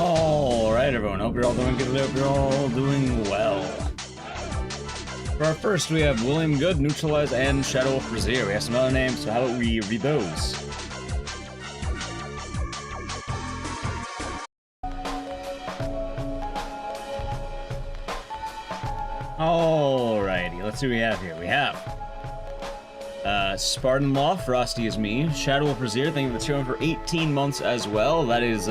Alright everyone, hope you're all doing good, hope you're all doing well. For our first, we have William Good, Neutralize, and Shadow of Brazier. We have some other names, so how about we read those? Alrighty, let's see what we have here. We have Spartan Law, Frosty is me, Shadow of Brazier, thank you for the channel for 18 months as well. That is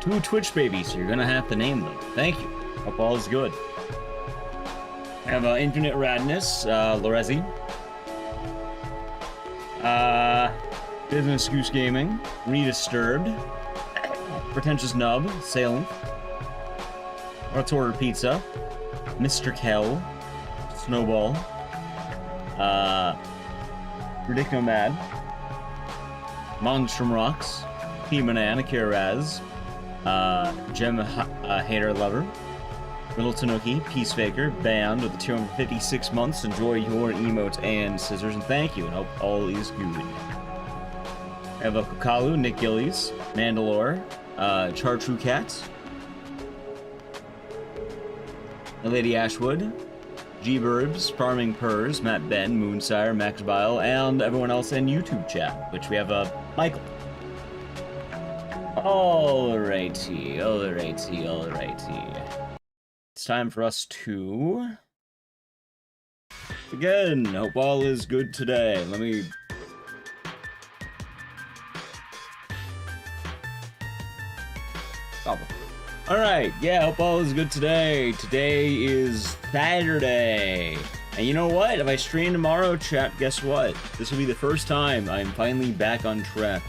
2 Twitch babies, so you're gonna have to name them. Thank you. Hope all is good. I have Infinite Radness, Lorezi. Business Goose Gaming, Redisturbed, Pretentious Nub, Salem, Let's Order Pizza, Mr. Kell, Snowball, Ridiculomad, Monstrum Rocks, P-Manan, Akira Raz, Gem Hater Lover, Little Tanuki, Peacefaker, Band with the 256 months. Enjoy your emotes and scissors, and thank you, and hope all is good. I have Kokalu, Nick Gillies, Mandalore, Chartrue Cat, Lady Ashwood, G-Burbs, Farming Purrs, Matt Ben, Moonsire, Max Bile, and everyone else in YouTube chat, which we have Michael. Alrighty. It's time for us to begin. Hope all is good today. Let me... Oh. Alright, yeah, hope all is good today. Today is Saturday. And you know what? If I stream tomorrow, chat, guess what? This will be the first time I'm finally back on track.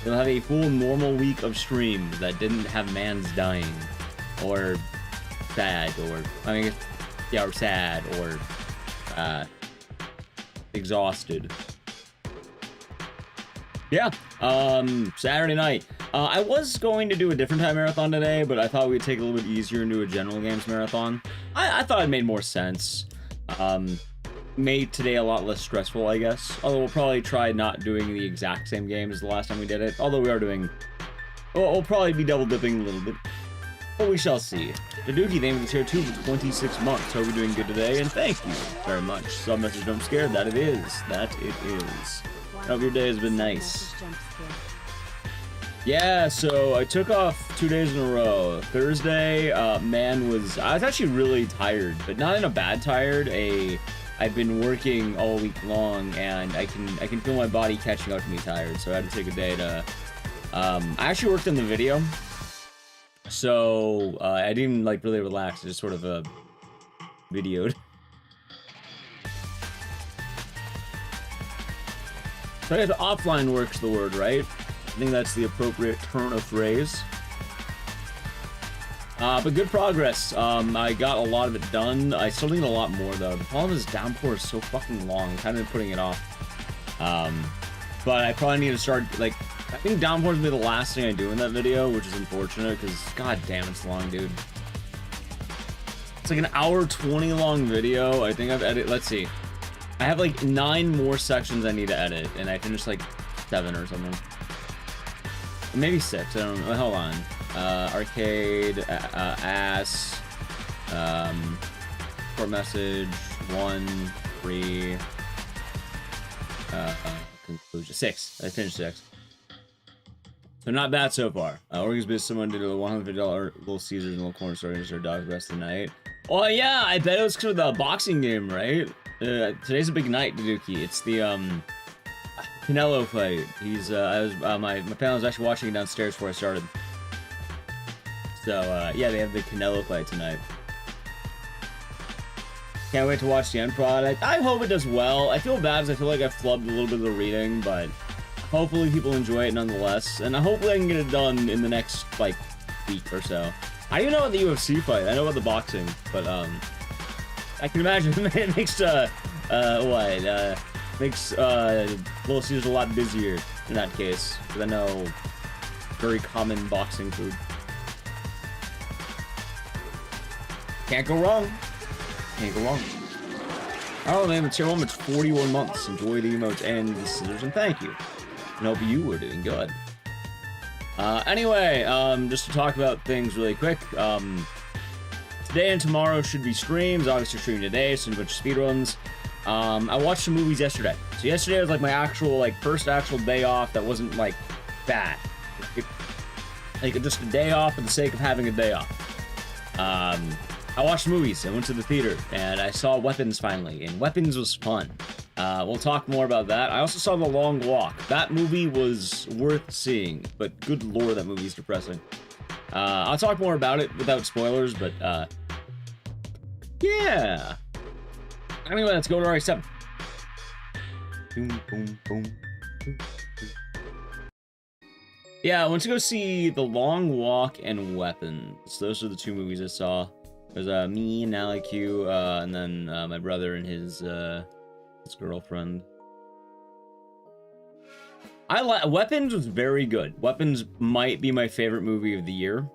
We'll have a full normal week of streams that didn't have mans dying. Or sad, or... I mean, yeah, or sad, or... exhausted. Yeah, Saturday night. I was going to do a different time marathon today, but I thought we'd take it a little bit easier and do a general games marathon. I thought it made more sense. Made today a lot less stressful, I guess. Although we'll probably try not doing the exact same game as the last time we did it. Although we are doing... Well, we'll probably be double dipping a little bit. But we shall see. Daduki, thank you for the tier 2 for 26 months. Hope you're doing good today, and thank you very much. Sub message, don't scare. That it is. That it is. Hope your day has been nice. Yeah, so I took off 2 days in a row. Thursday, I was actually really tired, but not in a bad tired. I've been working all week long, and I can feel my body catching up to me tired, so I had to take a day to... I actually worked on the video, so I didn't like really relax. I just sort of videoed. So I guess offline work's the word, right? I think that's the appropriate turn of phrase. But good progress. I got a lot of it done. I still need a lot more, though. The problem is Downpour is so fucking long. I'm kind of putting it off. But I probably need to start, like... I think Downpour's gonna be the last thing I do in that video, which is unfortunate, because god damn, it's long, dude. It's like an hour 20 long video. I think I've edited... Let's see. I have like 9 more sections I need to edit, and I finished like 7 or something. Maybe 6, I don't know. Hold on. Arcade, ass, short message, 1, 3, conclusion, 6. I finished 6. So not bad so far. Organs bid someone did a $150 Little Caesars and Little Corner Store and their dog's rest of the night. Oh yeah, I bet it was because of the boxing game, right? Today's a big night, Daduki. It's the Canelo fight. He's my family was actually watching it downstairs before I started. So yeah, they have the Canelo fight tonight. Can't wait to watch the end product. I hope it does well. I feel bad because I feel like I flubbed a little bit of the reading, but hopefully people enjoy it nonetheless. And hopefully I can get it done in the next like week or so. I don't even know about the UFC fight. I know about the boxing, but I can imagine it makes makes Little Caesars a lot busier in that case, because I know very common boxing food. Can't go wrong. Can't go wrong. Oh man, it's your moment. It's 41 months. Enjoy the emotes and the scissors, and thank you. And hope you were doing good. Anyway, just to talk about things really quick, today and tomorrow should be streams. Obviously streaming today, so a bunch of speedruns. I watched some movies yesterday. So yesterday was like my actual, like, first actual day off that wasn't, like, bad. Like, just a day off for the sake of having a day off. I watched movies. I went to the theater, and I saw Weapons finally, and Weapons was fun. We'll talk more about that. I also saw The Long Walk. That movie was worth seeing, but good lord, that movie's depressing. I'll talk more about it without spoilers, but, yeah. Anyway, let's go to RX7. Boom, boom, boom. Yeah, I went to go see The Long Walk and Weapons. Those are the two movies I saw. There's me and Ally Q, and then my brother and his girlfriend. Weapons was very good. Weapons might be my favorite movie of the year.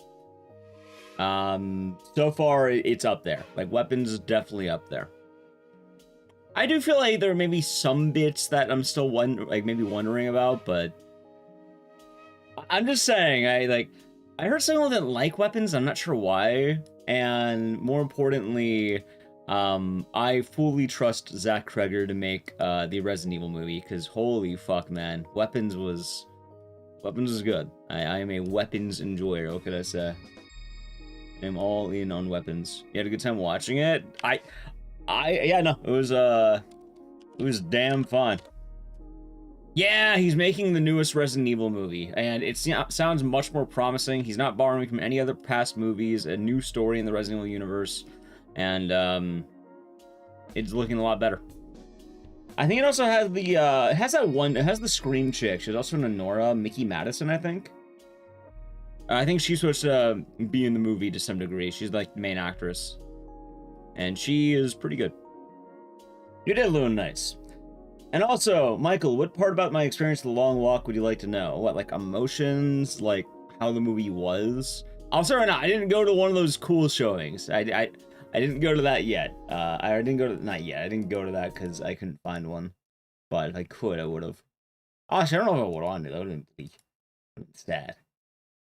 So far it's up there. Like, Weapons is definitely up there. I do feel like there may be some bits that I'm still wondering about, but I'm just saying, I heard someone didn't like Weapons. I'm not sure why. And more importantly, I fully trust Zach Kreger to make the Resident Evil movie, because holy fuck, man, Weapons was good. I am a Weapons enjoyer. What could I say? I'm all in on Weapons. You had a good time watching it? Yeah, no, it was damn fun. Yeah, he's making the newest Resident Evil movie, and it sounds much more promising. He's not borrowing from any other past movies, a new story in the Resident Evil universe, and it's looking a lot better. I think it also has the it has the Scream chick. She's also in Nora, Mickey Madison, I think. I think she's supposed to be in the movie to some degree. She's like the main actress, and she is pretty good. You did Loon nice. And also, Michael, what part about my experience The Long Walk would you like to know? What, like, emotions? Like, how the movie was? I'm sorry, no, I didn't go to one of those cool showings. I didn't go to that yet. Not yet. I didn't go to that because I couldn't find one. But if I could, I would have. Actually, I don't know if I would have. That would have been sad.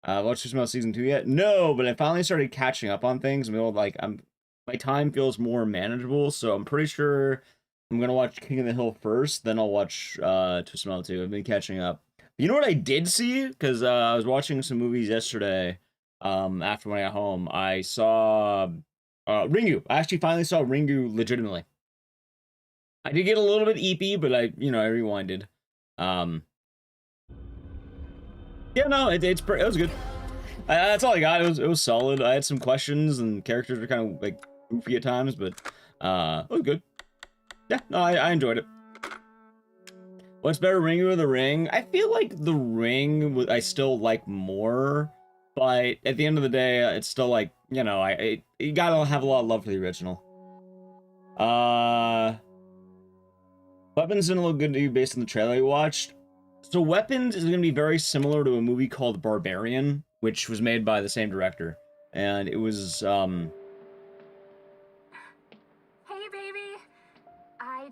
Watched Smell Season 2 yet? No, but I finally started catching up on things. My time feels more manageable, so I'm pretty sure I'm gonna watch King of the Hill first, then I'll watch To Smell 2. I've been catching up. You know what I did see? Because I was watching some movies yesterday. After when I got home, I saw Ringu. I actually finally saw Ringu legitimately. I did get a little bit eepy, but I rewinded. Yeah, no, it was good. That's all I got. It was solid. I had some questions, and characters were kind of like goofy at times, but it was good. Yeah, no, I enjoyed it. What's better, Ringu or The Ring? I feel like The Ring I still like more, but at the end of the day, it's still like, you gotta have a lot of love for the original. Weapons didn't look good to you based on the trailer you watched. So Weapons is going to be very similar to a movie called Barbarian, which was made by the same director. And it was, Hey, baby.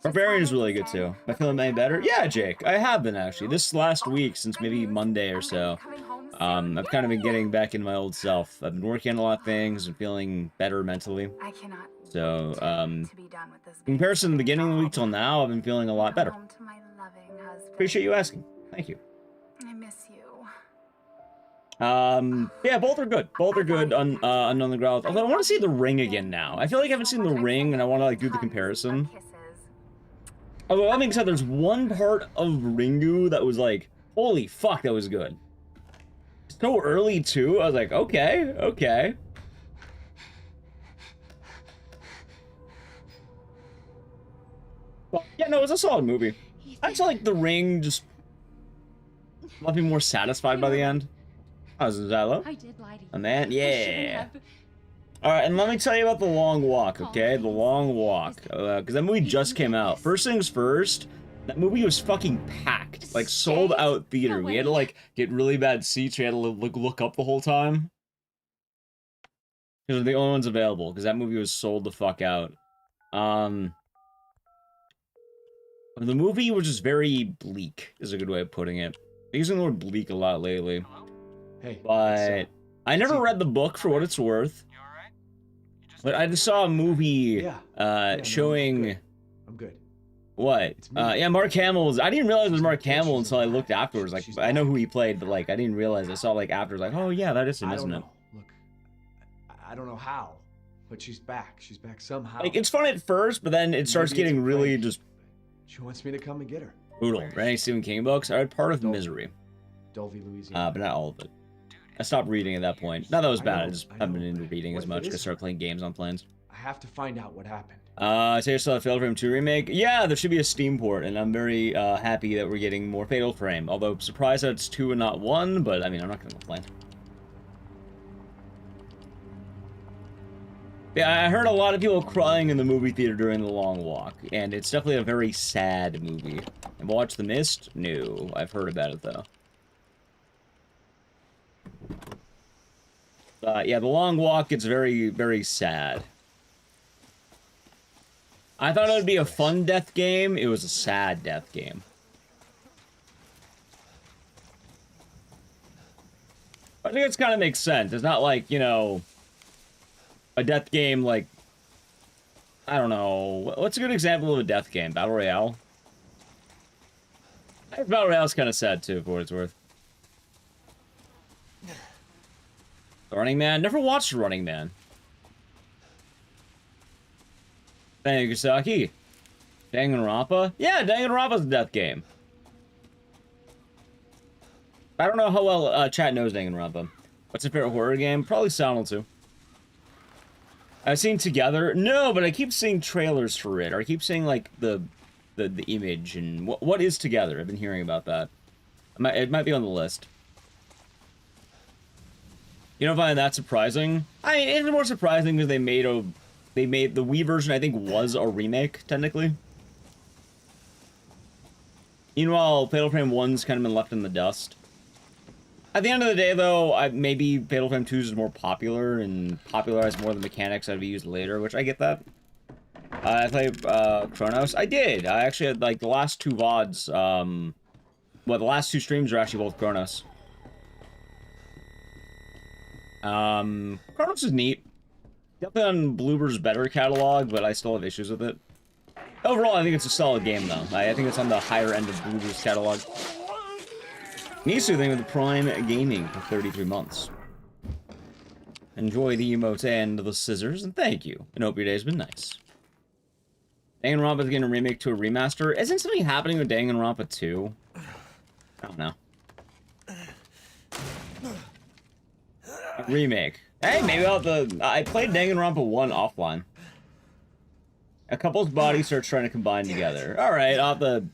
Barbarian is really good, too. Am I feeling any better? Yeah, Jake, I have been, actually. This last week, since maybe Monday or so, I've kind of been getting back into my old self. I've been working on a lot of things and feeling better mentally. So, in comparison to the beginning of the week till now, I've been feeling a lot better. Appreciate you asking. Thank you. I miss you. Yeah, both are good. Both are good on Unknown the Growth. Although I want to see The Ring again now. I feel like I haven't seen The Ring, and I want to, like, do the comparison. Although, that being said, there's one part of Ringu that was like, holy fuck, that was good. So early, too. I was like, okay, okay. Well, yeah, no, it was a solid movie. I feel like The Ring just left me more satisfied by the end. How's it, Zylo? I did lie to you. A man? Yeah. Alright, and let me tell you about The Long Walk, okay? The Long Walk. Because that movie just came out. First things first, that movie was fucking packed. Like, sold out theater. We had to, like, get really bad seats. We had to, look up the whole time. Because they're the only ones available. Because that movie was sold the fuck out. The movie was just very bleak, is a good way of putting it. I'm using the word bleak a lot lately. Hey. but I never read the book for what it's worth. But I just saw a movie showing. I'm good. What? Yeah, Mark Hamill was. I didn't realize it was Mark Hamill until I looked afterwards. Like, I know who he played, but like, I didn't realize. I saw like afterwards, like, oh yeah, that is him, isn't it? Look, I don't know how, but she's back. She's back somehow. Like, it's fun at first, but then it starts getting really just. She wants me to come and get her. Brutal. Read any Stephen King books? I read part of Misery. Dulvey, Louisiana. But not all of it. I stopped reading at that point. Not that it was bad. I just haven't been into reading as much because I started playing games on planes. I have to find out what happened. So you saw the Fatal Frame 2 remake? Yeah, there should be a Steam port, and I'm very happy that we're getting more Fatal Frame. Although, surprised that it's 2 and not 1, but I mean, I'm not going to complain. Yeah, I heard a lot of people crying in the movie theater during The Long Walk, and it's definitely a very sad movie. Have you watched The Mist? No, I've heard about it, though. Yeah, The Long Walk gets very, very sad. I thought it would be a fun death game. It was a sad death game. I think it's kind of makes sense. It's not like, you know, a death game like, I don't know. What's a good example of a death game? Battle Royale? I think Battle Royale's kind of sad too, for what it's worth. Running Man? Never watched Running Man. Thank you, Saki. Danganronpa? Yeah, Danganronpa's a death game. I don't know how well chat knows Danganronpa. What's your favorite horror game? Probably Silent 2. I've seen Together. No, but I keep seeing trailers for it. Or I keep seeing, like, the image. And what is Together? I've been hearing about that. It might be on the list. You don't find that surprising? I mean, it's more surprising because they made the Wii version, I think, was a remake, technically. Meanwhile, Fatal Frame 1's kind of been left in the dust. At the end of the day, though, maybe Fatal Frame 2 is more popular and popularized more of the mechanics that would be used later, which I get that. I played Chronos. I did. I actually had, like, the last 2 VODs, well, the last 2 streams are actually both Chronos. Chronos is neat. Definitely on Bloober's better catalog, but I still have issues with it. Overall, I think it's a solid game, though. I think it's on the higher end of Bloober's catalog. Nisu thing with the Prime Gaming for 33 months. Enjoy the emotes and the scissors, and thank you. And hope your day's been nice. Danganronpa's getting a remake to a remaster. Isn't something happening with Danganronpa 2? I don't know. Remake. Hey, maybe I'll have to... I played Danganronpa 1 offline. A couple's bodies start trying to combine together. Alright, I'll have to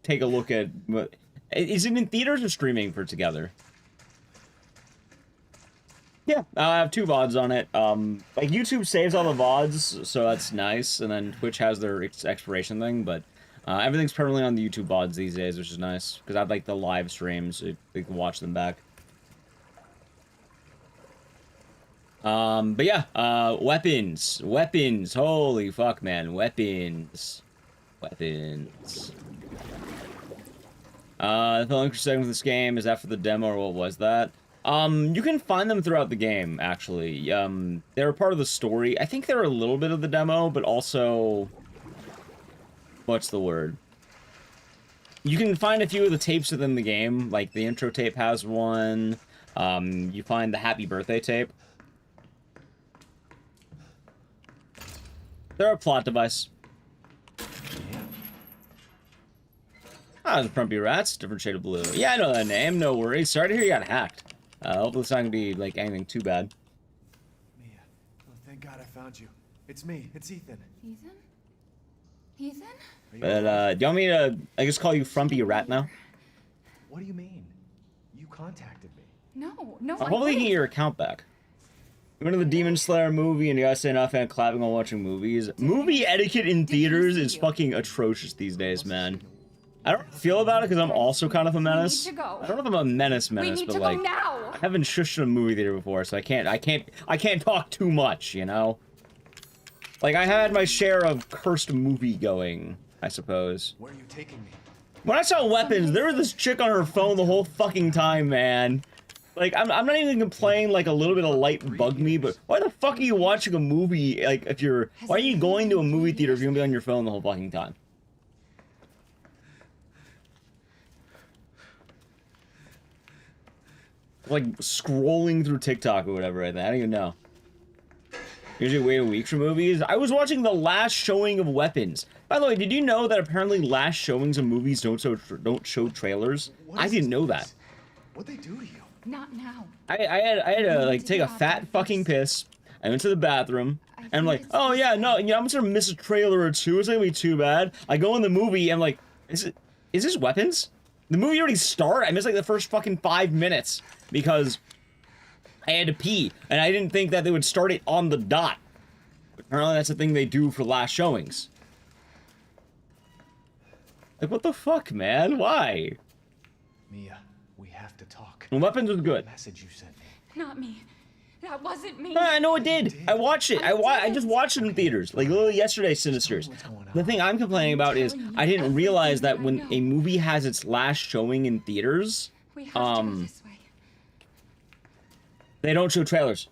take a look at... Is it in theaters or streaming for Together? Yeah, I have 2 VODs on it. Like, YouTube saves all the VODs, so that's nice. And then Twitch has their expiration thing, but... everything's permanently on the YouTube VODs these days, which is nice. Because I have, like, the live streams, so you can watch them back. But yeah, weapons, holy fuck, man, weapons. The filming segment of this game is after the demo, or what was that? You can find them throughout the game, actually. They're part of the story. I think they're a little bit of the demo, but also... What's the word? You can find a few of the tapes within the game, like the intro tape has one. You find the Happy Birthday tape. They're a plot device. Ah, the Prumpy Rats, different shade of blue. Yeah, I know that name, no worries. Sorry to hear you got hacked. Hopefully it's not gonna be, like, anything too bad. Mia, oh, thank God I found you. It's me, it's Ethan. Ethan? Ethan? But, do you want me to, I guess, call you Frumpy Rat now? What do you mean? You contacted me. No, Hopefully you get your account back. You went to the Demon Slayer movie and you guys say enough and clapping while watching movies. Movie etiquette in theaters is fucking atrocious these days, man. I don't feel about it because I'm also kind of a menace. I don't know if I'm a menace, but like, I haven't shushed in a movie theater before, so I can't talk too much, you know? Like, I had my share of cursed movie going, I suppose. Where are you taking me? When I saw Weapons, there was this chick on her phone the whole fucking time, man. Like, I'm not even complaining, like, a little bit of light bugged me, but why the fuck are you watching a movie, like, if you're... Why are you going to a movie theater if you're gonna be on your phone the whole fucking time? Like, scrolling through TikTok or whatever, I don't even know. Usually wait a week for movies. I was watching the last showing of Weapons. By the way, did you know that apparently last showings of movies don't show trailers? I didn't know that. What'd they do to you? Not now. I had to like take a fat fucking piss. I went to the bathroom and I'm like, oh yeah, no, you know, I'm just gonna miss a trailer or two. It's not gonna be too bad. I go in the movie and I'm like, is this Weapons? The movie already started. I missed like the first fucking 5 minutes because I had to pee and I didn't think that they would start it on the dot. But apparently that's the thing they do for last showings. Like, what the fuck, man? Why? Mia, we have to talk. And Weapons was good. Message you sent me. Not me. That wasn't me. I know it did. I watched it. I just watched it in theaters. Like literally yesterday, Sinisters. The thing I'm complaining about is I didn't realize that when a movie has its last showing in theaters, We have to go this way. they don't show trailers.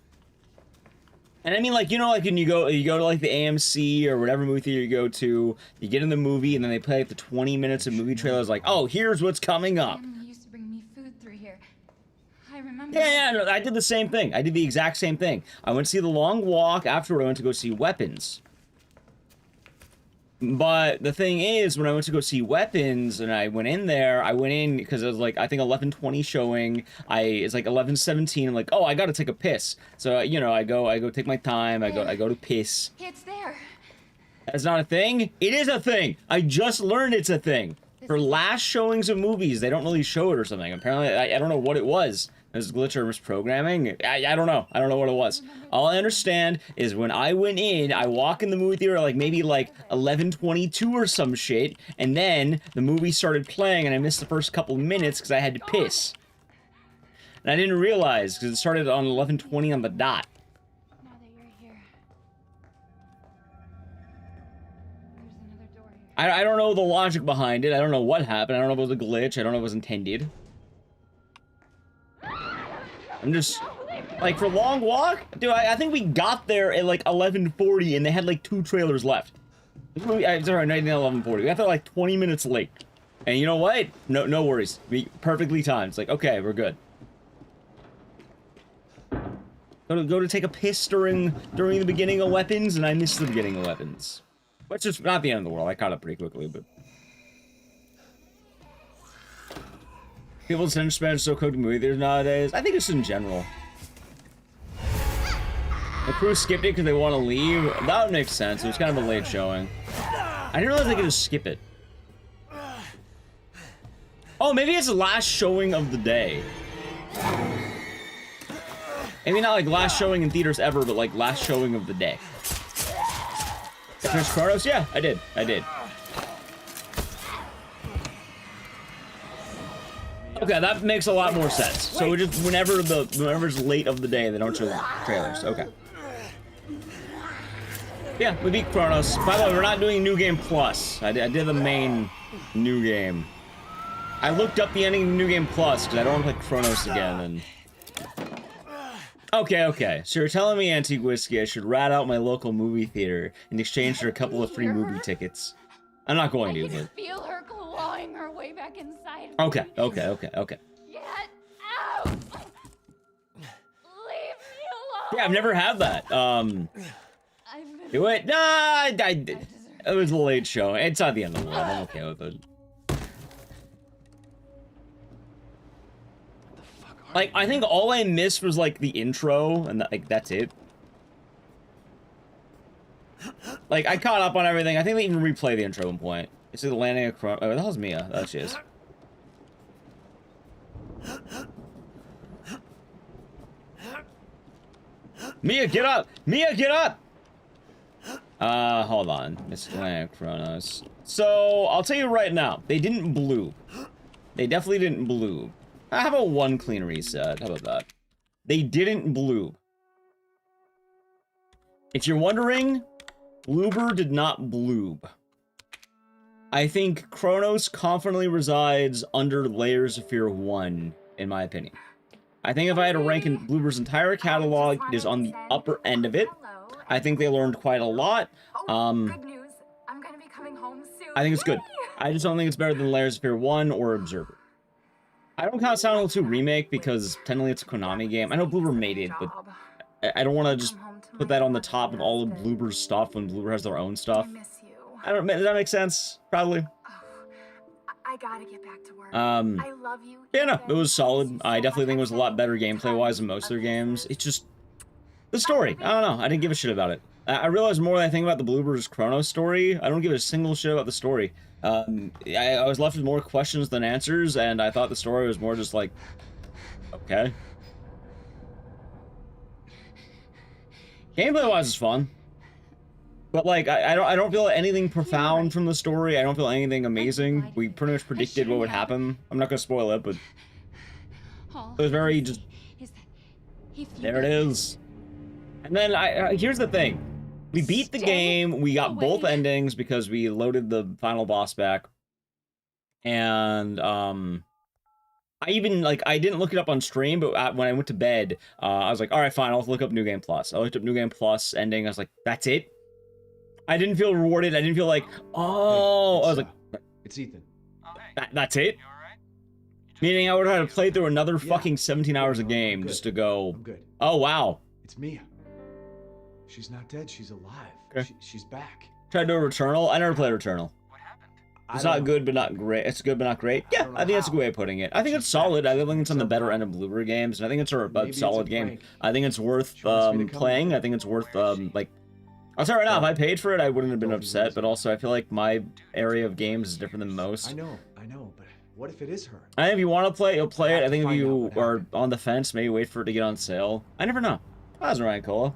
And I mean, like, you know, like when you go to like the AMC or whatever movie theater you go to, you get in the movie and then they play like the 20 minutes of movie trailers like, oh, here's what's coming up. Family used to bring me food through here. I remember. Yeah, no, I did the same thing. I did the exact same thing. I went to see The Long Walk. Afterward, I went to go see Weapons. But the thing is, when I went to go see Weapons and I went in there, I went in because it was like, I think 11:20 showing. It's like 11:17. I'm like, oh, I gotta take a piss. So, you know, I go take my time. I go to piss. It's there. That's not a thing? It is a thing. I just learned it's a thing. For last showings of movies, they don't really show it or something. Apparently, I don't know what it was. It was glitch or misprogramming. I don't know. I don't know what it was. All I understand is when I went in, I walk in the movie theater like maybe like 11:22 or some shit, and then the movie started playing and I missed the first couple minutes because I had to piss. And I didn't realize because it started on 11:20 on the dot. Now that you're here. There's another door here. I don't know the logic behind it. I don't know what happened. I don't know if it was a glitch. I don't know if it was intended. I'm just, like, for Long Walk, dude, I think we got there at, like, 11:40, and they had, like, 2 trailers left. Sorry, 11:40. We got there, like, 20 minutes late. And you know what? No worries. We perfectly timed. It's like, okay, we're good. Go to take a piss during the beginning of Weapons, and I missed the beginning of Weapons. Which is not the end of the world. I caught up pretty quickly, but... People's attention span is so cooked to movie theaters nowadays. I think it's in general. The crew skipped it because they want to leave. That would make sense. It was kind of a late showing. I didn't realize they could just skip it. Oh, maybe it's the last showing of the day. Maybe not like last showing in theaters ever, but like last showing of the day. Finished Chronos? Yeah, I did. Okay, that makes a lot more sense. So just whenever it's late of the day, they don't show trailers. Okay. Yeah, we beat Chronos. By the way, we're not doing New Game Plus. I did the main New Game. I looked up the ending of New Game Plus because I don't want to play Chronos again. And okay. So you're telling me, Antique Whiskey, I should rat out my local movie theater in exchange for a couple of free movie tickets. I'm not going to, I can but... feel her clawing her way back inside. Okay. Get out! Leave me alone! Yeah, I've never had that. Do it? Nah, it was a late show. It's not the end of the world. I'm okay with it. Like, I think all I missed was, like, the intro, and, like, that's it. Like, I caught up on everything. I think they even replay the intro at one point. You see the landing of Chronos. Oh, that was Mia. That she is. Mia, get up! Mia, get up! Hold on. Miss Land Chronos. So, I'll tell you right now. They didn't blue. They definitely didn't blue. How about one clean reset? How about that? They didn't blue. If you're wondering, Bloober did not bloob. I think Chronos confidently resides under Layers of Fear 1, in my opinion. I think if I had to rank in Bloober's entire catalog, it is on the upper end of it. I think they learned quite a lot. Good news. I'm gonna be coming home soon. I think it's good. I just don't think it's better than Layers of Fear 1 or Observer. I don't count Silent Hill 2 Remake because technically it's a Konami game. I know Bloober made it, but I don't want to just put that on the top of all of Bloober's stuff when Bloober has their own stuff. I don't. Does that make sense? Probably. I gotta get back to work. I love you. Yeah, no, it was solid. I definitely think it was a lot better gameplay-wise than most of their games. It's just the story. I don't know. I didn't give a shit about it. I realized more than I think about the Bloober's Chronos story. I don't give a single shit about the story. I was left with more questions than answers, and I thought the story was more just like, okay. Gameplay-wise is fun. But, like, I don't feel anything profound from the story. I don't feel anything amazing. We pretty much predicted what would happen. I'm not gonna spoil it, but it was very just... There it is. And then, here's the thing. We beat the game, we got both endings because we loaded the final boss back. And, I even, like, I didn't look it up on stream, but when I went to bed, I was like, alright, fine, I'll look up New Game Plus. I looked up New Game Plus ending, I was like, that's it? I didn't feel rewarded, I didn't feel like, oh, I was like... It's Ethan. That's it? Meaning I would have had to play through another fucking 17 hours of game just to go, I'm good. Oh, wow. It's Mia. She's not dead, she's alive. Okay. She's back. Tried to do Returnal? I never played Returnal. What happened? It's not good, but not great. It's good, but not great. Yeah, I think that's a good way of putting it. I think it's solid. I think it's on the better end of Bloober games, and I think it's a solid game. I think it's worth playing. I think it's worth, like... I'll tell you right now, if I paid for it, I wouldn't have been upset, but also I feel like my area of games is different than most. I know, but what if it is her? I think if you want to play it, you'll play it. I think if you are on the fence, maybe wait for it to get on sale. I never know. How's Ryan Cola?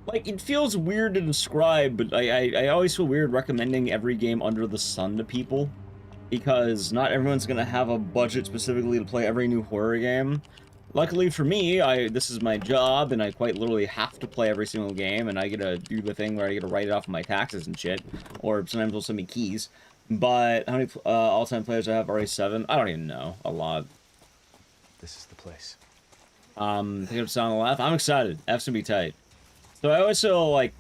Like, it feels weird to describe, but I always feel weird recommending every game under the sun to people. Because not everyone's gonna have a budget specifically to play every new horror game. Luckily for me, this is my job, and I quite literally have to play every single game, and I get to do the thing where I get to write it off of my taxes and shit. Or sometimes they'll send me keys. But how many all-time players I have? Already 7? I don't even know. A lot. This is the place. Pick up Sound on the Left. I'm excited. F's gonna be tight. So I always feel like,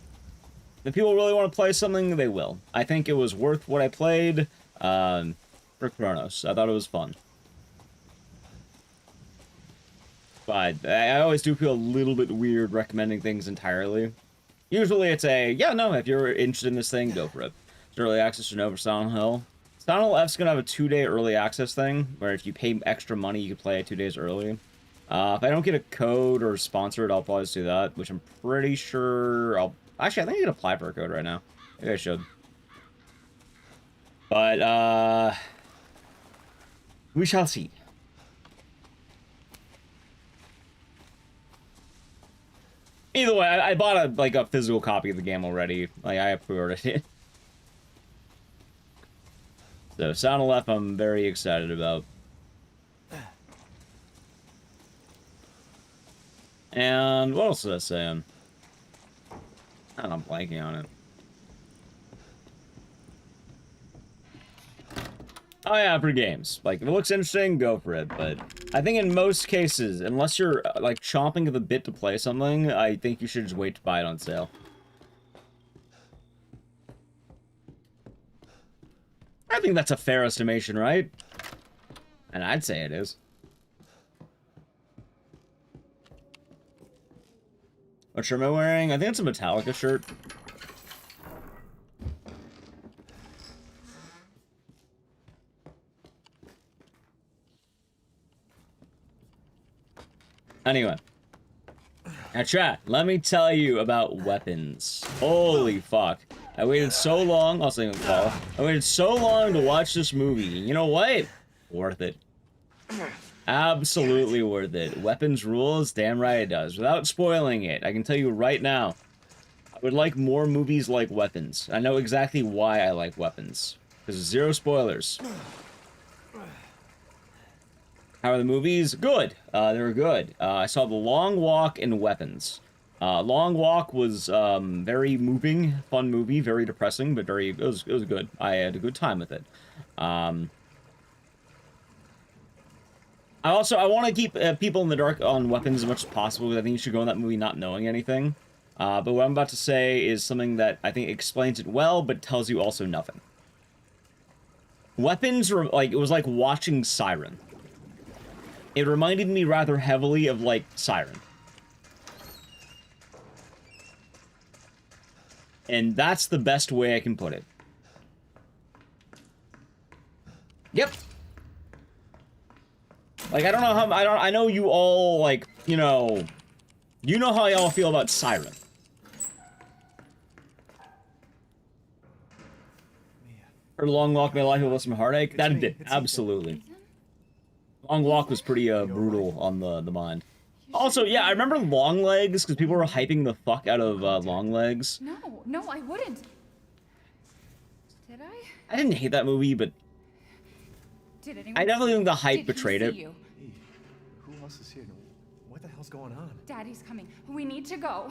if people really want to play something, they will. I think it was worth what I played, for Chronos. I thought it was fun. But I always do feel a little bit weird recommending things entirely. Usually it's yeah, no, if you're interested in this thing, go for it. It's early access or no for Silent Hill. Silent Hill F's gonna have a 2-day early access thing, where if you pay extra money, you can play it 2 days early. If I don't get a code or sponsor it, I'll probably just do that, which I'm pretty sure Actually, I think I can apply for a code right now. Maybe I should. But, we shall see. Either way, I bought a physical copy of the game already. Like, I pre-ordered it. So, Sound of Left, I'm very excited about. And what else did I say? I'm blanking on it. Oh yeah, for games. Like, if it looks interesting, go for it. But I think in most cases, unless you're, like, chomping at the bit to play something, I think you should just wait to buy it on sale. I think that's a fair estimation, right? And I'd say it is. What shirt am I wearing? I think it's a Metallica shirt. Anyway. Now chat, let me tell you about weapons. Holy fuck. I waited so long, I'll say Paul. I waited so long to watch this movie. You know what? Worth it. Absolutely worth it. Weapons rules, damn right it does. Without spoiling it, I can tell you right now, I would like more movies like Weapons. I know exactly why I like Weapons. Because 0 spoilers. How are the movies? Good. They were good. I saw The Long Walk and Weapons. Long Walk was very moving, fun movie, very depressing, but it was good. I had a good time with it. I want to keep people in the dark on weapons as much as possible, because I think you should go in that movie not knowing anything. But what I'm about to say is something that I think explains it well, but tells you also nothing. Weapons were like, it was like watching Siren. It reminded me rather heavily of, like, Siren. And that's the best way I can put it. Yep. Like, I don't know how, I know you all, like, you know how y'all feel about Siren. Her Long Walk made a lot of people with some heartache. That did, absolutely. Long Walk was pretty brutal on the mind. Also, yeah, I remember Long Legs, because people were hyping the fuck out of Long Legs. No, I wouldn't. Did I? I didn't hate that movie, but Did anyone? I definitely think the hype betrayed it. Hey, who else is here? What the hell's going on? Daddy's coming. We need to go.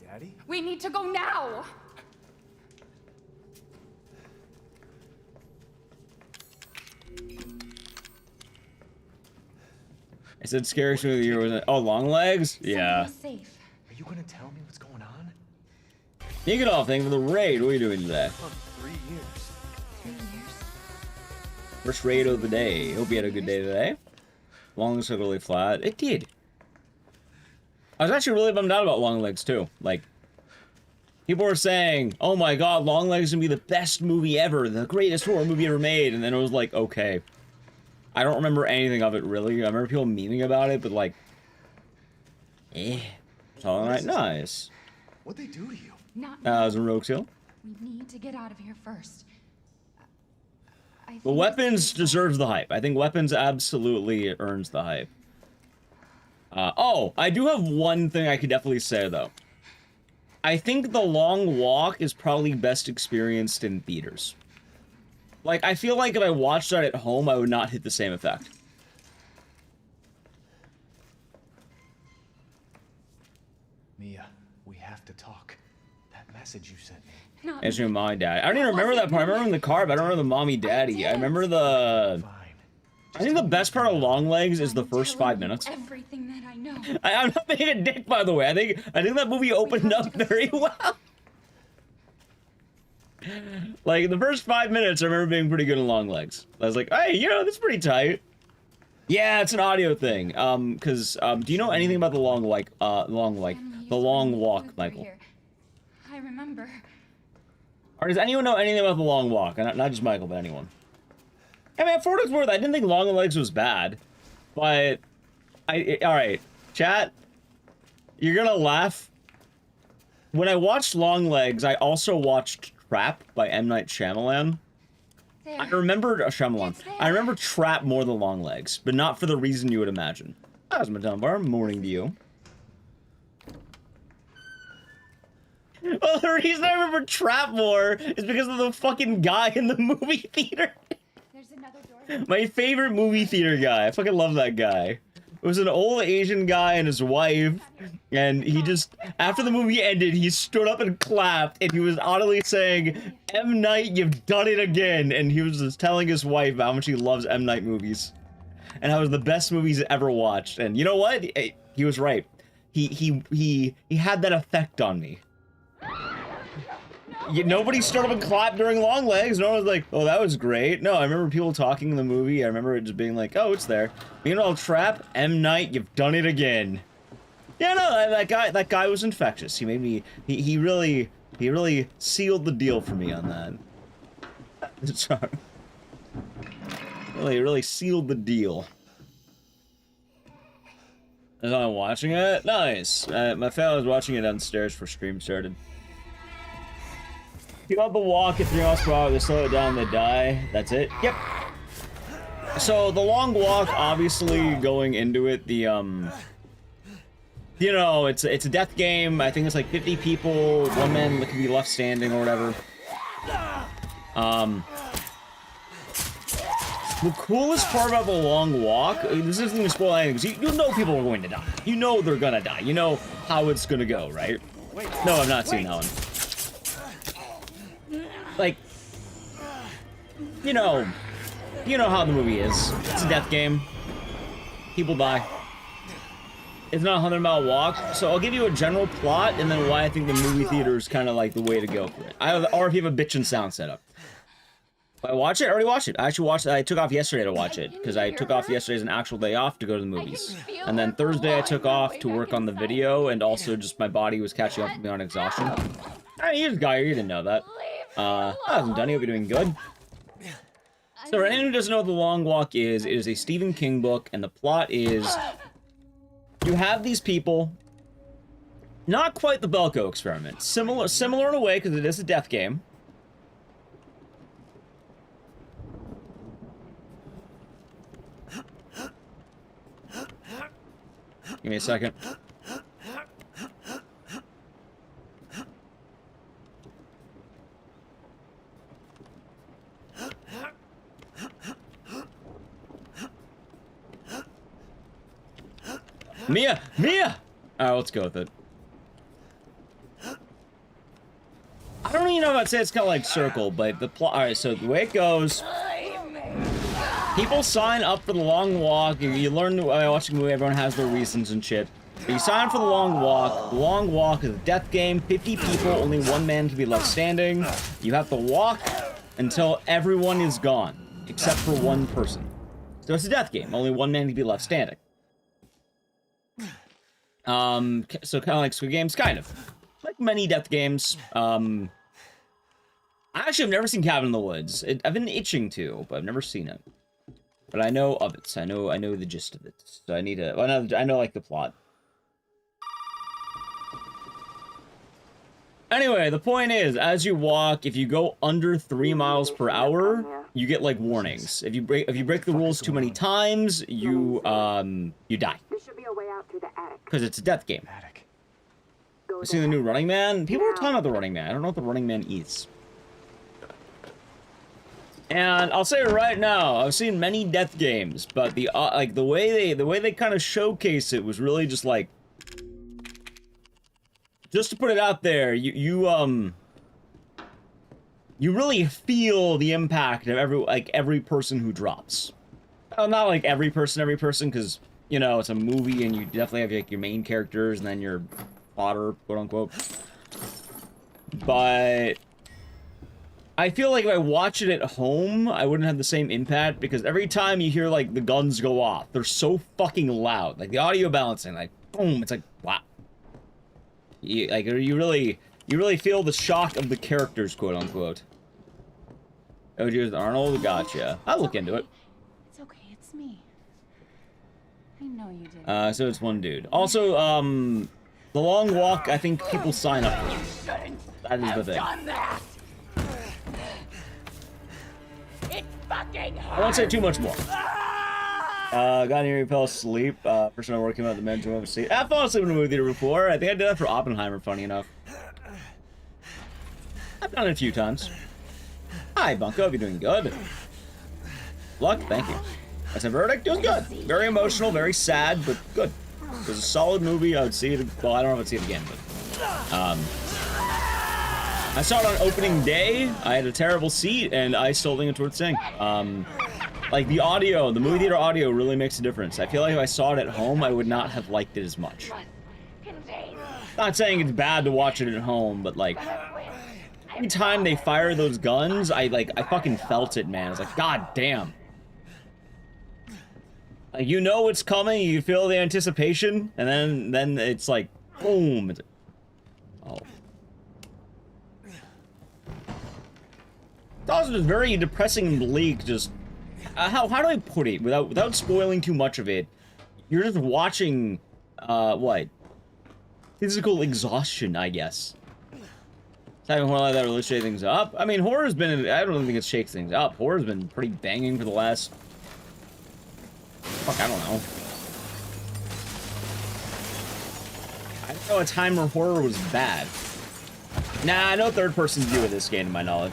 Daddy? We need to go now. I said scariest movie of the year was oh, Long Legs? Yeah. Safe. Are you gonna tell me what's going on? Kick it off, thank you for the raid. What are you doing today? 3 years. 3 years. First raid of the day. Hope you had a good day today. Long Legs took really flat. It did. I was actually really bummed out about Long Legs too. Like, people were saying, oh my god, Long Legs is gonna be the best movie ever, the greatest horror movie ever made, and then it was like, okay. I don't remember anything of it, really. I remember people memeing about it, but like... It's all right, nice. What'd they do to you? Not It was in Rogue Hill. We need to get out of here first. Well, Weapons deserves the hype. I think Weapons absolutely earns the hype. Oh, I do have one thing I could definitely say, though. I think The Long Walk is probably best experienced in theaters. Like, I feel like if I watched that at home, I would not hit the same effect. Mia, we have to talk. That message you sent me. Not As your mommy, daddy. I don't even remember that part. I remember in the car, but I don't remember the mommy, daddy. I remember the... Fine. I think the best part of Long Legs is the first 5 minutes. Everything that I know. I'm not being a dick, by the way. I think that movie opened up very well. Like, the first 5 minutes, I remember being pretty good in Long Legs. I was like, hey, you know, that's pretty tight. Yeah, it's an audio thing. Do you know anything about the Long Walk, Michael? I remember. Or does anyone know anything about the Long Walk? Not just Michael, but anyone. I mean, for what it's worth, I didn't think Long Legs was bad. But, alright, chat, you're gonna laugh. When I watched Long Legs, I also watched Trap by M. Night Shyamalan. There. I remembered I remember Trap more than Long Legs, but not for the reason you would imagine. How's my town bar? Morning to you. Well, the reason I remember Trap more is because of the fucking guy in the movie theater. There's another door. My favorite movie theater guy. I fucking love that guy. It was an old Asian guy and his wife, and he just, after the movie ended, he stood up and clapped, and he was audibly saying, M. Night, you've done it again, and he was just telling his wife how much he loves M. Night movies, and how it was the best movies he's ever watched, and you know what? He was right. He had that effect on me. Nobody stood up and clapped during Long Legs. No one was like, oh, that was great. No, I remember people talking in the movie. I remember it just being like, oh, it's there. Meanwhile, Trap, M. Night, you've done it again. Yeah, no, that guy was infectious. He made me, he really sealed the deal for me on that. Sorry. Really sealed the deal. As I'm watching it, nice. My family was watching it downstairs before stream started. Keep up the walk at 3 miles per hour, they slow it down, they die. That's it? Yep. So, the Long Walk, obviously, going into it, the, you know, it's a death game. I think it's like 50 people, 1 man that can be left standing or whatever. The coolest part about the Long Walk, this isn't gonna spoil anything, because you know people are going to die. You know they're gonna die. You know how it's gonna go, right? No, I've not seen that one. Like, you know how the movie is. It's a death game. People die. It's not a 100-mile walk, so I'll give you a general plot and then why I think the movie theater is kind of like the way to go for it. Or if you have a bitchin' sound setup. I watch it? I already watched it. I actually watched it. I took off yesterday to watch it because I took off yesterday as an actual day off to go to the movies. And then Thursday I took off to work on the video and also just my body was catching up with me on exhaustion. Hey, you just got here. You didn't know that. I haven't done it. Hope you're doing good. So for anyone who doesn't know what The Long Walk is, it is a Stephen King book and the plot is... You have these people, not quite the Belko experiment. Similar in a way because it is a death game. Give me a second. Mia! Mia! Alright, let's go with it. I don't even know if I'd say it's kind of like Circle, but the plot... Alright, so the way it goes... People sign up for the Long Walk. You learn by watching the movie, everyone has their reasons and shit. But you sign up for the Long Walk. The Long Walk is a death game. 50 people, only one man can be left standing. You have to walk until everyone is gone, except for one person. So it's a death game. Only one man can be left standing. So kind of like Squid Games, kind of. Like many death games. I actually have never seen Cabin in the Woods. I've been itching to, but I've never seen it. But I know of it. I know the gist of it. So I need to... Well, I know like the plot. Anyway, the point is, as you walk, if you go under 3 miles per hour, you get like warnings. If you break the rules too many times, you die. There should be a way out through the attic. Because it's a death game. You see the new Running Man? People are talking about the Running Man. I don't know what the Running Man is. And I'll say right now, I've seen many death games, but the like the way they kind of showcase it was really just like, just to put it out there, you really feel the impact of every person who drops. Not like every person, because you know it's a movie and you definitely have like your main characters and then your fodder, quote unquote. But I feel like if I watch it at home, I wouldn't have the same impact because every time you hear like the guns go off, they're so fucking loud. Like the audio balancing, like boom, it's like wow. You really feel the shock of the characters, quote unquote. Oh, dear, Arnold, gotcha. I'll look into it. It's okay, it's me. I know you did. So it's one dude. Also, the Long Walk, I think people sign up for it. That is the thing. I won't say too much more. Got any fell asleep. First time I working out the men's room. I fell asleep in a movie theater before. I think I did that for Oppenheimer, funny enough. I've done it a few times. Hi, Bunko. Hope you're doing good. Luck, thank you. That's a verdict. Doing good. Very emotional, very sad, but good. It was a solid movie. I would see it. Well, I don't know if I'd see it again, but I saw it on opening day. I had a terrible seat, and I still think it's worth seeing. Like, the audio, the movie theater audio really makes a difference. I feel like if I saw it at home, I would not have liked it as much. Not saying it's bad to watch it at home, but, like, every time they fire those guns, I fucking felt it, man. I was like, God damn. Like, you know what's coming, you feel the anticipation, and then it's like, boom. It's like, oh. It's also just very depressing and bleak, just... how do I put it without spoiling too much of it? You're just watching, what? Physical exhaustion, I guess. Having one like that really shake things up. I mean, horror's been, I don't really think it shakes things up. Horror's been pretty banging for the last... Fuck, I don't know. I don't know a time where horror was bad. Nah, no third person's view of this game, to my knowledge.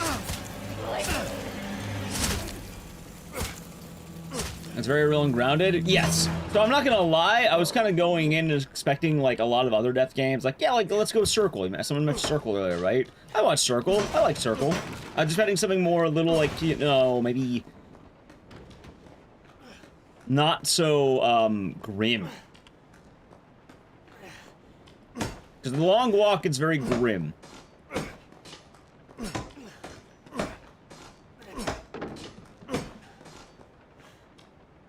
It's very real and grounded. Yes. So I'm not gonna lie, I was kind of going in expecting like a lot of other death games. Like, yeah, like let's go Circle. Someone mentioned Circle earlier, right? I watched Circle. I like Circle. I'm just expecting something more a little like, you know, maybe not so, grim. Because the long walk, it's very grim.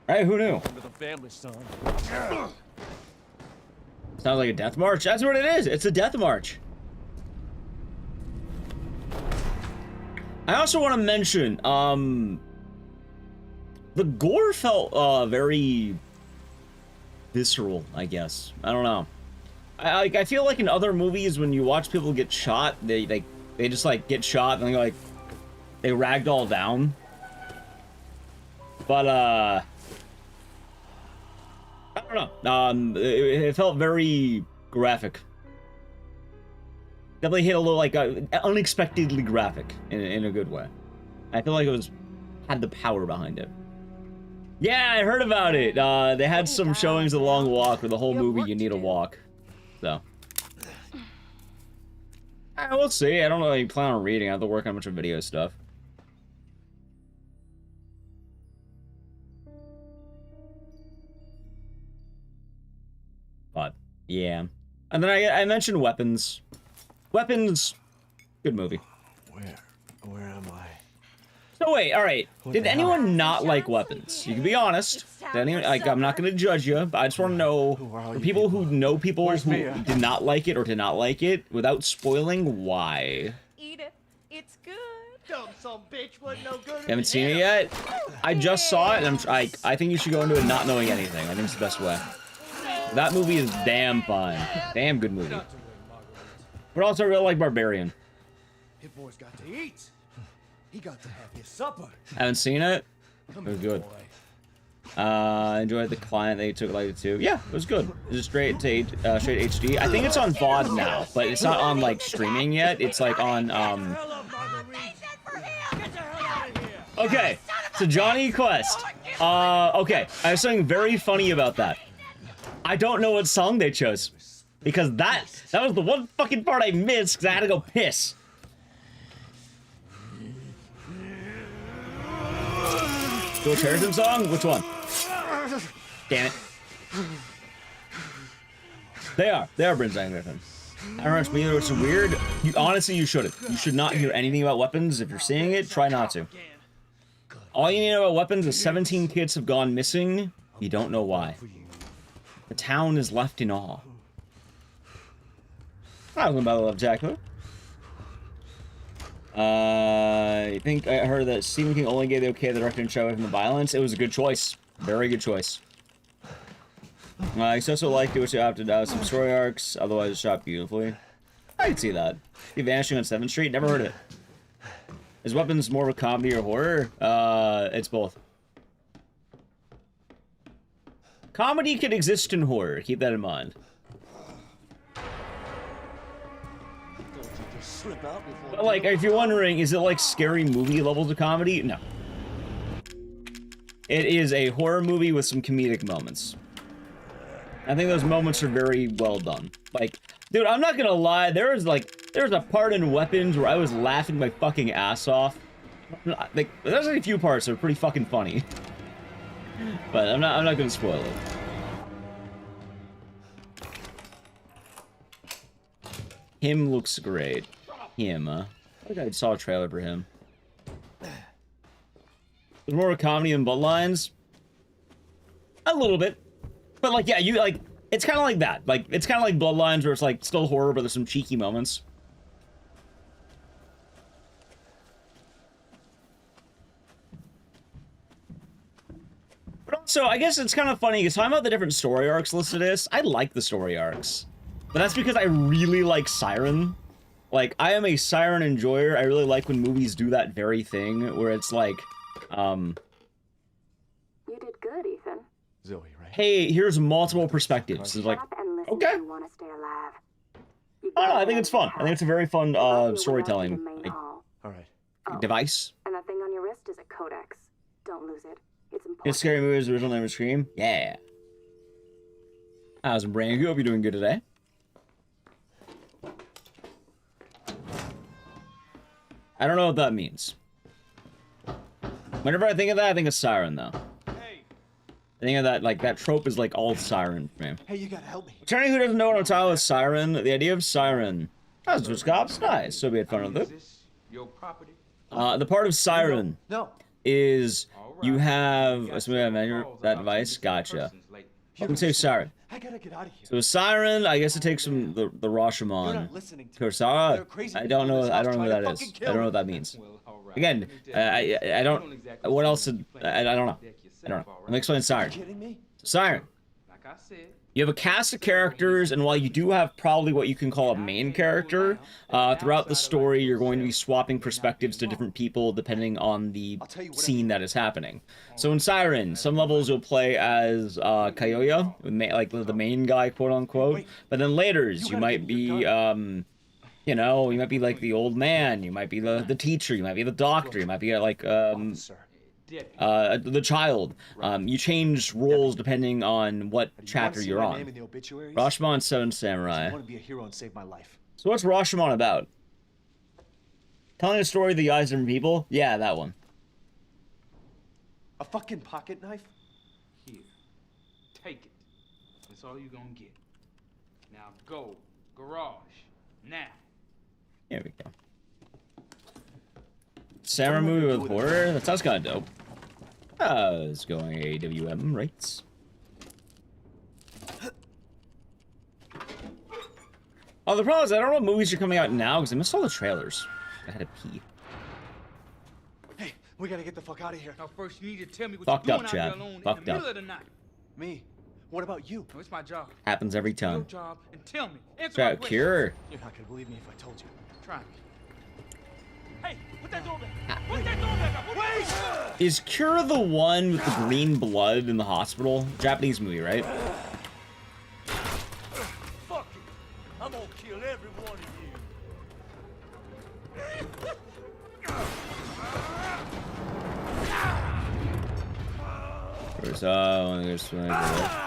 Hey, who knew? The family, son. Sounds like a death march. That's what it is. It's a death march. I also want to mention, the gore felt, very visceral, I guess. I don't know. I feel like in other movies, when you watch people get shot, they just, like, get shot and they ragdoll down. But, I don't know. It felt very graphic. Definitely hit a little, like, unexpectedly graphic in a good way. I feel like it had the power behind it. Yeah, I heard about it. They had some showings of The Long Walk, where the whole movie you need a walk. So. We'll see. I don't really plan on reading. I have to work on a bunch of video stuff. But, yeah. And then I mentioned Weapons. Weapons, good movie. Where am I? So wait, alright. Did anyone not like Weapons? You can be honest. Did anyone, like, I'm not gonna judge you, but I just want to know, for people who know people who did not like it or did not like it, without spoiling, why? Eat it. It's good. Dumb son bitch wasn't no good. You haven't seen it yet? I just saw it, and I think you should go into it not knowing anything. I think it's the best way. That movie is damn fun. Damn good movie. But also I really like Barbarian. His boy's got to eat. He got to have his supper. Haven't seen it? It was good. Enjoyed the client they took like to. Yeah, it was good. It was straight to straight HD. I think it's on VOD now, but it's not on like streaming yet. It's like on Okay, so Johnny Quest. Okay, I have something very funny about that. I don't know what song they chose. Because that was the one fucking part I missed because I had to go piss. George Harrison song? Which one? Damn it. They are Britain's Griffin. I don't know if it's weird. Honestly, you shouldn't. You should not hear anything about Weapons. If you're seeing it, try not to. All you need to know about Weapons is 17 kids have gone missing. You don't know why. The town is left in awe. I was about to love Jackler. I think I heard that Stephen King only gave the okay to the director and show away from the violence. It was a good choice. Very good choice. I also liked it, which opted out some story arcs. Otherwise, it shot beautifully. I could see that. The Vanishing on 7th Street? Never heard of it. Is Weapons more of a comedy or horror? It's both. Comedy can exist in horror. Keep that in mind. But like, if you're wondering, is it like scary movie levels of comedy? No. It is a horror movie with some comedic moments. I think those moments are very well done. Like, dude, I'm not gonna lie, there's a part in Weapons where I was laughing my fucking ass off. Like, there's like a few parts that are pretty fucking funny. But I'm not gonna spoil it. Him looks great. Him, I think I saw a trailer for him. There's more of a comedy than Bloodlines. A little bit. But like, yeah, you like, it's kind of like that. Like, it's kind of like Bloodlines where it's like still horror, but there's some cheeky moments. But also, I guess it's kind of funny because talking about the different story arcs listed is, I like the story arcs. But that's because I really like Siren. Like, I am a Siren enjoyer. I really like when movies do that very thing, where it's like, You did good, Ethan. Zoe, right? hey, here's multiple perspectives. It's like, Shut up and listen okay. if you want to stay alive. You I don't know, gotta I think it's fun. I think it's a very fun, I'll see you when I get to storytelling the main like, hall. All right. Oh, device. And that thing on your wrist is a codex. Don't lose it. It's important. It's Scary Movie's original name is Scream. Yeah. How's it, Brandon? I hope you're doing good today. I don't know what that means. Whenever I think of that, I think of Siren, though. Hey, I think of that, like, that trope is like all Siren for me. Hey, you gotta help me. For anyone who doesn't know what I'm talking about with Siren, the idea of Siren. Oh, it's cops? Nice. So be it fun of it. The part of Siren is you have somebody have that device. Gotcha. You can say Siren. I gotta get out of here. So Siren, I guess it takes from the Rashomon. Kursara? I don't know. I don't know what that is. I don't know what that means. Again, I don't. What else? I don't know. I don't know. Let me explain Siren. Siren. You have a cast of characters, and while you do have probably what you can call a main character, throughout the story, you're going to be swapping perspectives to different people depending on the scene that is happening. So in Siren, some levels you'll play as Kayoya, like the main guy, quote unquote. But then later, you might be, you know, you might be like the old man, you might be the teacher, you might be the doctor, you might be like the child. You change roles depending on what chapter you're on. Rashomon 7 Samurai. So what's Rashomon about? Telling a story of the eyes of different people? Yeah, that one. A fucking pocket knife? Here. Take it. That's all you're gonna get. Now go. Garage. Now. Here we go. Samurai movie with horror? That sounds kind of dope. It's going AWM rates. Oh, the problem is I don't know what movies are coming out now because I missed all the trailers. I had to pee. Hey, we gotta get the fuck out of here. Now first you need to tell me what Fucked you're up, doing Chad. out there alone Fucked in the up. middle of the night. Me? What about you? No, it's my job. Happens every It's your time. job, and tell me. Answer my Chat, question. Cure. You're not gonna believe me if I told you. Try me. Hey, put that door back. Put that door back up. Wait! Is Cure the one with the green blood in the hospital? Japanese movie, right? Fuck it. I'm gonna kill every one of you. There's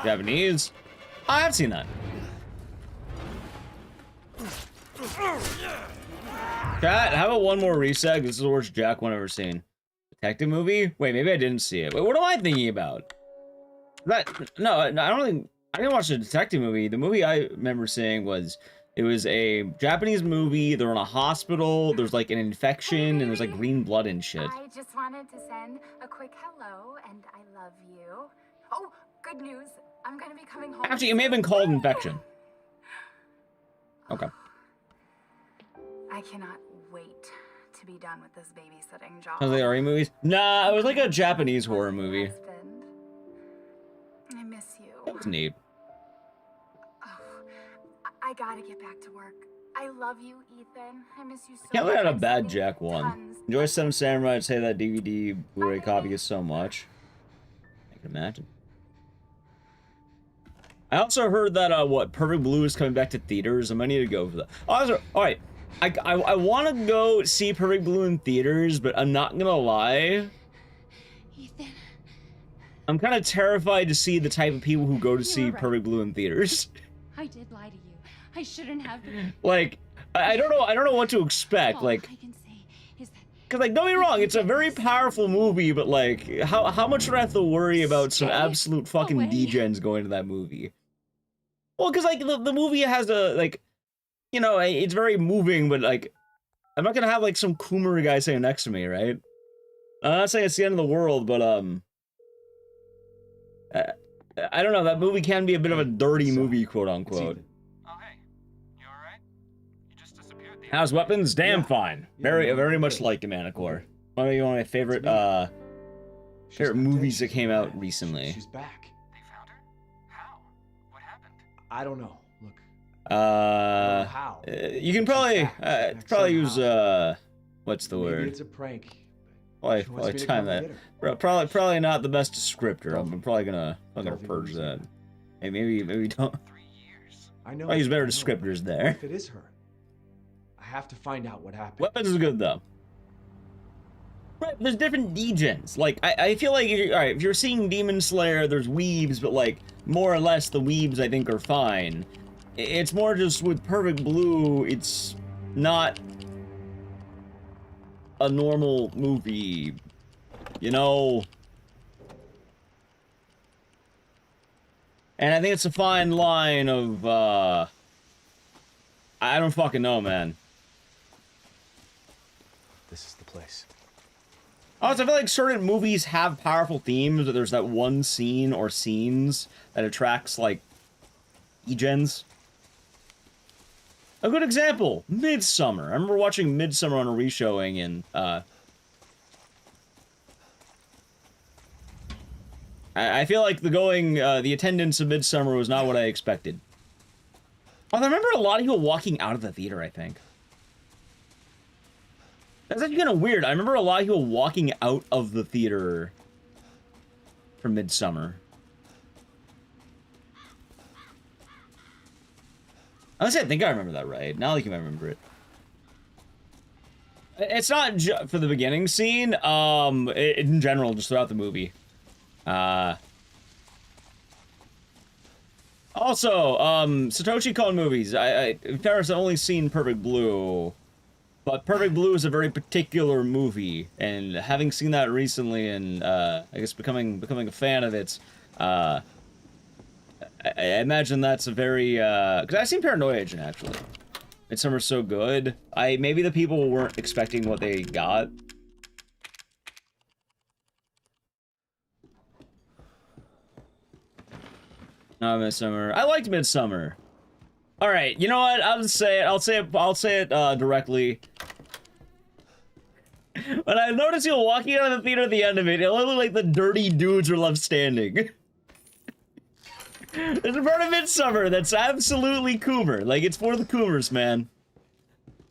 Japanese. Oh, I've seen that. Chat, how about one more reset? This is the worst Jack one I've ever seen. Detective movie? Wait, maybe I didn't see it. Wait, what am I thinking about? No, I don't think I didn't watch the detective movie. The movie I remember seeing was it was a Japanese movie. They're in a hospital. There's like an infection and there's like green blood and shit. I just wanted to send a quick hello, and I love you. Oh, good news. I'm gonna be coming home. Actually, it may have been called infection. Okay. I cannot wait to be done with this babysitting job. Sounds like RE movies? Nah, it was like a Japanese horror movie. Husband, I miss you. That was neat. Oh, I gotta get back to work. I love you, Ethan. I miss you so much. Can't let out a I'm bad sending Jack one. tons Enjoy Seven Samurai. I'd say that DVD Blu-ray copy is so much. I can imagine. I also heard that what Perfect Blue is coming back to theaters. I might need to go for that. Also, all right, I want to go see Perfect Blue in theaters, but I'm not gonna lie. Ethan. I'm kind of terrified to see the type of people who go to see Perfect Blue in theaters. I did lie to you. I shouldn't have been. Like, I don't know what to expect. All Like, I can say is that because like, don't get me wrong, it's a very powerful movie, but like, how much would I have to worry about some absolute fucking away. degens going to that movie? Well, because like the movie has a like, you know, it's very moving, but like, I'm not gonna have like some Coomer guy sitting next to me, right? I'm not saying it's the end of the world, but I don't know. That movie can be a bit of a dirty movie, quote unquote. Oh, hey. You alright? You just disappeared. How's weapons? Damn fine. Very much like Manticore. One of my favorite favorite movies that came out recently. She's back. They found her? How? What happened? I don't know. Look. How? You can probably probably use what's the Maybe word? it's a prank. Probably She wants me to time come that. get her. Probably not the best descriptor. I'm probably gonna purge that. Hey, maybe don't. 3 years. I know. I'll use better I know. descriptors What there. if it is her? I have to find out what happened. Weapons is good though. Right, there's different degens. Like I feel like if you're seeing Demon Slayer, there's weebs, but like more or less the weebs I think are fine. It's more just with Perfect Blue, it's not a normal movie, you know. And I think it's a fine line of, I don't fucking know, man. This is the place. Also, I feel like certain movies have powerful themes, but there's that one scene or scenes that attracts, like, E-gens. A good example, Midsummer. I remember watching Midsummer on a reshowing, and, I feel like the attendance of Midsummer was not what I expected. Although I remember a lot of people walking out of the theater, I think. That's actually kind of weird. I remember a lot of people walking out of the theater for Midsummer. Honestly, I think I remember that right. Now I can remember it. It's not for the beginning scene, in general, just throughout the movie. Also, Satoshi Kon movies. In fairness, I've only seen Perfect Blue. But Perfect Blue is a very particular movie, and having seen that recently and, I guess becoming a fan of it, I imagine that's a very, because I've seen Paranoia Agent, actually. Midsummer's so good. Maybe the people weren't expecting what they got. No, Midsummer. I liked Midsummer. All right, you know what? I'll say it directly. When I noticed you walking out of the theater at the end of it, it looked like the dirty dudes were left standing. There's a part of Midsummer that's absolutely Coomer. Like, it's for the Coomers, man.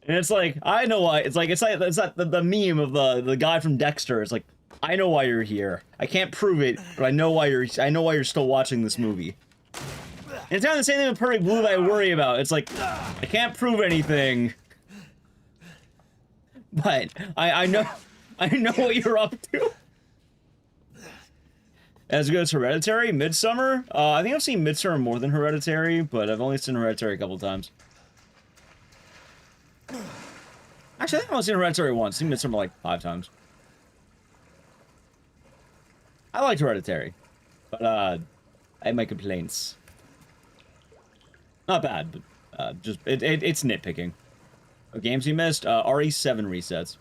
And it's like, I know why. It's like the meme of the guy from Dexter. It's like, I know why you're here. I can't prove it, but I know why you're still watching this movie. And it's kind of the same thing with Perfect Blue that I worry about. It's like, I can't prove anything, but I know what you're up to. As good as Hereditary, Midsummer. I think I've seen Midsummer more than Hereditary, but I've only seen Hereditary a couple times. Actually, I think I've only seen Hereditary once. I've seen Midsummer like 5 times. I liked Hereditary, but I have my complaints. Not bad, but just it's nitpicking. What games you missed? RE7 resets.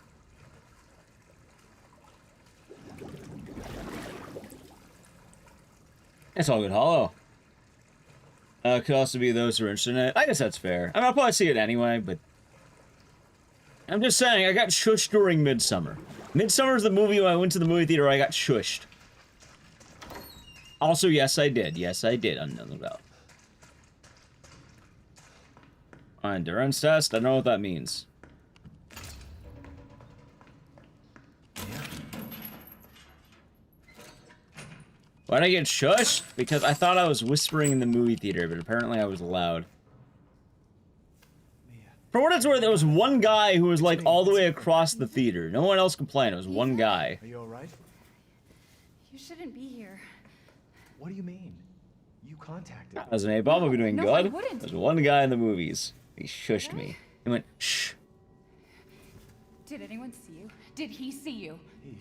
It's all good, Hollow. Could also be those who are interested in it. I guess that's fair. I mean, I'll probably see it anyway, but I'm just saying, I got shushed during Midsummer. Midsummer's the movie when I went to the movie theater, I got shushed. Also, yes, I did. Yes, I did, unknown about. Endurance test? I don't know what that means. Why'd I get shushed? Because I thought I was whispering in the movie theater, but apparently I was loud. For what it's worth, there was one guy who was like all the way across the theater. No one else complained. It was one guy. Are you alright? You shouldn't be here. What do you mean? You contacted As an A-bomb, I'll be doing No, I good. wouldn't. There's one guy in the movies. He shushed me. He went, shh. Did anyone see you? Did he see you? Hey,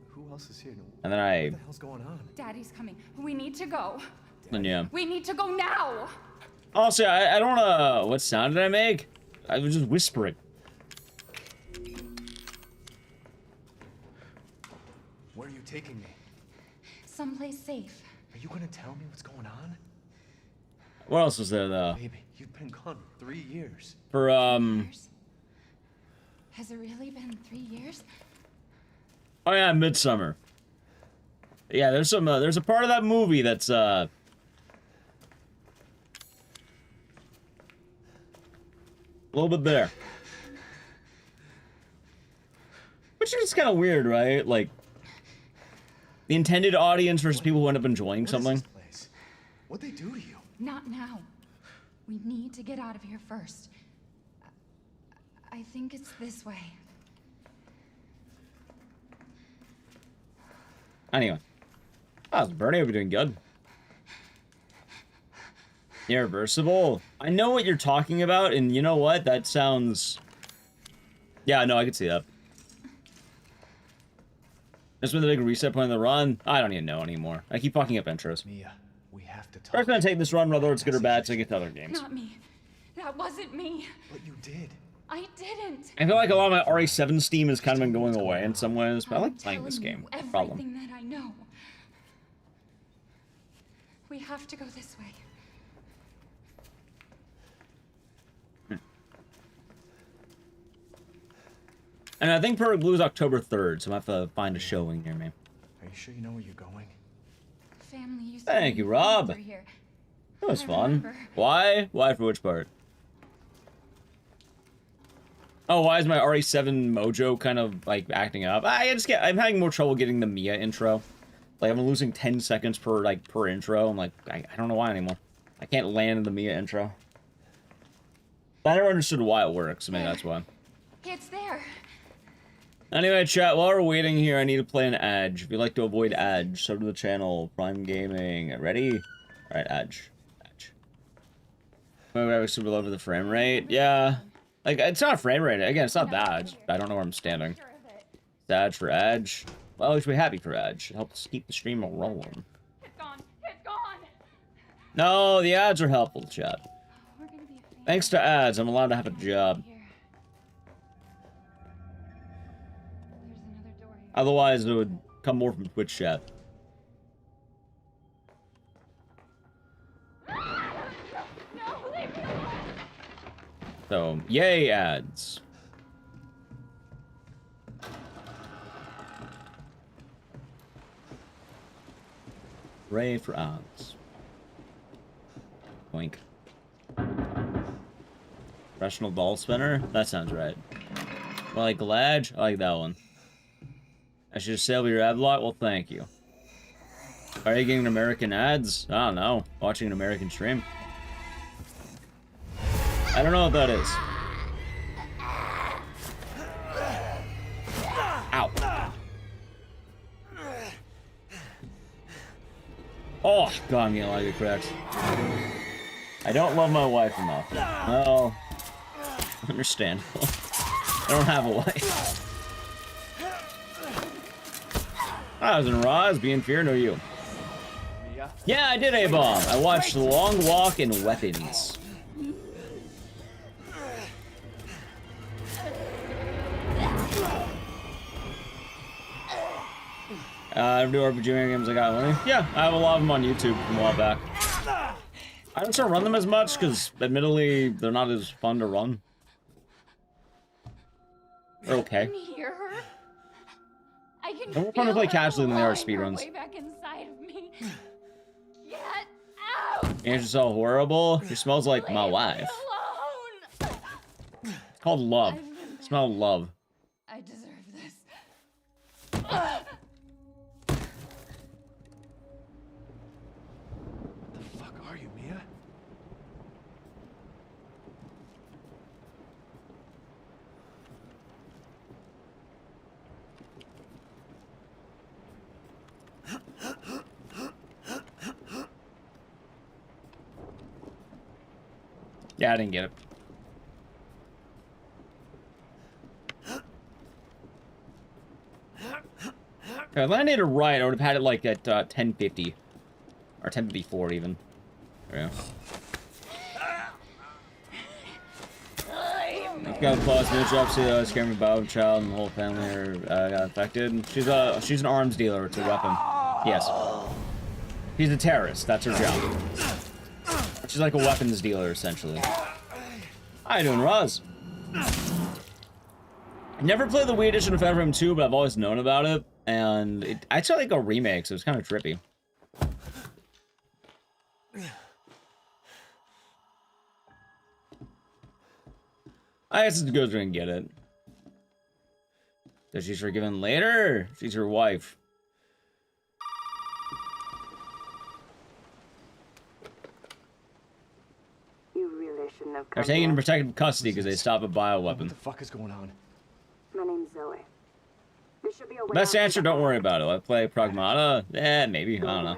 who else is here? And then I... What the hell's going on? Daddy's coming. We need to go. Then yeah. We need to go now. Also, I don't know... What sound did I make? I was just whispering. Where are you taking me? Someplace safe. Are you gonna tell me what's going on? What else was there, though? Baby, you've been gone 3 years. For, Years? Has it really been 3 years? Oh yeah, Midsummer. Yeah, there's a part of that movie that's, a little bit there. Which is kind of weird, right? Like, the intended audience versus people who end up enjoying something. What is this place? What'd they do to you? Not now. We need to get out of here first. I think it's this way. Anyway. How's Bernie? Hope you're doing good. Irreversible? I know what you're talking about, and you know what? That sounds... Yeah, no, I could see that. This was the big reset point of the run. I don't even know anymore. I keep fucking up intros. Mia, we have have to talk. First gonna take this run, whether it's good or bad, so I get to other games. Not me. That wasn't me. But you did. I didn't. I feel like a lot of my RE7 steam has kind of been going away in some ways, but I like playing this telling game. you Problem. everything that I know. We have to go this way. And I think Perfect Blue is October 3rd, so I have to find a showing near me. Are you sure you know where you're going? Family used Thank to you, be Rob. over here. That was I fun. remember. Why? Why for which part? Oh, why is my RE7 mojo kind of, like, acting up? I'm having more trouble getting the Mia intro. Like, I'm losing 10 seconds per intro. I'm like, I don't know why anymore. I can't land the Mia intro. I never understood why it works. Maybe that's why. It's there. Anyway, chat, while we're waiting here, I need to play an Edge. If you'd like to avoid Edge, sub to the channel. Prime Gaming. Ready? Alright, Edge. Maybe I was super low for the frame rate. Yeah. Like, it's not frame rate. Again, it's not bad. I don't know where I'm standing. Edge for Edge. Well, we should be happy for Edge. It helps keep the stream rolling. It's gone. It's gone. No, the ads are helpful, chat. We're gonna be a family. Thanks to ads, I'm allowed to have a job. Here. There's another door here. Otherwise, it would come more from Twitch chat. No, leave me alone. So, yay, ads. Hooray for ads. Boink. Professional ball spinner? That sounds right. Well, like Ledge? I like that one. I should sell your ad lot? Well, thank you. Are you getting American ads? I don't know. Watching an American stream? I don't know what that is. Ow. Oh, God, I'm getting a lot of good cracks. I don't love my wife enough. Well, understandable. I don't have a wife. I was in Roz, being fear, no you. Mia? Yeah, I did A-bomb. I watched The Long Walk and Weapons. Do RPG games I got one. Yeah, I have a lot of them on YouTube from a while back. I don't still run them as much because, admittedly, they're not as fun to run. They're okay. I can hear her. I can They're more fun to feel play her casually than they are clawing her speedruns. way back inside of me. Get out! Angel so horrible. She smells like my Leave me wife. alone! It's called love. I've been bad. Smell love. I deserve this. The fuck are you, Mia? Yeah, I didn't get it. If I landed it right, I would have had it like at 1050. Or 1054 even. There we go. Got a plus no job, see the scaring about child and the whole family are, got infected. She's an arms dealer, it's a weapon. Yes. She's a terrorist, that's her job. She's like a weapons dealer, essentially. How you doing, Roz? I never played the Wii edition of Fire Emblem 2, but I've always known about it. And I saw like a remake, so it's kind of trippy. I guess it's good to get it. Does she's forgiven later? She's her wife. You really shouldn't have come They're taken here. into protective custody because they stop a What bioweapon. the fuck is going on? My name's Zoe. There should be a way Best out answer, to the don't worry about it. I play Pragmata. maybe. I don't know.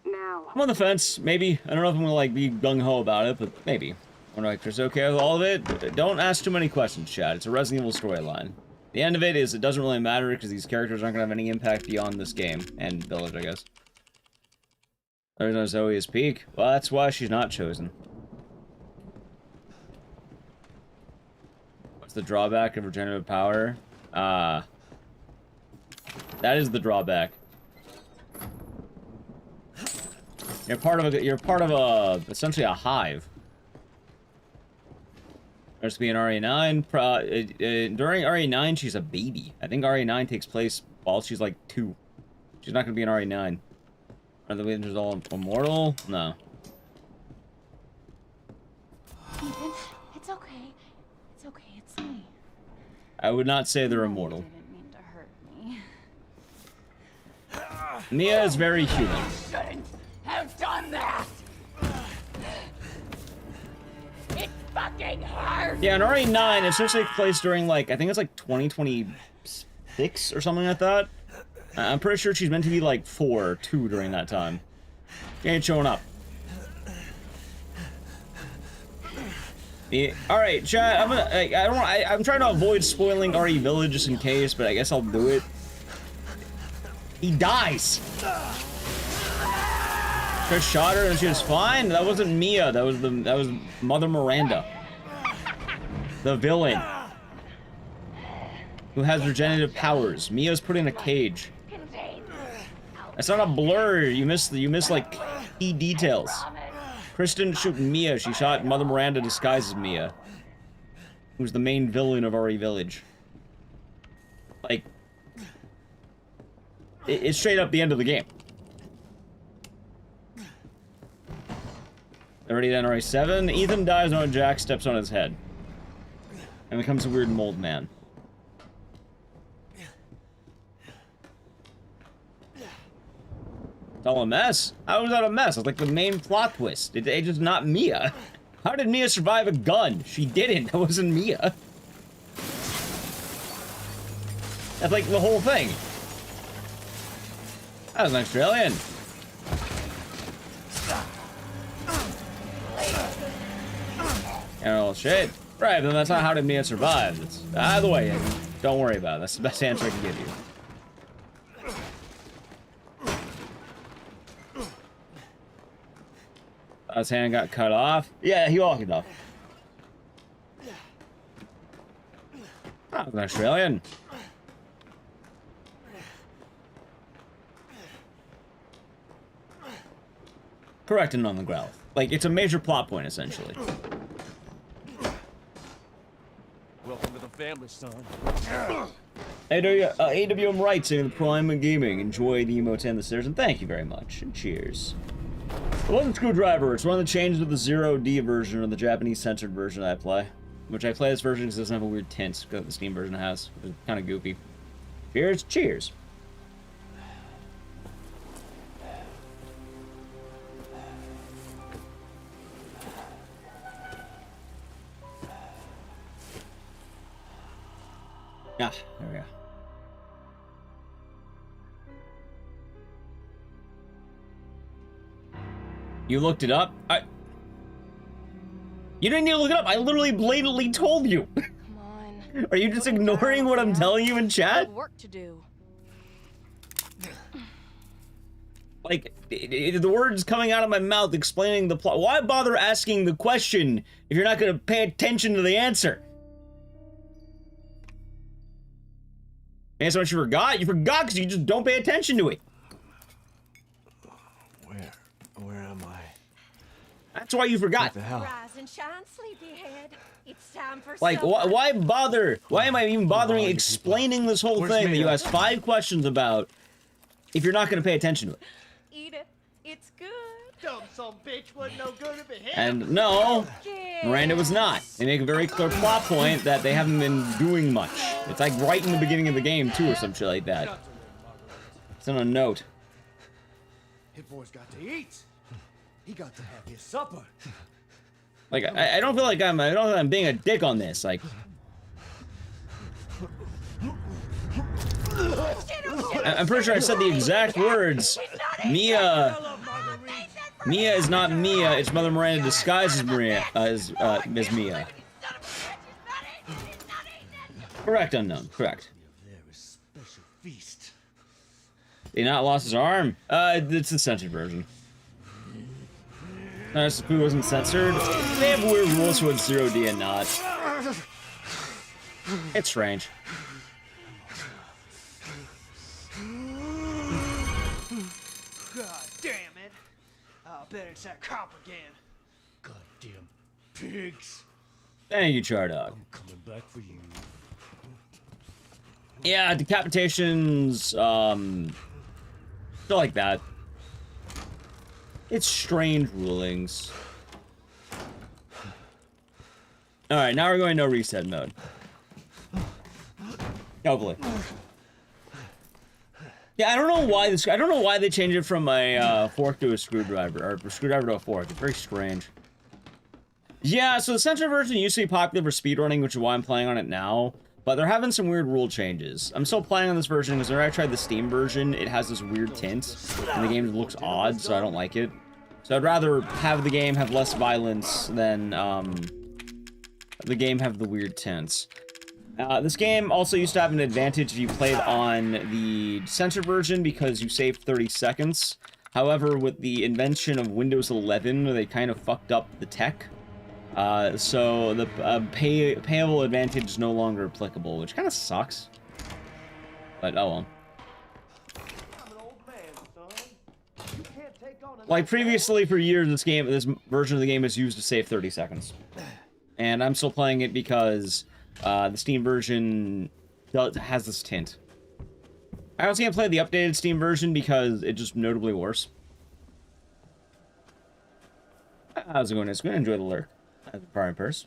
Now. I'm on the fence. Maybe. I don't know if I'm gonna like be gung-ho about it, but maybe. When like Chris okay with all of it, don't ask too many questions, Chad. It's a Resident Evil storyline. The end of it is it doesn't really matter because these characters aren't gonna have any impact beyond this game and Village, I guess. There's no Zoe's peak. Well, that's why she's not chosen. What's the drawback of regenerative power? That is the drawback. You're part of essentially a hive. There's to be an RE9. During RE9, she's a baby. I think RE9 takes place while she's like 2. She's not gonna be an RE9. Are the Wizards all immortal? No. Ethan, it's okay. It's okay, it's me. I would not say they're immortal. I didn't mean to hurt me. Mia is very human. Shouldn't have done that. It fucking hurts. Yeah, an RE9 essentially takes place during like, I think it's like 2026 or something like that. I'm pretty sure she's meant to be like 4 or 2 during that time. She ain't showing up. Yeah, all right, chat. I'm trying to avoid spoiling RE Village just in case, but I guess I'll do it. He dies. Trish shot her and she was fine. That wasn't Mia. That was Mother Miranda, the villain, who has regenerative powers. Mia's put in a cage. That's not a blur. You missed like key details. Chris didn't shoot Mia. She shot Mother Miranda disguised as Mia, who's the main villain of RE Village. Like, it's straight up the end of the game. Already done RE7. Ethan dies when Jack steps on his head and becomes a weird mold man. It's all a mess? How was that a mess? It's like the main plot twist. It's just not Mia. How did Mia survive a gun? She didn't. That wasn't Mia. That's like the whole thing. That was an Australian. Oh shit. Right, then that's not how did Mia survive. It's either way. Don't worry about it. That's the best answer I can give you. His hand got cut off. Yeah, he walked it off. That was an Australian. Correct and on the ground. Like, it's a major plot point, essentially. Welcome to the family, son. AWM Right saying the Prime of Gaming. Enjoy the emote and the stairs, and thank you very much. And cheers. It wasn't Screwdriver, it's one of the changes of the 0D version or the Japanese censored version that I play. Which I play this version because it doesn't have a weird tint that the Steam version has. It's kind of goofy. Cheers, cheers. Ah, there we go. You looked it up? You didn't need to look it up. I literally blatantly told you. Come on. Are you just ignoring what I'm telling you in chat? Work to do. Like, the words coming out of my mouth explaining the plot. Why bother asking the question if you're not going to pay attention to the answer? And so what you forgot? You forgot because you just don't pay attention to it. Where am I? That's why you forgot. What the hell? Rise and shine, sleepyhead. It's time for Like, why bother? Why am I even bothering explaining this whole thing that you asked 5 questions about if you're not going to pay attention to it? Eat it. It's good. Dumb some bitch wasn't no good to be him. And no, Miranda was not. They make a very clear plot point that they haven't been doing much. It's like right in the beginning of the game, too, or some shit like that. It's on a note. His boy's got to eat. He got to have his supper. Like, I don't feel like I'm being a dick on this. Like, I'm pretty sure I said the exact words. Mia is not Mia. It's Mother Miranda disguised as Mia. Correct, unknown. Correct. Special feast. He not lost his arm? It's the censored version. Nice, if food wasn't censored. They have weird rules with 0D and not. It's strange. God damn it! I'll bet it's that cop again. Goddamn pigs! Thank you, Chardog. I'm coming back for you. Yeah, decapitations, still like that. It's strange rulings. Alright, now we're going no reset mode. Hopefully. Yeah, I don't know why they changed it from a fork to a screwdriver, or a screwdriver to a fork. It's very strange. Yeah, so the censored version used to be popular for speedrunning, which is why I'm playing on it now. But they're having some weird rule changes. I'm still playing on this version because when I tried the Steam version, it has this weird tint, and the game looks odd, so I don't like it. So I'd rather have the game have less violence than the game have the weird tints. This game also used to have an advantage if you played on the censored version because you saved 30 seconds. However, with the invention of Windows 11, they kind of fucked up the tech. So the payable advantage is no longer applicable, which kind of sucks. But oh well. Like previously for years, this version of the game is used to save 30 seconds. And I'm still playing it because the Steam version has this tint. I also can't play the updated Steam version because it's just notably worse. How's it going? It's going to enjoy the lurk. As a primary purse.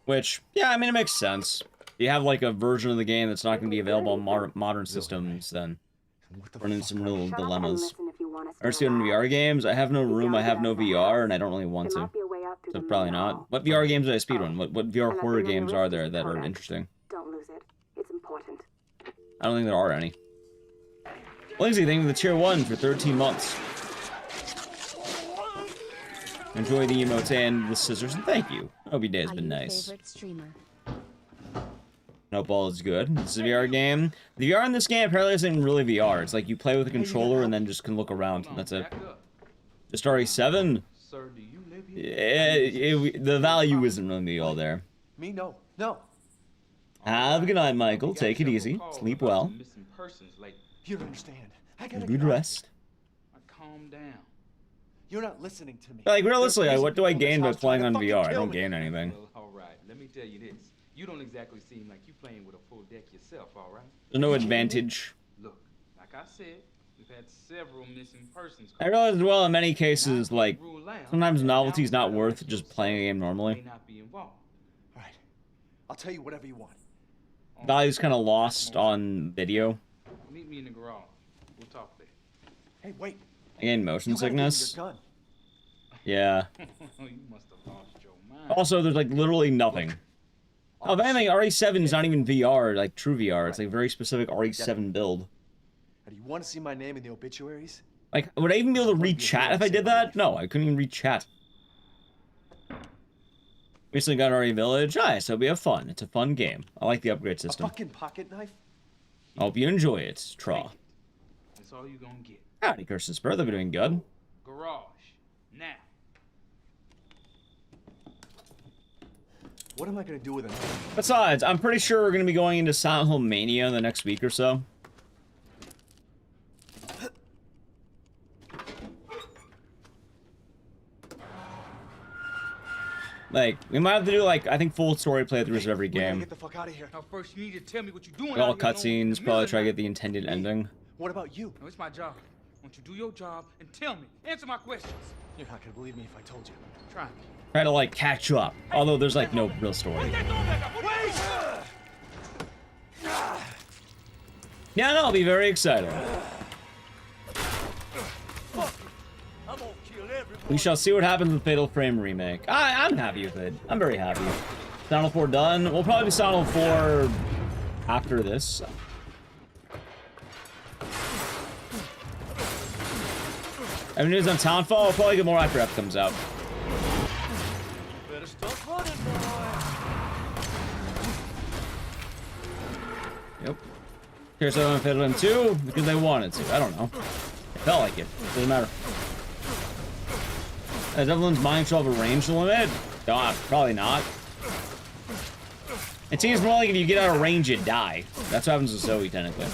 Which, yeah, I mean, it makes sense. If you have, like, a version of the game that's not going to be available on modern systems, then run into some real dilemmas. Or see on VR games, I have no room, I have no VR, and I don't really want to. So probably not. What VR games do I speedrun? What VR horror games are there that are interesting? Don't lose it. It's important. I don't think there are any. Lindsay, thank you for the tier 1 for 13 months. Enjoy the emotes and the scissors, and thank you. Hope your day has been nice. Nope, all is good. This is a VR game. The VR in this game apparently isn't really VR. It's like you play with a controller and then just can look around. That's it. Just RE7? The value isn't really all there. Me? No. No. Have a good night, Michael. Take it easy. Sleep well. You don't understand. I gotta Good rest. Calm down. You're not listening to me. Like, realistically, what do I gain by playing on VR? I don't gain anything. Well, all right. Let me tell you this. You don't exactly seem like you playing with a full deck yourself, all right? There's no advantage. Look, like I said, we've had several missing persons. I realize as well in many cases, like, sometimes novelty's not worth just playing a game normally. All right. I'll tell you whatever you want. Value's kind of lost on video. Meet me in the garage. We'll talk there. Hey, wait. Again, motion sickness. Your gun. Yeah. You must have lost your mind. Also, there's like literally nothing. Oh, if anything, RE7 is not even VR, like true VR. It's like a very specific RE7 build. Do you want to see my name in the obituaries? Like, would I even be able to read chat if I did that? No, I couldn't even read chat. Recently got RE Village. Nice, so we have fun. It's a fun game. I like the upgrade system. A fucking pocket knife? I hope you enjoy it, Traw. That's all you gonna get. Howdy, Kirsten Spur. They're doing good. Garage. Now. What am I gonna do with it? Besides, I'm pretty sure we're gonna be going into Silent Hill Mania in the next week or so. Like, we might have to do, like, I think full story playthroughs of every game. Get the fuck out of here. Now first you need to tell me what you're doing. All out here cutscenes, probably try to get the intended ending. What about you? No, it's my job. Won't you do your job and tell me? Answer my questions. You're not gonna believe me if I told you. Try me. Try to, like, catch up. Although there's, like, no real story. Yeah, no, I'll be very excited. We shall see what happens with Fatal Frame Remake. I'm happy with it. I'm very happy. Silent Hill 4 done. We'll probably do Silent Hill 4 after this. I mean, news on Townfall. I'll probably get more after F comes out. Better stop Yep. Here's how I Fatal Frame 2 because they wanted to. I don't know. It felt like it. Doesn't matter. Does Evelyn's mind control have a range limit? No, probably not. It seems more like if you get out of range, you die. That's what happens with Zoe, technically.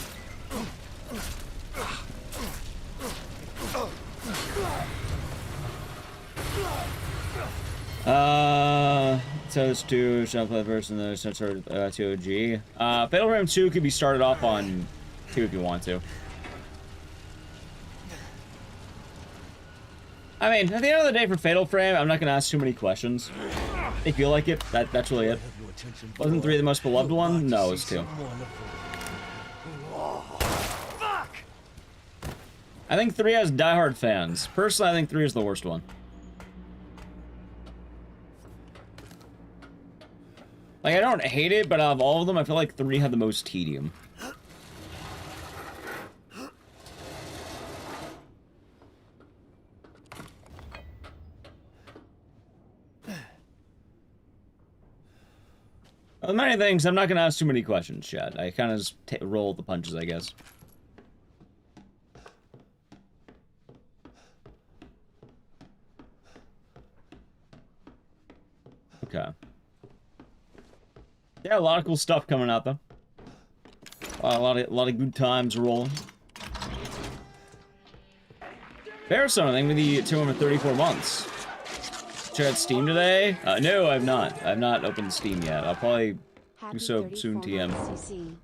So it's 2, shall play first and then sort of 2 OG. Fatal Frame 2 could be started off on 2 if you want to. I mean, at the end of the day for Fatal Frame, I'm not gonna ask too many questions. They feel like it. That's really it. Wasn't 3 the most beloved one? No, it was 2. I think 3 has diehard fans. Personally, I think 3 is the worst one. Like, I don't hate it, but out of all of them, I feel like 3 had the most tedium. Well, many things, I'm not gonna ask too many questions, chat. I kind of just roll the punches, I guess. Okay. Yeah, a lot of cool stuff coming out though. A lot of good times rolling. Bearstone, I think with the 234 months. Check out Steam today? No, I've not. I've not opened Steam yet. I'll probably do so soon. TM.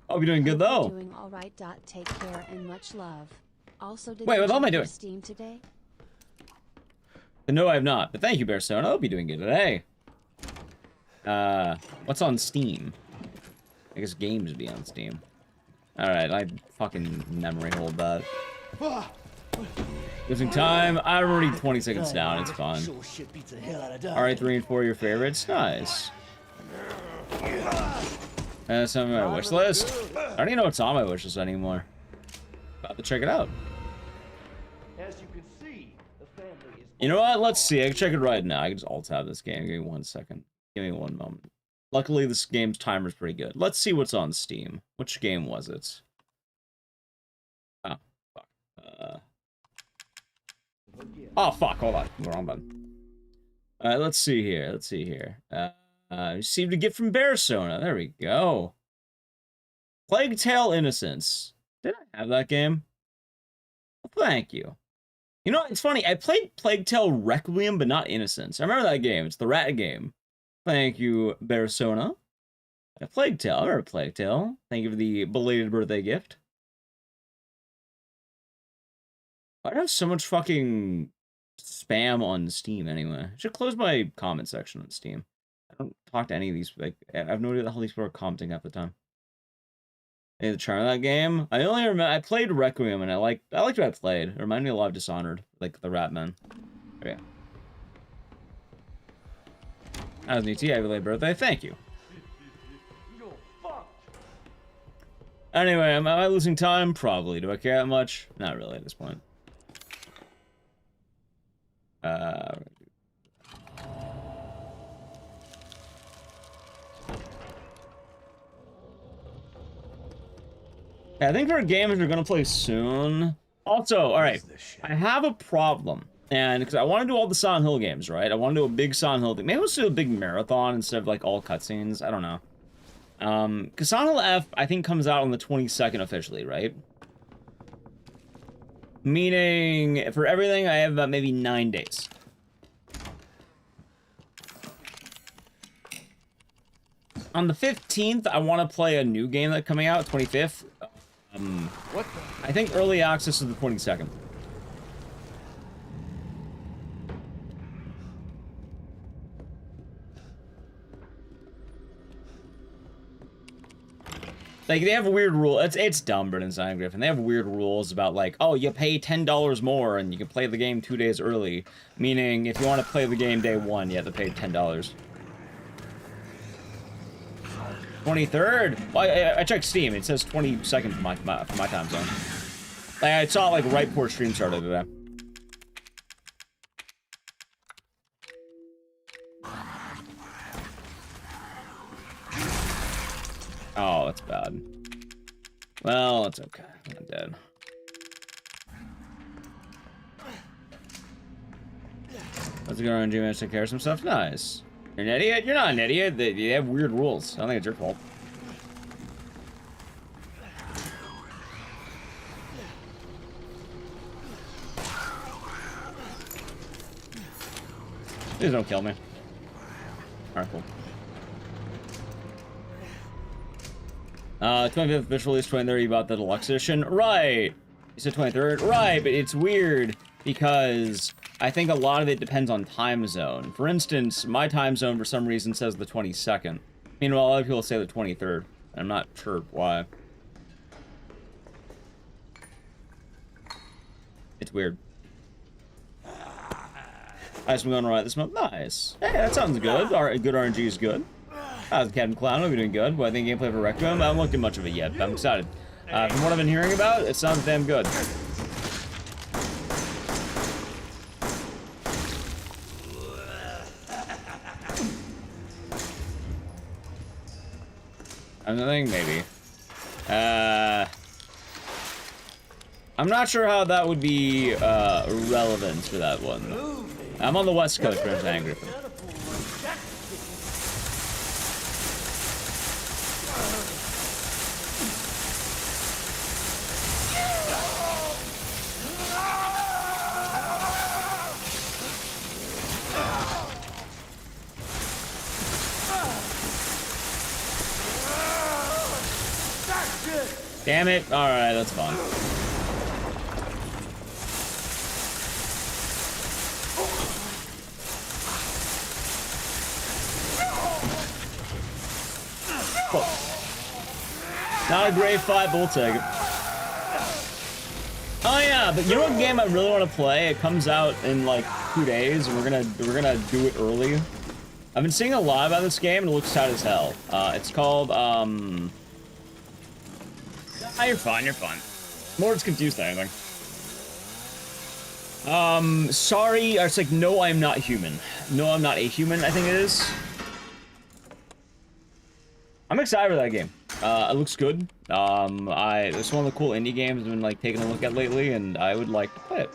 I'll be doing good though. Doing all right. Take care and much love. Also, did wait, what am I doing? Steam today? No, I have not. But thank you, Bearstone. I'll be doing good today. What's on Steam? I guess games would be on Steam. Alright, I fucking memory hold that. Losing time. I'm already 20 seconds down. It's fine. Alright, 3 and 4 your favorites. Nice. Some of my wish list. I don't even know what's on my wish list anymore. About to check it out. As you can see, the family is. You know what? Let's see. I can check it right now. I can just alt-tab this game. Give me 1 second. Give me 1 moment. Luckily, this game's timer's pretty good. Let's see what's on Steam. Which game was it? Oh, fuck. Oh, fuck. Hold on. Wrong button. Alright, let's see here. Let's see here. Received a gift from Bearsona. There we go. Plague Tale Innocence. Did I have that game? Well, thank you. You know, it's funny. I played Plague Tale Requiem, but not Innocence. I remember that game. It's the rat game. Thank you, Bearsona. A Plague Tale. I remember Plague Tale. Thank you for the belated birthday gift. Why do I have so much fucking spam on Steam anyway? I should close my comment section on Steam. I don't talk to any of these. Like, I have no idea how these people are commenting half the time. Hey, the charm of that game. I only remember I played Requiem and I liked what I played. It reminded me a lot of Dishonored, like the Ratman. Okay. As an ET, happy late birthday. Thank you. Anyway, am I losing time? Probably. Do I care that much? Not really at this point. I think for games we're gonna play soon. Also, all right, I have a problem, and because I want to do all the Silent Hill games, right? I want to do a big Silent Hill thing. Maybe let's do a big marathon instead of like all cutscenes. I don't know. Because Silent Hill F, I think, comes out on the 22nd officially, right? Meaning, for everything, I have about maybe 9 days. On the 15th, I want to play a new game that's coming out, 25th. I think early access is the 22nd. Like, they have a weird rule. It's dumb, Brendan Simon Griffin. They have weird rules about, like, oh, you pay $10 more and you can play the game 2 days early. Meaning, if you want to play the game day 1, you have to pay $10. 23rd? Well, I checked Steam. It says 22nd for my time zone. Like, I saw it, like, right before stream started today. Oh, that's bad. Well, it's okay. I'm dead. Let's go around and manage to take care of some stuff. Nice. You're an idiot? You're not an idiot. They have weird rules. I don't think it's your fault. Please don't kill me. Alright, cool. 25th official release, 23rd, you bought the deluxe edition. Right! You said 23rd? Right, but it's weird because I think a lot of it depends on time zone. For instance, my time zone for some reason says the 22nd. Meanwhile, a lot of people say the 23rd. I'm not sure why. It's weird. Nice, we're going right this month. Nice. Hey, that sounds good. Good RNG is good. How's Captain Clown? I'll be doing good. What I think gameplay for Requiem? I haven't looked at much of it yet, but I'm excited. From what I've been hearing about, it sounds damn good. Another thing, maybe. I'm not sure how that would be relevant for that one. I'm on the West Coast, but I'm angry. Damn it. Alright, that's fine. Not a great fight, but we'll take it. Oh yeah, but you know what game I really want to play? It comes out in like 2 days, and we're gonna do it early. I've been seeing a lot about this game, and it looks tight as hell. It's called Ah, you're fine, you're fine. More it's confused than anything. Sorry, it's like No, I'm Not Human. No, I'm Not a Human, I think it is. I'm excited for that game. It looks good. It's one of the cool indie games I've been like taking a look at lately, and I would like to play it.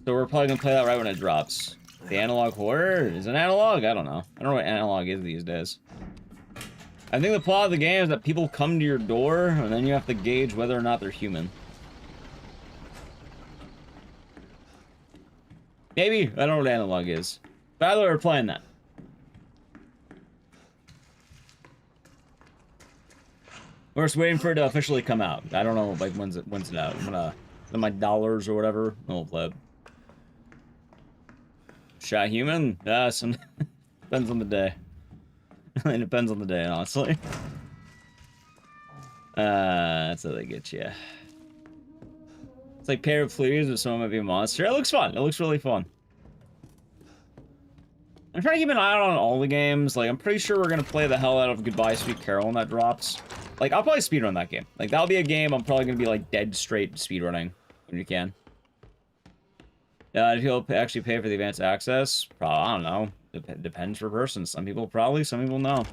So we're probably gonna play that right when it drops. The analog horror? Is it analog? I don't know. I don't know what analog is these days. I think the plot of the game is that people come to your door, and then you have to gauge whether or not they're human. Maybe. I don't know what analog is. But either way, we're playing that. We're just waiting for it to officially come out. I don't know, like, when's it out. I'm gonna... my dollars or whatever, and we'll play it. Shot human? Yeah, some... depends on the day. It depends on the day, honestly. That's how they get you. It's like pair of fleas or someone might be a monster. It looks fun. It looks really fun. I'm trying to keep an eye out on all the games. Like, I'm pretty sure we're gonna play the hell out of Goodbye Sweet Carol when that drops. Like, I'll probably speedrun that game. Like, that'll be a game I'm probably gonna be, like, dead straight speedrunning when you can. If you'll actually pay for the advanced access, probably, I don't know. Depends per person. Some people probably, some people no.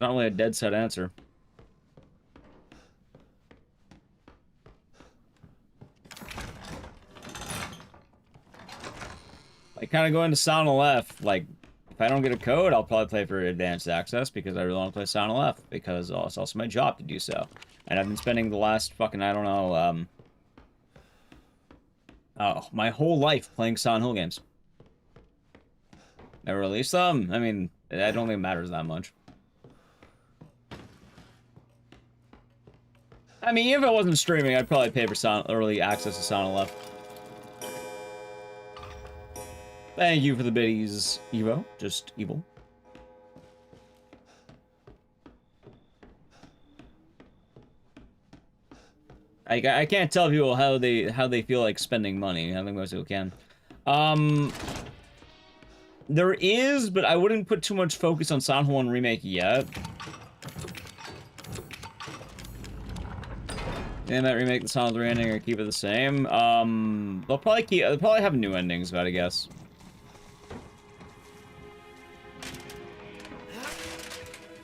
Not really a dead set answer. I kind of go into Sound Left, like, if I don't get a code, I'll probably play for advanced access because I really want to play Sound Left because it's also my job to do so. And I've been spending the last fucking, I don't know, my whole life playing Silent Hill games. Never released them? I mean, I don't think it matters that much. I mean, if I wasn't streaming, I'd probably pay for early access to Sound Left. Thank you for the biddies, Evo. Just evil. I can't tell people how they feel like spending money. I think most people can. There is, but I wouldn't put too much focus on Silent Hill 1 Remake yet. They might remake the Silent Hill 3 ending or keep it the same. They'll probably have new endings, but I guess.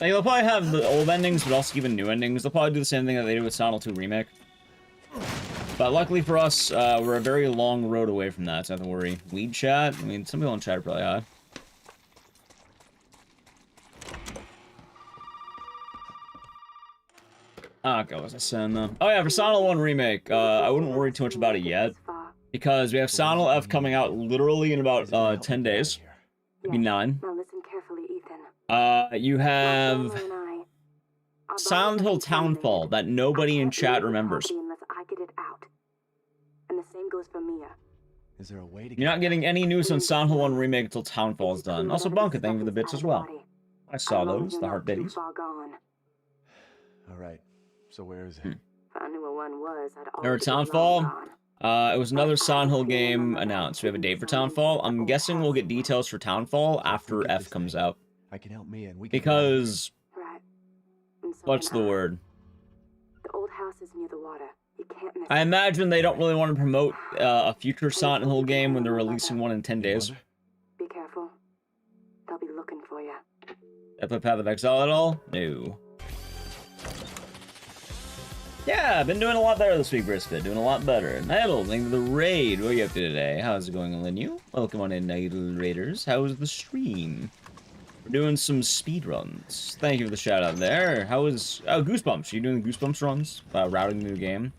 Like, they'll probably have the old endings, but also even new endings. They'll probably do the same thing that they did with Silent Hill 2 Remake. But luckily for us, we're a very long road away from that, so I don't have to worry. Weed chat? I mean, some people in chat are probably high. Okay, what was I saying though? Oh yeah, for Silent Hill 1 Remake, I wouldn't worry too much about it yet. Because we have Silent Hill F coming out literally in about 10 days. Maybe 9. Now listen carefully, Ethan. You have Silent Hill Townfall that nobody in chat remembers. Unless I get it out. And the same goes for Mia. Is there a way to You're not getting any news on Silent Hill 1 Remake until Townfall is done. Also, Bunker, thank you for the bits as well. I saw those, the heart bitties. Alright, so where is it? If I knew where one was, I'd Remember Townfall? It was another Silent Hill game announced. We have a date for Townfall. I'm guessing we'll get details for Townfall after F comes out. I can help me and we can Because... Right. What's the word? The old house is near the water. You can't miss I imagine they don't really want to promote a future Silent Hill game when they're releasing one in 10 days. Be careful. They'll be looking for you. Did I play Path of Exile at all? No. Yeah, I've been doing a lot better this week, Brisbane. Doing a lot better. Idle, thank you for the raid. What are you up to today? How's it going, Linu? Welcome on in, Idle Raiders. How was the stream? We're doing some speed runs. Thank you for the shout out there. How was... Oh, Goosebumps. Are you doing the Goosebumps runs? Routing the new game?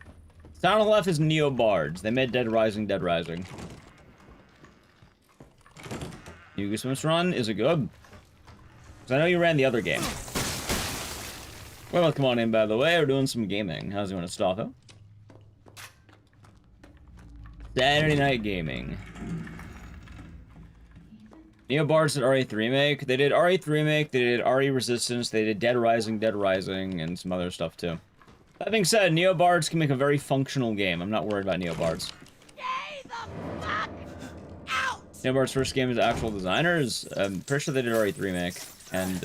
Down on the left is Neo Bards. They made Dead Rising, Dead Rising. New Goosebumps run? Is it good? Because I know you ran the other game. Well, come on in, by the way. We're doing some gaming. How's it going, Staffo? Saturday Night Gaming. Neo Bards did RE3 Remake. They did RE3 Remake, they did RE Resistance, they did Dead Rising, and some other stuff, too. That being said, Neo Bards can make a very functional game. I'm not worried about Neo Bards. Stay the fuck out! Neo Bards' first game is actual designers. I'm pretty sure they did RE3 Remake. And,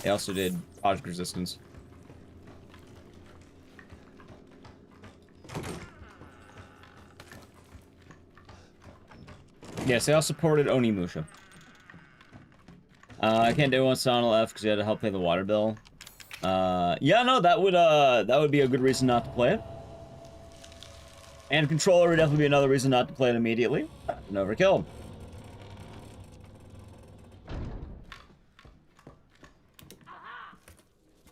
they also did Project Resistance. Yes, they also supported Onimusha. I can't do one Silent F because you had to help pay the water bill. Yeah, no, that would be a good reason not to play it. And controller would definitely be another reason not to play it immediately. No overkill.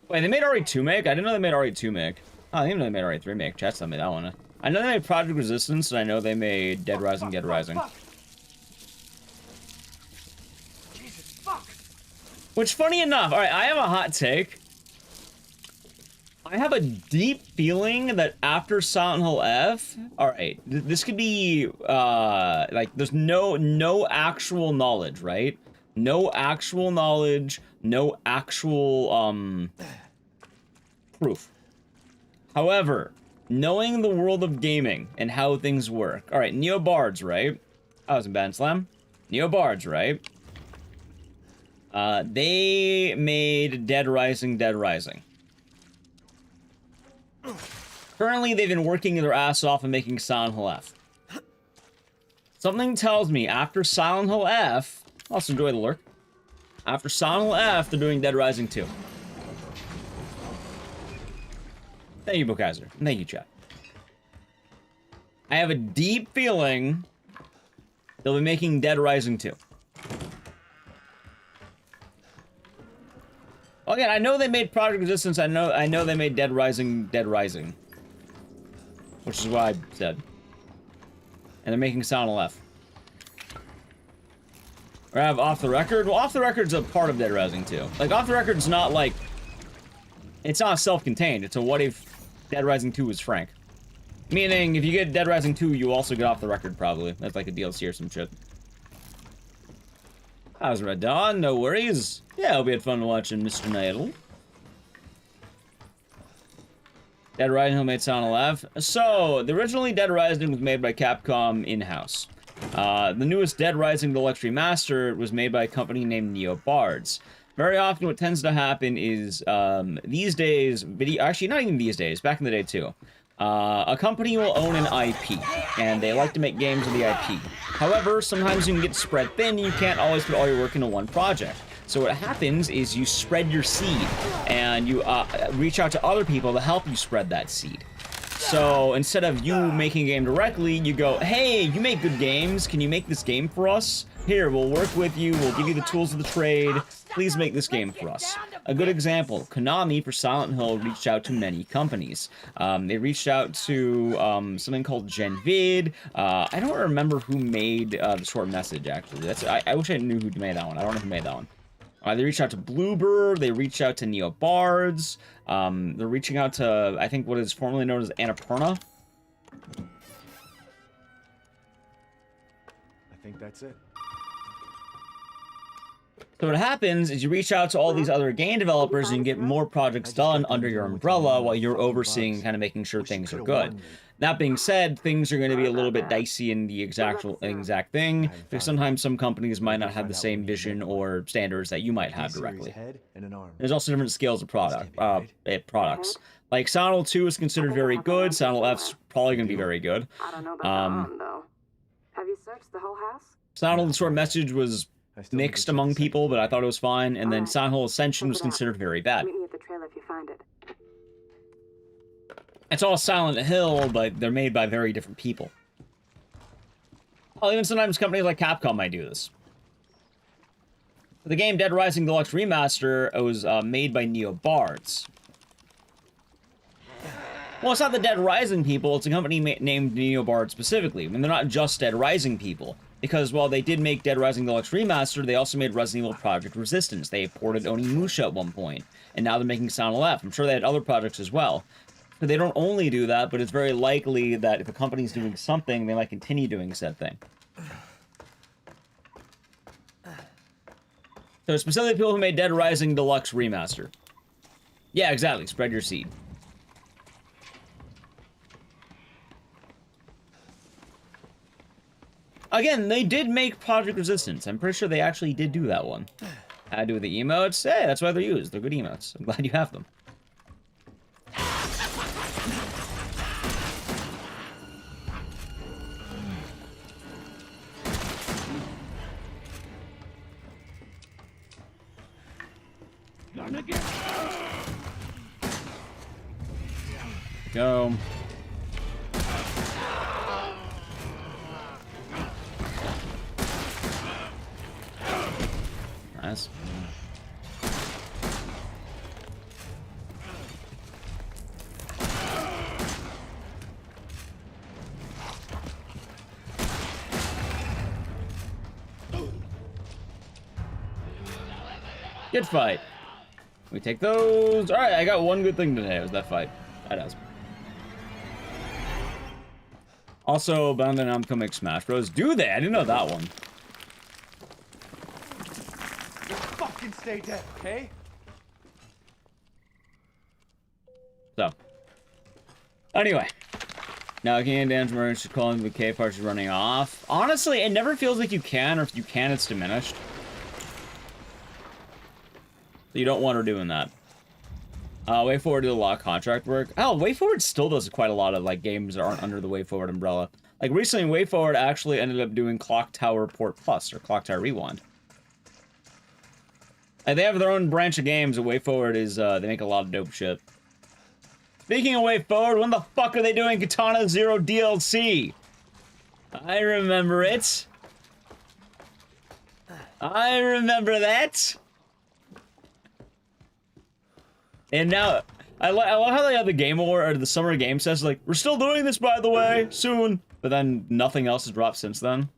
Wait, they made RE2 Make? I didn't know they made RE2 Make. Oh, I didn't even know they made RE3 Make. Chat's telling me that one. I know they made Project Resistance, and I know they made Dead Rising, Dead Rising. Jesus, fuck! Which, funny enough, alright, I have a hot take. I have a deep feeling that after Silent Hill F, alright, this could be, like, there's no actual knowledge, right? No actual knowledge, no actual, proof. However, knowing the world of gaming and how things work. Alright, Neo Bards, right? I was in Band Slam. Neo Bards, right? They made Dead Rising, Dead Rising. Currently, they've been working their ass off and making Silent Hill F. Something tells me after Silent Hill F, also enjoy the lurk. After Silent Hill F, they're doing Dead Rising 2. Thank you, Bokaiser. Thank you, chat. I have a deep feeling they'll be making Dead Rising 2. Again, I know they made Project Resistance. I know they made Dead Rising, Dead Rising. Which is what I said. And they're making Silent Hill F. Or have Off the Record? Well, Off the Record's a part of Dead Rising 2. Like, Off the Record's not like... It's not self-contained. It's a what if Dead Rising 2 was Frank. Meaning, if you get Dead Rising 2, you also get Off the Record, probably. That's like a DLC or some shit. How's Red Dawn? No worries. Yeah, it'll be fun watching Mr. Natal. Dead Rising who made Silent Hill F. So, the originally Dead Rising was made by Capcom in-house. The newest Dead Rising Deluxe Remaster was made by a company named Neo Bards. Very often what tends to happen is, these days, actually not even these days, back in the day too, a company will own an IP, and they like to make games with the IP. However, sometimes you can get spread thin, and you can't always put all your work into one project. So what happens is you spread your seed, and you reach out to other people to help you spread that seed. So instead of you making a game directly, you go, hey, you make good games. Can you make this game for us? Here, we'll work with you. We'll give you the tools of the trade. Please make this game for us. A good example, Konami for Silent Hill reached out to many companies. They reached out to something called GenVid. I don't remember who made the short message, actually. I wish I knew who made that one. I don't know who made that one. They reached out to Bloober. They reached out to NeoBards. They're reaching out to, I think, what is formerly known as Annapurna. I think that's it. So what happens is you reach out to all these other game developers and you get more projects done under your umbrella while you're overseeing, kind of making sure things are good. That being said, things are going to be a little bit dicey in the exact thing, because sometimes some companies might not have the same vision or standards that you might have directly. There's also different scales of products. Like Silent Hill 2 is considered very good. Silent Hill F's probably going to be very good. I don't know about that one, though. Have you searched the whole house? Silent Hill: The Short Message was mixed among people, but I thought it was fine. And then Silent Hill Ascension was considered very bad. Meet me at the trailer if you find it. It's all Silent Hill, but they're made by very different people. Well, even sometimes companies like Capcom might do this. The game Dead Rising Deluxe Remaster was made by NeoBards. Well, it's not the Dead Rising people, it's a company named NeoBards specifically. I mean, they're not just Dead Rising people. Because while they did make Dead Rising Deluxe Remaster, they also made Resident Evil Project Resistance. They ported Onimusha at one point. And now they're making Silent Hill F. I'm sure they had other projects as well. But they don't only do that, but it's very likely that if a company's doing something, they might continue doing said thing. So specifically people who made Dead Rising Deluxe Remaster. Yeah, exactly. Spread your seed. Again, they did make Project Resistance. I'm pretty sure they actually did do that one. Had to do with the emotes. Hey, that's why they're used. They're good emotes. I'm glad you have them. Go. Nice. Good fight. We take those. All right, I got one good thing today. It was that fight. That does. Also, Bandai Namco makes Smash Bros. Do they? I didn't know that one. Fucking stay dead, okay? So. Anyway. Now, King and Dan's merge should call him the K parts is running off. Honestly, it never feels like you can, or if you can, it's diminished. So you don't want her doing that. WayForward did a lot of contract work. Oh, WayForward still does quite a lot of like games that aren't under the WayForward umbrella. Like recently, WayForward actually ended up doing Clock Tower Port Plus or Clock Tower Rewind. And they have their own branch of games. And WayForward is they make a lot of dope shit. Speaking of WayForward, when the fuck are they doing Katana Zero DLC? I remember it. I remember that. And now, I love how they have the Game Award, or the Summer Game Fest, like, we're still doing this, by the way, soon. But then nothing else has dropped since then.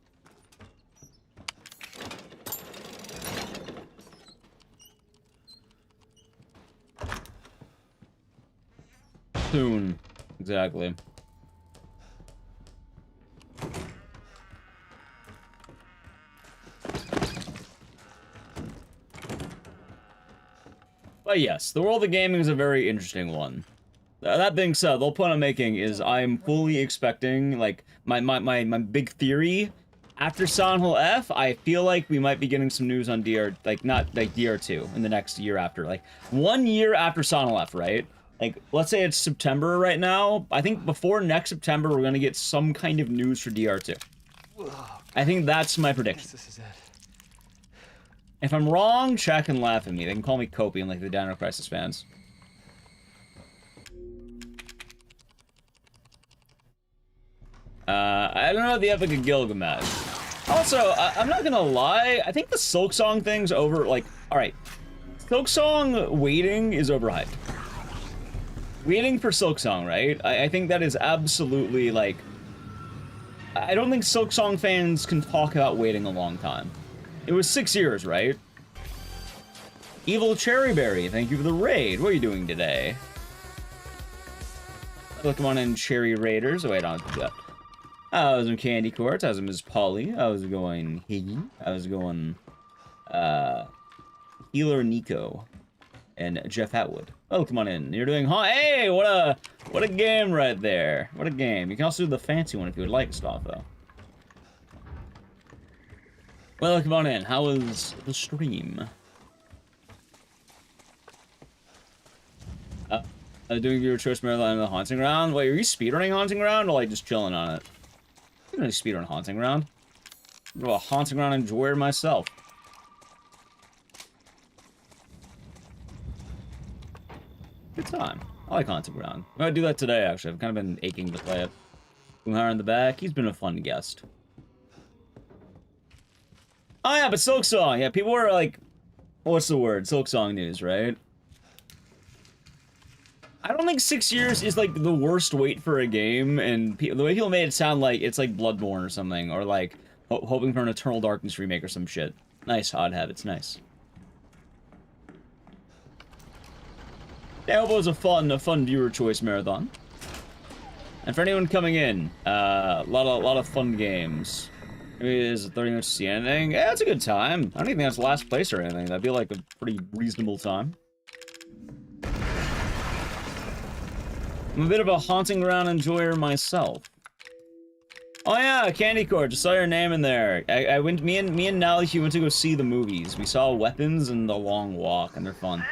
Soon. Exactly. But yes, the world of gaming is a very interesting one. That being said, the whole point I'm making is I'm fully expecting, like, my big theory, after Silent Hill F, I feel like we might be getting some news on DR, like, not, like, DR2 in the next year after. Like, 1 year after Silent Hill F, right? Like, let's say it's September right now. I think before next September, we're gonna get some kind of news for DR2. I think that's my prediction. This is it. If I'm wrong, chat can laugh at me. They can call me copium like the Dino Crisis fans. I don't know the Epic of Gilgamesh. Also, I'm not gonna lie, I think the Silk Song thing's over, like, alright. Silk Song waiting is overhyped. Waiting for Silk Song, right? I think that is absolutely, like... I don't think Silk Song fans can talk about waiting a long time. It was 6 years, right? Evil Cherryberry, thank you for the raid. What are you doing today? Look, come on in, Cherry Raiders. Oh, wait, I don't do that. How's it, Candy Court? How's it, Ms. Polly? How's it going, Higgy? How's it going, Healer Nico and Jeff Atwood? Oh, come on in. You're doing, huh? Hey, what a game right there. What a game. You can also do the fancy one if you would like stuff, though. Well, come on in. How was the stream? Doing your choice marathon in the Haunting Ground? Wait, are you speedrunning Haunting Ground or like just chilling on it? I'm gonna speedrun Haunting Ground. I'm gonna Haunting Ground enjoyer myself. Good time. I like Haunting Ground. I'm gonna do that today, actually. I've kind of been aching to play it. Gooner in the back. He's been a fun guest. Oh yeah, but Silk Song. Yeah, people were like, what's the word? Silk Song news, right? I don't think 6 years is like the worst wait for a game, and the way people made it sound like it's like Bloodborne or something, or like hoping for an Eternal Darkness remake or some shit. Nice, Odd Habits, nice. Yeah, I hope it was a fun viewer choice marathon. And for anyone coming in, a lot of fun games. Maybe it is 30 minutes to see anything. Yeah, it's a good time. I don't even think that's last place or anything. That'd be like a pretty reasonable time. I'm a bit of a Haunting Ground enjoyer myself. Oh yeah, Candy Court, just saw your name in there. Me and Nally went to go see the movies. We saw Weapons and The Long Walk, and they're fun.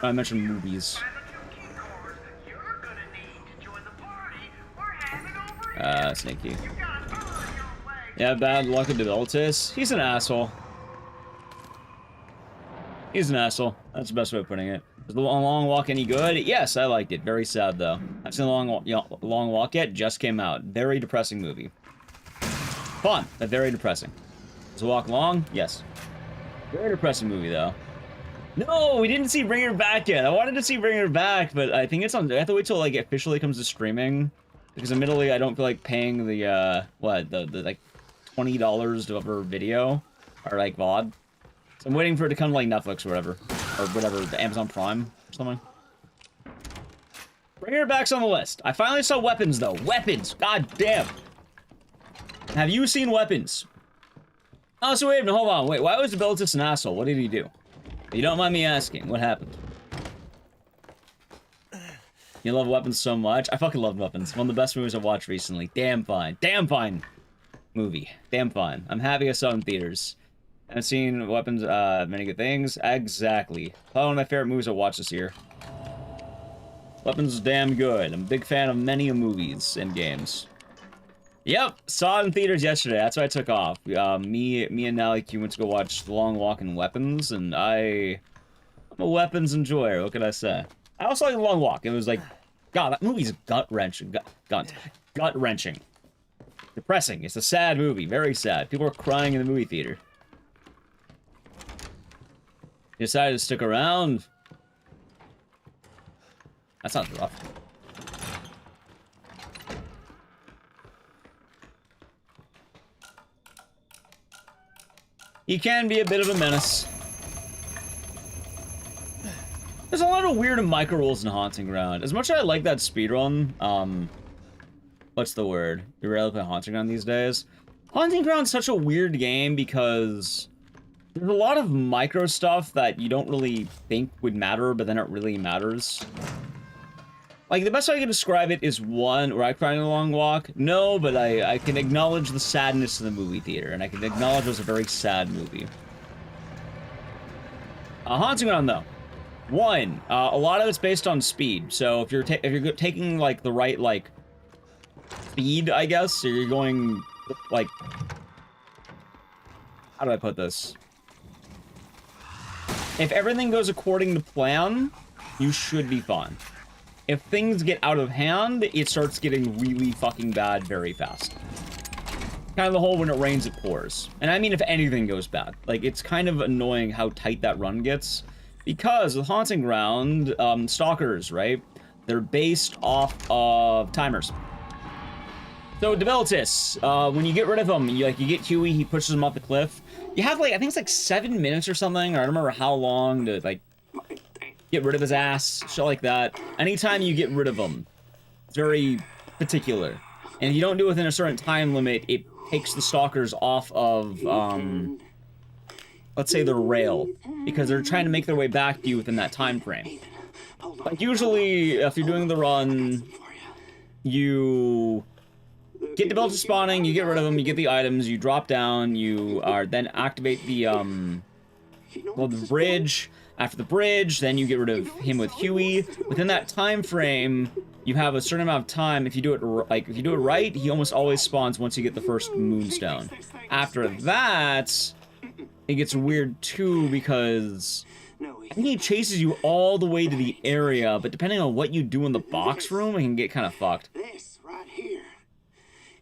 I mentioned movies. Snaky. Yeah, bad luck with Ecdycis. He's an asshole. He's an asshole. That's the best way of putting it. Was The Long Walk any good? Yes, I liked it. Very sad, though. I've seen The Long Walk yet. Just came out. Very depressing movie. Fun, but very depressing. Was The Walk long? Yes. Very depressing movie, though. No, we didn't see Bring Her Back yet. I wanted to see Bring Her Back, but I think it's on... I have to wait till, like, it officially comes to streaming. Because admittedly, I don't feel like paying the, the like, $20 for video. Or, like, VOD. So I'm waiting for it to come to, like, Netflix or whatever. Or whatever, the Amazon Prime or something. Bring Her Back's on the list. I finally saw Weapons, though. Weapons! God damn! Have you seen Weapons? Oh, so wait, no, hold on. Wait, why was Ecdycis an asshole? What did he do? If you don't mind me asking, what happened? You love Weapons so much? I fucking love Weapons. One of the best movies I've watched recently. Damn fine. Damn fine movie. Damn fine. I'm happy I saw it in theaters. I've seen Weapons, many good things. Exactly. Probably one of my favorite movies I watched this year. Weapons is damn good. I'm a big fan of many movies and games. Yep, saw it in theaters yesterday. That's why I took off. Me and Nally went to go watch The Long Walk and Weapons, and I'm a Weapons enjoyer. What can I say? I also like The Long Walk. It was like, God, that movie's gut-wrenching. Gut-wrenching. Depressing. It's a sad movie. Very sad. People are crying in the movie theater. You decided to stick around? That sounds rough. He can be a bit of a menace. There's a lot of weird micro rules in Haunting Ground. As much as I like that speedrun, what's the word? You rarely play Haunting Ground these days. Haunting Ground's such a weird game because there's a lot of micro stuff that you don't really think would matter, but then it really matters. Like, the best way I can describe it is one, where I cried in a long walk. No, but I can acknowledge the sadness of the movie theater, and I can acknowledge it was a very sad movie. Haunting Ground, though. One, a lot of it's based on speed. So if you're taking, like, the right, like, speed, I guess, or you're going, like, how do I put this? If everything goes according to plan, you should be fine. If things get out of hand, it starts getting really fucking bad very fast. Kind of the whole when it rains, it pours. And I mean if anything goes bad. Like, it's kind of annoying how tight that run gets. Because with Haunting Ground, stalkers, right? They're based off of timers. So, Ecdycis, when you get rid of him, you get Huey, he pushes him off the cliff. You have, like, I think it's like 7 minutes or something, or I don't remember how long to, like, get rid of his ass, shit like that. Anytime you get rid of him, it's very particular. And if you don't do it within a certain time limit, it takes the stalkers off of, let's say the rail, because they're trying to make their way back to you within that time frame. Like, usually, if you're doing the run, you get the belts spawning, you get rid of them, you get the items, you drop down, you then activate the, well, the bridge. After the bridge, then you get rid of him with Huey. Within that time frame, you have a certain amount of time. If you do it if you do it right, he almost always spawns once you get the first moonstone. After that, it gets weird too because I think he chases you all the way to the area, but depending on what you do in the box room, it can get kind of fucked.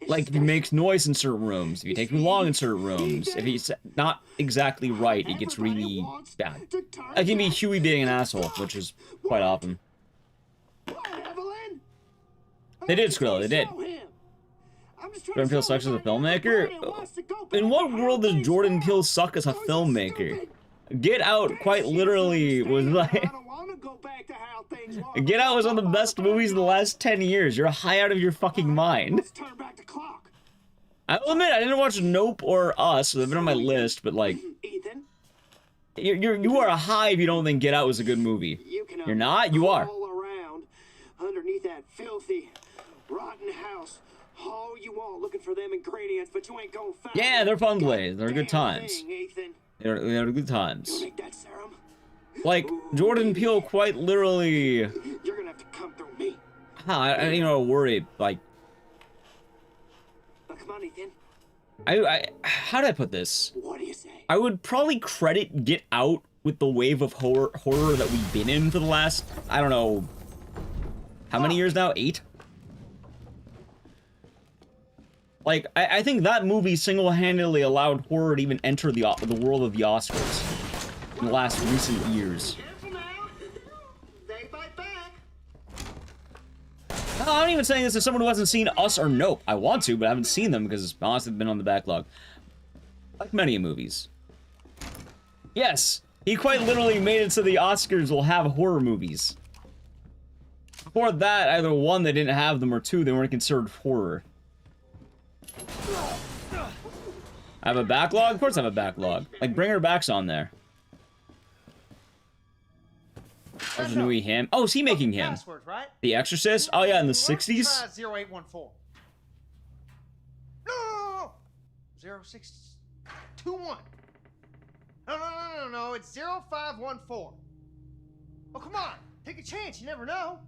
Like, if he makes noise in certain rooms, if you take too long in certain rooms, if he's not exactly right, it gets really bad. It can be Huey being an asshole, which is quite often. They did, Skrilla, they did. Jordan Peele sucks as a filmmaker? In what world does Jordan Peele suck as a filmmaker? Get Out, quite literally, was like... Get Out was one of the best movies in the last 10 years. You're high out of your fucking mind. I will admit, I didn't watch Nope or Us, so they've been on my list, but like... You are high if you don't think Get Out was a good movie. You're not? You are. Underneath that filthy, rotten house. All you want looking for them ingredients, but you ain't gonna find them. Yeah, they're fun plays. They're good times. They're good times. Like, Jordan Peele quite literally... You're gonna have to come through me. I don't even know to worry, like... Come on, Ethan. How do I put this? What do you say? I would probably credit Get Out with the wave of horror that we've been in for the last, I don't know... How many years now? 8? Like, I think that movie single-handedly allowed horror to even enter the world of the Oscars in the last recent years. No, I'm not even saying this as someone who hasn't seen Us or Nope. I want to, but I haven't seen them because, honestly, they've been on the backlog. Like many movies. Yes, he quite literally made it so the Oscars will have horror movies. Before that, either one, they didn't have them, or two, they weren't considered horror. I have a backlog? Of course I have a backlog. Like, Bring Her Back's on there. There's a new him. Oh, is he making him? Password, right? The Exorcist? Oh yeah, in the 60s? Try 0814. No! 0621. No, it's 0514. Oh, come on. Take a chance, you never know.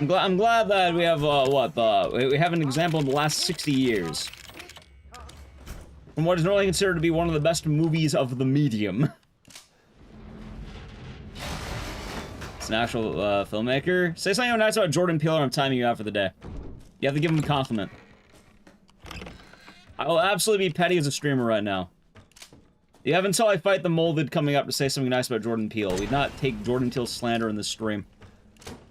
I'm glad that we have, we have an example in the last 60 years. From what is normally considered to be one of the best movies of the medium. It's an actual, filmmaker. Say something nice about Jordan Peele, or I'm timing you out for the day. You have to give him a compliment. I will absolutely be petty as a streamer right now. You have until I fight the molded coming up to say something nice about Jordan Peele. We'd not take Jordan Peele's slander in this stream.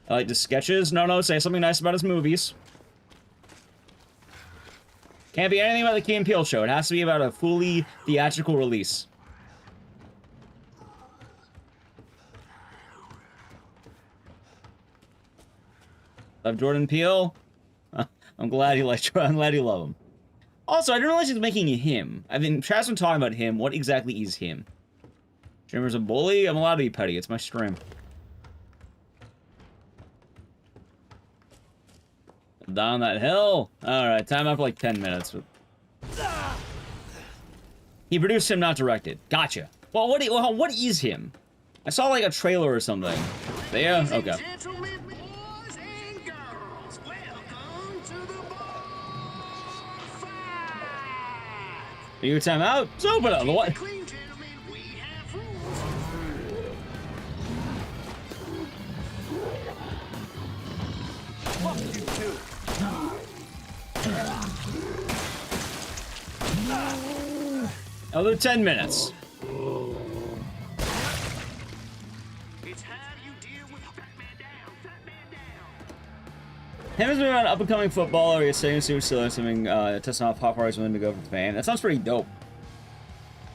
I like the sketches. No, say something nice about his movies. Can't be anything about the Key and Peele show. It has to be about a fully theatrical release. Love Jordan Peele? I'm glad you like. I'm glad you love him. Also, I didn't realize he's making him. I mean, Chad's been talking about him. What exactly is him? Streamer's a bully? I'm allowed to be petty. It's my stream. Down that hill? Alright, time up for like 10 minutes. He produced him, not directed. Gotcha. Well, what is him? I saw like a trailer or something. Yeah? Okay. Are you time out? It's open up. What? Another 10 minutes. It's how you deal with Fat Man Down. Fat Man Down. Him has been an up-and-coming footballer. He's saying super silly, assuming testing off how far he's willing to go for fame. That sounds pretty dope.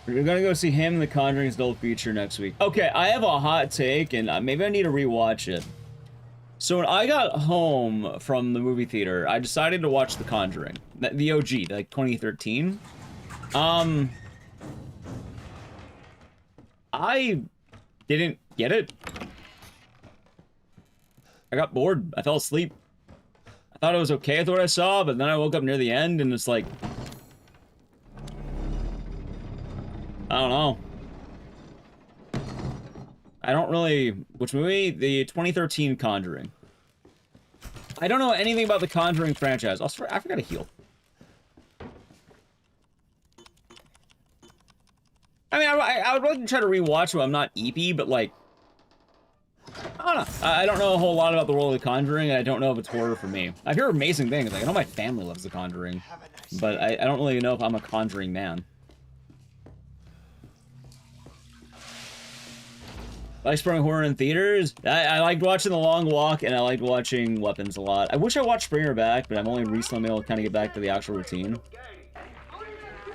We're gonna go see him in the Conjuring's double feature next week. Okay, I have a hot take, and maybe I need to rewatch it. So when I got home from the movie theater, I decided to watch The Conjuring, the OG, like 2013. I didn't get it. I got bored. I fell asleep. I thought it was okay with what I saw, but then I woke up near the end and it's like, I don't know. I don't really... Which movie? The 2013 Conjuring. I don't know anything about the Conjuring franchise. Also, I forgot to heal. I mean, I would like to try to rewatch it. I'm not EP, but like... I don't know. I don't know a whole lot about the world of the Conjuring, and I don't know if it's horror for me. I hear amazing things. Like, I know my family loves the Conjuring. But I don't really know if I'm a Conjuring man. I like exploring horror in theaters. I liked watching The Long Walk, and I liked watching Weapons a lot. I wish I watched Springer back, but I'm only recently been able to kind of get back to the actual routine.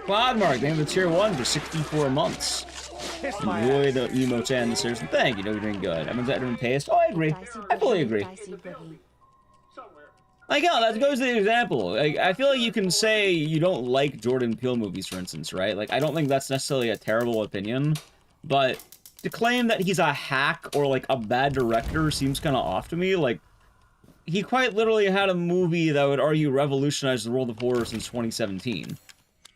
Cloudmark, thank you for tier 1 for 64 months. Enjoy the emotes and the series. Thank you, you're doing good. Everyone's at different taste. Oh, I agree. I fully agree. Like, yeah, that goes to the example. Like, I feel like you can say you don't like Jordan Peele movies, for instance, right? Like, I don't think that's necessarily a terrible opinion, but to claim that he's a hack or, like, a bad director seems kind of off to me. Like, he quite literally had a movie that would argue revolutionized the world of horror since 2017.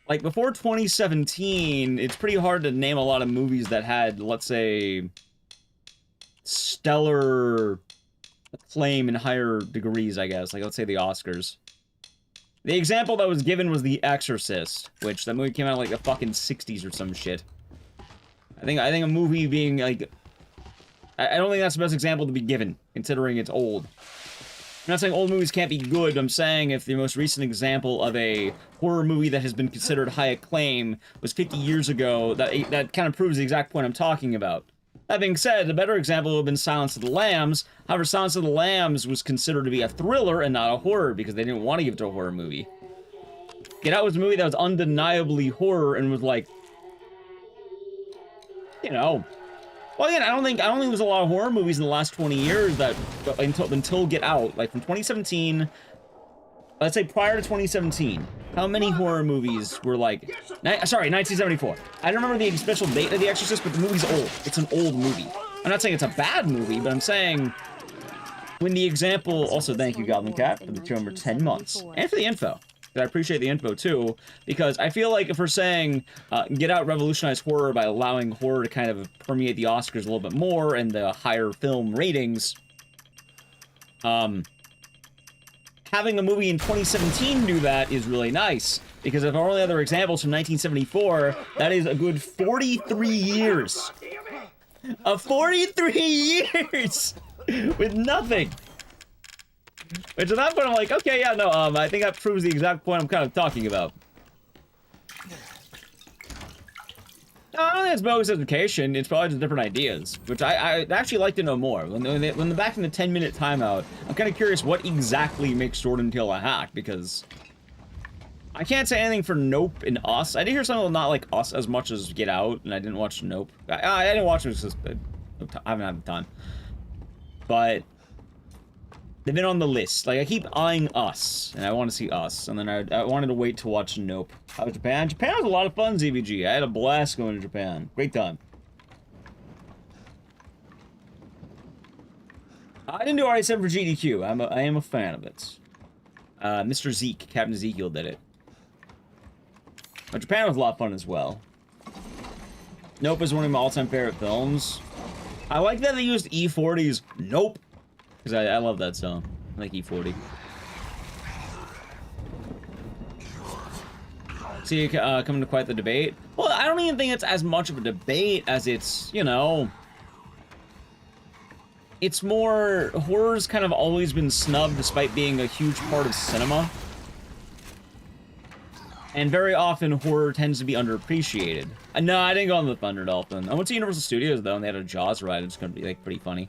Like, before 2017, it's pretty hard to name a lot of movies that had, let's say, stellar acclaim in higher degrees, I guess. Like, let's say the Oscars. The example that was given was The Exorcist, which that movie came out in, like, the fucking 60s or some shit. I think a movie being, like... I don't think that's the best example to be given, considering it's old. I'm not saying old movies can't be good. I'm saying if the most recent example of a horror movie that has been considered high acclaim was 50 years ago, that kind of proves the exact point I'm talking about. That being said, the better example would have been Silence of the Lambs. However, Silence of the Lambs was considered to be a thriller and not a horror because they didn't want to give it to a horror movie. Get Out was a movie that was undeniably horror and was like, you know... Well, again, I don't think there's a lot of horror movies in the last 20 years that until Get Out, like from 2017. Let's say prior to 2017, how many horror movies were like? Sorry, 1974. I don't remember the special date of The Exorcist, but the movie's old. It's an old movie. I'm not saying it's a bad movie, but I'm saying when the example. Also, thank you, Goblin Cat, for the 10 months and for the info. I appreciate the info too, because I feel like if we're saying Get Out revolutionized horror by allowing horror to kind of permeate the Oscars a little bit more and the higher film ratings, having a movie in 2017 do that is really nice, because if our only other examples from 1974, that is a good 43 years. 43 years with nothing. Which at that point I'm like, okay, yeah, no, I think that proves the exact point I'm kind of talking about. No, I don't think it's bogus education, it's probably just different ideas, which I actually like to know more. When they're back in the 10-minute timeout, I'm kind of curious what exactly makes Jordan Peele a hack, because I can't say anything for Nope and Us. I did hear something not like Us as much as Get Out, and I didn't watch Nope. I didn't watch it because I haven't had the time. But they've been on the list. Like, I keep eyeing Us, and I want to see Us, and then I wanted to wait to watch Nope. How was Japan? Japan was a lot of fun, ZVG. I had a blast going to Japan. Great time. I didn't do RA7 for GDQ. I am a fan of it. Mr. Zeke, Captain Ezekiel did it. But Japan was a lot of fun as well. Nope is one of my all-time favorite films. I like that they used E40's Nope. Because I love that song. I like E40. See you coming to quite the debate? Well, I don't even think it's as much of a debate as it's, you know... It's more... Horror's kind of always been snubbed despite being a huge part of cinema. And very often, horror tends to be underappreciated. No, I didn't go on the Thunder Dolphin. I went to Universal Studios, though, and they had a Jaws ride. It's gonna be, like, pretty funny.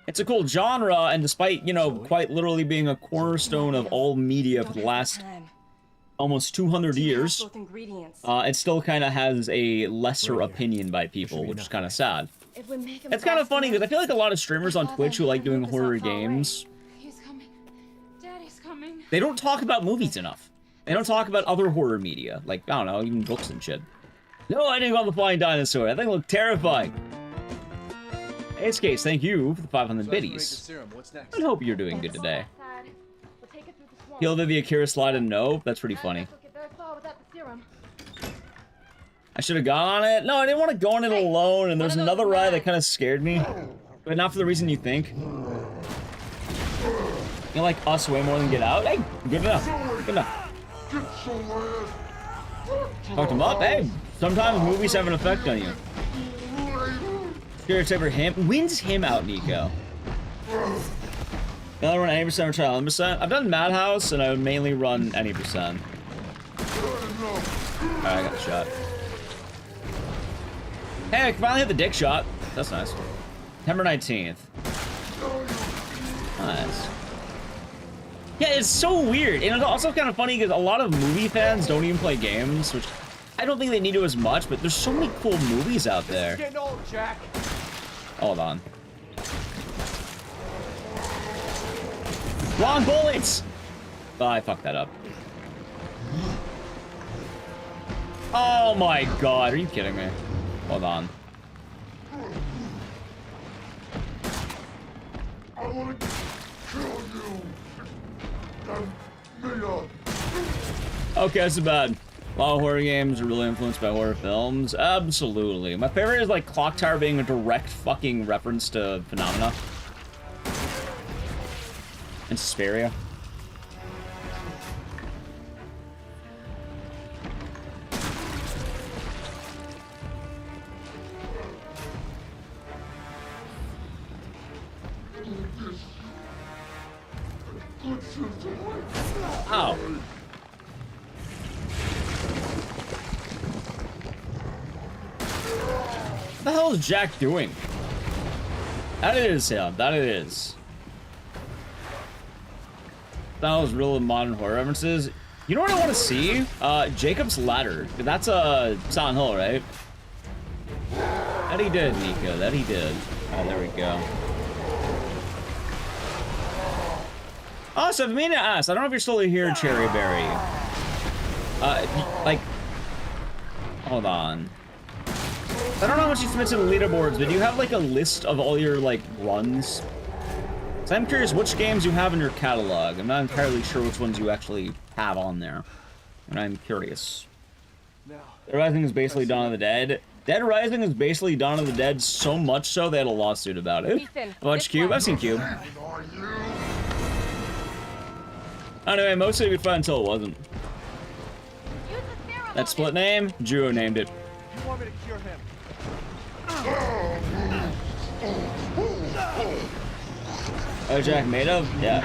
It's a cool genre, and despite, you know, quite literally being a cornerstone of all media for the last almost 200 years, it still kind of has a lesser opinion by people, which is kind of sad. It's kind of funny, because I feel like a lot of streamers on Twitch who like doing horror games, they don't talk about movies enough. They don't talk about other horror media, like, I don't know, even books and shit. No, I didn't go on the flying dinosaur. That thing looked terrifying. Ecdycis, thank you for the 500 biddies. I hope you're doing good today. He'll do the Akira slide and no, that's pretty funny. I should have gone on it. No, I didn't want to go on it alone, and there's another ride that kind of scared me, but not for the reason you think. You like us way more than Get Out? Hey, good enough. Good enough. Talked him up. Hey, sometimes movies have an effect on you. Spirit ever him? When's him out, Nico? The other run 80% or try 100%? I've done Madhouse, and I would mainly run any percent. Alright, I got the shot. Hey, I finally hit the dick shot. That's nice. September 19th. Nice. Yeah, it's so weird. And it's also kind of funny because a lot of movie fans don't even play games, which I don't think they need to as much, but there's so many cool movies out there. Getting old, Jack. Hold on. Wrong bullets! Oh, I fucked that up. Oh my god, are you kidding me? Hold on. I want to kill you. Okay, that's bad. A lot of horror games are really influenced by horror films. Absolutely. My favorite is like Clock Tower being a direct fucking reference to Phenomena. And Suspiria. Ow. What the hell is Jack doing? That it is him. That it is. That was real modern horror references. You know what I want to see? Jacob's Ladder. That's a Silent Hill, right? That he did, Nico. That he did. Oh, there we go. Oh, so I mean to ask, I don't know if you're still here, Cherryberry. Like, hold on. I don't know how much you submit to the leaderboards, but do you have like a list of all your like runs? So I'm curious which games you have in your catalog. I'm not entirely sure which ones you actually have on there. And I'm curious. Dead Rising is basically Dawn of the Dead. Dead Rising is basically Dawn of the Dead, so much so they had a lawsuit about it. Watch Cube? I've seen Cube. Anyway, mostly a good fun until it wasn't. That split name? Juo named it. You want me to cure him? Oh, Jack made of? Yeah.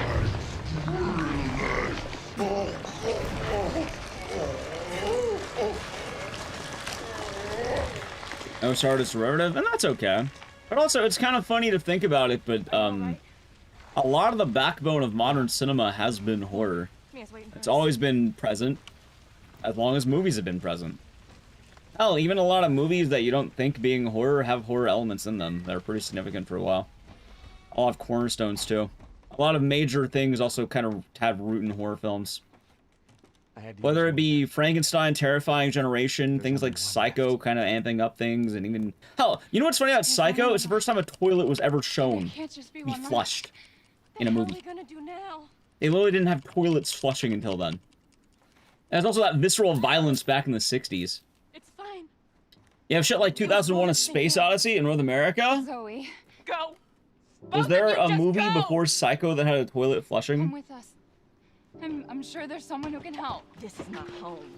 No artist derivative, and that's okay. But also, it's kind of funny to think about it, but, a lot of the backbone of modern cinema has been horror. It's always been present, as long as movies have been present. Hell, even a lot of movies that you don't think being horror have horror elements in them. They're pretty significant for a while. A lot of cornerstones, too. A lot of major things also kind of have root in horror films. Whether it be Frankenstein, Terrifying Generation, things like Psycho kind of amping up things, and even... Hell, you know what's funny about Psycho? It's the first time a toilet was ever shown be flushed in a movie. They literally didn't have toilets flushing until then. There's also that visceral violence back in the 60s. It's fine. You have shit like 2001: A Space Odyssey in North America? Zoe. Go. Was there a movie before Psycho that had a toilet flushing? Come with us. I'm sure there's someone who can help. This is my home.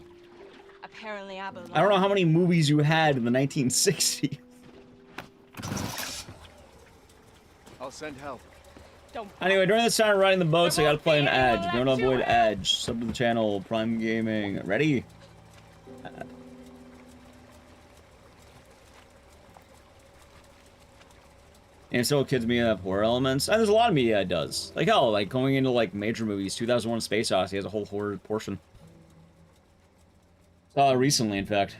Apparently I belong. I don't know how many movies you had in the 1960s. I'll send help. Don't. Anyway, during this time riding the boats, I gotta play an Edge. If you want to avoid Edge, sub to the channel, Prime Gaming. Ready? And still kids media have horror elements. And there's a lot of media it does. Like hell, like going into like major movies, 2001 Space Odyssey has a whole horror portion. Recently, in fact.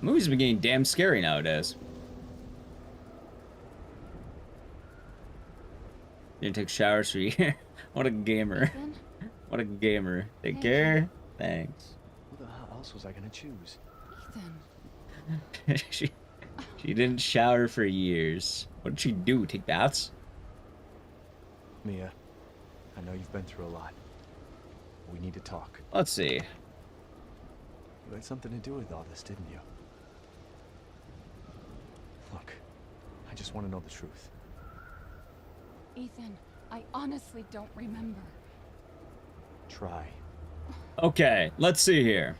Movies have been getting damn scary nowadays. Didn't take showers for a year. What a gamer. Ethan? What a gamer. Take care. Thanks. Who the hell else was I gonna choose? Ethan. she didn't shower for years. What did she do? Take baths? Mia, I know you've been through a lot. We need to talk. Let's see. You had something to do with all this, didn't you? Look, I just want to know the truth. Ethan, I honestly don't remember. Try. Okay, let's see here.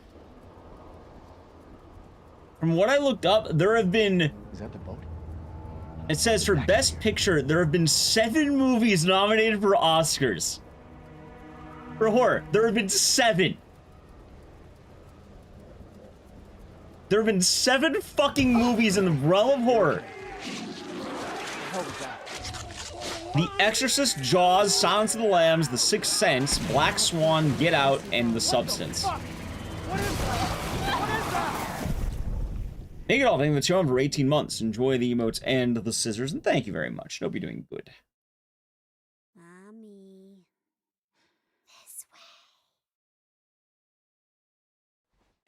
From what I looked up, there have been... Is that the boat? It says for Best Picture, there have been 7 movies nominated for Oscars. For horror, there have been 7. There have been 7 fucking movies in the realm of horror. The Exorcist, Jaws, Silence of the Lambs, The Sixth Sense, Black Swan, Get Out, and The Substance. Make it all, thank you for the channel for 18 months. Enjoy the emotes and the scissors, and thank you very much. Hope you're doing good. Mommy. This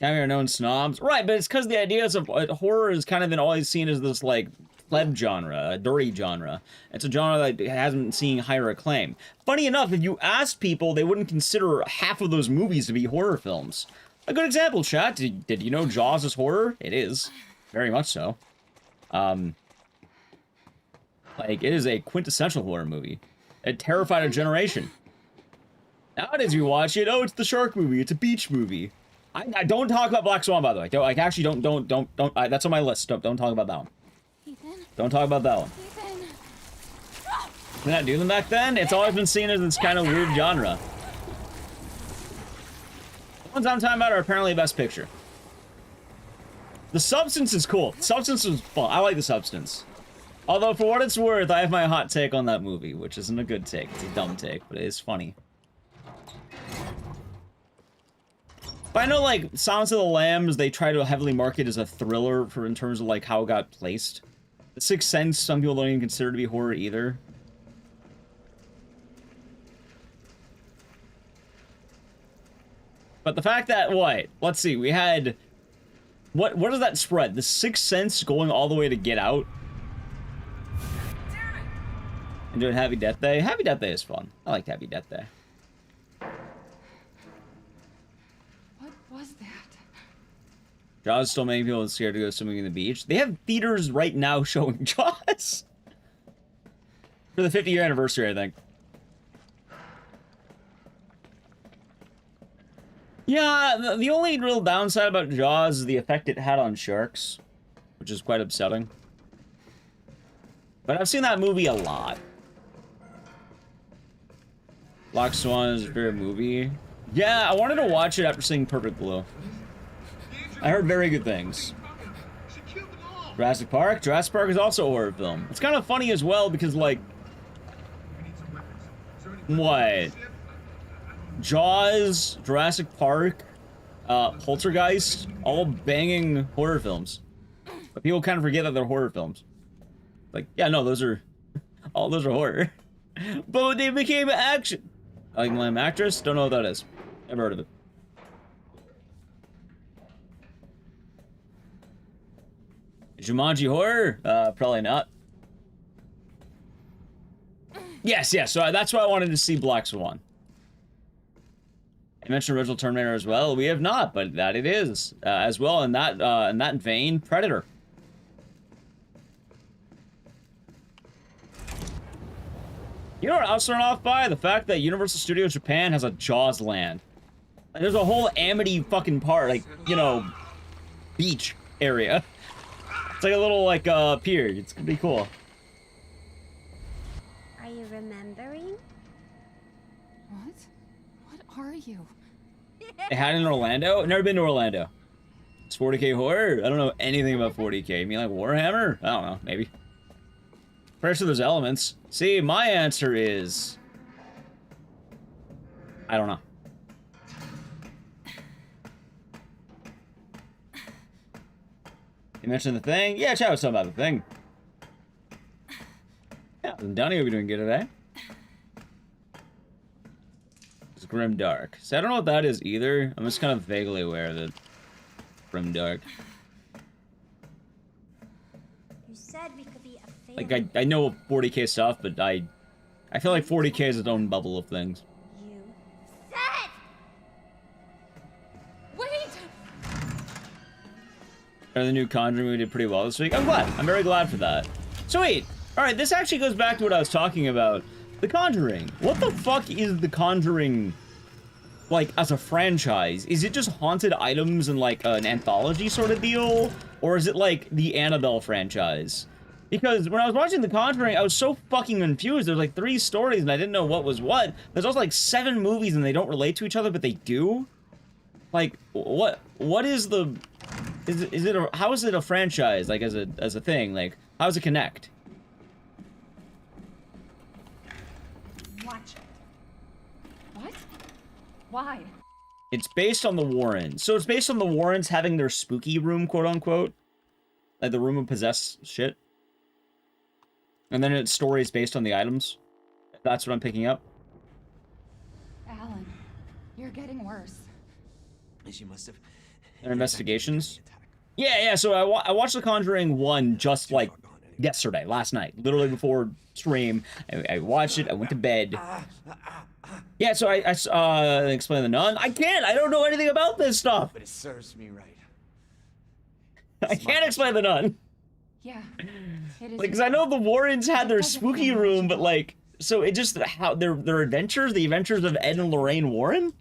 way. Kind of known snobs. Right, but it's because the ideas of horror is kind of been always seen as this, like, pleb genre, a dirty genre. It's a genre that hasn't seen higher acclaim. Funny enough, if you ask people, they wouldn't consider half of those movies to be horror films. A good example, chat. Did you know Jaws is horror? It is. Very much so. Like, it is a quintessential horror movie. It terrified a generation. Nowadays, you watch it, oh, it's the shark movie, it's a beach movie. I don't talk about Black Swan, by the way. Like, actually, don't, that's on my list. Don't talk about that one. Ethan? Don't talk about that one. Ethan! Did not do them back then? It's always been seen as this kind of weird genre. The ones I'm talking about are apparently Best Picture. The Substance is cool. Substance is fun. I like The Substance. Although, for what it's worth, I have my hot take on that movie, which isn't a good take. It's a dumb take, but it is funny. But I know, like, Silence of the Lambs, they try to heavily market as a thriller for in terms of, like, how it got placed. The Sixth Sense, some people don't even consider to be horror either. But the fact that, what? Let's see, we had... What does that spread? The Sixth Sense going all the way to Get Out? And doing Happy Death Day? Happy Death Day is fun. I like Happy Death Day. What was that? Jaws still making people scared to go swimming in the beach. They have theaters right now showing Jaws. For the 50-year anniversary, I think. Yeah, the only real downside about Jaws is the effect it had on sharks, which is quite upsetting. But I've seen that movie a lot. Black Swan is a favorite movie. Yeah, I wanted to watch it after seeing Perfect Blue. I heard very good things. Jurassic Park? Jurassic Park is also a horror film. It's kind of funny as well because, like... What? Jaws, Jurassic Park, Poltergeist, all banging horror films. But people kind of forget that they're horror films. Like, yeah, no, those are... all those are horror. But they became action. Like, Lamb Actress? Don't know what that is. Never heard of it. Jumanji horror? Probably not. Yes, so that's why I wanted to see Black Swan. I mentioned original Terminator as well. We have not, but that it is as well. In that vein, Predator. You know what I was thrown off by? The fact that Universal Studios Japan has a Jaws land. Like, there's a whole Amity fucking part, like, you know, beach area. It's like a little, like, pier. It's gonna be cool. Are you remembering? What? What are you? They had it in Orlando? I've never been to Orlando. It's 40K horror? I don't know anything about 40K. You mean like Warhammer? I don't know, maybe. Pretty sure there's elements. See, my answer is... I don't know. You mentioned the thing? Yeah, chat was talking about the thing. Yeah, Donnie will be doing good today. It's Grim Dark. So I don't know what that is either. I'm just kind of vaguely aware of it. Grim Dark. You said we could be a Like, family. I know 40K stuff, but I feel like 40K is its own bubble of things. You said. Wait! The new Conjuring movie did pretty well this week. I'm glad. I'm very glad for that. Sweet. Alright, this actually goes back to what I was talking about. The Conjuring. What the fuck is The Conjuring, like, as a franchise? Is it just haunted items and, like, an anthology sort of deal? Or is it, like, the Annabelle franchise? Because when I was watching The Conjuring, I was so fucking confused. There's, like, 3 stories, and I didn't know what was what. There's also, like, 7 movies, and they don't relate to each other, but they do? Like, what is the... how is it a franchise, like, as a thing? Like, how does it connect? Watch it. What? Why? It's based on the Warrens. So it's based on the Warrens having their spooky room, quote unquote. Like the room of possessed shit. And then its story is based on the items. That's what I'm picking up. Alan, you're getting worse. She must have... Their investigations. Yeah, so I watched The Conjuring 1 just like yesterday, last night. Literally before stream. I watched it, I went to bed. Yeah, so I explain the nun. I don't know anything about this stuff. But it serves me right. I can't explain the nun. Yeah, it is. Like, because I know the Warrens had their spooky room, but like, so it just, how, their adventures, the adventures of Ed and Lorraine Warren?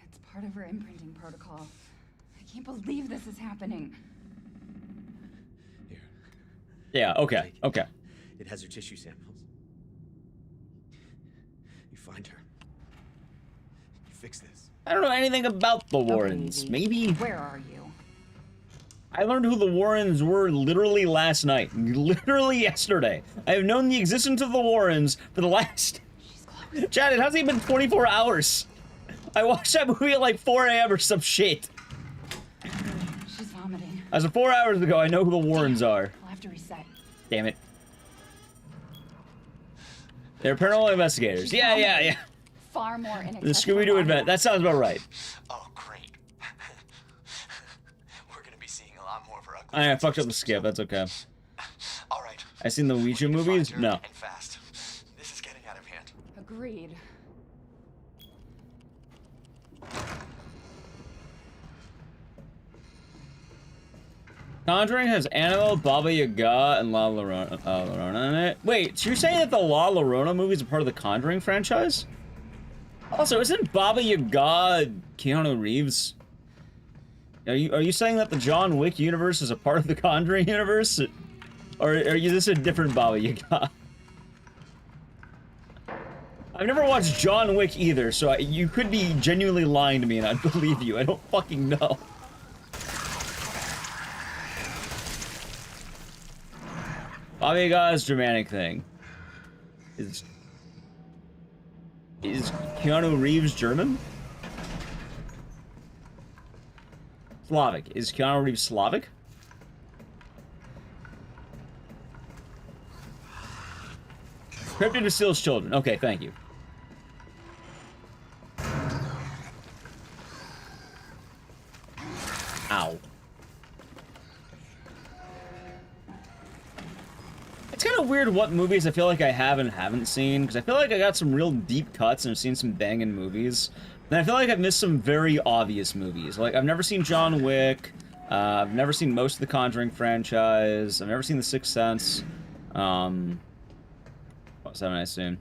It's part of her imprinting protocol. I can't believe this is happening. Here. Yeah, okay. It has her tissue samples. You find her. You fix this. I don't know anything about the Warrens. Okay, Maybe. Where are you? I learned who the Warrens were literally last night. Literally yesterday. I have known the existence of the Warrens for the last... She's close. Chad, it hasn't even been 24 hours. I watched that movie at like 4 a.m. or some shit. She's vomiting. As of 4 hours ago, I know who the Warrens are. I'll have to reset. Damn it. They're paranormal investigators. Yeah. Far more The inaccessible. Scooby-Doo event. That sounds about right. Oh, great. We're gonna be seeing a lot more of her ugly. I fucked up the skip. That's okay. All right. I seen the Ouija movies? No. And fast. This is getting out of hand. Agreed. Conjuring has Annabelle, Baba Yaga, and La Llorona in it. Wait, so you're saying that the La Llorona movies are part of the Conjuring franchise? Also, isn't Baba Yaga Keanu Reeves? Are you saying that the John Wick universe is a part of the Conjuring universe? Or are you this a different Baba Yaga? I've never watched John Wick either, so you could be genuinely lying to me and I'd believe you. I don't fucking know. Baba Yaga's Germanic thing. Is Keanu Reeves German? Slavic. Is Keanu Reeves Slavic? Cryptid who steals children. Okay, thank you. Ow. It's kind of weird what movies I feel like I have and haven't seen, because I feel like I got some real deep cuts and I've seen some banging movies. And I feel like I've missed some very obvious movies. Like, I've never seen John Wick, I've never seen most of the Conjuring franchise, I've never seen The Sixth Sense, what was that, I assume?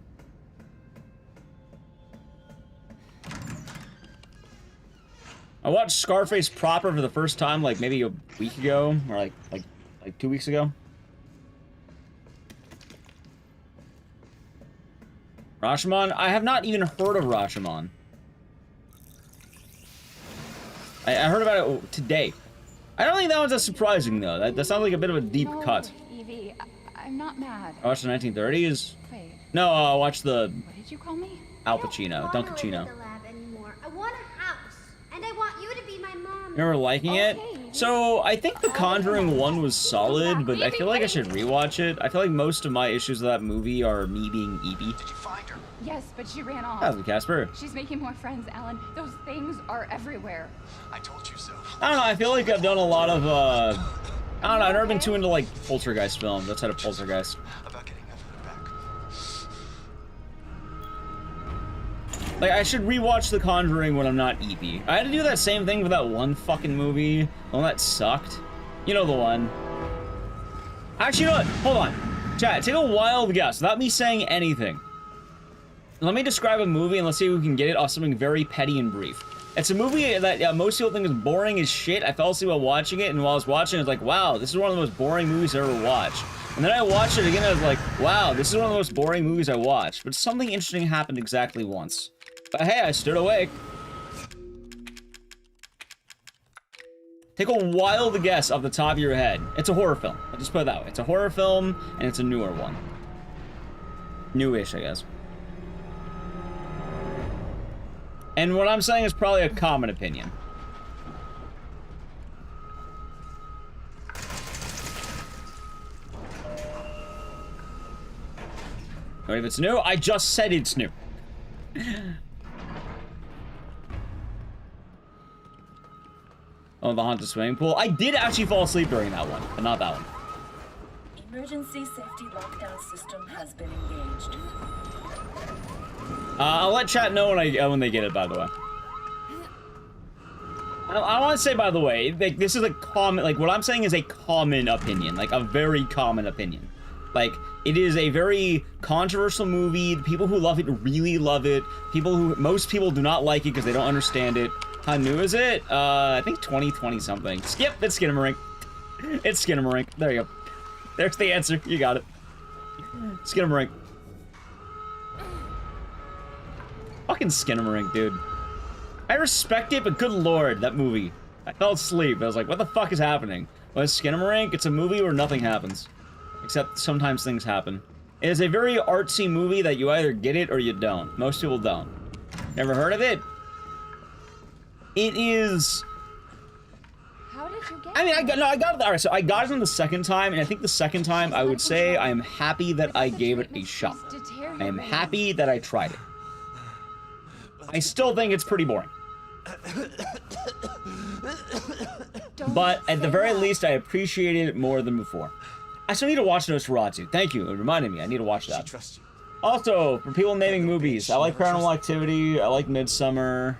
I watched Scarface proper for the first time like maybe a week ago, or like 2 weeks ago. Rashomon? I have not even heard of Rashomon. I heard about it today. I don't think that one's as surprising though. That sounds like a bit of a deep cut. Evie, I'm not mad. I watched the 1930s. Wait. No, I watched the What did you call me? Al Pacino, Dunkachino. I want a house, and I want you to be my mom. Remember liking it? So, I think The Conjuring 1 was solid, but I feel like I should rewatch it. I feel like most of my issues with that movie are me being Evie. Did you find her? Yes, but she ran off. How's it, Casper? She's making more friends, Alan. Those things are everywhere. I told you so. I don't know, I feel like I've done a lot of, I don't know, I've never been too into, like, Poltergeist films outside of Poltergeist. About getting Evelyn back. Like, I should rewatch The Conjuring when I'm not Evie. I had to do that same thing with that one fucking movie. The one that sucked. You know the one. Actually, you know what? Hold on. Chat, take a wild guess, without me saying anything. Let me describe a movie and let's see if we can get it off something very petty and brief. It's a movie that most people think is boring as shit. I fell asleep while watching it, and while I was watching it, I was like, wow, this is one of the most boring movies I ever watched. And then I watched it again, and I was like, wow, this is one of the most boring movies I watched. But something interesting happened exactly once. But hey, I stood awake. Take a wild guess off the top of your head. It's a horror film. I'll just put it that way. It's a horror film, and it's a newer one. Newish, I guess. And what I'm saying is probably a common opinion. Or if it's new, I just said it's new. Oh, the haunted swimming pool. I did actually fall asleep during that one, but not that one. Emergency safety lockdown system has been engaged. I'll let chat know when they get it, by the way. I want to say, by the way, like, this is a common, like, what I'm saying is a common opinion, like, a very common opinion. Like, it is a very controversial movie. The people who love it really love it. Most people do not like it because they don't understand it. How new is it? I think 2020 something. Skip, it's Skinamarink. It's Skinamarink. There you go. There's the answer. You got it. Skinamarink. Fucking Skinamarink, dude. I respect it, but good lord, that movie. I fell asleep. I was like, what the fuck is happening? Well, it's Skinamarink. It's a movie where nothing happens. Except sometimes things happen. It is a very artsy movie that you either get it or you don't. Most people don't. Never heard of it? It is... How did you get I mean, I got it. Alright, so I got it on the second time, and I think the second time I would say I am happy that I gave it a shot. I am happy that I tried it. I still think it's pretty boring. But at the very least, I appreciated it more than before. I still need to watch Nosferatu. Thank you. It reminded me. I need to watch that. Also, for people naming movies, I like Paranormal Activity. I like Midsummer.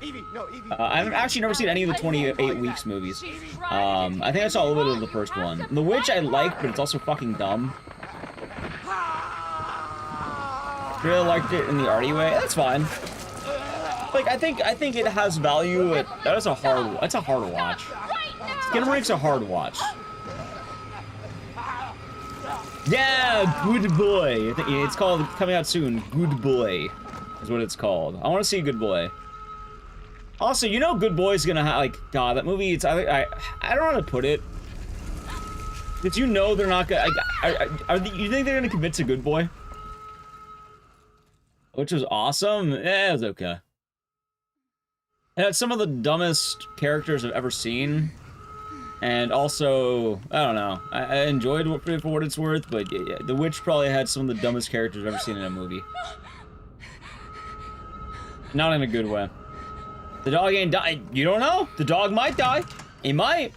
I've actually never seen any of the 28 Weeks movies. I think I saw a little bit of the first one. The Witch I like, but it's also fucking dumb. Really liked it in the arty way. That's fine. Like, I think it has value. That's a hard watch. Skinamarink's a hard watch. Yeah, Good Boy. I think it's called, coming out soon. Good Boy is what it's called. I want to see Good Boy. Also, you know Good Boy's gonna have, like, God, that movie, it's, I don't know how to put it. Did you know they're not gonna, you think they're gonna commit to Good Boy? Which was awesome? Yeah, it was okay. It had some of the dumbest characters I've ever seen. And also, I don't know, I enjoyed it for what it's worth, but yeah, The Witch probably had some of the dumbest characters I've ever seen in a movie. Not in a good way. The dog ain't die. You don't know. The dog might die. He might.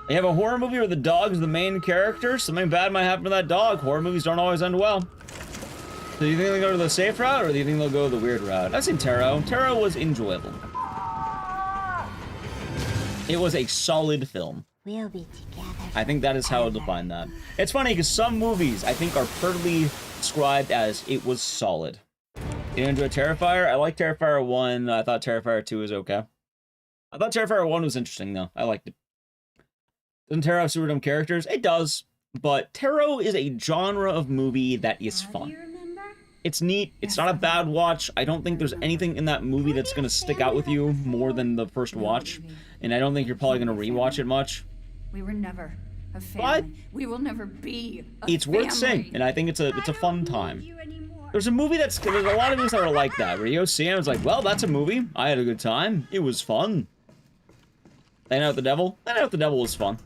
You have a horror movie where the dog's the main character. Something bad might happen to that dog. Horror movies don't always end well. So do you think they'll go to the safe route, or do you think they'll go the weird route? I've seen Tarot. Tarot was enjoyable. It was a solid film. We'll be together. I think that is how I'll define that. It's funny, because some movies, I think, are perfectly described as it was solid. You enjoy Terrifier? I like Terrifier 1. I thought Terrifier 2 was okay. I thought Terrifier 1 was interesting, though. I liked it. Doesn't Tarot have super dumb characters? It does. But Tarot is a genre of movie that is fun. It's neat. It's not a bad watch. I don't think there's anything in that movie that's going to stick out with you more than the first watch. And I don't think you're probably going to rewatch it much. We were never a family. But we will never be a it's family. Worth seeing, and I think it's a fun time. There's a movie there's a lot of movies that are like that, where you see it, it's like, well, that's a movie. I had a good time. It was fun. Laying Out the Devil? Laying Out the Devil was fun.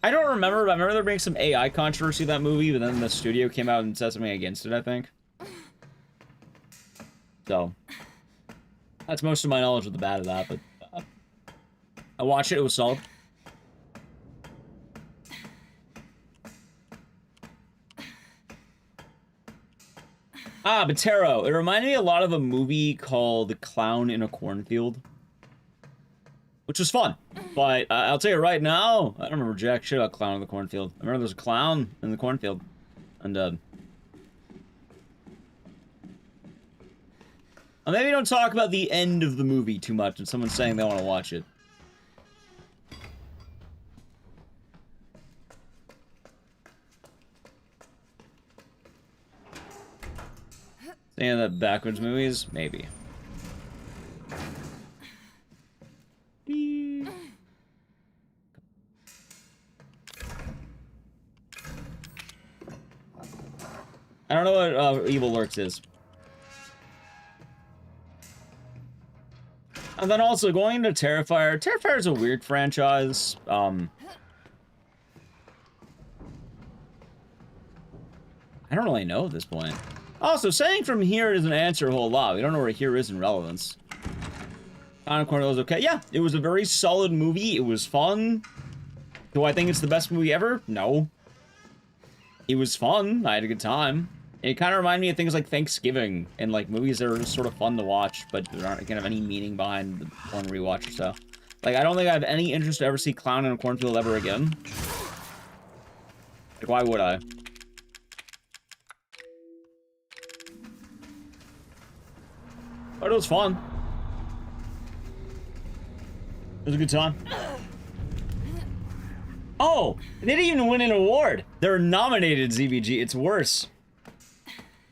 I don't remember, but I remember there being some AI controversy with that movie, but then the studio came out and said something against it, I think. So, that's most of my knowledge of the bad of that, but I watched it, it was solid. Ah, but Tarot. It reminded me a lot of a movie called The Clown in a Cornfield, which was fun. But I'll tell you right now, I don't remember jack shit about Clown in the Cornfield. I remember there's a clown in the cornfield. And, maybe don't talk about the end of the movie too much and someone's saying they want to watch it. Any of the backwards movies? Maybe. I don't know what Evil Lurks is. And then also going into Terrifier. Terrifier is a weird franchise. I don't really know at this point. Also, saying from here doesn't answer a whole lot. We don't know where here is in relevance. Clown in the Cornfield was okay. Yeah, it was a very solid movie. It was fun. Do I think it's the best movie ever? No. It was fun. I had a good time. It kind of reminded me of things like Thanksgiving and like movies that are just sort of fun to watch, but there aren't kind of any meaning behind one rewatch or so. Like, I don't think I have any interest to ever see Clown in a Cornfield ever again. Like, why would I? But it was fun. It was a good time. Oh! They didn't even win an award! They're nominated, ZBG. It's worse.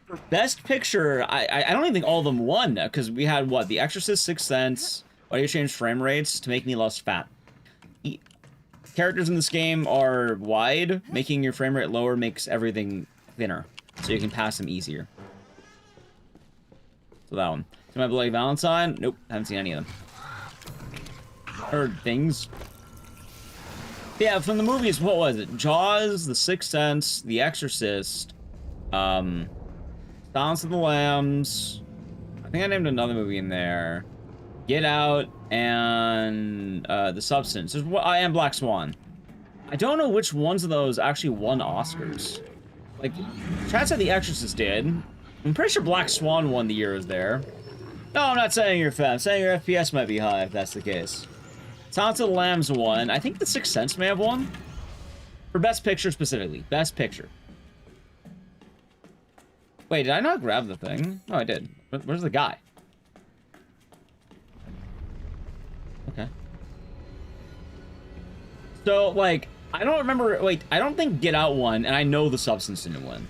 For Best Picture, I don't even think all of them won, because we had, what? The Exorcist, Sixth Sense, audio change frame rates to make me less fat. Characters in this game are wide. Making your frame rate lower makes everything thinner, so you can pass them easier. So that one. My Bloody Valentine? Nope, haven't seen any of them. Heard things. Yeah, from the movies, what was it? Jaws, The Sixth Sense, The Exorcist, Silence of the Lambs. I think I named another movie in there. Get Out, and The Substance. I Am Black Swan. I don't know which ones of those actually won Oscars. Like, Chat said The Exorcist did. I'm pretty sure Black Swan won the year it was there. No, I'm not saying you're fat. I'm saying your FPS might be high if that's the case. Silence of the Lambs won. I think The Sixth Sense may have won. For Best Picture specifically. Best Picture. Wait, did I not grab the thing? No, I did. Where's the guy? Okay. So, like, I don't remember... Wait, I don't think Get Out won, and I know The Substance didn't win.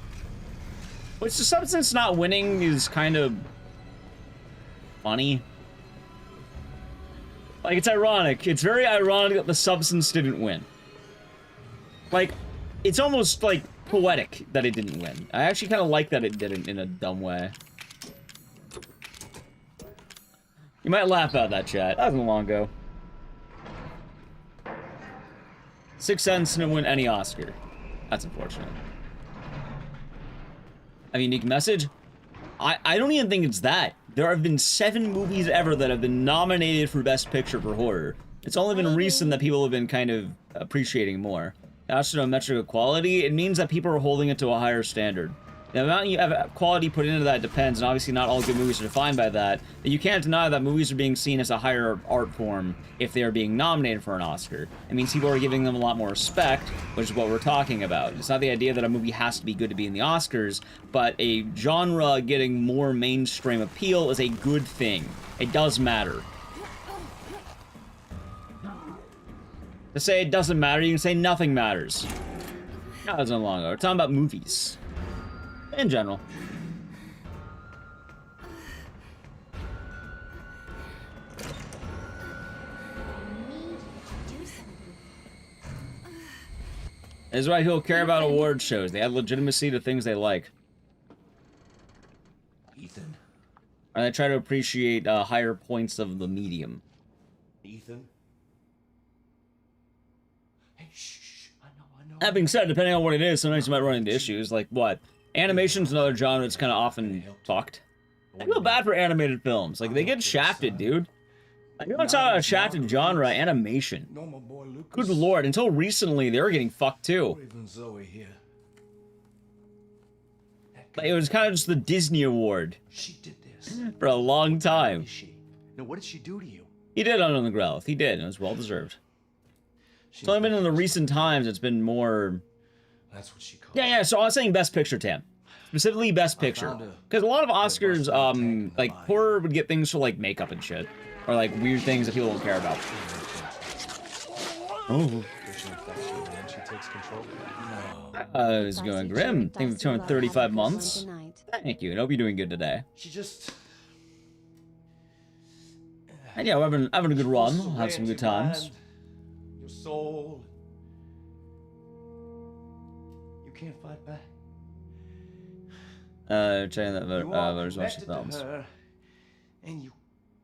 Which, The Substance not winning is kind of... funny. Like, it's ironic. It's very ironic that The Substance didn't win. Like, it's almost, like, poetic that it didn't win. I actually kind of like that it didn't in a dumb way. You might laugh at that, chat. That wasn't long ago. Sixth Sense didn't win any Oscar. That's unfortunate. A unique message? I don't even think it's that. There have been 7 movies ever that have been nominated for Best Picture for horror. It's only been recent that people have been kind of appreciating more. That's no metric of quality. It means that people are holding it to a higher standard. The amount you have quality put into that depends, and obviously not all good movies are defined by that. But you can't deny that movies are being seen as a higher art form if they are being nominated for an Oscar. It means people are giving them a lot more respect, which is what we're talking about. It's not the idea that a movie has to be good to be in the Oscars, but a genre getting more mainstream appeal is a good thing. It does matter. To say it doesn't matter, you can say nothing matters. That wasn't long ago. We're talking about movies. In general. This is why people care about award shows. They add legitimacy to things they like. Ethan. And they try to appreciate higher points of the medium. Ethan. Hey, shh. I know. That being said, depending on what it is, sometimes you might run into issues. Like what? Animation's another genre that's kind of often fucked. I feel bad for animated films. Like, they get shafted, dude. Like, you want to talk about a shafted genre, animation. Good lord, until recently, they were getting fucked too. Like, it was kind of just the Disney Award. She did this. For a long time. Now, what did she do to you? He did Under the Growth. He did, and it was well-deserved. It's only been in the recent times, it's been more... That's what she called. Yeah, so I was saying Best Picture, Tam. Specifically Best Picture. Because a lot of Oscars, like, horror would get things for, like, makeup and shit. Or, like, weird things that people don't care about. Oh. It's going grim. Thank you for 235 months. Thank you. I hope you're doing good today. She just... And yeah, we're having a good run. We'll have some good times. Your soul. You can't fight back. Checking that voters watch the films. And you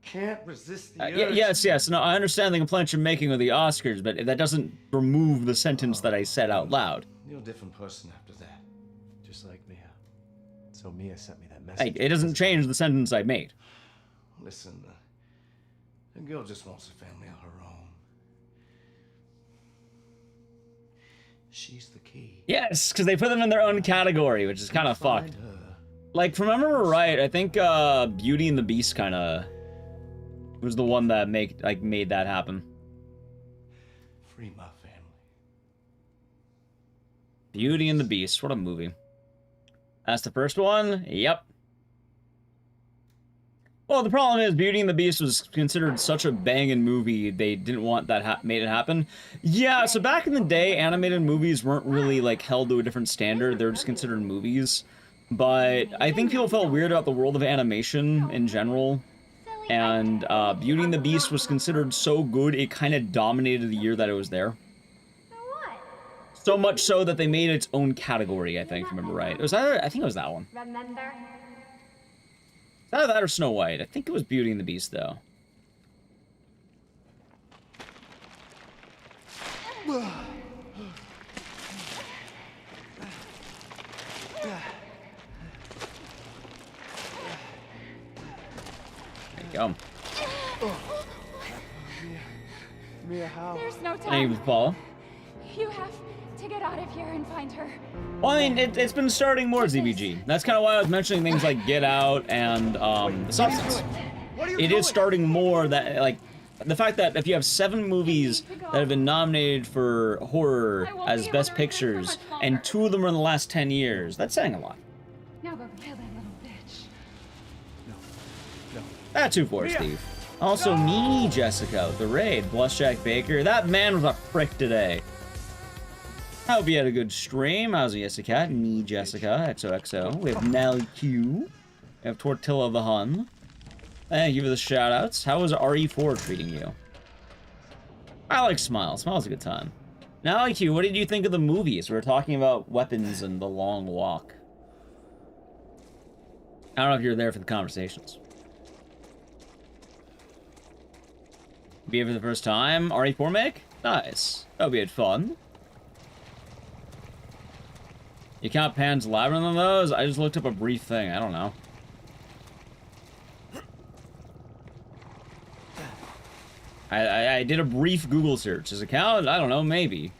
can't resist the urge. Yes. No, I understand the complaints you're making with the Oscars, but that doesn't remove the sentence that I said out loud. You're a different person after that. Just like Mia. So Mia sent me that message. Hey, it doesn't change the sentence I made. Listen, the girl just wants a family of her own. She's the key. Yes, because they put them in their own category, which is kind of fucked. Like, if I remember right, I think Beauty and the Beast kind of was the one that made that happen. Free my family. Beauty and the Beast, what a movie. That's the first one? Yep. Well, the problem is Beauty and the Beast was considered such a banging movie, they didn't want that made it happen. Yeah, so back in the day, animated movies weren't really, like, held to a different standard. They were just considered movies. But I think people felt weird about the world of animation in general. And Beauty and the Beast was considered so good, it kind of dominated the year that it was there. So much so that they made its own category, I think, if I remember right. It was either, I think it was that one. Remember? Either that or Snow White. I think it was Beauty and the Beast, though. There you go. Mia, how? There's no time. Thank you, Paul. You have to get out of here and find her. Well, I mean, it's been starting more ZBG. That's kind of why I was mentioning things like Get Out and The Substance. It is starting more that, like, the fact that if you have 7 movies that have been nominated for horror as Best Pictures, and 2 of them are in the last 10 years, that's saying a lot. Now go kill that little bitch. No. That's 2-4, Steve. Also, me, Jessica, with the raid. Bless Jack Baker. That man was a prick today. I hope you had a good stream. How's it, Jessica? Me, Jessica, XOXO. We have Nelly Q. We have Tortilla the Hun. Thank you for the shoutouts. How was RE4 treating you? I like Smile. Smile's a good time. Nelly Q, what did you think of the movies? We were talking about weapons and the long walk. I don't know if you're there for the conversations. Be here for the first time. RE4 make? Nice. Hope you had fun. You count Pan's Labyrinth on those? I just looked up a brief thing. I don't know. I did a brief Google search. Does it count? I don't know. Maybe.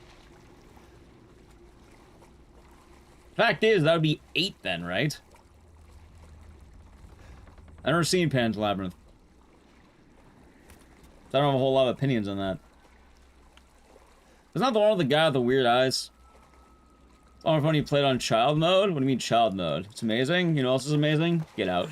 Fact is, that would be 8 then, right? I've never seen Pan's Labyrinth. So I don't have a whole lot of opinions on that. Isn't that the one with the guy with the weird eyes? I don't know if when you played on child mode? What do you mean child mode? It's amazing. You know what else is amazing? Get Out.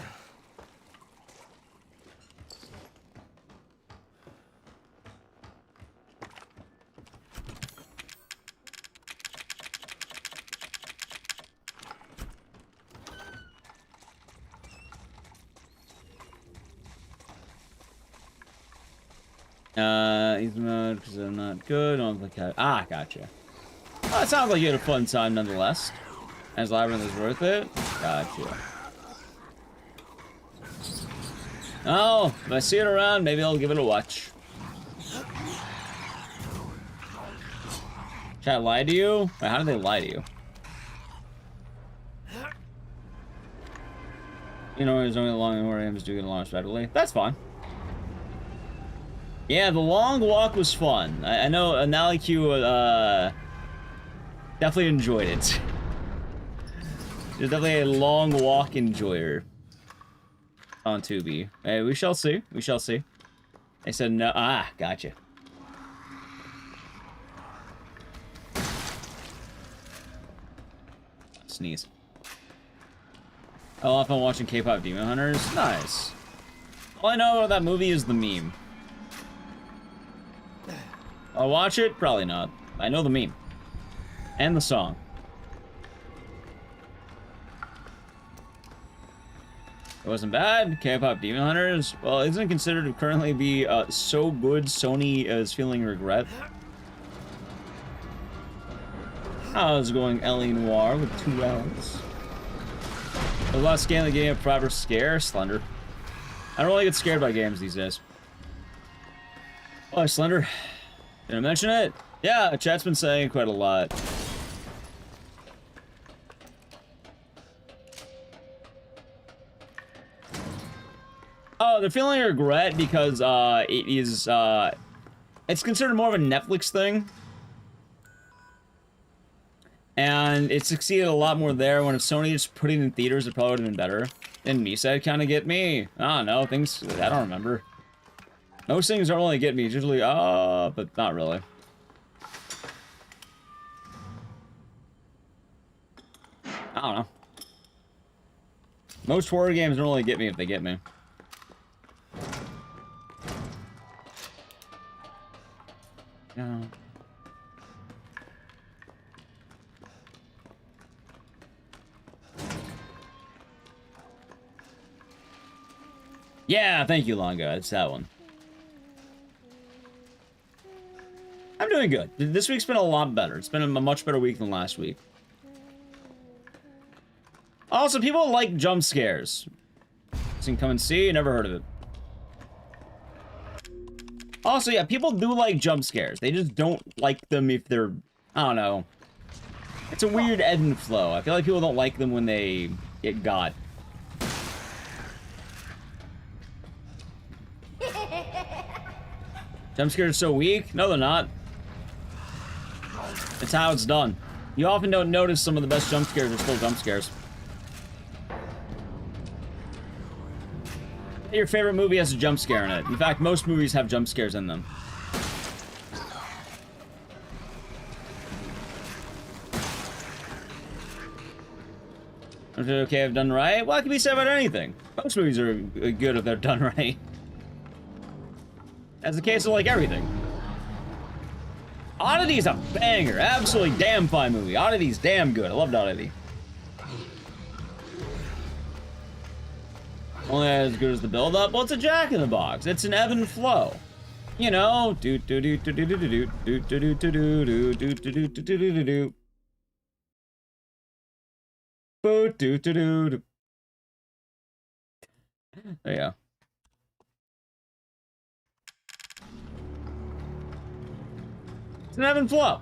Easy mode, because I'm not good. Ah, gotcha. Well, it sounds like you had a fun time nonetheless. As Labyrinth is worth it. Gotcha. Oh, if I see it around, maybe I'll give it a watch. Should I lie to you? Wait, how do they lie to you? You know, there's only a long where I am is doing it along readily. That's fine. Yeah, the long walk was fun. I know Analiq definitely enjoyed it. There's definitely a long walk enjoyer on Tubi. Hey, we shall see. We shall see. They said no. Ah, gotcha. Sneeze. I love fun watching K-pop Demon Hunters. Nice. All I know about that movie is the meme. I'll watch it? Probably not. I know the meme. And the song. It wasn't bad. K-pop Demon Hunters. Well, isn't it considered to currently be so good Sony is feeling regret? How's it going, Ellie Noir with 2 L's? A lot of scaling the game of proper scare, Slender. I don't really get scared by games these days. Oh, Slender. Did I mention it? Yeah, chat's been saying quite a lot. Oh, they're feeling regret because it is it's considered more of a Netflix thing. And it succeeded a lot more there. When if Sony just put it in theaters, it probably would have been better. And Misa kind of get me. I don't know, things I don't remember. Most things don't really get me. It's usually but not really. I don't know. Most horror games don't really get me if they get me. Yeah. Yeah, thank you, Longa. It's that one. I'm doing good. This week's been a lot better. It's been a much better week than last week. Also, people like jump scares. So you can come and see. Never heard of it. Also, yeah, people do like jump scares. They just don't like them if they're... I don't know. It's a weird ebb and flow. I feel like people don't like them when they get got. Jump scares are so weak? No, they're not. It's how it's done. You often don't notice some of the best jump scares are still jump scares. Your favorite movie has a jump scare in it. In fact, most movies have jump scares in them. Is it okay if done right? Well, it can be said about anything. Most movies are good if they're done right. That's the case of, like, everything. Oddity's a banger. Absolutely damn fine movie. Oddity's damn good. I loved Oddity. Only as good as the build-up. Well, it's a Jack-in-the-Box. It's an ebb and flow. You know, do do do do do do do do do do do do do do do do do do. Boo do do do. There you go. It's an ebb and flow.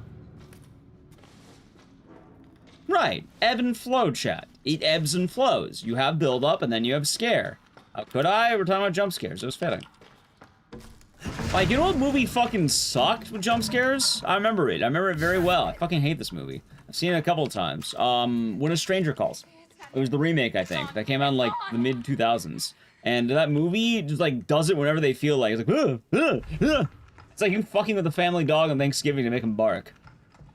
Right, ebb and flow, chat. It ebbs and flows. You have build up and then you have scare. How could I? We're talking about jump scares. It was fitting. Like, you know what movie fucking sucked with jump scares? I remember it. I remember it very well. I fucking hate this movie. I've seen it a couple of times. When a Stranger Calls. It was the remake, I think. That came out in, like, the mid-2000s. And that movie just, like, does it whenever they feel like. It's like, It's like you fucking with a family dog on Thanksgiving to make him bark.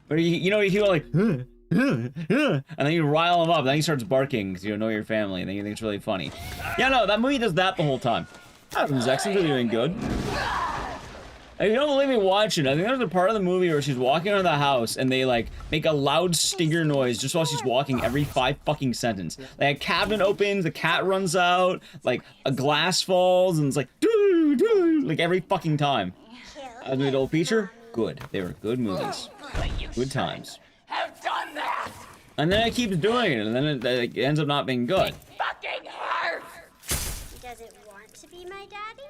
Or you know, you feel like, and then you rile him up, and then he starts barking because you know your family, and then you think it's really funny. Yeah, no, that movie does that the whole time. Adam's actually really doing good. If you don't believe me, watch it. I think there's a part of the movie where she's walking around the house, and they, like, make a loud stinger noise just while she's walking every 5 fucking seconds. Like, a cabinet opens, the cat runs out, like, a glass falls, and it's like, doo, doo, like, every fucking time. As an adult feature, good. They were good movies. Good times. Have done that. And then it keeps doing it, and then it ends up not being good. Fucking hurt. Does it want to be my daddy?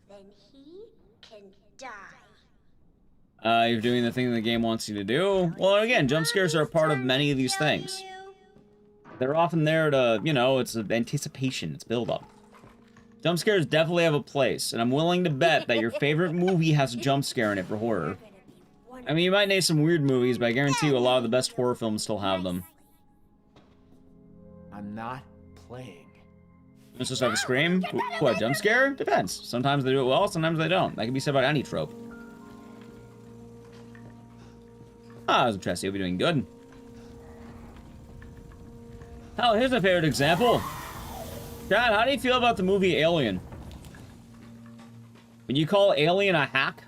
Then he can die. You're doing the thing the game wants you to do. Well, again, jump scares are a part of many of these things. They're often there to, you know, it's anticipation, it's build-up. Jump scares definitely have a place, and I'm willing to bet that your favorite movie has a jump scare in it for horror. I mean, you might name some weird movies, but I guarantee you a lot of the best horror films still have them. I'm not playing. Let's just have a scream? What, jump scare? Depends. Sometimes they do it well, sometimes they don't. That can be said about any trope. Ah, I was interested. You'll be doing good. Oh, here's a favorite example. Chad, how do you feel about the movie Alien? Would you call Alien a hack?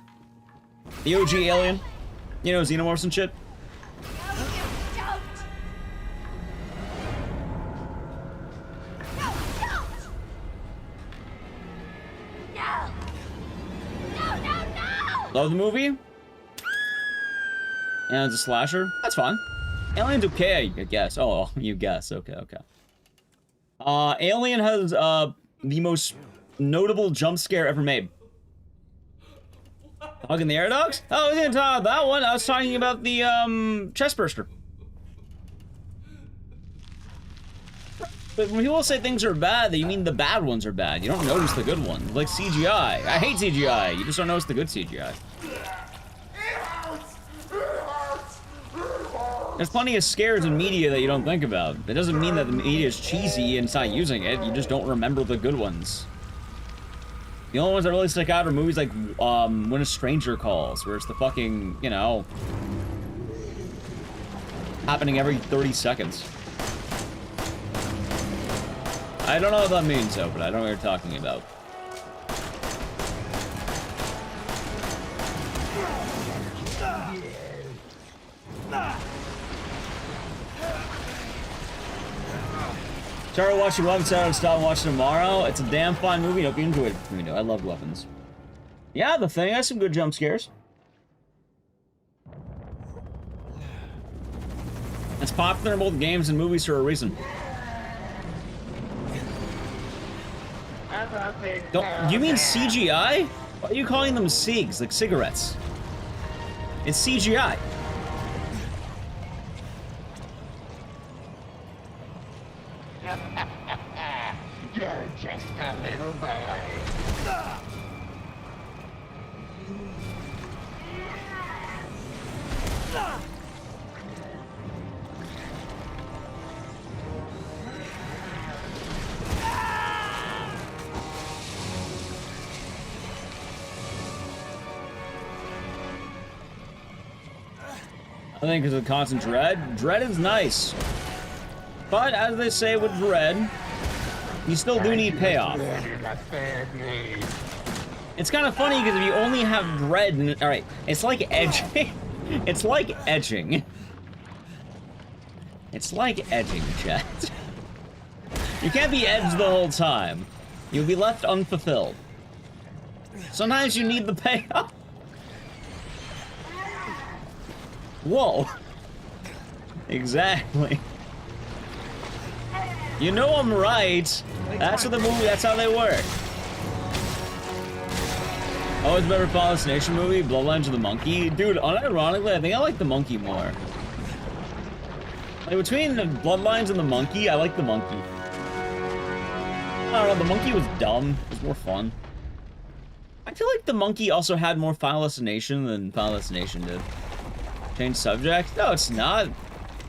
The OG Alien? You know, xenomorphs and shit? Love the movie? And it's a slasher? That's fine. Alien's okay, I guess. Oh, you guess. Okay, okay. Alien has, the most notable jump scare ever made. Hug in the Air Dogs? Oh, I didn't talk about that one. I was talking about the, chest burster. But when people say things are bad, you mean the bad ones are bad. You don't notice the good ones. Like CGI. I hate CGI. You just don't notice the good CGI. There's plenty of scares in media that you don't think about. That doesn't mean that the media is cheesy and it's not using it. You just don't remember the good ones. The only ones that really stick out are movies like When a Stranger Calls, where it's the fucking, you know, happening every 30 seconds. I don't know what that means, though, but I don't know what you're talking about. Started watching Weapons, started stop watching tomorrow. It's a damn fun movie. Hope you enjoyed it. I love Weapons. Yeah, The Thing has some good jump scares. It's popular in both games and movies for a reason. Don't you mean CGI? Why are you calling them cigs, like cigarettes? It's CGI. You're just a little boy. I think it's a constant dread. Dread is nice. But, as they say with dread, you still do need payoff. It's kind of funny because if you only have dread... Alright, it's like edging. It's like edging. It's like edging, chat. You can't be edged the whole time. You'll be left unfulfilled. Sometimes you need the payoff. Whoa. Exactly. You know I'm right. That's what the movie, that's how they work. Oh, it's a better Finalizing Nation movie? Bloodlines of the Monkey? Dude, unironically, I think I like the Monkey more. Like, between the Bloodlines and the Monkey, I like the Monkey. I don't know, the Monkey was dumb. It was more fun. I feel like the Monkey also had more Finalizing Nation than Finalizing Nation did. Change subject? No, it's not.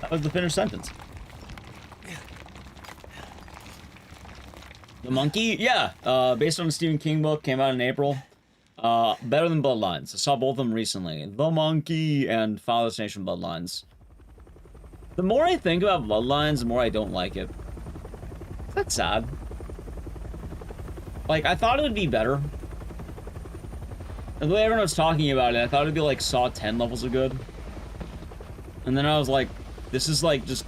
That was the finished sentence. The Monkey? Yeah. Based on a Stephen King book, came out in April. Better than Bloodlines. I saw both of them recently. The Monkey and Finalizing Nation Bloodlines. The more I think about Bloodlines, the more I don't like it. That's sad. Like, I thought it would be better. The way everyone was talking about it, I thought it'd be like Saw 10 levels of good. And then I was like, this is like just,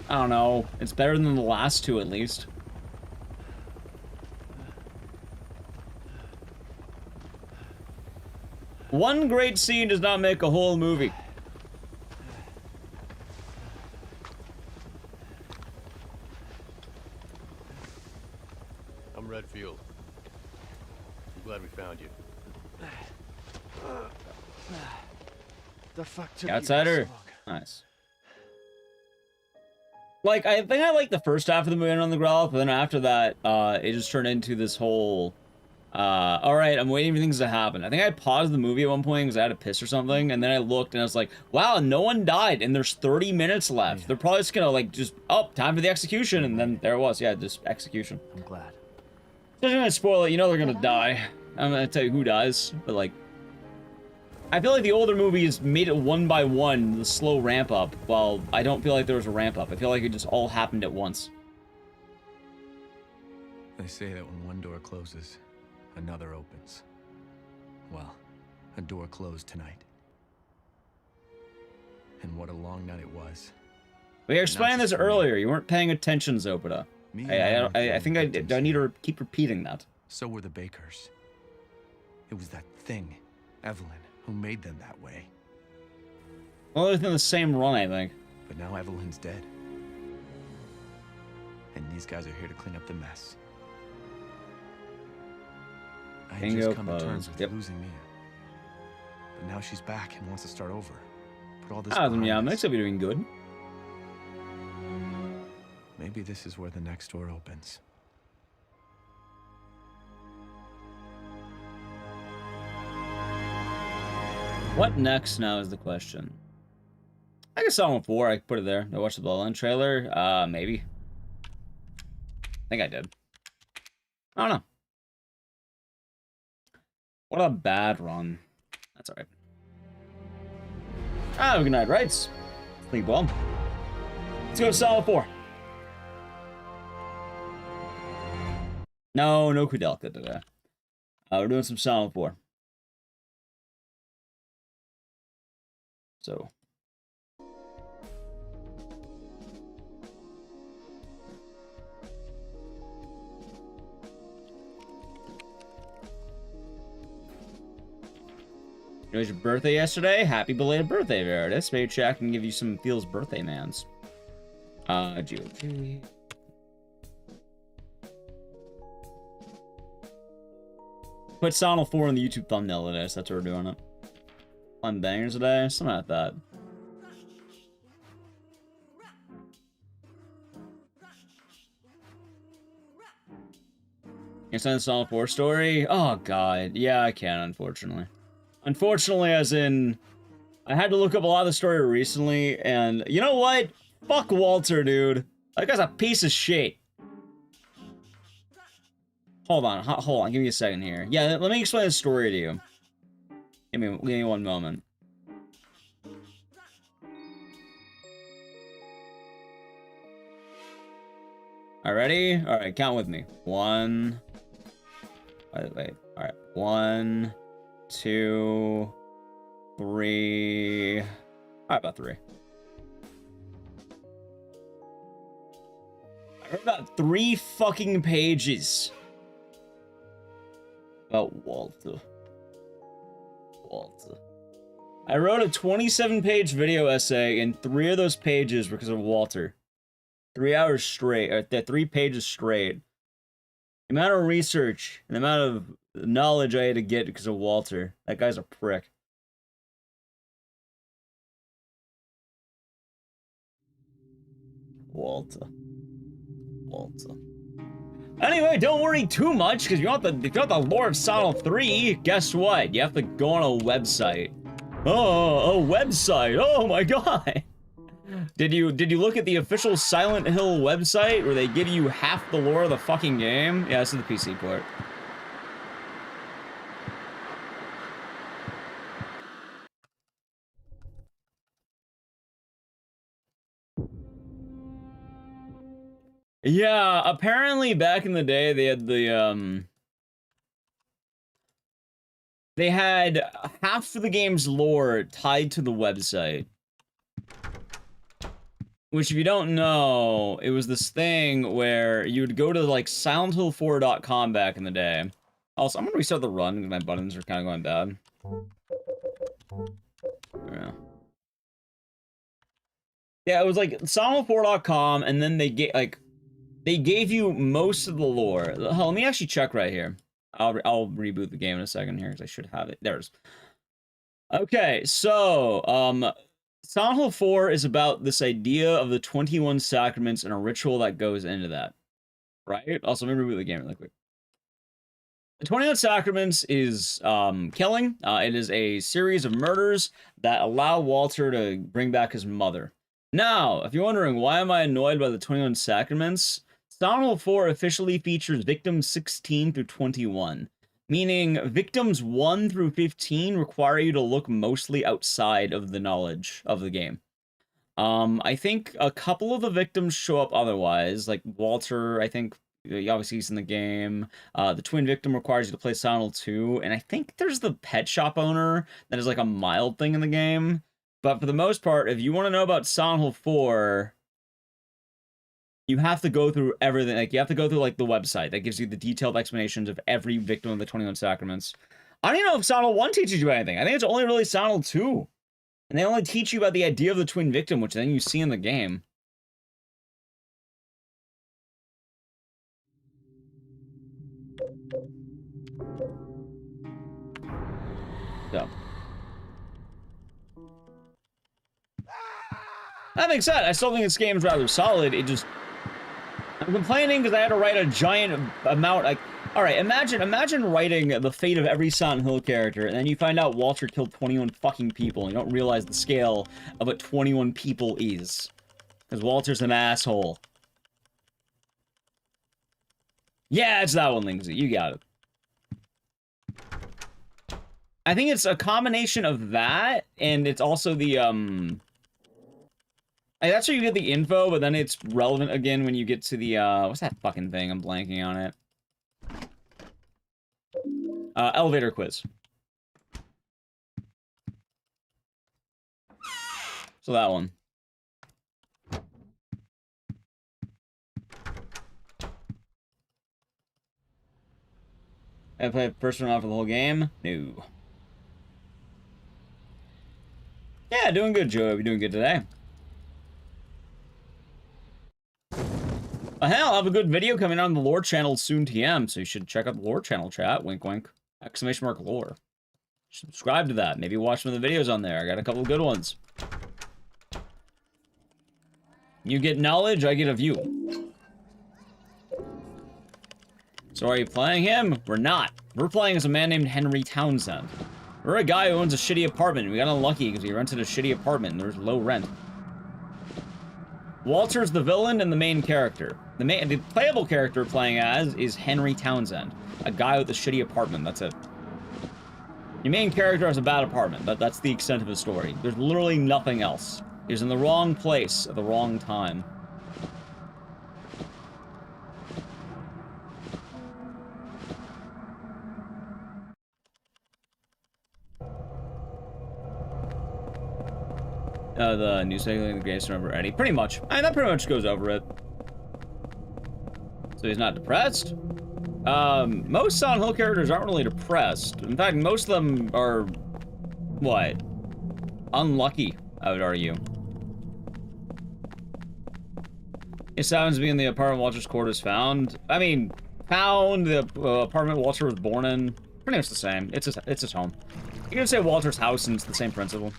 I don't know, it's better than the last two at least. One great scene does not make a whole movie. I'm Redfield. I'm glad we found you. The fuck took you Outsider. so long? Nice. Like, I think I liked the first half of the movie on the Growlithe, but then after that, it just turned into this whole, alright, I'm waiting for things to happen. I think I paused the movie at one point because I had to piss or something, and then I looked and I was like, wow, no one died, and there's 30 minutes left. Yeah. They're probably just gonna, like, just, oh, time for the execution, and then there it was. Yeah, just execution. I'm glad. Doesn't gonna spoil it, you know they're gonna die. I'm gonna tell you who dies, but, like, I feel like the older movies made it one by one, the slow ramp up, while I don't feel like there was a ramp up. I feel like it just all happened at once. They say that when one door closes, another opens. Well, a door closed tonight. And what a long night it was. We explained this earlier. You weren't paying attention, Zopida. I think I need to keep repeating that. So were the Bakers. It was that thing, Evelyn, who made them that way. Well, they're in the same run, I think. But now Evelyn's dead. And these guys are here to clean up the mess. I had just come to terms with losing Mia. But now she's back and wants to start over. Put all this behind yeah, us. next will be doing good. Maybe this is where the next door opens. What next now is the question. I guess Silent 4, I could put it there. I watched the Bloodline trailer. Maybe. I think I did. I don't know. What a bad run. That's alright. Good night, rights. Sleep well. Let's go to Silent 4. No Kudelka today. We're doing some Silent 4. So. It was your birthday yesterday. Happy belated birthday, Veritas. Maybe Jack can give you some Feels birthday mans. GOG. Put Sonal 4 in the YouTube thumbnail today, so that's what we're doing it. Fun bangers today, something like that. You send the Sonal 4 story? Oh god, yeah I can, unfortunately. Unfortunately, as in, I had to look up a lot of the story recently, and you know what? Fuck Walter, dude. That guy's a piece of shit. Hold on, give me a second here. Yeah, let me explain the story to you. Give me one moment. All right, ready? All right, count with me. One. Wait. All right, 1, 2, 3. All right, about 3. I read about 3 fucking pages about Walter. I wrote a 27-page video essay, and 3 of those pages were because of Walter. 3 hours straight, or 3 pages straight. The amount of research and the amount of knowledge I had to get because of Walter. That guy's a prick. Walter. Anyway, don't worry too much, because if you want the lore of Silent 3, guess what? You have to go on a website. Oh, a website. Oh my god. Did you look at the official Silent Hill website where they give you half the lore of the fucking game? Yeah, this is the PC port. Yeah, apparently back in the day they had they had half of the game's lore tied to the website. Which, if you don't know, it was this thing where you would go to, like, SilentHill4.com back in the day. Also, I'm gonna restart the run because my buttons are kind of going bad. Yeah. Yeah, it was like Silent4.com, and then they gave you most of the lore. Hell, let me actually check right here. I'll reboot the game in a second here because I should have it. There's. Okay, so Silent Hill 4 is about this idea of the 21 Sacraments and a ritual that goes into that. Right? Also, let me reboot the game really quick. The 21 Sacraments is killing. It is a series of murders that allow Walter to bring back his mother. Now, if you're wondering why am I annoyed by the 21 Sacraments, Silent Hill 4 officially features victims 16 through 21, meaning victims 1 through 15 require you to look mostly outside of the knowledge of the game. I think a couple of the victims show up otherwise, like Walter, I think, obviously he's in the game. The twin victim requires you to play Silent Hill 2, and I think there's the pet shop owner that is like a mild thing in the game. But for the most part, if you want to know about Silent Hill 4, you have to go through everything. Like, you have to go through, like, the website that gives you the detailed explanations of every victim of the 21 Sacraments. I don't even know if Silent Hill 1 teaches you anything. I think it's only really Silent Hill 2. And they only teach you about the idea of the twin victim, which then you see in the game. So. That being said, I still think this game is rather solid. It just... I'm complaining because I had to write a giant amount, like... Alright, imagine writing the fate of every Silent Hill character, and then you find out Walter killed 21 fucking people, and you don't realize the scale of what 21 people is. Because Walter's an asshole. Yeah, it's that one, Lindsay. You got it. I think it's a combination of that, and it's also the, that's where you get the info, but then it's relevant again when you get to the, what's that fucking thing? I'm blanking on it. Elevator quiz. So that one. I played first round for the whole game? No. Yeah, doing good, Joe. You're doing good today. Hell, I have a good video coming on the lore channel soon, TM, so you should check out the lore channel, chat. Wink, wink. Exclamation mark lore. Subscribe to that. Maybe watch some of the videos on there. I got a couple of good ones. You get knowledge, I get a view. So are you playing him? We're not. We're playing as a man named Henry Townsend. We're a guy who owns a shitty apartment. We got unlucky because we rented a shitty apartment and there's low rent. Walter's the villain and the main character. The playable character we're playing as is Henry Townsend, a guy with a shitty apartment. That's it. Your main character has a bad apartment. That's the extent of his story. There's literally nothing else. He was in the wrong place at the wrong time. The new segment in the greatest remember Eddie. Pretty much. I mean, that pretty much goes over it. So he's not depressed? Most Silent Hill characters aren't really depressed. In fact, most of them are... what? Unlucky, I would argue. It happens to be in the apartment Walter's quarters found. I mean, found, the apartment Walter was born in. Pretty much the same. It's his home. You can say Walter's house and it's the same principle.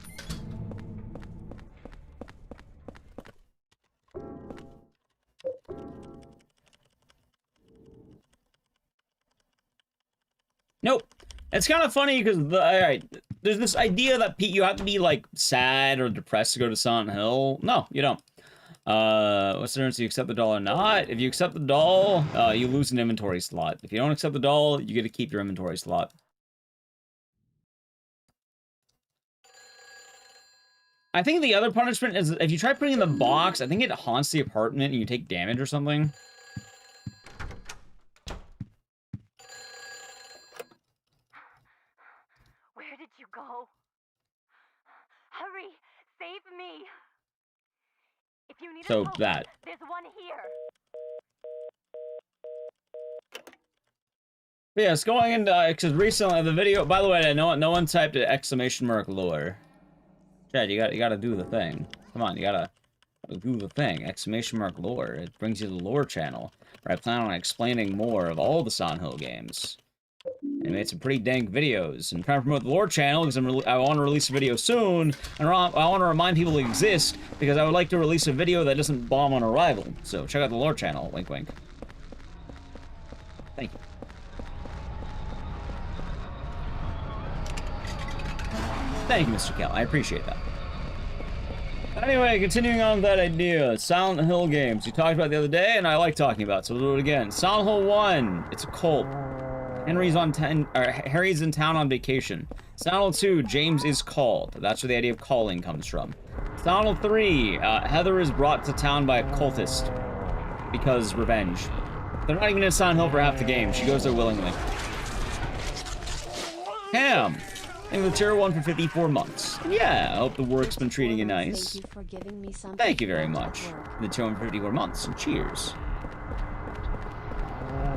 Nope. It's kind of funny because, alright, there's this idea that you have to be, like, sad or depressed to go to Silent Hill. No, you don't. What's the difference? Do you accept the doll or not? If you accept the doll, you lose an inventory slot. If you don't accept the doll, you get to keep your inventory slot. I think the other punishment is, if you try putting in the box, I think it haunts the apartment and you take damage or something. Go. Hurry, save me. If you need So a potion, that. there's one here. But yeah, it's going into, because recently the video, by the way, no one typed an exclamation mark lore. Chad, you gotta do the thing. Come on, you gotta do the thing. Exclamation mark lore. It brings you to the lore channel, where I plan on explaining more of all the Silent Hill games. I made some pretty dank videos, and trying to promote the lore channel because I want to release a video soon, and I want to remind people it exists because I would like to release a video that doesn't bomb on arrival. So check out the lore channel. Wink, wink. Thank you. Thank you, Mr. Cal. I appreciate that. Anyway, continuing on with that idea, Silent Hill games. You talked about the other day, and I like talking about, so we'll do it again. Silent Hill 1, it's a cult. Harry's in town on vacation. Silent Hill 2, James is called. That's where the idea of calling comes from. Silent Hill 3, Heather is brought to town by a cultist. Because revenge. They're not even in Silent Hill for half the game. She goes there willingly. Ham! Thank you for the tier 1 for 54 months. Yeah, I hope the work's been treating you nice. Thank you for giving me something. Thank you very much for the tier 1 for 54 months, and cheers.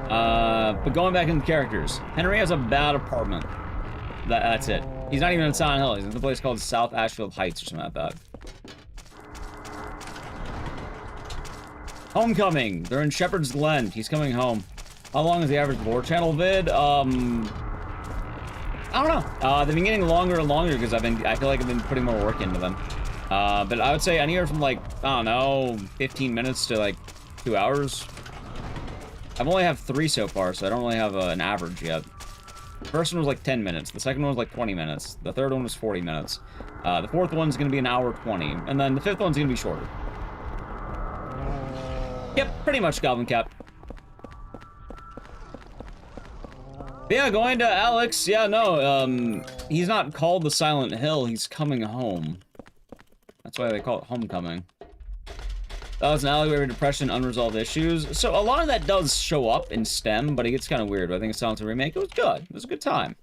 But going back into the characters. Henry has a bad apartment. That's it. He's not even in Silent Hill. He's in a place called South Ashfield Heights or something like that. Homecoming. They're in Shepherd's Glen. He's coming home. How long is the average lore channel vid? I don't know. They've been getting longer and longer because I feel like I've been putting more work into them. But I would say anywhere from like, I don't know, 15 minutes to like 2 hours. I've only have 3 so far, so I don't really have an average yet. The first one was like 10 minutes. The second one was like 20 minutes. The third one was 40 minutes. The fourth one's gonna be an hour 20. And then the fifth one's gonna be shorter. Yep, pretty much Goblin Cap. But yeah, going to Alex. Yeah, no, he's not called the Silent Hill. He's coming home. That's why they call it Homecoming. That was an alleyway of depression, unresolved issues. So a lot of that does show up in STEM, but it gets kind of weird. But I think Silent Hill Remake, it was good. It was a good time.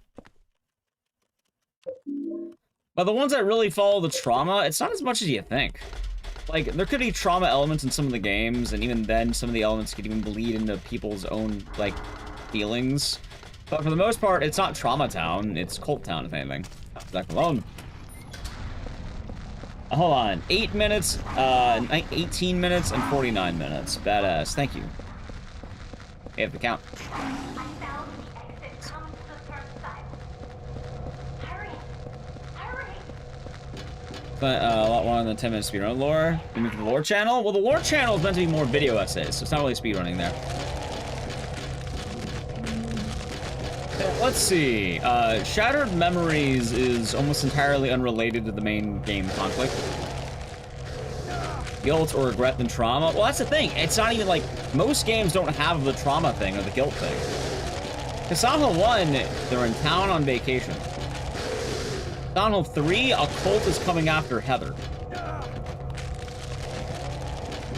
But the ones that really follow the trauma, it's not as much as you think. Like, there could be trauma elements in some of the games, and even then, some of the elements could even bleed into people's own, like, feelings. But for the most part, it's not Trauma Town, it's Cult Town, if anything. Zach alone. Hold on, 8 minutes, 18 minutes, and 49 minutes. Badass, thank you. You have to count. But, a lot longer than 10 minutes speedrun lore. You move to the lore channel? Well, the lore channel is meant to be more video essays, so it's not really speedrunning there. Let's see. Shattered Memories is almost entirely unrelated to the main game conflict. Guilt or regret than trauma? Well, that's the thing. It's not even like, most games don't have the trauma thing or the guilt thing. Because Silent Hill 1, they're in town on vacation. Silent Hill 3, a cult is coming after Heather.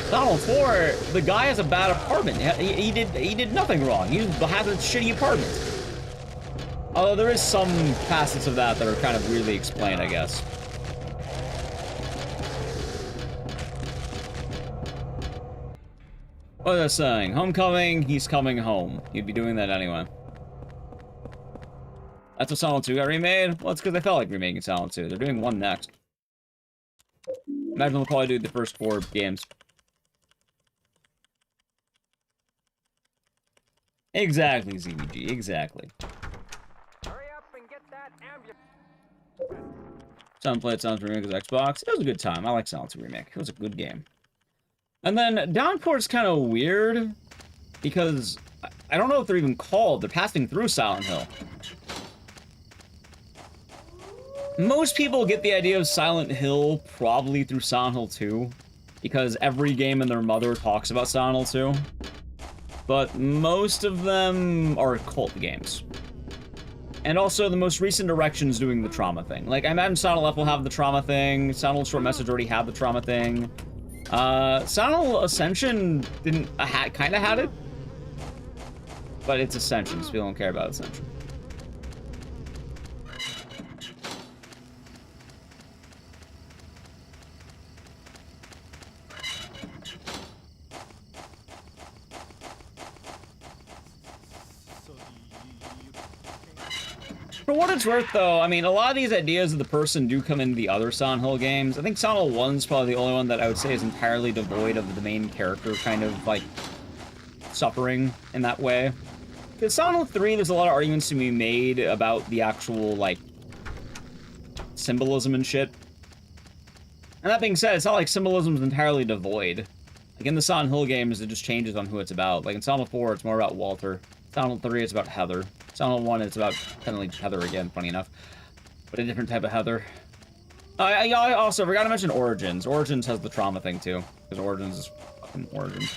Silent Hill 4, the guy has a bad apartment. He did nothing wrong. He has a shitty apartment. Although there is some facets of that are kind of weirdly explained, I guess. What was I saying? Homecoming, he's coming home. You'd be doing that anyway. That's what Silent 2 got remade? Well, it's because they felt like remaking Silent 2. They're doing 1 next. Imagine they'll probably do the first 4 games. Exactly, ZVG, exactly. Sound played Silent 2 Remake with Xbox. It was a good time. I like Silent 2 Remake. It was a good game. And then Downpour's kind of weird because I don't know if they're even called. They're passing through Silent Hill. Most people get the idea of Silent Hill probably through Silent Hill 2 because every game and their mother talks about Silent Hill 2. But most of them are cult games. And also, the most recent direction's doing the trauma thing. Like, I imagine Silent Hill will have the trauma thing. Silent Hill Short Message already had the trauma thing. Silent Hill Ascension didn't... kind of had it. But it's Ascension, so people don't care about Ascension. For what it's worth, though, I mean, a lot of these ideas of the person do come in the other Silent Hill games. I think Silent Hill 1's probably the only one that I would say is entirely devoid of the main character kind of, like, suffering in that way. Because Silent Hill 3, there's a lot of arguments to be made about the actual, like, symbolism and shit. And that being said, it's not like symbolism is entirely devoid. Like, in the Silent Hill games, it just changes on who it's about. Like, in Silent Hill 4, it's more about Walter. Silent Hill 3, it's about Heather. Silent Hill 1, it's about kind of like Heather again, funny enough. But a different type of Heather. I also forgot to mention Origins. Origins has the trauma thing, too. Because Origins is fucking Origins.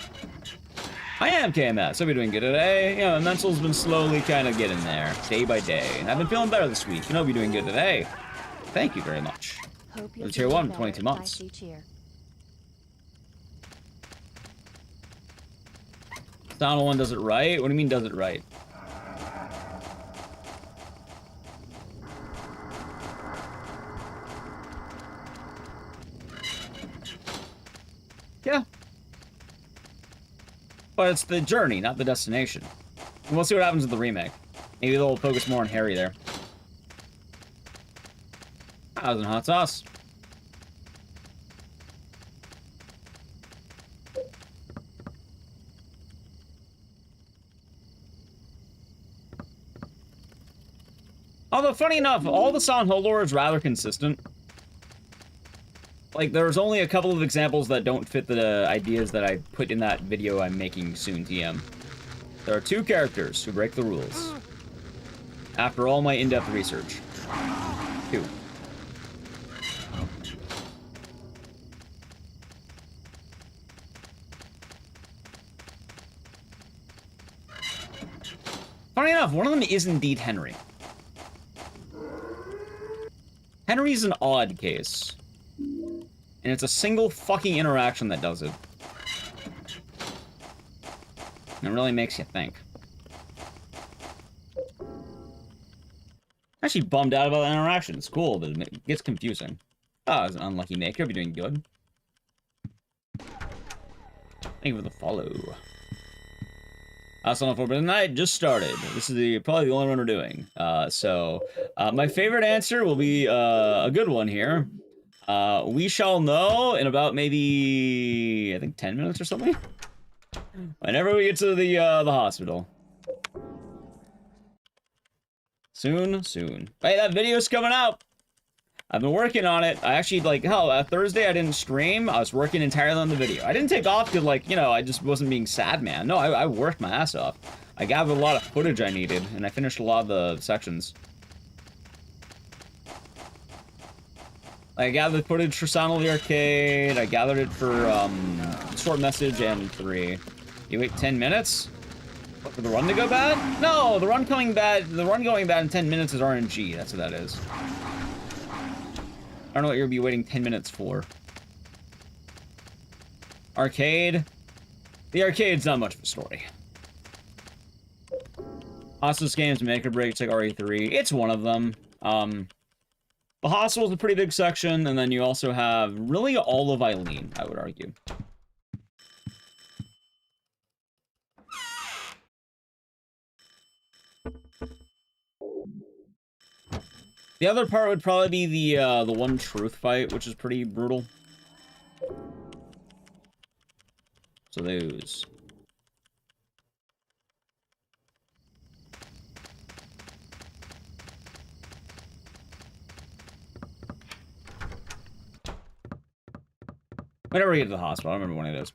I am KMS. I'll be doing good today. You know, mental's been slowly kind of getting there, day by day. And I've been feeling better this week. And I'll be doing good today. Thank you very much. It's Tier 1, 22 months. Silent 1 does it right? What do you mean does it right? Yeah. But it's the journey, not the destination. And we'll see what happens with the remake. Maybe they'll focus more on Harry there. That was in hot sauce. Although, funny enough, all the Silent Hill lore is rather consistent. Like, there's only a couple of examples that don't fit the ideas that I put in that video I'm making soon, TM. There are 2 characters who break the rules. After all my in-depth research. 2. Funny enough, one of them is indeed Henry. Henry's an odd case. And it's a single fucking interaction that does it. And it really makes you think. Actually bummed out about the interaction. It's cool, but it gets confusing. Oh, it's an unlucky maker. I'll be doing good. Thank you for the follow. Silent Hill 4, but the night just started. This is probably the only one we're doing. My favorite answer will be a good one here. We shall know in about maybe, I think 10 minutes or something. Whenever we get to the hospital. Soon. Hey, that video's coming out. I've been working on it. I actually, like, hell, Thursday I didn't stream. I was working entirely on the video. I didn't take off because, like, you know, I just wasn't being sad, man. No, I worked my ass off. I gathered a lot of footage I needed, and I finished a lot of the sections. I gathered footage for Silent Hill the Arcade. I gathered it for Short Message and 3. You wait 10 minutes? What, for the run to go bad? No, the run going bad in 10 minutes is RNG. That's what that is. I don't know what you'll be waiting 10 minutes for. Arcade? The arcade's not much of a story. Hospice games make or break, it's like RE3. It's one of them. The hospital's a pretty big section, and then you also have really all of Eileen, I would argue. The other part would probably be the one truth fight, which is pretty brutal. So those. Whenever we get to the hospital, I don't remember when it is.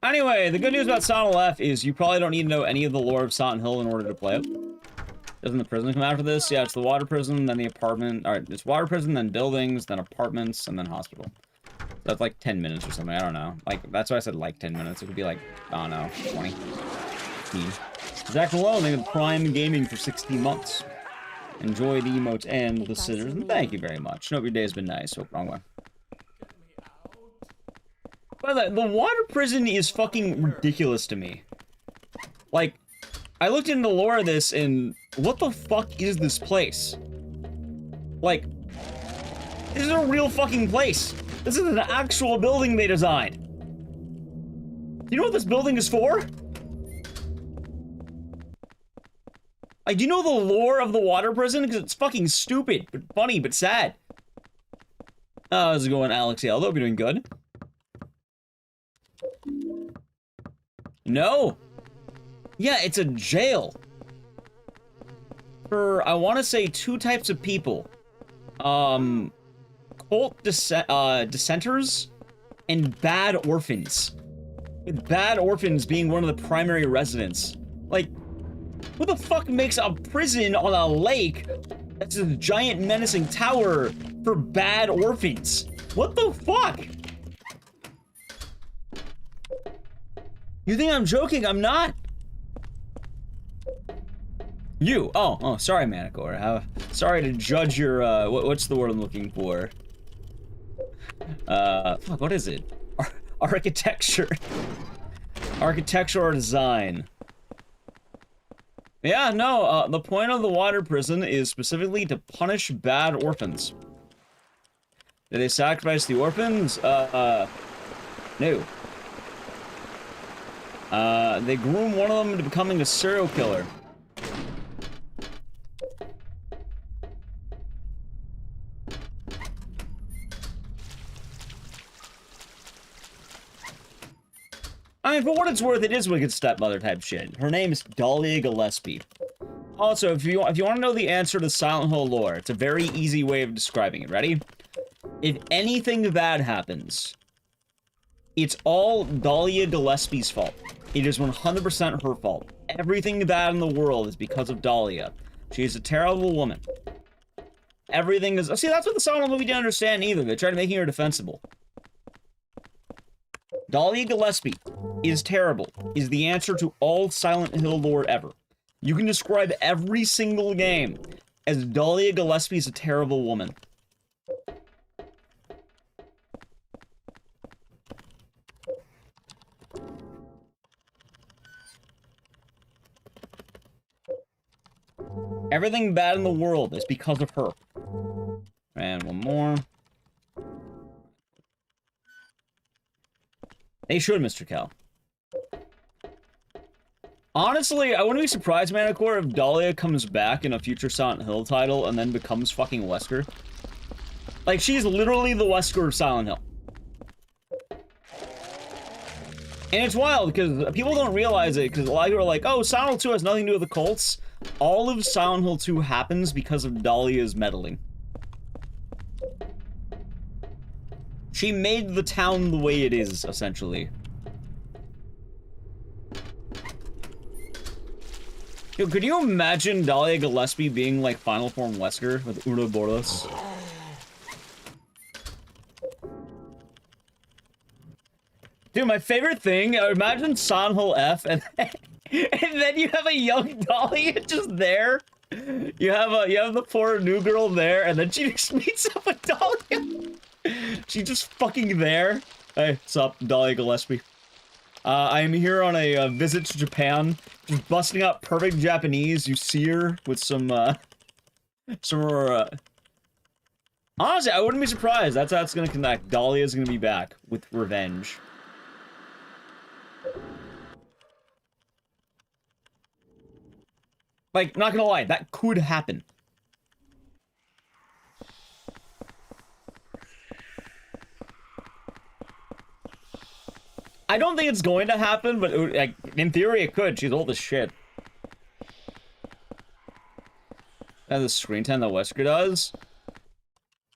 Anyway, the good news about Silent Hill F is you probably don't need to know any of the lore of Silent Hill in order to play it. Doesn't the prison come after this? Yeah, it's the water prison, then the apartment. Alright, it's water prison, then buildings, then apartments, and then hospital. So that's like 10 minutes or something, I don't know. Like, that's why I said like 10 minutes. It could be like, I don't know, 20. 15. Zach Malone, they have Prime Gaming for 16 months. Enjoy the emotes and the scissors, and thank you very much. Hope your day has been nice. Oh, wrong one. But the water prison is fucking ridiculous to me. Like, I looked into the lore of this, and what the fuck is this place? Like, this is a real fucking place. This is an actual building they designed. Do you know what this building is for? Like, do you know the lore of the water prison? Because it's fucking stupid, but funny, but sad. How's it going, Alex? I hope you're doing good. No. Yeah, it's a jail. For, I want to say, 2 types of people. Cult dissenters and bad orphans. With bad orphans being one of the primary residents. Like, who the fuck makes a prison on a lake that's a giant menacing tower for bad orphans? What the fuck? You think I'm joking? I'm not. You. Oh, sorry, Manticore. Sorry to judge your, what's the word I'm looking for? Fuck, what is it? Architecture. Architecture or design. Yeah, no, the point of the water prison is specifically to punish bad orphans. Did they sacrifice the orphans? No. They groom one of them into becoming a serial killer. I mean, for what it's worth, it is Wicked Stepmother type shit. Her name is Dalia Gillespie. Also, if you want to know the answer to Silent Hill lore, it's a very easy way of describing it. Ready? If anything bad happens, it's all Dalia Gillespie's fault. It is 100% her fault. Everything bad in the world is because of Dalia. She is a terrible woman. Everything is... See, that's what the Silent Hill movie didn't understand either. They tried making her defensible. Dalia Gillespie is terrible, is the answer to all Silent Hill lore ever. You can describe every single game as Dalia Gillespie is a terrible woman. Everything bad in the world is because of her. And one more. They should, Mr. Cal. Honestly, I wouldn't be surprised, Manticore, if Dalia comes back in a future Silent Hill title and then becomes fucking Wesker. Like, she's literally the Wesker of Silent Hill. And it's wild, because people don't realize it, because a lot of people are like, oh, Silent Hill 2 has nothing to do with the cults. All of Silent Hill 2 happens because of Dalia's meddling. She made the town the way it is, essentially. Yo, could you imagine Dalia Gillespie being like Final Form Wesker with Ouroboros? Dude, my favorite thing, imagine Silent Hill F and then you have a young Dalia just there. You have the poor new girl there, and then she just meets up with Dalia. She's just fucking there. Hey, what's up, Dalia Gillespie? I am here on a visit to Japan, just busting out perfect Japanese. You see her with some honestly, I wouldn't be surprised. That's how it's gonna connect. Dalia's gonna be back with revenge. Like, not gonna lie, that could happen. I don't think it's going to happen, but like, in theory it could. She's old as shit. And the screen time that Wesker does?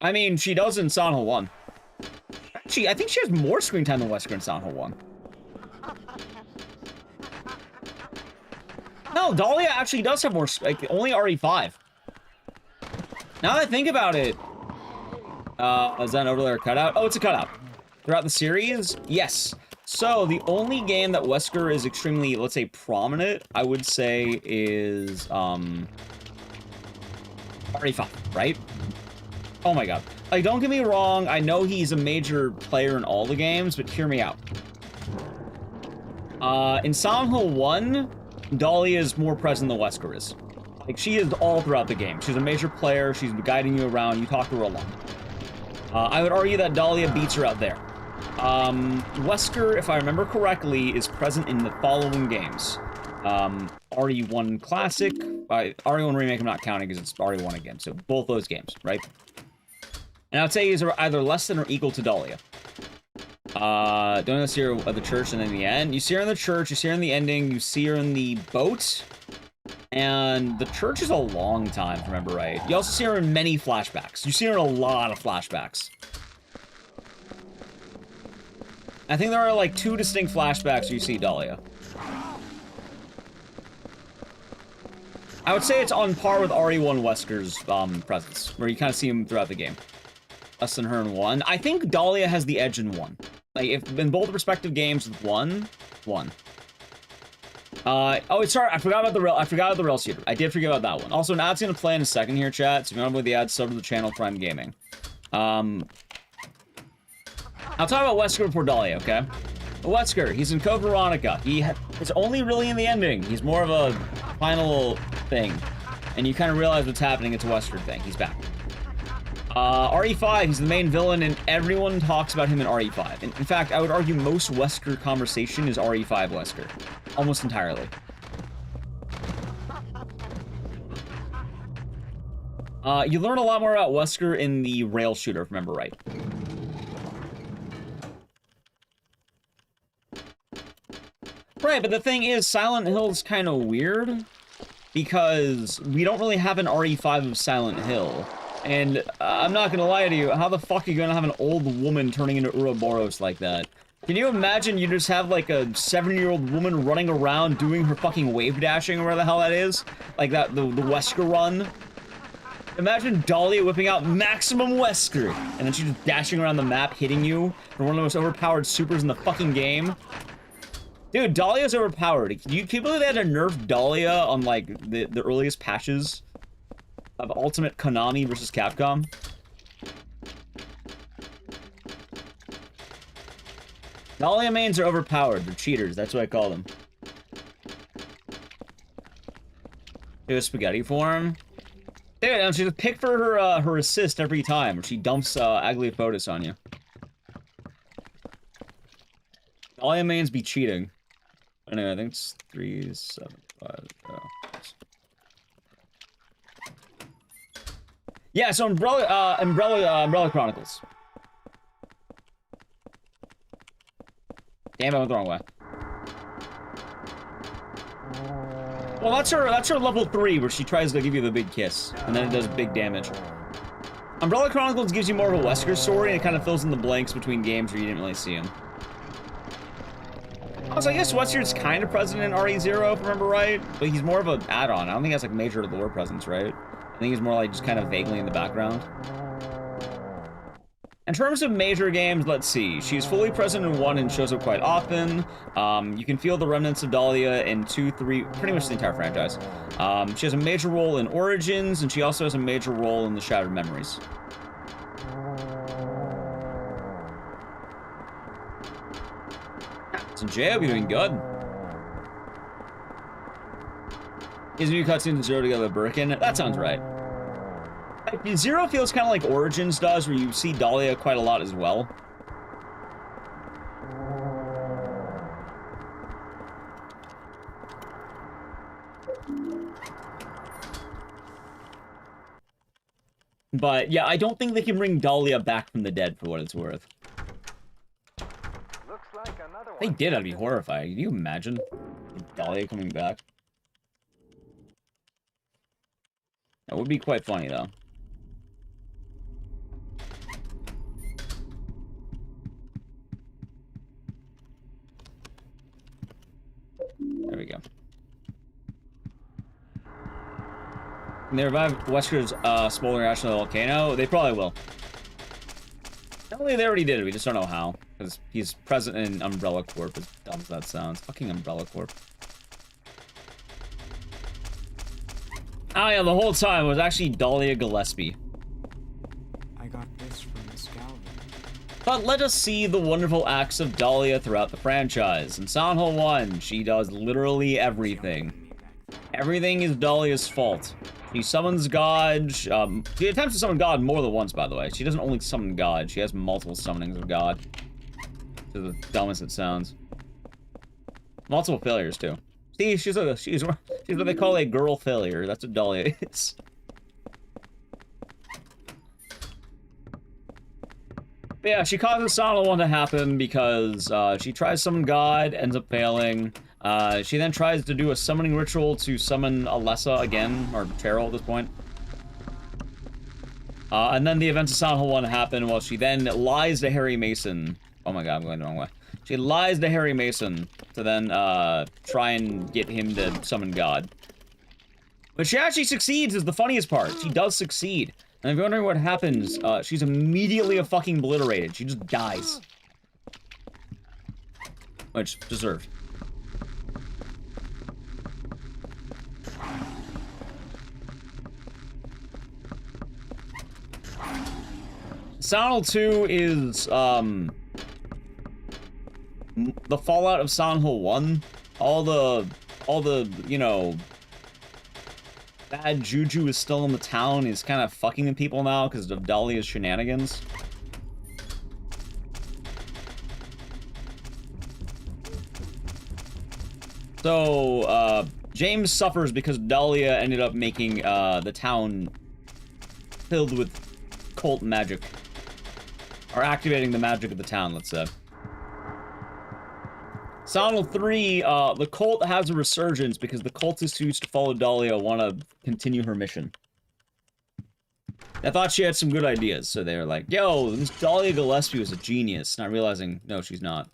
I mean, she does in Silent Hill 1. Actually, I think she has more screen time than Wesker in Silent Hill 1. No, Dalia actually does have more, like, only RE5. Now that I think about it... is that an over-layer cutout? Oh, it's a cutout. Throughout the series? Yes. So, the only game that Wesker is extremely, let's say, prominent, I would say, is, RE5, right? Oh my god. Like, don't get me wrong, I know he's a major player in all the games, but hear me out. In Silent Hill 1, Dalia is more present than Wesker is. Like, she is all throughout the game. She's a major player, she's guiding you around, you talk to her a lot. I would argue that Dalia beats her out there. Wesker, if I remember correctly, is present in the following games. RE1 Classic, RE1 Remake I'm not counting because it's RE1 again, so both those games, right? And I would say he's either less than or equal to Dalia. Don't you see her at the church and then in the end? You see her in the church, you see her in the ending, you see her in the boat. And the church is a long time, if I remember right. You also see her in many flashbacks. You see her in a lot of flashbacks. I think there are like 2 distinct flashbacks where you see Dalia. I would say it's on par with RE1 Wesker's presence, where you kind of see him throughout the game. Less than her in 1. I think Dalia has the edge in 1. Like, if in both respective games, 1. Oh, sorry, I forgot about the rail shooter. I did forget about that one. Also, an ad's gonna play in a second here, chat. So if you want to avoid the ad, sub to the channel, Prime Gaming. I'll talk about Wesker before Dalia, okay? Wesker, he's in Code Veronica. It's only really in the ending. He's more of a final thing. And you kind of realize what's happening. It's a Wesker thing. He's back. RE5, he's the main villain, and everyone talks about him in RE5. In fact, I would argue most Wesker conversation is RE5 Wesker. Almost entirely. You learn a lot more about Wesker in the rail shooter, if I remember right. Right, but the thing is, Silent Hill's kind of weird, because we don't really have an RE5 of Silent Hill. And I'm not gonna lie to you, how the fuck are you gonna have an old woman turning into Ouroboros like that? Can you imagine you just have like a 7-year-old woman running around doing her fucking wave dashing or whatever the hell that is? Like that, the Wesker run? Imagine Dalia whipping out maximum Wesker, and then she's just dashing around the map hitting you for one of the most overpowered supers in the fucking game. Dude, Dalia's overpowered. Can you believe they had to nerf Dalia on like the earliest patches of Ultimate Konami versus Capcom? Dalia mains are overpowered. They're cheaters. That's what I call them. Do a spaghetti form. Dude, and she just pick for her assist every time. She dumps Agliofotis on you. Dalia mains be cheating. Anyway, I think it's 3, 7, 5. Oh. Yeah, so Umbrella Chronicles. Damn, I went the wrong way. Well, that's her level 3, where she tries to give you the big kiss, and then it does big damage. Umbrella Chronicles gives you more of a Wesker story, and it kind of fills in the blanks between games where you didn't really see him. Also, I guess Wesker's kind of present in RE0, if I remember right, but he's more of an add-on. I don't think he has, like, major lore presence, right? I think he's more like just kind of vaguely in the background. In terms of major games, let's see. She's fully present in 1 and shows up quite often. You can feel the remnants of Dalia in 2, 3, pretty much the entire franchise. She has a major role in Origins, and she also has a major role in the Shattered Memories. So Jay, hope you're doing good. Is new cutscene to 0 together with Birkin? That sounds right. Like, 0 feels kind of like Origins does, where you see Dalia quite a lot as well. But yeah, I don't think they can bring Dalia back from the dead for what it's worth. Looks like another one. They did, I'd be horrified. Can you imagine Dalia coming back? That would be quite funny, though. There we go. Can they revive Wesker's smoldering ash in the volcano? They probably will. Apparently they already did it, we just don't know how. Because he's present in Umbrella Corp, as dumb as that sounds. Fucking Umbrella Corp. Oh yeah, the whole time it was actually Dalia Gillespie. I got this from Miss Galvin. But let us see the wonderful acts of Dalia throughout the franchise. In Silent Hill 1, she does literally everything. Everything is Dalia's fault. She summons God. She attempts to summon God more than once, by the way. She doesn't only summon God, she has multiple summonings of God. To the dumbest it sounds. Multiple failures, too. See, she's what they call a girl failure. That's what Dalia is. But yeah, she causes Silent 1 to happen because she tries to summon God, ends up failing. She then tries to do a summoning ritual to summon Alessa again, or Cheryl at this point. And then the events of Silent Hill 1 happen while she then lies to Harry Mason. Oh my god, I'm going the wrong way. She lies to Harry Mason to then try and get him to summon God. But she actually succeeds is the funniest part. She does succeed. And if you're wondering what happens, she's immediately fucking obliterated. She just dies. Which, deserved. Silent Hill 2 is, the fallout of Silent Hill 1. All the, you know, bad juju is still in the town. Is kind of fucking with people now because of Dalia's shenanigans. So, James suffers because Dalia ended up making, the town filled with cult magic. Or activating the magic of the town, let's say. Silent Hill 3, the cult has a resurgence because the cultists who used to follow Dalia want to continue her mission. I thought she had some good ideas, so they were like, yo, this Dalia Gillespie was a genius, not realizing, no, she's not.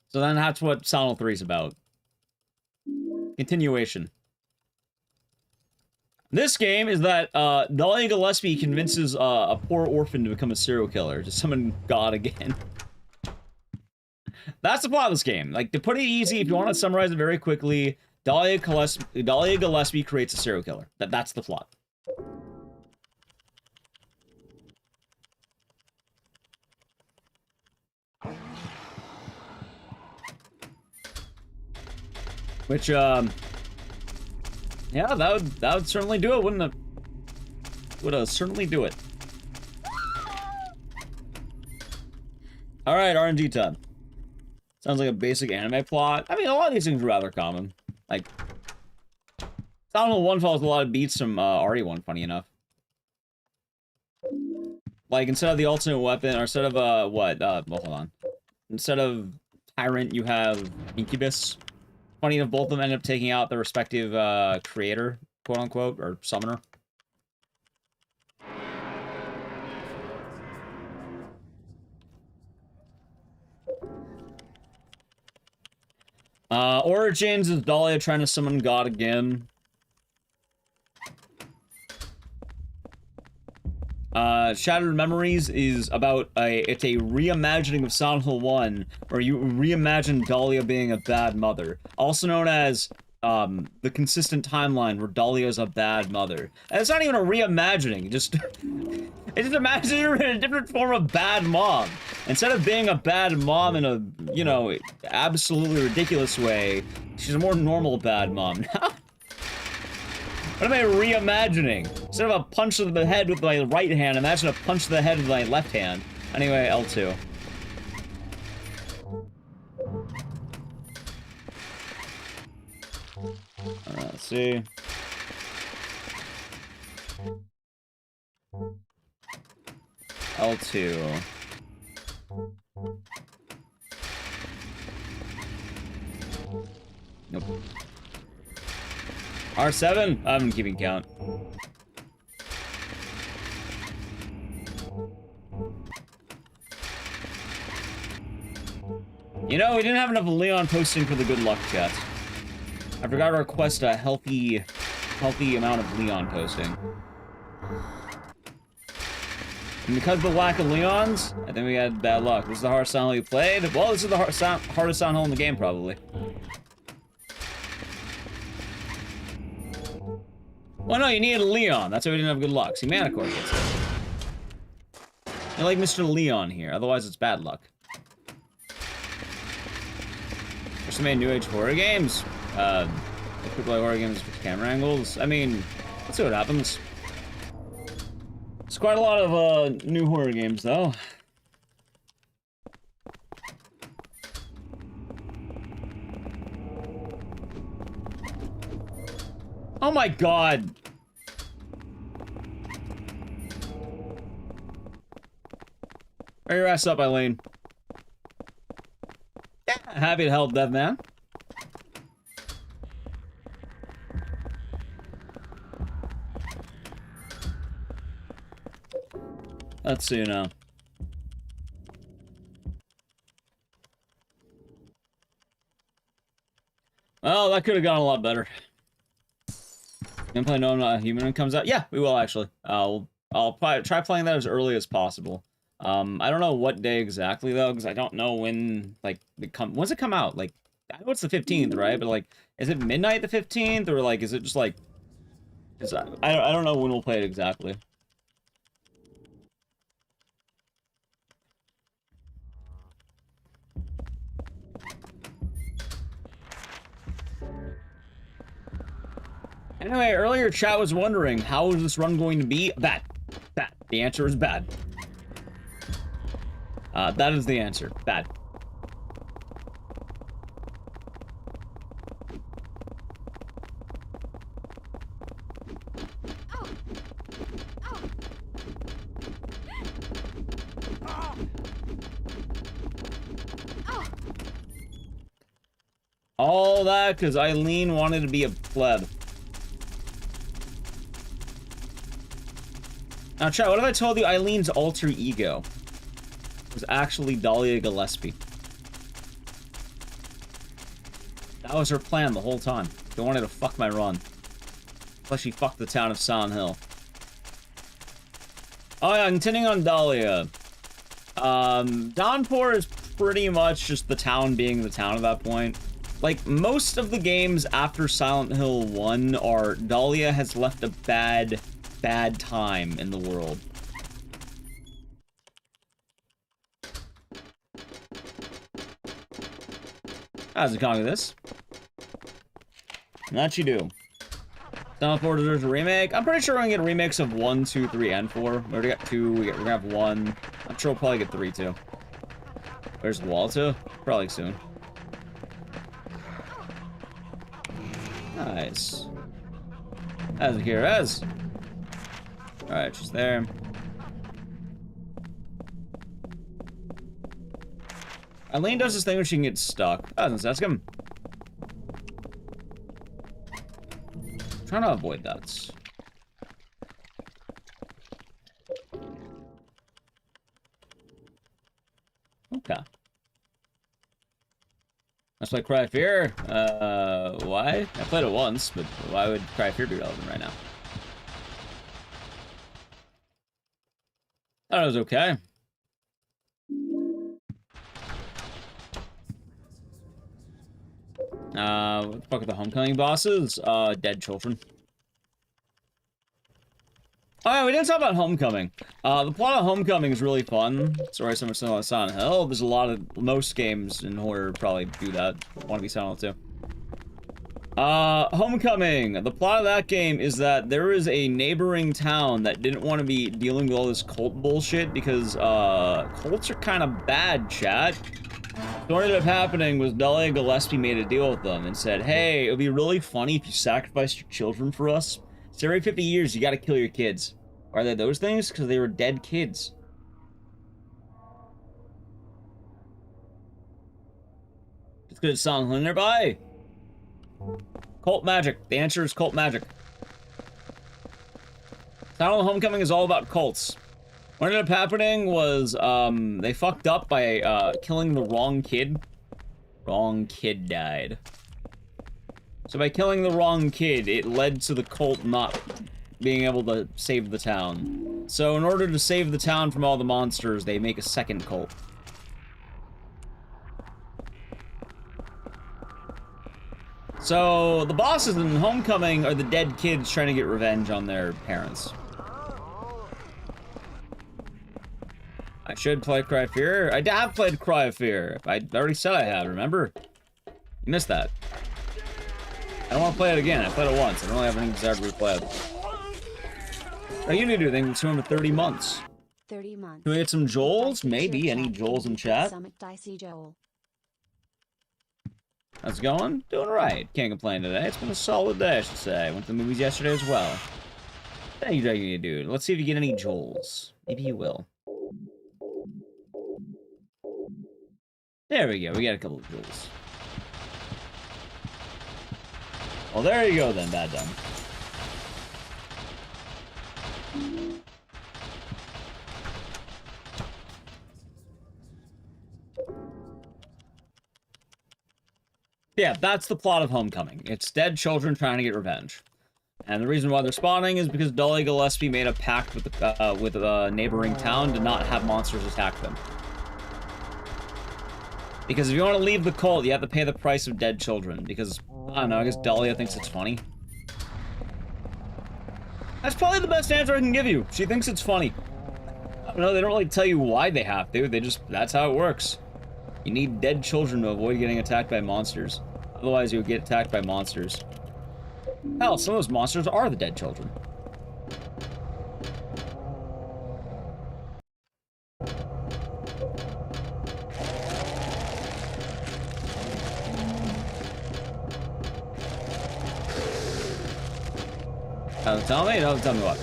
So then that's what Silent Hill 3 is about. Continuation. This game is that, Dalia Gillespie convinces, a poor orphan to become a serial killer, to summon God again. That's the plot of this game. Like, to put it easy, if you want to summarize it very quickly, Dalia Gillespie creates a serial killer. That's the plot. Which, yeah, that would certainly do it, wouldn't it? Would certainly do it. Alright, RNG time. Sounds like a basic anime plot. I mean, a lot of these things are rather common. Like, Silent Hill 1 follows a lot of beats from RE1, funny enough. Like, instead of the alternate weapon, or instead of, well, hold on. Instead of Tyrant, you have Incubus. Funny enough, both of them end up taking out the respective, creator, quote-unquote, or summoner. Origins is Dalia trying to summon God again. Shattered Memories is about it's a reimagining of Silent Hill 1, where you reimagine Dalia being a bad mother. Also known as, the consistent timeline where Dalia is a bad mother. And it's not even a reimagining, just... It just imagines her in a different form of bad mom. Instead of being a bad mom in a, you know, absolutely ridiculous way, she's a more normal bad mom now. What am I reimagining? Instead of a punch to the head with my right hand, imagine a punch to the head with my left hand. Anyway, L2. Alright, let's see. L2. Nope. R7? I'm keeping count. You know, we didn't have enough Leon posting for the good luck chat. I forgot to request a healthy amount of Leon posting. And because of the lack of Leons, I think we had bad luck. This is the hardest Silent Hill you played? Well, this is the hardest Silent Hill in the game, probably. Well, no, you needed a Leon. That's why we didn't have good luck. See, Manicore gets it. I like Mr. Leon here, otherwise it's bad luck. There's so many new age horror games. People play horror games with camera angles. I mean, let's see what happens. It's quite a lot of new horror games, though. Oh my god! Hurry your ass up, Eileen. Yeah, happy to help, Dev Man. Let's see now. Well, that could have gone a lot better. Gameplay, no, I'm not a human when it comes out. Yeah, we will actually. I'll try playing that as early as possible. I don't know what day exactly though, because I don't know when like when's it come out? Like, I know it's the 15th, right? But like, is it midnight the 15th, or like, is it just like? I don't know when we'll play it exactly. Anyway, earlier chat was wondering, how is this run going to be? Bad. Bad. The answer is bad. That is the answer. Bad. All that because Eileen wanted to be a pleb. Now, chat, what if I told you Eileen's alter ego was actually Dalia Gillespie? That was her plan the whole time. She wanted to fuck my run. Plus, she fucked the town of Silent Hill. Oh yeah, continuing on Dalia. Downpour is pretty much just the town being the town at that point. Like, most of the games after Silent Hill 1 are Dalia has left a bad time in the world. How's it going with this? That you do. Downpour deserves a remake. I'm pretty sure we're gonna get remakes of 1, 2, 3, and 4. We already got 2. We're gonna have 1. I'm sure we'll probably get 3 too. Where's the wall to? Probably soon. Nice. As here as. Alright, she's there. Eileen does this thing where she can get stuck. Oh, that's him. Trying to avoid that. Okay. Let's play Cry of Fear. Why? I played it once, but why would Cry of Fear be relevant right now? Thought it was okay. What the fuck are the Homecoming bosses? Dead children. Oh yeah, we didn't talk about Homecoming. The plot of Homecoming is really fun. Sorry, so much similar to Silent Hill. There's a lot of, most games in horror probably do that. Want to be Silent Hill too. Homecoming. The plot of that game is that there is a neighboring town that didn't want to be dealing with all this cult bullshit because, cults are kind of bad, chat. So what ended up happening was Dalia Gillespie made a deal with them and said, hey, it would be really funny if you sacrificed your children for us. So every 50 years, you gotta kill your kids. Are they those things? Because they were dead kids. It's good song nearby. Cult magic. The answer is cult magic. Silent Hill Homecoming is all about cults. What ended up happening was, they fucked up by, killing the wrong kid. Wrong kid died. So by killing the wrong kid, it led to the cult not being able to save the town. So in order to save the town from all the monsters, they make a second cult. So the bosses in Homecoming are the dead kids trying to get revenge on their parents. I should play Cry of Fear. I have played Cry of Fear. I already said I had, remember? You missed that. I don't want to play it again. I played it once. I don't really have any desire to replay it. Now, you need to do things to him for 30 months. 30 months. Can we get some Joels? Maybe. Any Joels in chat? Ecdycis Joel. How's it going? Doing alright. Can't complain today. It's been a solid day, I should say. Went to the movies yesterday as well. Thank you, dude. Let's see if you get any jewels. Maybe you will. There we go. We got a couple of jewels. Well, there you go then, Bad Dumb. Yeah, that's the plot of Homecoming. It's dead children trying to get revenge. And the reason why they're spawning is because Dalia Gillespie made a pact with a neighboring town to not have monsters attack them. Because if you want to leave the cult, you have to pay the price of dead children. Because, I don't know, I guess Dalia thinks it's funny. That's probably the best answer I can give you. She thinks it's funny. I don't know, they don't really tell you why they have to. They just, that's how it works. You need dead children to avoid getting attacked by monsters. Otherwise, you would get attacked by monsters. Hell, some of those monsters are the dead children. Don't tell me? Don't tell me what.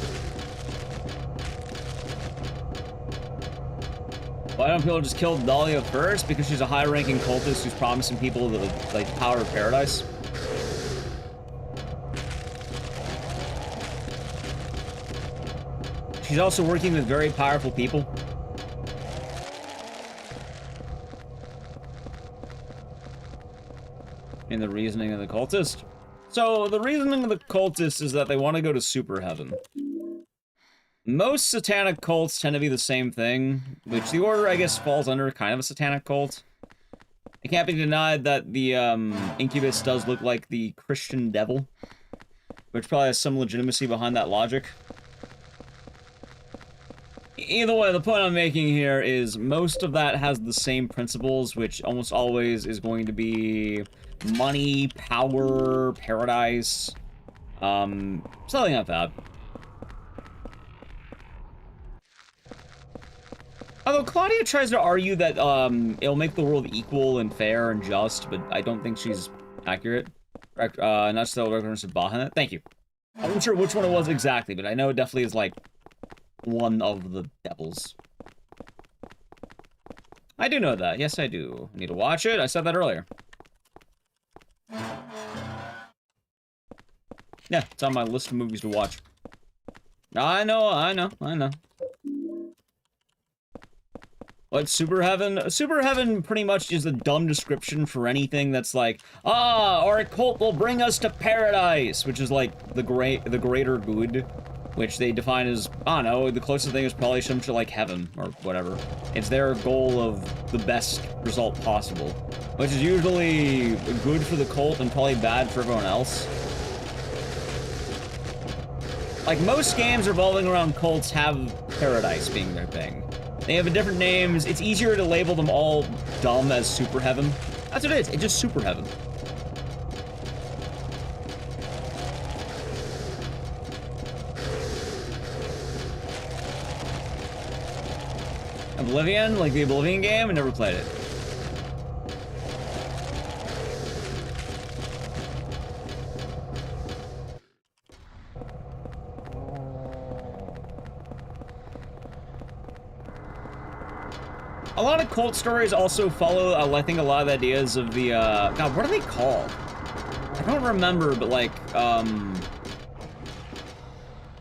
Why don't people just kill Dalia first? Because she's a high-ranking cultist who's promising people the like power of paradise. She's also working with very powerful people. In the reasoning of the cultist. So, the reasoning of the cultist is that they want to go to super heaven. Most satanic cults tend to be the same thing, which the Order, I guess, falls under kind of a satanic cult. It can't be denied that the Incubus does look like the Christian devil, which probably has some legitimacy behind that logic. Either way, the point I'm making here is most of that has the same principles, which almost always is going to be money, power, paradise, something like that. Although Claudia tries to argue that it'll make the world equal and fair and just, but I don't think she's accurate. Not still reference to Bahamut. Thank you. I wasn't sure which one it was exactly, but I know it definitely is like one of the devils. I do know that. Yes, I do. I need to watch it. I said that earlier. Yeah, it's on my list of movies to watch. I know. What, Super Heaven? Super Heaven pretty much is a dumb description for anything that's like, our cult will bring us to paradise, which is like the greater good, which they define as, I don't know, the closest thing is probably some shit like heaven, or whatever. It's their goal of the best result possible, which is usually good for the cult and probably bad for everyone else. Like, most games revolving around cults have paradise being their thing. They have different names. It's easier to label them all dumb as Super Heaven. That's what it is. It's just Super Heaven. Oblivion? Like the Oblivion game? I never played it. A lot of cult stories also follow, I think, a lot of the ideas of the, God, what are they called? I don't remember, but like,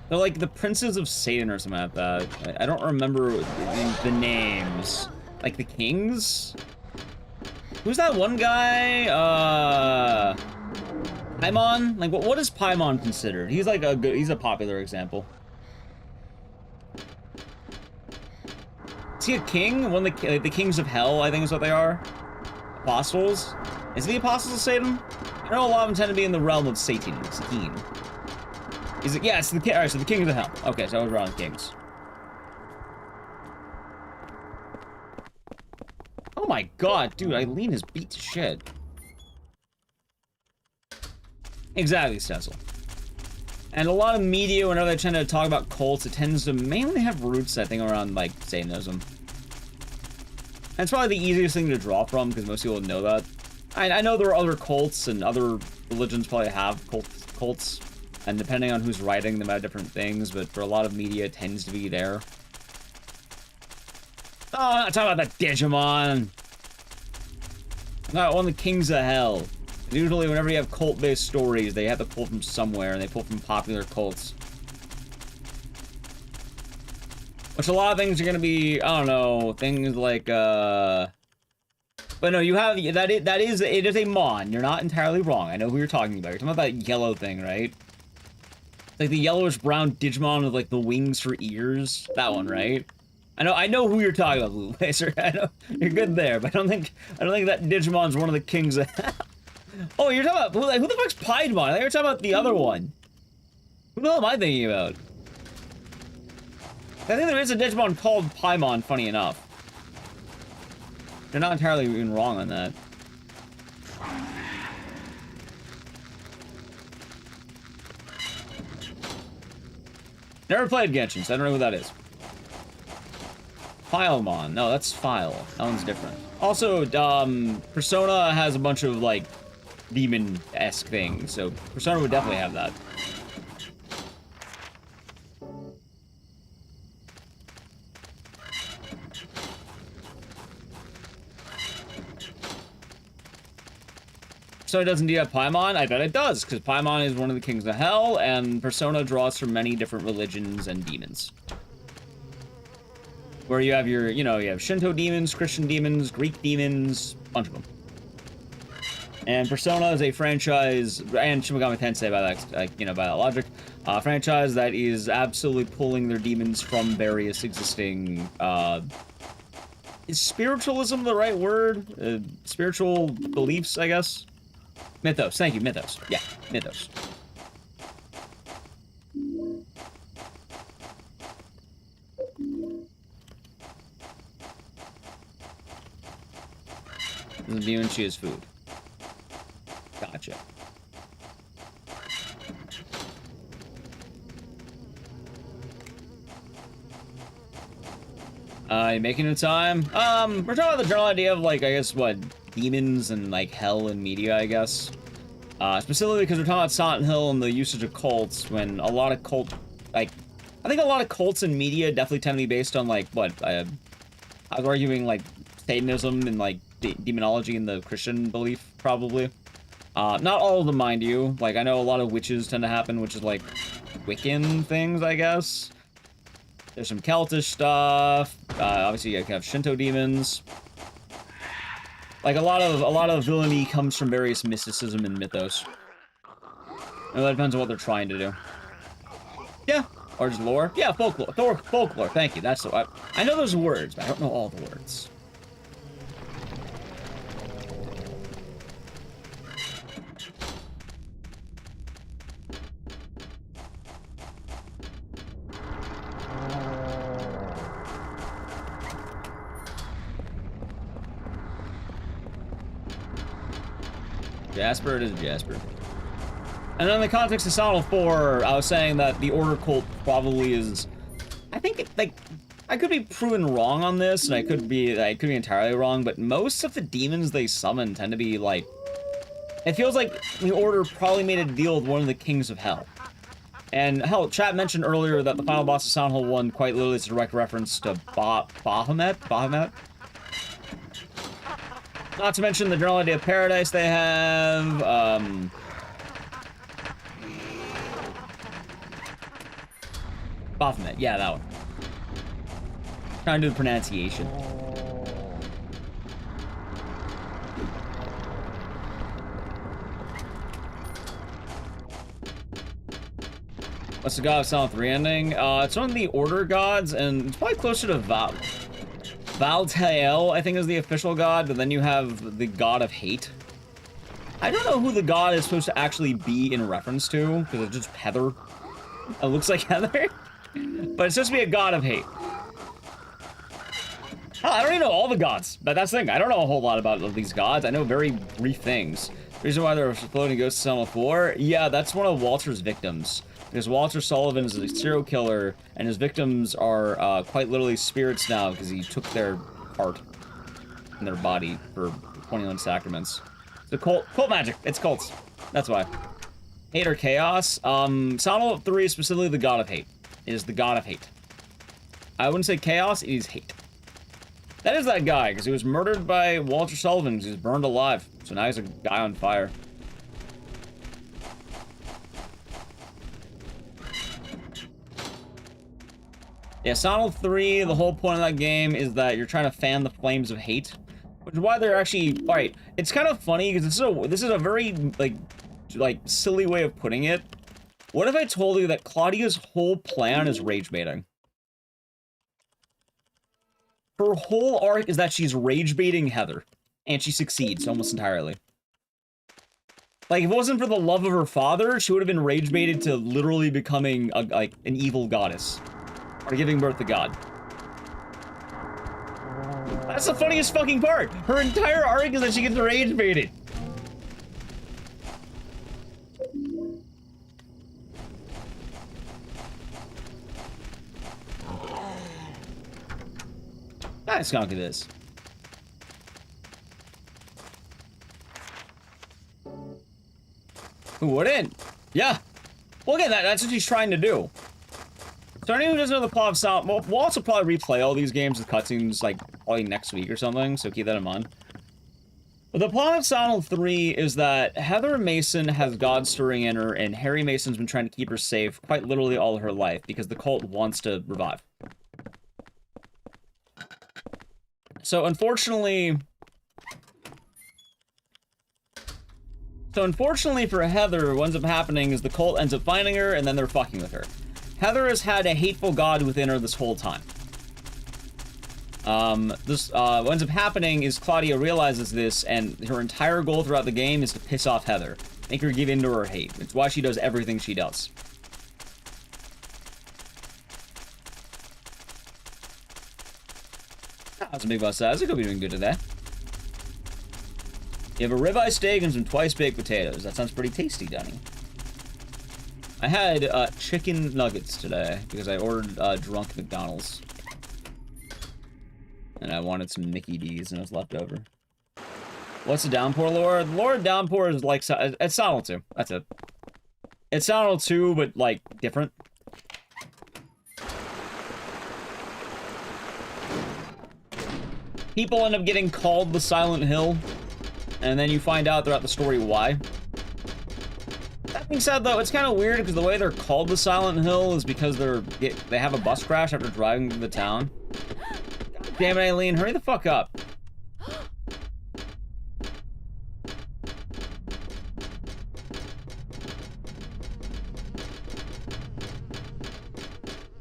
they're like the Princes of Satan or something like that. I don't remember the names. Like the Kings? Who's that one guy? Paimon? Like, what is Paimon considered? He's like he's a popular example. Is he a king? One of the kings of hell, I think is what they are. Apostles? Is he the Apostles of Satan? I know a lot of them tend to be in the realm of Satan. Satine. Is it? Yeah, it's the king. Alright, so the kings of hell. Okay, so I was wrong, kings. Oh my god, dude, Eileen is beat to shit. Exactly, Cecil. And a lot of media, whenever they tend to talk about cults, it tends to mainly have roots, I think, around, like, Satanism. And it's probably the easiest thing to draw from, because most people know that. I know there are other cults, and other religions probably have cults, and depending on who's writing them about different things, but for a lot of media, it tends to be there. Oh, I'm not talking about the Digimon. I'm not one of the Kings of Hell. Usually, whenever you have cult-based stories, they have to pull from somewhere, and they pull from popular cults. Which a lot of things are gonna be, I don't know, things like, But no, you have, it is a mon. You're not entirely wrong. I know who you're talking about. You're talking about that yellow thing, right? It's like the yellowish-brown Digimon with, like, the wings for ears. That one, right? I know who you're talking about, Blue Laser. I know, you're good there, but I don't think that Digimon's one of the kings of hell. Oh, you're talking about, who the fuck's Piedmon? I think you're talking about the other one. Who the hell am I thinking about? I think there is a Digimon called Paimon, funny enough. They're not entirely even wrong on that. Never played Genshin, so I don't know who that is. Filemon. No, that's File. That one's different. Also, Persona has a bunch of, like, demon-esque things, so Persona would definitely have that. Persona doesn't have Paimon? I bet it does, because Paimon is one of the kings of hell, and Persona draws from many different religions and demons. Where you have your, you have Shinto demons, Christian demons, Greek demons, a bunch of them. And Persona is a franchise, and Shin Megami Tensei by that logic, franchise that is absolutely pulling their demons from various existing, is spiritualism the right word? Spiritual beliefs, I guess? Mythos, thank you, mythos. Yeah, mythos. The demon chews food. Gotcha. You making the time? We're talking about the general idea of, like, I guess, what, demons and, like, hell in media, I guess. Specifically because we're talking about Silent Hill and the usage of cults, when a lot of I think a lot of cults in media definitely tend to be based on, like, what, I was arguing, like, Satanism and, like, demonology and the Christian belief, probably. Not all of them, mind you. Like, I know a lot of witches tend to happen, which is, like, Wiccan things, I guess. There's some Celtish stuff. Obviously, you have Shinto demons. Like, a lot of villainy comes from various mysticism and mythos. And that depends on what they're trying to do. Yeah, or just lore. Yeah, folklore. Folklore, thank you. That's the... I know those words, but I don't know all the words. Jasper, it is Jasper. And in the context of Silent Hill 4, I was saying that the Order cult probably is... I think, like, I could be proven wrong on this, and I could be entirely wrong, but most of the demons they summon tend to be, like... It feels like the Order probably made a deal with one of the Kings of Hell. And, hell, chat mentioned earlier that the final boss of Silent Hill 1 quite literally is a direct reference to Baphomet? Baphomet? Not to mention the general idea of paradise they have, Baphomet, yeah, that one. Trying to do the pronunciation. What's the god of Silent 3 ending? It's one of the Order gods, and it's probably closer to Valtael, I think, is the official god, but then you have the god of hate. I don't know who the god is supposed to actually be in reference to, because it's just Heather. It looks like Heather, but it's supposed to be a god of hate. I don't even know all the gods, but that's the thing. I don't know a whole lot about these gods. I know very brief things. The reason why they're floating ghosts of Silent Hill 4? Yeah, that's one of Walter's victims. Because Walter Sullivan is a serial killer, and his victims are quite literally spirits now, because he took their heart and their body for 21 Sacraments. The cult magic. It's cults. That's why. Hate or chaos. Silent 3 is specifically the god of hate. It is the god of hate. I wouldn't say chaos, it is hate. That is that guy, because he was murdered by Walter Sullivan, because he was burned alive. So now he's a guy on fire. Yeah, Silent 3, the whole point of that game is that you're trying to fan the flames of hate. Which is why they're actually... Alright, it's kind of funny, because this is a very, like, silly way of putting it. What if I told you that Claudia's whole plan is rage baiting? Her whole arc is that she's rage baiting Heather. And she succeeds almost entirely. Like, if it wasn't for the love of her father, she would have been rage baited to literally becoming, an evil goddess. Or giving birth to God. That's the funniest fucking part! Her entire arc is that she gets rage baited. Let's conquer this. Who wouldn't? Yeah. Well, again, that's what she's trying to do. So anyone who doesn't know the plot of Silent... Well, we'll also probably replay all these games with cutscenes, like, probably next week or something, so keep that in mind. But the plot of Silent 3 is that Heather Mason has God stirring in her, and Harry Mason's been trying to keep her safe quite literally all her life, because the cult wants to revive. So, unfortunately for Heather, what ends up happening is the cult ends up finding her, and then they're fucking with her. Heather has had a hateful god within her this whole time. What ends up happening is Claudia realizes this, and her entire goal throughout the game is to piss off Heather. Make her give in to her hate. It's why she does everything she does. That's a big bus size. I could be doing good today. You have a ribeye steak and some twice-baked potatoes. That sounds pretty tasty, Dunny. I had chicken nuggets today because I ordered drunk McDonald's. And I wanted some Mickey D's and it was left over. What's the downpour lore? The lore of downpour is like... It's Silent 2. That's it. It's Silent 2, but, like, different. People end up getting called the Silent Hill. And then you find out throughout the story why. That being said, though, it's kind of weird because the way they're called the Silent Hill is because they have a bus crash after driving through the town. God damn it, Aileen, hurry the fuck up.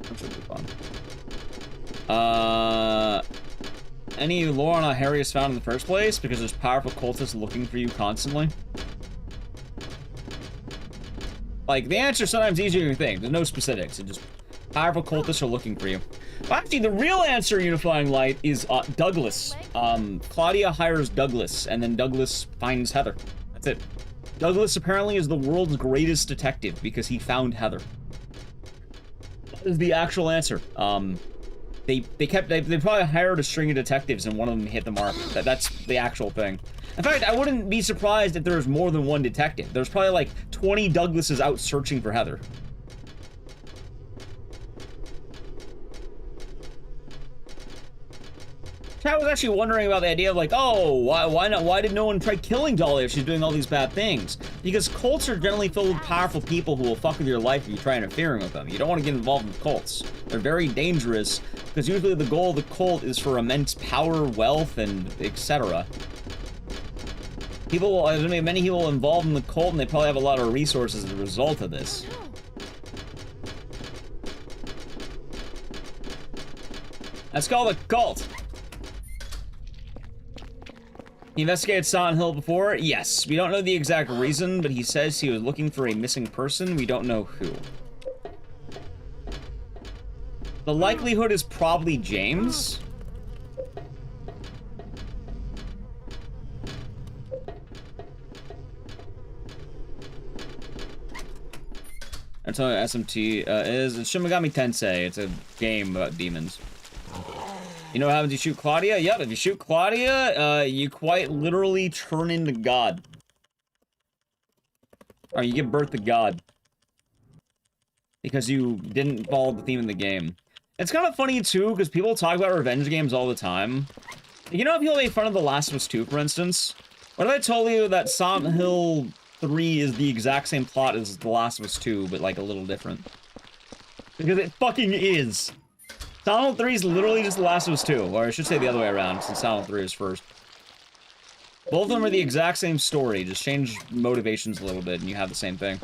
That should be fun. Any lore on how Harry is found in the first place? Because there's powerful cultists looking for you constantly. Like, the answer is sometimes easier than you think. There's no specifics. It's just powerful cultists are looking for you. Well, actually, the real answer, Unifying Light, is Douglas. Claudia hires Douglas, and then Douglas finds Heather. That's it. Douglas apparently is the world's greatest detective because he found Heather. That is the actual answer. They probably hired a string of detectives and one of them hit the mark. That's the actual thing. In fact, I wouldn't be surprised if there was more than one detective. There's probably like 20 Douglases out searching for Heather. I was actually wondering about the idea of like, oh, why did no one try killing Dalia if she's doing all these bad things? Because cults are generally filled with powerful people who will fuck with your life if you try interfering with them. You don't want to get involved with cults. They're very dangerous because usually the goal of the cult is for immense power, wealth, and etc. Many people involved in the cult, and they probably have a lot of resources as a result of this. That's called a cult. He investigated Silent Hill before? Yes. We don't know the exact reason, but he says he was looking for a missing person. We don't know who. The likelihood is probably James. That's what SMT is. It's Shin Megami Tensei. It's a game about demons. You know what happens if you shoot Claudia? Yep, if you shoot Claudia, you quite literally turn into God. Or you give birth to God. Because you didn't follow the theme in the game. It's kind of funny, too, because people talk about revenge games all the time. You know, people make fun of The Last of Us 2, for instance? What if I told you that Silent Hill 3 is the exact same plot as The Last of Us 2, but, like, a little different? Because it fucking is! Silent Hill 3 is literally just The Last of Us 2, or I should say the other way around, since Silent Hill 3 is first. Both of them are the exact same story, just change motivations a little bit, and you have the same thing.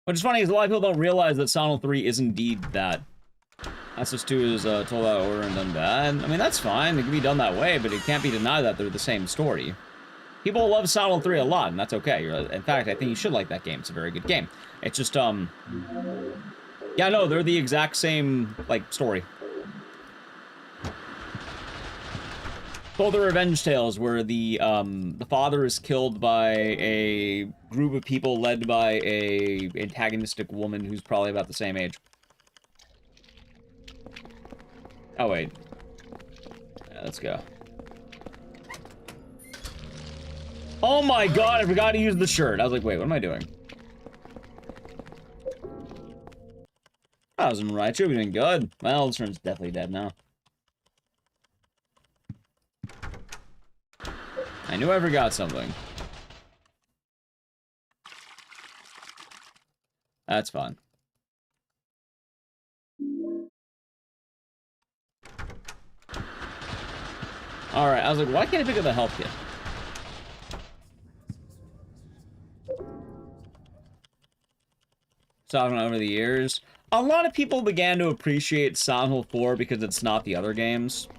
Which is funny, is a lot of people don't realize that Silent Hill 3 is indeed that. Last of Us 2 is told out of order and done bad. I mean, that's fine, it can be done that way, but it can't be denied that they're the same story. People love Silent Hill 3 a lot, and that's okay. In fact, I think you should like that game. It's a very good game. It's just, yeah, no, they're the exact same, like, story. Both are revenge tales where the father is killed by a group of people led by a antagonistic woman who's probably about the same age. Oh, wait. Yeah, let's go. Oh my god, I forgot to use the shirt. I was like, wait, what am I doing? I was in right. Should be doing good. Well, this turn's definitely dead now. I knew I forgot something. That's fun. Alright, I was like, why can't I pick up the health kit? Talking over the years, a lot of people began to appreciate Silent Hill 4 because it's not the other games.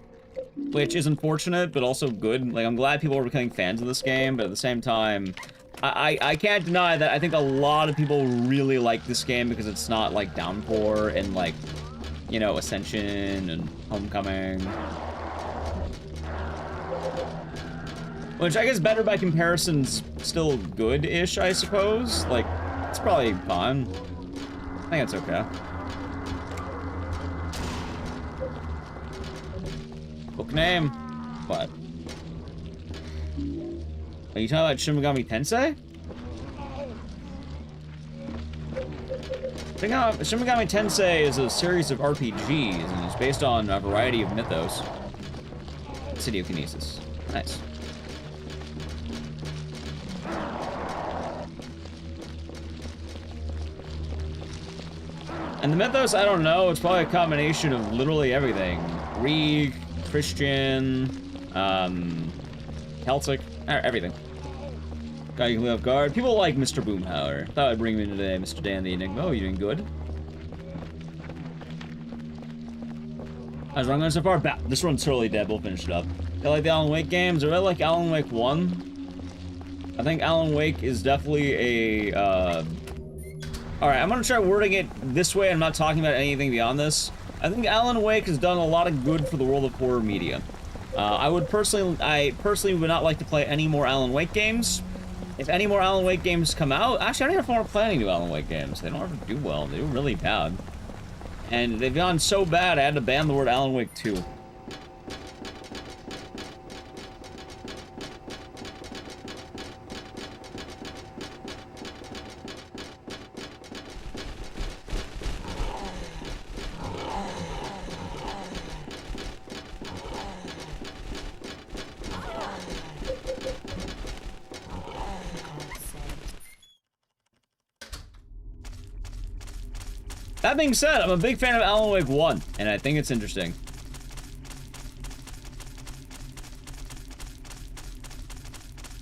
Which is unfortunate, but also good. Like, I'm glad people are becoming fans of this game, but at the same time, I can't deny that I think a lot of people really like this game because it's not, like, Downpour and, like, you know, Ascension and Homecoming. Which I guess better by comparison's still good-ish, I suppose. Like, it's probably fine. I think it's okay. Book name? What? Are you talking about Shin Megami Tensei? Shin Megami Tensei is a series of RPGs, and it's based on a variety of mythos. City of Kinesis. Nice. And the mythos, I don't know, it's probably a combination of literally everything. Greek, Christian, Celtic, everything. Guy you can live off guard. People like Mr. Boomhauer. Thought I'd bring him in today, Mr. Dan the Enigma. Oh, you doing good? How's run going so far? This one's totally dead. We'll finish it up. I like the Alan Wake games. I really like Alan Wake 1. I think Alan Wake is definitely a, Alright, I'm gonna try wording it this way. I'm not talking about anything beyond this. I think Alan Wake has done a lot of good for the world of horror media. I personally would not like to play any more Alan Wake games. If any more Alan Wake games come out, actually I don't even want to play any new Alan Wake games. They don't ever do well. They do really bad. And they've gone so bad I had to ban the word Alan Wake 2. That being said, I'm a big fan of Alan Wake 1, and I think it's interesting.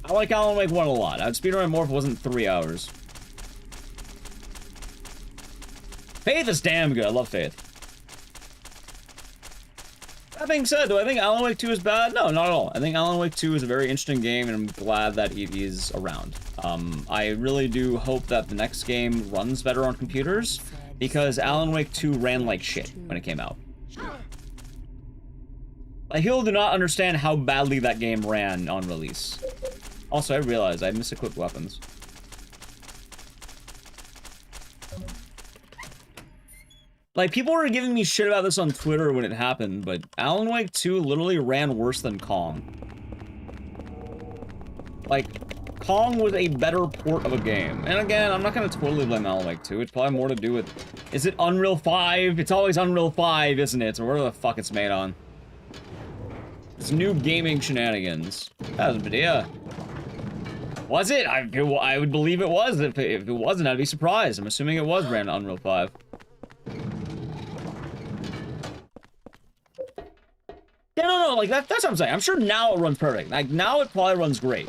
I like Alan Wake 1 a lot. I'd speedrun more if it wasn't 3 hours. Faith is damn good. I love Faith. That being said, do I think Alan Wake 2 is bad? No, not at all. I think Alan Wake 2 is a very interesting game, and I'm glad that it is around. I really do hope that the next game runs better on computers, because Alan Wake 2 ran like shit when it came out. Like, people do not understand how badly that game ran on release. Also, I realized I misequipped weapons. Like, people were giving me shit about this on Twitter when it happened, but Alan Wake 2 literally ran worse than Kong. Like, Kong was a better port of a game. And again, I'm not gonna totally blame Alan Wake 2. It's probably more to do with... Is it Unreal 5? It's always Unreal 5, isn't it? Or whatever the fuck it's made on. It's new gaming shenanigans. That was a video. Was it? I would believe it was. If it wasn't, I'd be surprised. I'm assuming it was ran on Unreal 5. Yeah, no, like, that's what I'm saying. I'm sure now it runs perfect. Like, now it probably runs great.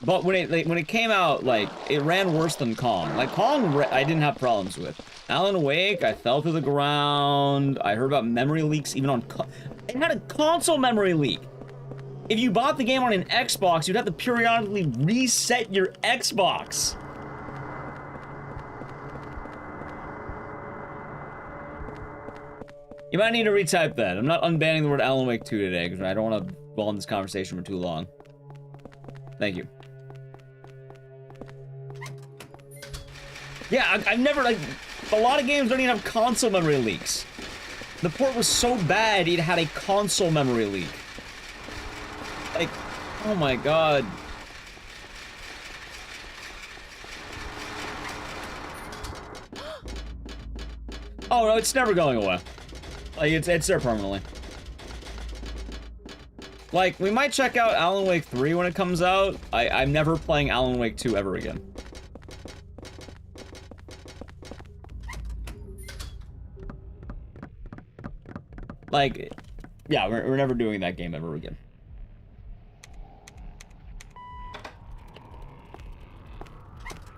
But when it came out, like, it ran worse than Kong. Like, Kong, I didn't have problems with. Alan Wake, I fell to the ground. I heard about memory leaks even on... It had a console memory leak. If you bought the game on an Xbox, you'd have to periodically reset your Xbox. You might need to retype that. I'm not unbanning the word Alan Wake 2 today, because I don't want to dwell on this conversation for too long. Thank you. Yeah, I've never, like, a lot of games don't even have console memory leaks. The port was so bad, it had a console memory leak. Like, oh my god. Oh no, it's never going away. Like, it's there permanently. Like, we might check out Alan Wake 3 when it comes out. I'm never playing Alan Wake 2 ever again. Like, yeah, we're never doing that game ever again.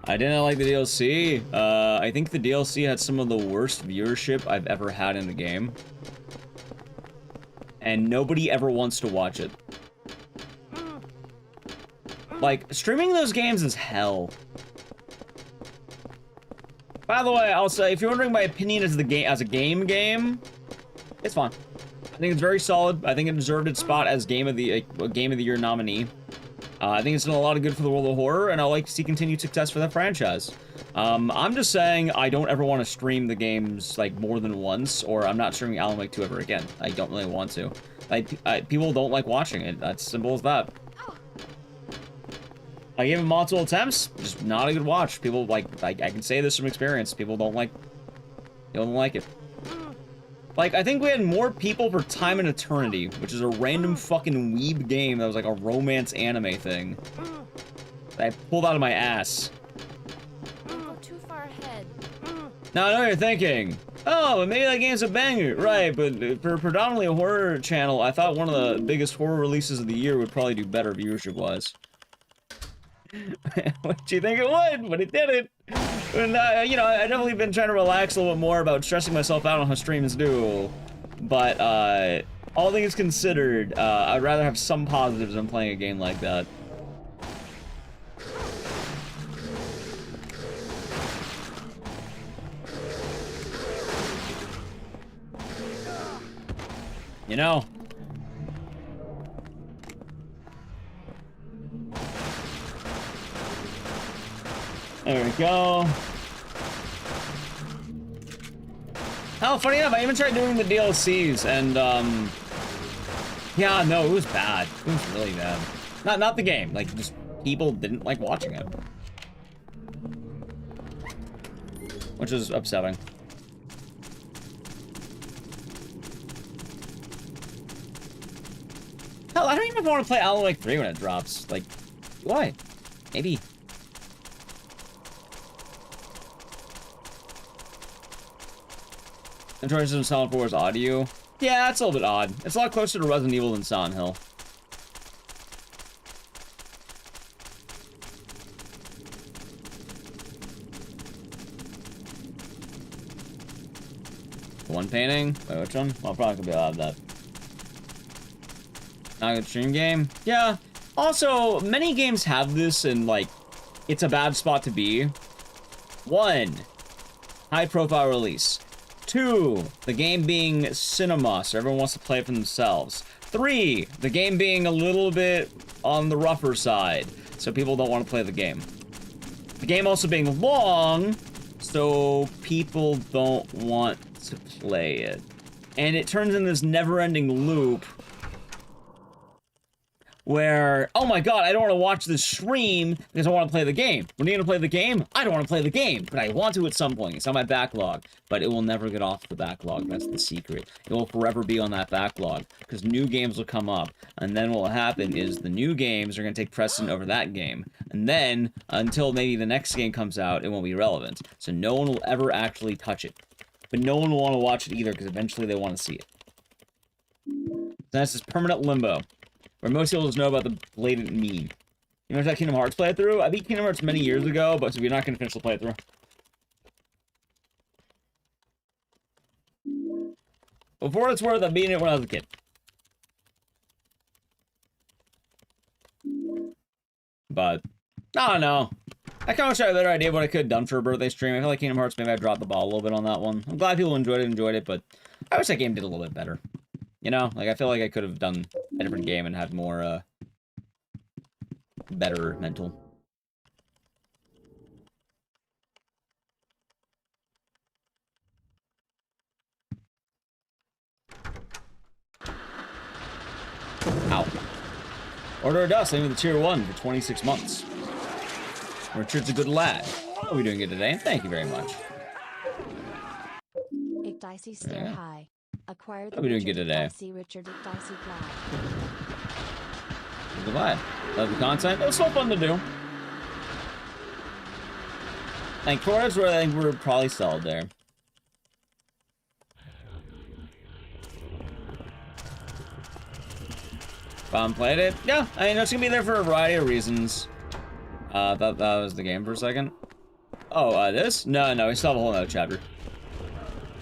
I didn't like the DLC. I think the DLC had some of the worst viewership I've ever had in a game. And nobody ever wants to watch it. Like, streaming those games is hell. By the way, I'll say, if you're wondering my opinion as a game, it's fine. I think it's very solid. I think it deserved its spot as Game of the Year nominee. I think it's done a lot of good for the world of horror, and I like to see continued success for that franchise. I'm just saying I don't ever want to stream the games, like, more than once, or I'm not streaming Alan Wake 2 ever again. I don't really want to. Like, people don't like watching it. That's simple as that. I gave it multiple attempts, just not a good watch. People, like, I can say this from experience. People don't like it. Like, I think we had more people for Time and Eternity, which is a random fucking weeb game that was like a romance anime thing. That I pulled out of my ass. Don't go too far ahead. Now I know what you're thinking. Oh, but maybe that game's a banger. Right, but for predominantly a horror channel, I thought one of the biggest horror releases of the year would probably do better viewership-wise. What do you think it would? But it didn't. And, you know, I've definitely been trying to relax a little bit more about stressing myself out on how streams do. But, all things considered, I'd rather have some positives than playing a game like that. You know? There we go. Hell, funny enough, I even tried doing the DLCs, and, yeah, no, it was bad. It was really bad. Not the game, like, just people didn't like watching it. Which is upsetting. Hell, I don't even want to play Alan Wake 3 when it drops. Like, why? Maybe. In terms of Silent 4's audio, yeah, it's a little bit odd. It's a lot closer to Resident Evil than Silent Hill. One painting? Wait, which one? Well, I'm probably gonna be allowed that. Not a good stream game? Yeah. Also, many games have this, and, like, it's a bad spot to be. 1, high-profile release. 2, the game being cinema, so everyone wants to play it for themselves. 3, the game being a little bit on the rougher side, so people don't want to play the game. The game also being long, so people don't want to play it. And it turns in this never-ending loop where, oh my god, I don't want to watch this stream because I want to play the game. When are you going to play the game? I don't want to play the game, but I want to at some point. It's on my backlog, but it will never get off the backlog. That's the secret. It will forever be on that backlog because new games will come up, and then what will happen is the new games are going to take precedent over that game, and then until maybe the next game comes out, it won't be relevant. So no one will ever actually touch it, but no one will want to watch it either because eventually they want to see it. So that's this permanent limbo, where most people just know about the blatant meme. You remember that Kingdom Hearts playthrough? I beat Kingdom Hearts many years ago, but so we're not going to finish the playthrough. But for what it's worth, I beat it when I was a kid. But, I don't know. I kind of wish I had a better idea of what I could have done for a birthday stream. I feel like Kingdom Hearts, maybe I dropped the ball a little bit on that one. I'm glad people enjoyed it, but I wish that game did a little bit better. You know, like, I feel like I could have done a different game and had more, better mental. Ow. Order of Dust, aiming the tier 1 for 26 months. Richard's a good lad. How are we doing good today? Thank you very much. Ecdycis stare high. Acquired the How are we doing good today? Richard Ecdycis flag. Goodbye. Love the content. It was so fun to do. Thank Torres, where I think we're probably solid there. Played it? Yeah, I mean, it's gonna be there for a variety of reasons. That was the game for a second. Oh, this? No, we still have a whole other chapter.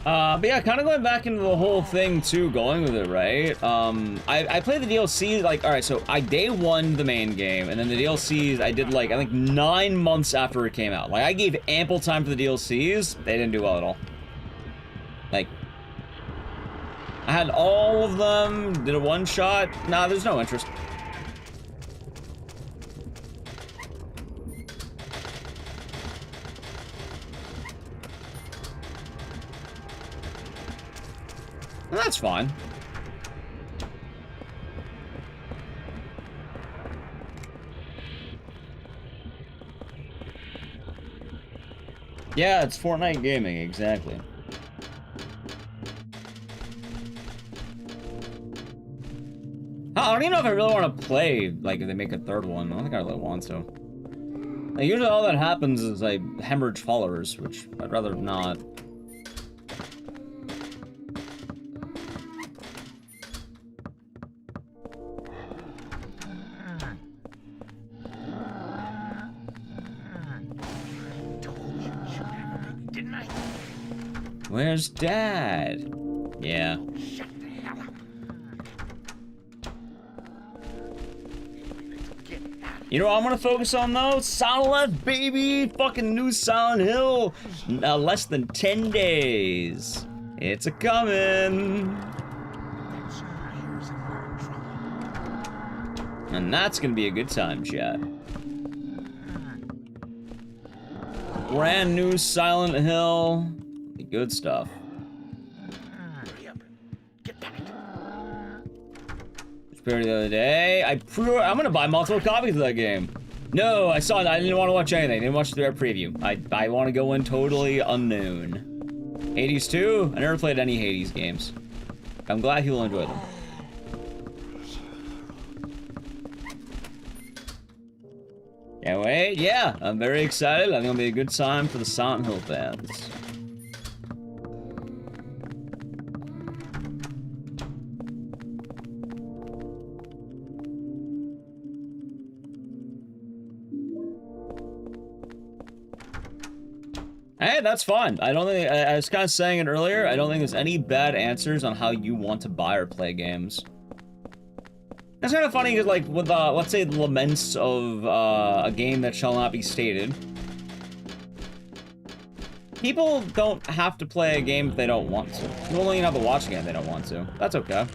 But yeah, kind of going back into the whole thing too, going with it, right? I played the DLC, like, alright, so I day one the main game, and then the DLCs I did, like, I think 9 months after it came out. Like, I gave ample time for the DLCs, they didn't do well at all. Like, I had all of them, did a one-shot, nah, there's no interest. That's fine. Yeah, it's Fortnite gaming, exactly. I don't even know if I really want to play, like, if they make a third one. I don't think I really want to. Like, usually all that happens is I hemorrhage followers, which I'd rather not. Where's Dad? Yeah. Shut the hell up. You know what I'm gonna focus on though? Silent baby! Fucking new Silent Hill! Less than 10 days. It's a-coming! And that's gonna be a good time, chat. Brand new Silent Hill. Good stuff. Spirit the other day. I'm gonna buy multiple copies of that game. No, I saw it. I didn't want to watch anything. I didn't watch the preview. I want to go in totally unknown. Hades 2? I never played any Hades games. I'm glad he will enjoy them. Can't wait. Yeah, I'm very excited. I think it'll be a good time for the Silent Hill fans. Hey, that's fine. I don't think, I was kind of saying it earlier, I don't think there's any bad answers on how you want to buy or play games. That's kind of funny, because, like, with, let's say, the laments of, a game that shall not be stated. People don't have to play a game if they don't want to. People don't even have to watch a game if they don't want to. That's okay.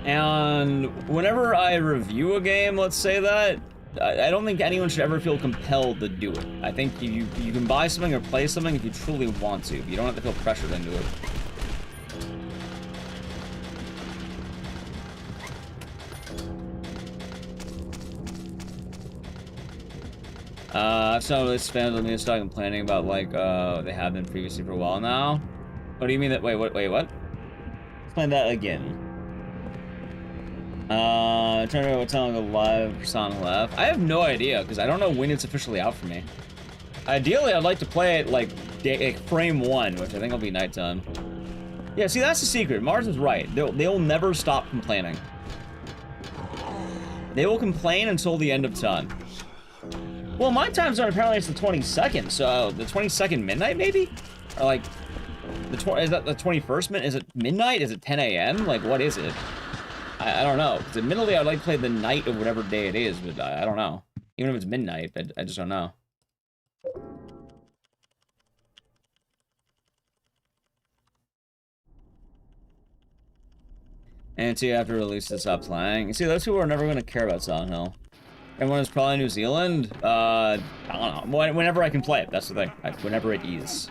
And whenever I review a game, let's say that, I don't think anyone should ever feel compelled to do it. I think you can buy something or play something if you truly want to. You don't have to feel pressured into it. I've saw this fans on the stock complaining about like they have been previously for a while now. What do you mean that? Wait, what? Explain that again. Trying to remember what time the live Persona left. I have no idea because I don't know when it's officially out for me. Ideally, I'd like to play it like frame 1, which I think will be nighttime. Yeah, see, that's the secret. Mars is right. They'll never stop complaining. They will complain until the end of time. Well, my time zone apparently is the 22nd, so the 22nd midnight maybe, or like is that the 21st minute? Is it midnight? Is it 10 a.m.? Like, what is it? I don't know. Because admittedly, I'd like to play the night of whatever day it is, but I don't know. Even if it's midnight, I just don't know. And see, after release to stop playing. You see, those people are never going to care about Silent Hill. Everyone is probably New Zealand. I don't know. Whenever I can play it, that's the thing. Whenever it is.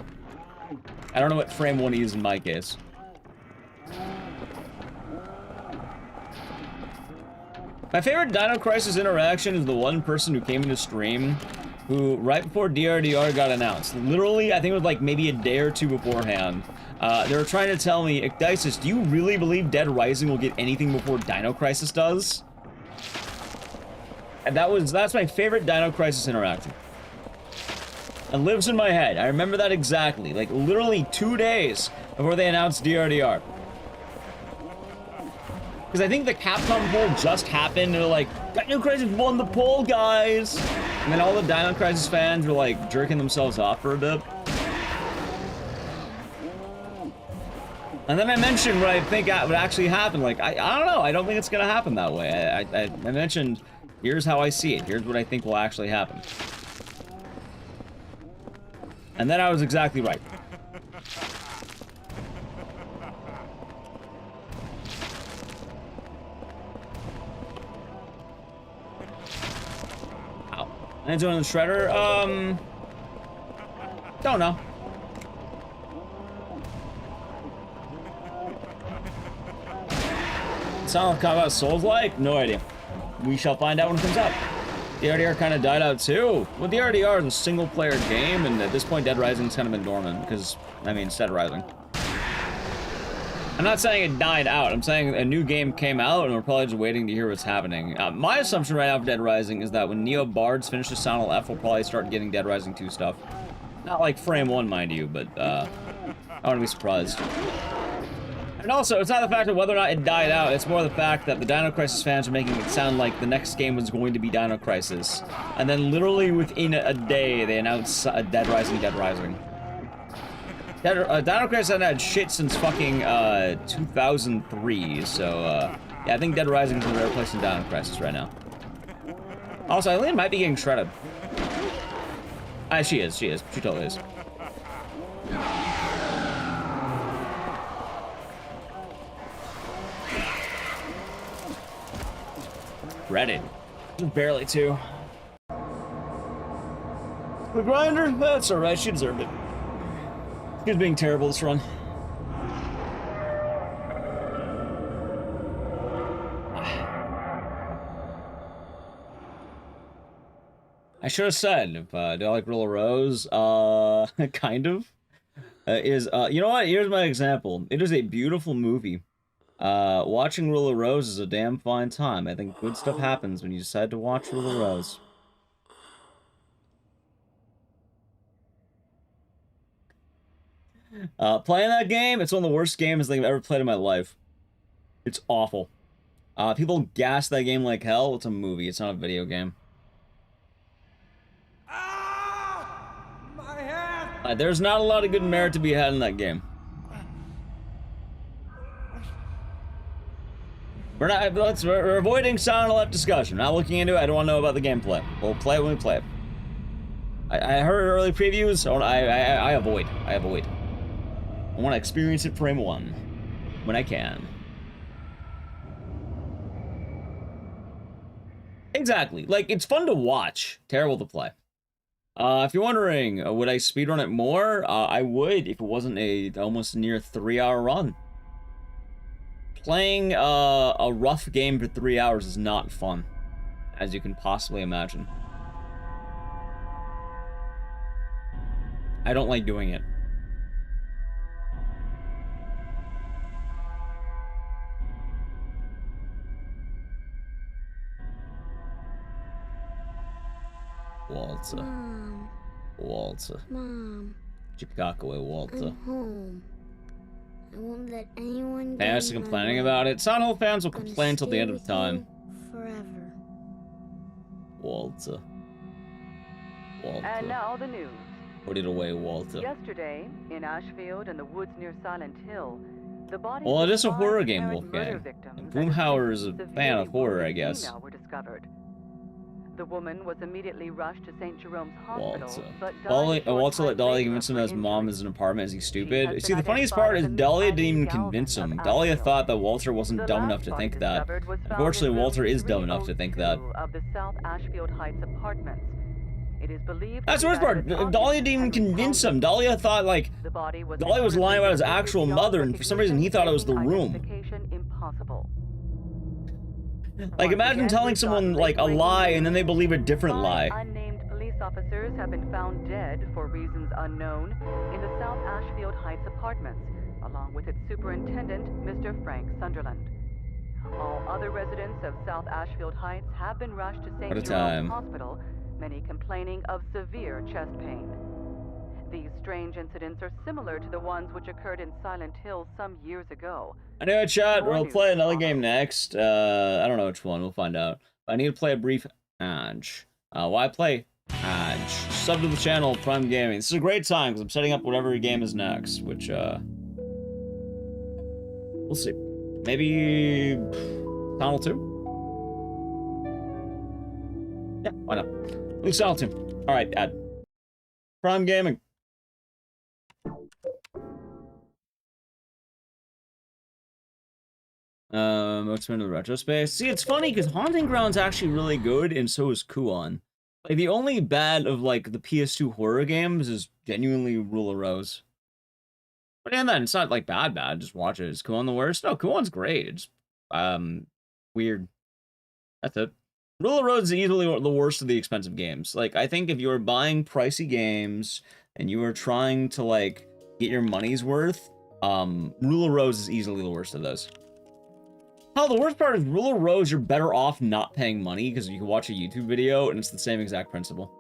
I don't know what frame 1 is in my case. My favorite Dino Crisis interaction is the one person who came into stream who, right before DRDR got announced, literally, I think it was like maybe a day or two beforehand, they were trying to tell me, Ecdycis, do you really believe Dead Rising will get anything before Dino Crisis does? And that's my favorite Dino Crisis interaction. It lives in my head. I remember that exactly. Like, literally 2 days before they announced DRDR. Because I think the Capcom poll just happened, and they're like, Dino Crisis won the poll, guys! And then all the Dino Crisis fans were like, jerking themselves off for a bit. And then I mentioned what I think would actually happen. Like, I don't know. I don't think it's gonna happen that way. I mentioned, here's how I see it. Here's what I think will actually happen. And then I was exactly right. Ow. And doing the shredder, don't know. Silent Combat Souls-like? No idea. We shall find out when it comes out. DRDR kind of died out too. Well, DRDR is a single-player game, and at this point, Dead Rising's kind of been dormant because, I mean, it's Dead Rising. I'm not saying it died out. I'm saying a new game came out, and we're probably just waiting to hear what's happening. My assumption right now for Dead Rising is that when Neo Bards finishes Silent F, we'll probably start getting Dead Rising 2 stuff. Not like frame 1, mind you, but I wouldn't be surprised. And also, it's not the fact of whether or not it died out, it's more the fact that the Dino Crisis fans are making it sound like the next game was going to be Dino Crisis. And then literally within a day, they announced Dead Rising, Dead Rising. Dino Crisis hasn't had shit since fucking 2003, so yeah, I think Dead Rising is in a rare place in Dino Crisis right now. Also, Eileen might be getting shredded. She is. She totally is. Reddit. Just barely too. The grinder? That's alright, she deserved it. She was being terrible this run. I should have said, do I like Rule of Rose? Kind of. You know what? Here's my example. It is a beautiful movie. Watching Rule of Rose is a damn fine time. I think good stuff happens when you decide to watch Rule of Rose. Playing that game, it's one of the worst games I've ever played in my life. It's awful. People gas that game like hell. It's a movie, it's not a video game. There's not a lot of good merit to be had in that game. We're avoiding Silent Hill discussion. Not looking into it. I don't want to know about the gameplay. We'll play it when we play it. I heard early previews. So I avoid. I want to experience it frame 1 when I can. Exactly. Like, it's fun to watch. Terrible to play. If you're wondering, would I speedrun it more? I would if it wasn't a almost near 3-hour run. Playing a rough game for 3 hours is not fun, as you can possibly imagine. I don't like doing it. Walter. Mom. Walter. Mom. Chicago, Walter. I'm home. I won't let anyone Fans are complaining about it. Silent Hill fans will complain till the end of time. Forever. Walter. Walter. And now the news. Put it away, Walter. Yesterday, in Ashfield and the woods near Silent Hill, the body Well, it is a of horror five game, apparent murder Wolfgang. victims And and Boomhauer is a severely fan of horror, I wounded guess. female were discovered. The woman was immediately rushed to St. Jerome's Hospital, Walter. but Walter let Dahlia convince him that his mom is in an apartment. Is he stupid? See, the funniest part is Dahlia didn't even convince him. Dahlia thought that Walter wasn't dumb enough to think that. Unfortunately, Walter is dumb enough to think that. Of the South Ashfield Heights apartments. It is believed That's the worst part. Dahlia didn't even convince him. Dahlia thought, like, Dahlia was lying about his actual mother, and for some reason he thought it was the room. Impossible. Like, imagine telling someone, like, a lie, and then they believe a different lie. Unnamed police officers have been found dead for reasons unknown in the South Ashfield Heights apartments, along with its superintendent, Mr. Frank Sunderland. All other residents of South Ashfield Heights have been rushed to St. Jerome's Hospital, many complaining of severe chest pain. These strange incidents are similar to the ones which occurred in Silent Hill some years ago. I know, chat. We'll play another game next. I don't know which one. We'll find out. I need to play a brief Edge. Why play Edge? Sub to the channel, Prime Gaming. This is a great time because I'm setting up whatever game is next, which, we'll see. Maybe Tunnel 2? Yeah, why not? At least Tunnel 2. Alright, Ed. Prime Gaming. What's been in the retro space? See, it's funny because Haunting Ground's actually really good, and so is Kuon. Like, the only bad of, like, the PS2 horror games is genuinely Rule of Rose. But even then, it's not, like, bad. Just watch it. Is Kuon the worst? No, Kuon's great. It's, weird. That's it. Rule of Rose is easily the worst of the expensive games. Like, I think if you are buying pricey games, and you are trying to, like, get your money's worth, Rule of Rose is easily the worst of those. Oh, the worst part is Rule of Rose, you're better off not paying money because you can watch a YouTube video and it's the same exact principle.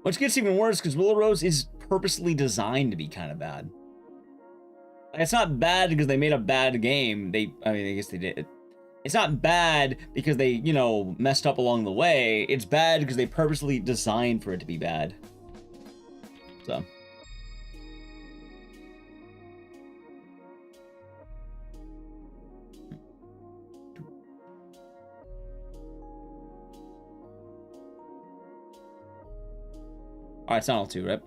Which gets even worse because Rule of Rose is purposely designed to be kind of bad. It's not bad because they made a bad game. I guess they did. It's not bad because they, you know, messed up along the way. It's bad because they purposely designed for it to be bad. So. Alright, it's not all 2, right?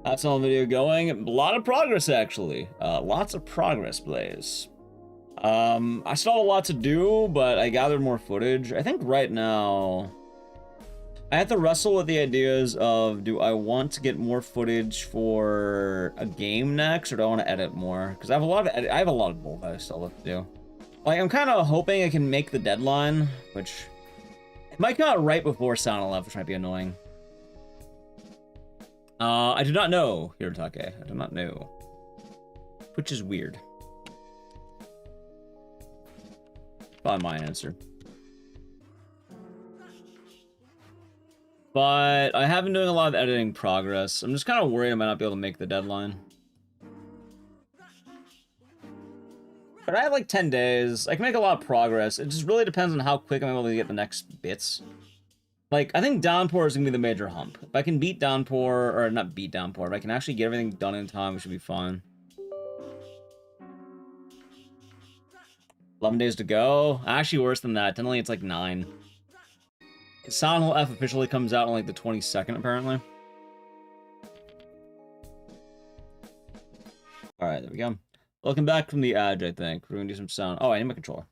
That's all the video going. A lot of progress, actually. Lots of progress, Blaze. I still have a lot to do, but I gathered more footage. I think right now, I have to wrestle with the ideas of, do I want to get more footage for a game next, or do I want to edit more? Because I have a lot of both I still have to do. Like, I'm kind of hoping I can make the deadline, which it might come out right before Sound 11, which might be annoying. I do not know, Hirotake. I do not know. Which is weird. Probably my answer. But I have been doing a lot of editing progress. I'm just kind of worried I might not be able to make the deadline. But I have like 10 days. I can make a lot of progress. It just really depends on how quick I'm able to get the next bits. Like, I think Downpour is going to be the major hump. If I can beat Downpour, or not beat Downpour, if I can actually get everything done in time, it should be fine. 11 days to go. Actually, worse than that. Technically, it's like 9. Silent Hill F officially comes out on like the 22nd, apparently. Alright, there we go. Welcome back from the ad, I think. We're gonna do some sound. Oh, I need my controller.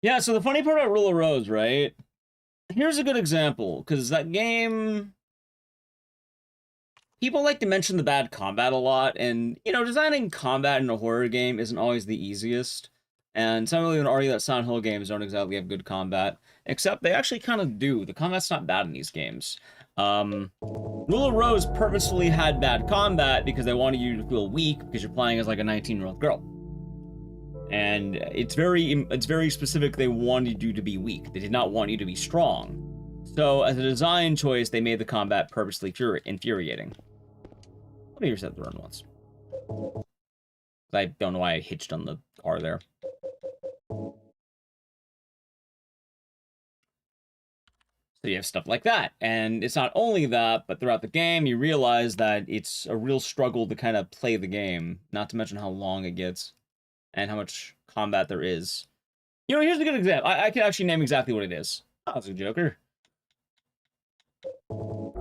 Yeah, so the funny part about Rule of Rose, right? Here's a good example, because that game... People like to mention the bad combat a lot, and, you know, designing combat in a horror game isn't always the easiest. And some people even argue that Silent Hill games don't exactly have good combat, except they actually kind of do. The combat's not bad in these games. Rule of Rose purposefully had bad combat because they wanted you to feel weak because you're playing as like a 19-year-old girl. And it's very specific. They wanted you to be weak. They did not want you to be strong. So as a design choice, they made the combat purposely infuriating. Let me reset the run once. I don't know why I hitched on the car there. So you have stuff like that. And it's not only that, but throughout the game, you realize that it's a real struggle to kind of play the game. Not to mention how long it gets. And how much combat there is. You know, here's a good example. I can actually name exactly what it is. Oh, it's a Joker. So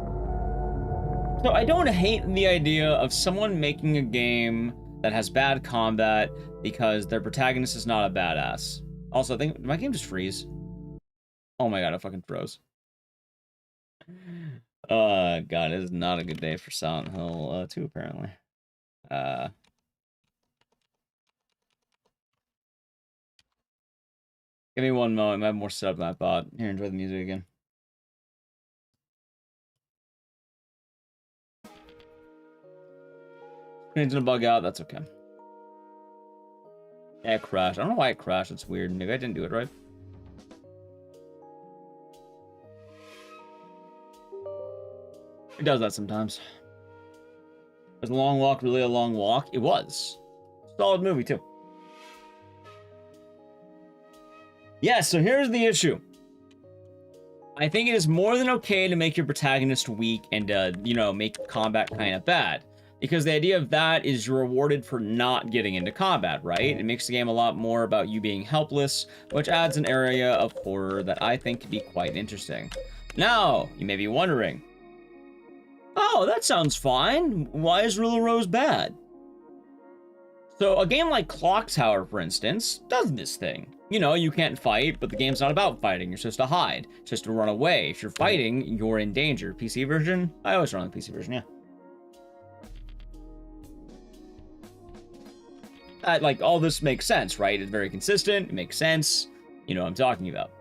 I don't hate the idea of someone making a game that has bad combat because their protagonist is not a badass. Also, I think, did my game just freeze? Oh my god, it fucking froze. God, it is not a good day for Silent Hill 2, apparently. Give me one moment. I have more stuff than I thought. Here, enjoy the music again. Screen's gonna bug out. That's okay. Yeah, it crashed. I don't know why it crashed. It's weird. Maybe I didn't do it right. It does that sometimes. Was a long walk really a long walk? It was. Solid movie, too. Yeah, so here's the issue. I think it is more than okay to make your protagonist weak and, you know, make combat kind of bad. Because the idea of that is you're rewarded for not getting into combat, right? It makes the game a lot more about you being helpless, which adds an area of horror that I think could be quite interesting. Now, you may be wondering, oh, that sounds fine. Why is Rule of Rose bad? So a game like Clock Tower, for instance, does this thing. You know, you can't fight, but the game's not about fighting. You're supposed to hide, supposed to run away. If you're fighting, you're in danger. PC version? I always run on the PC version, yeah. Like, all this makes sense, right? It's very consistent, it makes sense. You know what I'm talking about.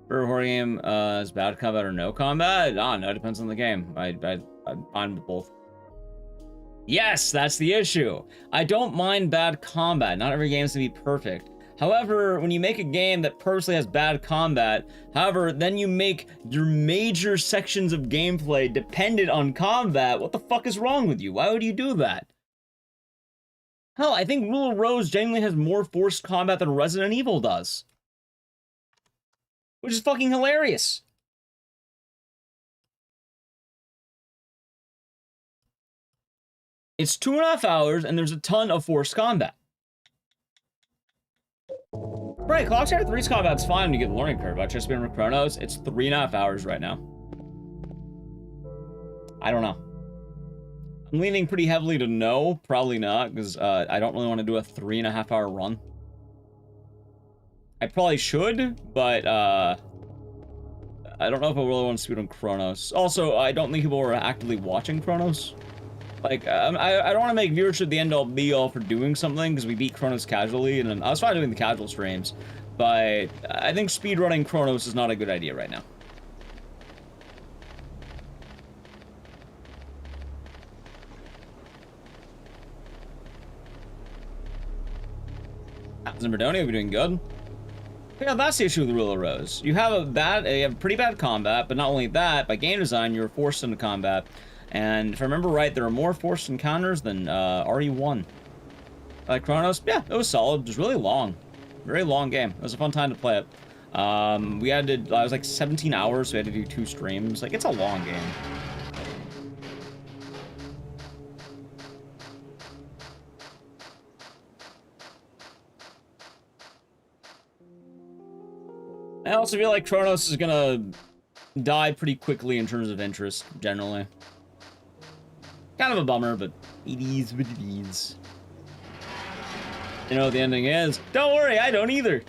For a horror game, is bad combat or no combat? I don't know, it depends on the game. I'm fine with both. Yes, that's the issue. I don't mind bad combat. Not every game is to be perfect. However, when you make a game that purposely has bad combat, however, then you make your major sections of gameplay dependent on combat, what the fuck is wrong with you? Why would you do that? Hell, I think Rule of Rose genuinely has more forced combat than Resident Evil does. Which is fucking hilarious. It's 2.5 hours, and there's a ton of forced combat. Right, Clock Tower 3's combat's fine when you get the learning curve. I just been with Chronos, it's 3.5 hours right now. I don't know. I'm leaning pretty heavily to no, probably not, because I don't really want to do a 3.5 hour run. I probably should, but I don't know if I really want to speed on Chronos. Also, I don't think people are actively watching Chronos. Like, I don't want to make viewership the end-all be-all for doing something, because we beat Chronos casually, and I was fine doing the casual streams, but I think speedrunning Chronos is not a good idea right now. Zimberdoni, we're doing good. Yeah, that's the issue with the Rule of Rose. You have pretty bad combat, but not only that, by game design, you're forced into combat. And if I remember right, there are more forced encounters than RE1. Like Chronos, yeah, it was solid. It was really long. Very long game. It was a fun time to play it. We had to, I was like 17 hours, so we had to do 2 streams. Like, it's a long game. I also feel like Kronos is gonna die pretty quickly in terms of interest, generally. Kind of a bummer, but it is what it is. You know what the ending is? Don't worry, I don't either.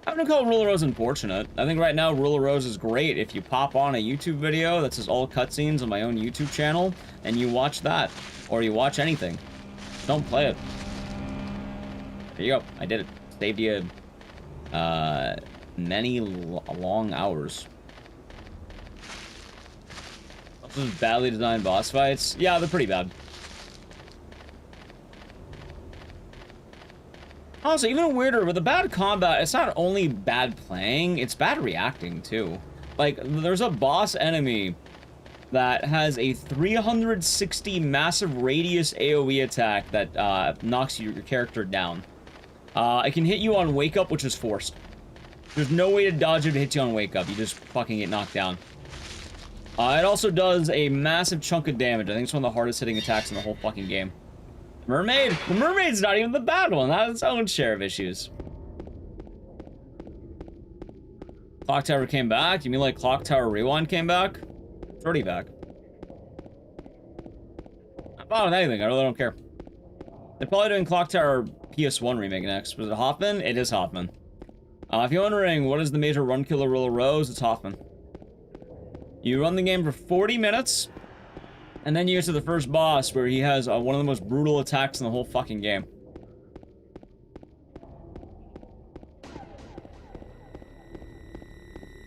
I wouldn't call Rule of Rose unfortunate. I think right now Rule of Rose is great if you pop on a YouTube video that says all cutscenes on my own YouTube channel, and you watch that. Or you watch anything. Don't play it. There you go. I did it. Saved you many long hours. Those badly designed boss fights? Yeah, they're pretty bad. Also, even weirder, with the bad combat, it's not only bad playing, it's bad reacting, too. Like, there's a boss enemy that has a 360 massive radius AoE attack that knocks your character down. It can hit you on wake up, which is forced. There's no way to dodge it to hit you on wake up. You just fucking get knocked down. It also does a massive chunk of damage. I think it's one of the hardest hitting attacks in the whole fucking game. Mermaid? The mermaid's not even the bad one. That has its own share of issues. Clock Tower came back? You mean like Clock Tower Rewind came back? It's already back. I'm fine with anything. I really don't care. They're probably doing Clock Tower PS1 remake next. Was it Hoffman? It is Hoffman. If you're wondering what is the major run killer Rule of Rose, it's Hoffman. You run the game for 40 minutes, and then you get to the first boss where he has one of the most brutal attacks in the whole fucking game.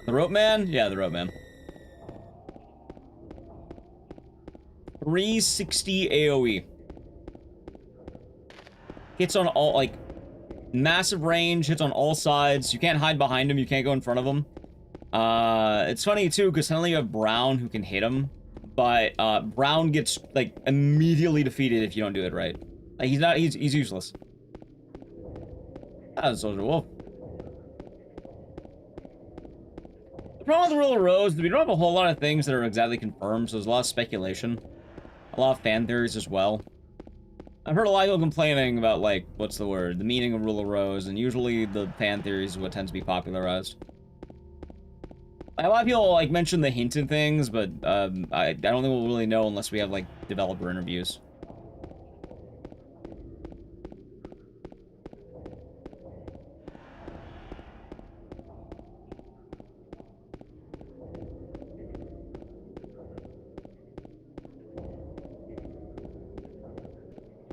The Rope Man? Yeah, the Rope Man. 360 AoE. Hits on all, like, massive range, hits on all sides. You can't hide behind him, you can't go in front of him. It's funny too, because suddenly you have Brown who can hit him, but Brown gets, like, immediately defeated if you don't do it right. Like, he's useless. That's Soldier Wolf. The problem with the Rule of Rose is we don't have a whole lot of things that are exactly confirmed, so there's a lot of speculation. A lot of fan theories as well. I've heard a lot of people complaining about, like, what's the word? The meaning of Rule of Rose, and usually the fan theories is what tends to be popularized. A lot of people, like, mention the hinted things, but I don't think we'll really know unless we have, like, developer interviews.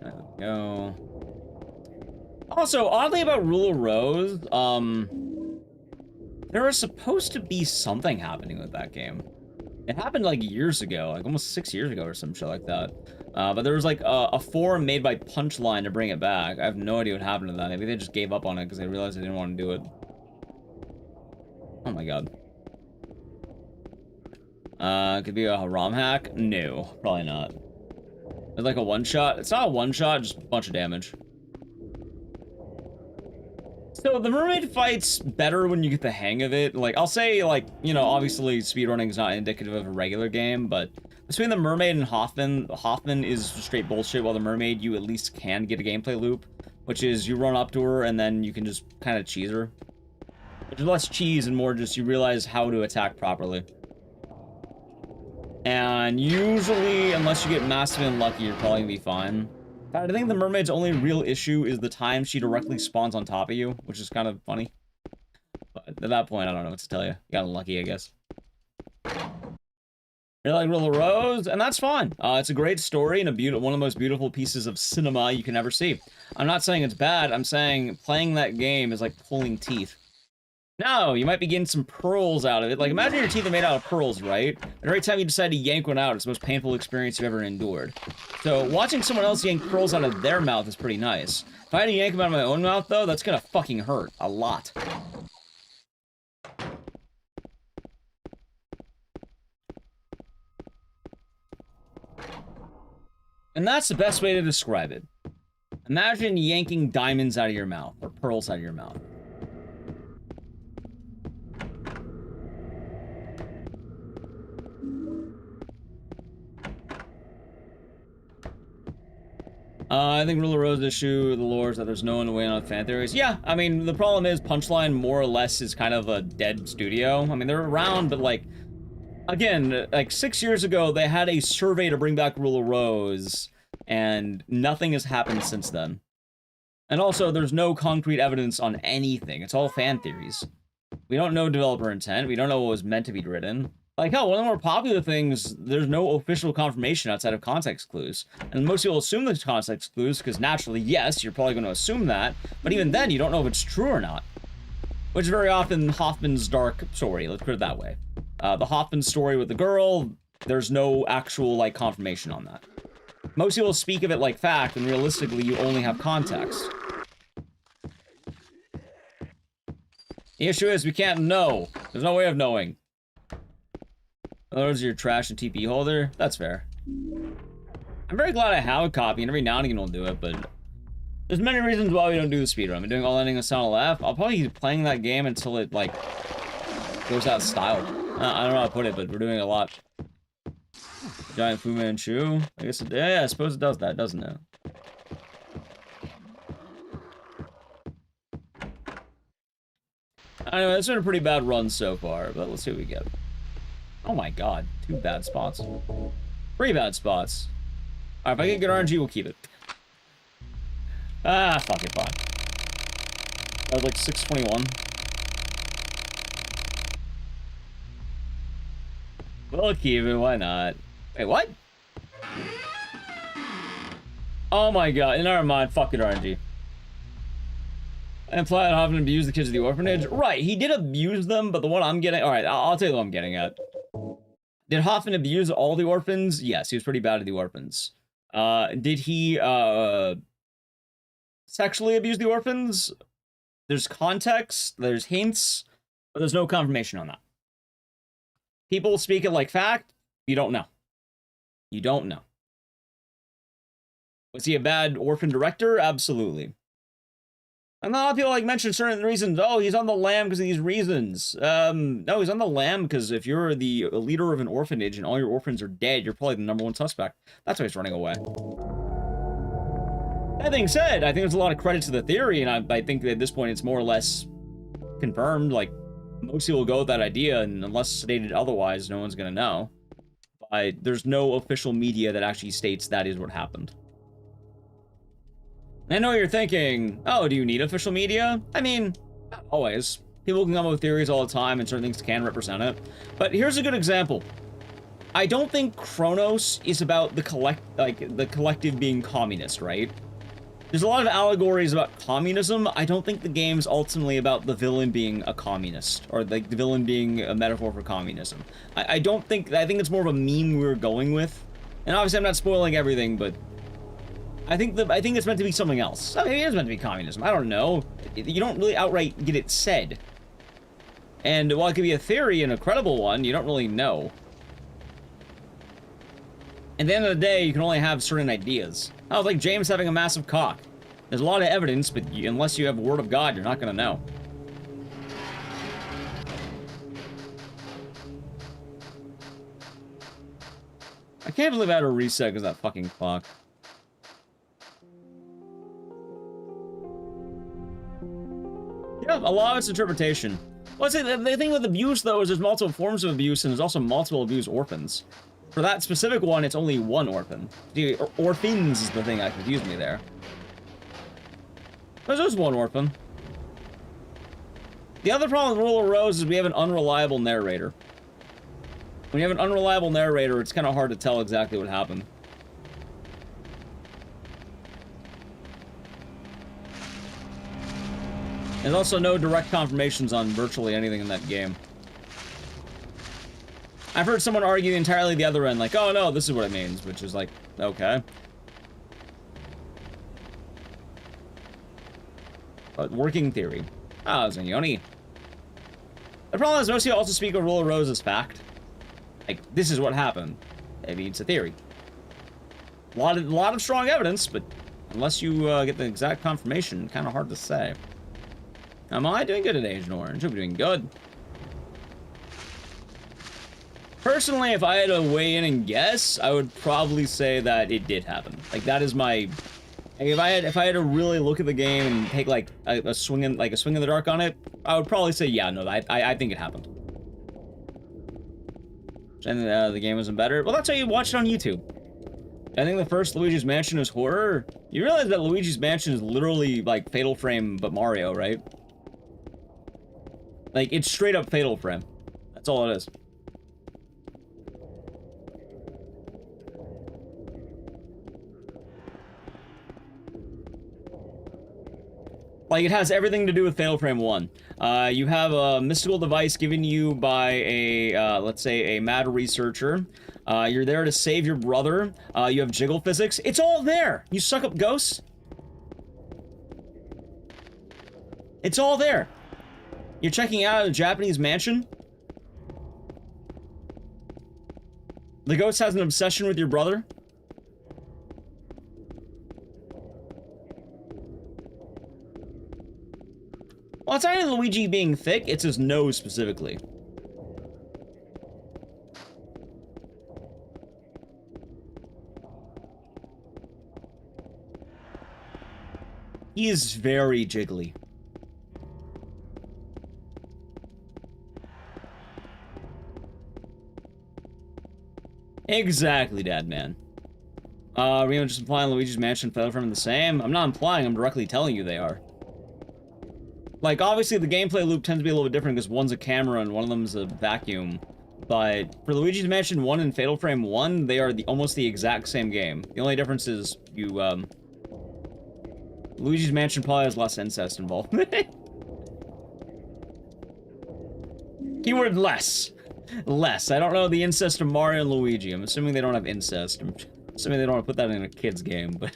There we go. Also, oddly about Rule of Rose, there was supposed to be something happening with that game. It happened like years ago, like almost 6 years ago or some shit like that. But there was like a forum made by Punchline to bring it back. I have no idea what happened to that. Maybe they just gave up on it because they realized they didn't want to do it. Oh my god. Could be a ROM hack? No, probably not. It's like a one-shot. It's not a one-shot, just a bunch of damage. So the mermaid fight's better when you get the hang of it. Like, I'll say, like, you know, obviously speedrunning is not indicative of a regular game, but between the mermaid and Hoffman is straight bullshit, while the mermaid, you at least can get a gameplay loop, which is you run up to her and then you can just kind of cheese her. Which is less cheese and more just you realize how to attack properly. And usually, unless you get massively unlucky, you're probably gonna be fine. I think the mermaid's only real issue is the time she directly spawns on top of you, which is kind of funny. But at that point, I don't know what to tell you. You got unlucky, I guess. You're like Rule of Rose, and that's fine. It's a great story and one of the most beautiful pieces of cinema you can ever see. I'm not saying it's bad. I'm saying playing that game is like pulling teeth. No, you might be getting some pearls out of it. Like, imagine your teeth are made out of pearls, right? And every time you decide to yank one out, it's the most painful experience you've ever endured. So, watching someone else yank pearls out of their mouth is pretty nice. If I had to yank them out of my own mouth, though, that's gonna fucking hurt. A lot. And that's the best way to describe it. Imagine yanking diamonds out of your mouth, or pearls out of your mouth. I think Ruler Rose's issue, the lore is that there's no one to weigh in on fan theories. Yeah, I mean, the problem is Punchline more or less is kind of a dead studio. I mean, they're around, but like, again, like 6 years ago, they had a survey to bring back Ruler Rose, and nothing has happened since then. And also, there's no concrete evidence on anything. It's all fan theories. We don't know developer intent. We don't know what was meant to be written. Like, hell, one of the more popular things, there's no official confirmation outside of context clues. And most people assume there's context clues, because naturally, yes, you're probably going to assume that. But even then, you don't know if it's true or not. Which is very often Hoffman's dark story, let's put it that way. The Hoffman story with the girl, there's no actual, like, confirmation on that. Most people speak of it like fact, and realistically, you only have context. The issue is, we can't know. There's no way of knowing. In other words, your trash and TP holder? That's fair. I'm very glad I have a copy, and every now and again we'll do it, but there's many reasons why we don't do the speedrun. I'm doing all ending with Sound Left. I'll probably keep playing that game until it, like, goes out of style. I don't know how to put it, but we're doing a lot. Giant Fu Manchu? I guess it, yeah, I suppose it does that, doesn't it? Anyway, it's been a pretty bad run so far, but let's see what we get. Oh my god, 2 bad spots. 3 bad spots. Alright, if I get good RNG, we'll keep it. Ah, fuck it, fine. That was like 621. We'll keep it, why not? Wait, what? Oh my god, never mind, fuck it, RNG. And Flat Hoffman abused the kids of the orphanage. Right, he did abuse them, but the one I'm getting... Alright, I'll tell you what I'm getting at. Did Hoffman abuse all the orphans? Yes, he was pretty bad to the orphans. Did he, sexually abuse the orphans? There's context, there's hints, but there's no confirmation on that. People speak it like fact, you don't know. You don't know. Was he a bad orphan director? Absolutely. And a lot of people like mention certain reasons. Oh, he's on the lam because of these reasons. No, he's on the lam because if you're the leader of an orphanage and all your orphans are dead, you're probably the #1 suspect. That's why he's running away. That being said, I think there's a lot of credit to the theory, and I think that at this point it's more or less confirmed. Like, most people go with that idea, and unless stated otherwise, no one's gonna know. There's no official media that actually states that is what happened. I know you're thinking, oh, do you need official media? I mean, not always. People can come up with theories all the time, and certain things can represent it. But here's a good example. I don't think Kronos is about the collective being communist, right? There's a lot of allegories about communism. I don't think the game's ultimately about the villain being a communist, or like the villain being a metaphor for communism. I think it's more of a meme we're going with. And obviously I'm not spoiling everything, but I think it's meant to be something else. I mean, it is meant to be communism. I don't know. You don't really outright get it said. And while it could be a theory and a credible one, you don't really know. At the end of the day, you can only have certain ideas. Oh, it's like James having a massive cock. There's a lot of evidence, but unless you have a word of God, you're not gonna know. I can't believe I had a reset because of that fucking clock. Yeah, a lot of it's interpretation. Well, the thing with abuse, though, is there's multiple forms of abuse, and there's also multiple abused orphans. For that specific one, it's only one orphan. Orphans is the thing that confused me there. There's just one orphan. The other problem with Rule of Rose is we have an unreliable narrator. When you have an unreliable narrator, it's kind of hard to tell exactly what happened. There's also no direct confirmations on virtually anything in that game. I've heard someone argue entirely the other end, like, oh no, this is what it means, which is like, okay. But working theory. Ah, Zanyoni. The problem is most people also speak of Rule of Rose as fact. Like, this is what happened. Maybe it's a theory. A lot of strong evidence, but Unless you get the exact confirmation, kind of hard to say. Am I doing good at Agent Orange? I'm doing good. Personally, if I had to weigh in and guess, I would probably say that it did happen. Like, that is my... If I had to really look at the game and take like a swing in the dark on it, I would probably say yeah, no, I think it happened. And the game wasn't better. Well, that's how you watch it on YouTube. I think the first Luigi's Mansion is horror. You realize that Luigi's Mansion is literally like Fatal Frame but Mario, right? Like, it's straight up Fatal Frame. That's all it is. Like, it has everything to do with Fatal Frame 1. You have a mystical device given you by a, let's say, a mad researcher. You're there to save your brother. You have jiggle physics. It's all there! You suck up ghosts? It's all there. You're checking out a Japanese mansion? The ghost has an obsession with your brother? Well, it's not even Luigi being thick, it's his nose specifically. He is very jiggly. Exactly, Dad Man. Are we just implying Luigi's Mansion and Fatal Frame are the same? I'm not implying, I'm directly telling you they are. Like, obviously the gameplay loop tends to be a little bit different because one's a camera and one of them's a vacuum. But for Luigi's Mansion 1 and Fatal Frame 1, they are almost the exact same game. The only difference is you, Luigi's Mansion probably has less incest involved. Keyword less. Less. I don't know the incest of Mario and Luigi. I'm assuming they don't have incest. I'm assuming they don't want to put that in a kid's game, but...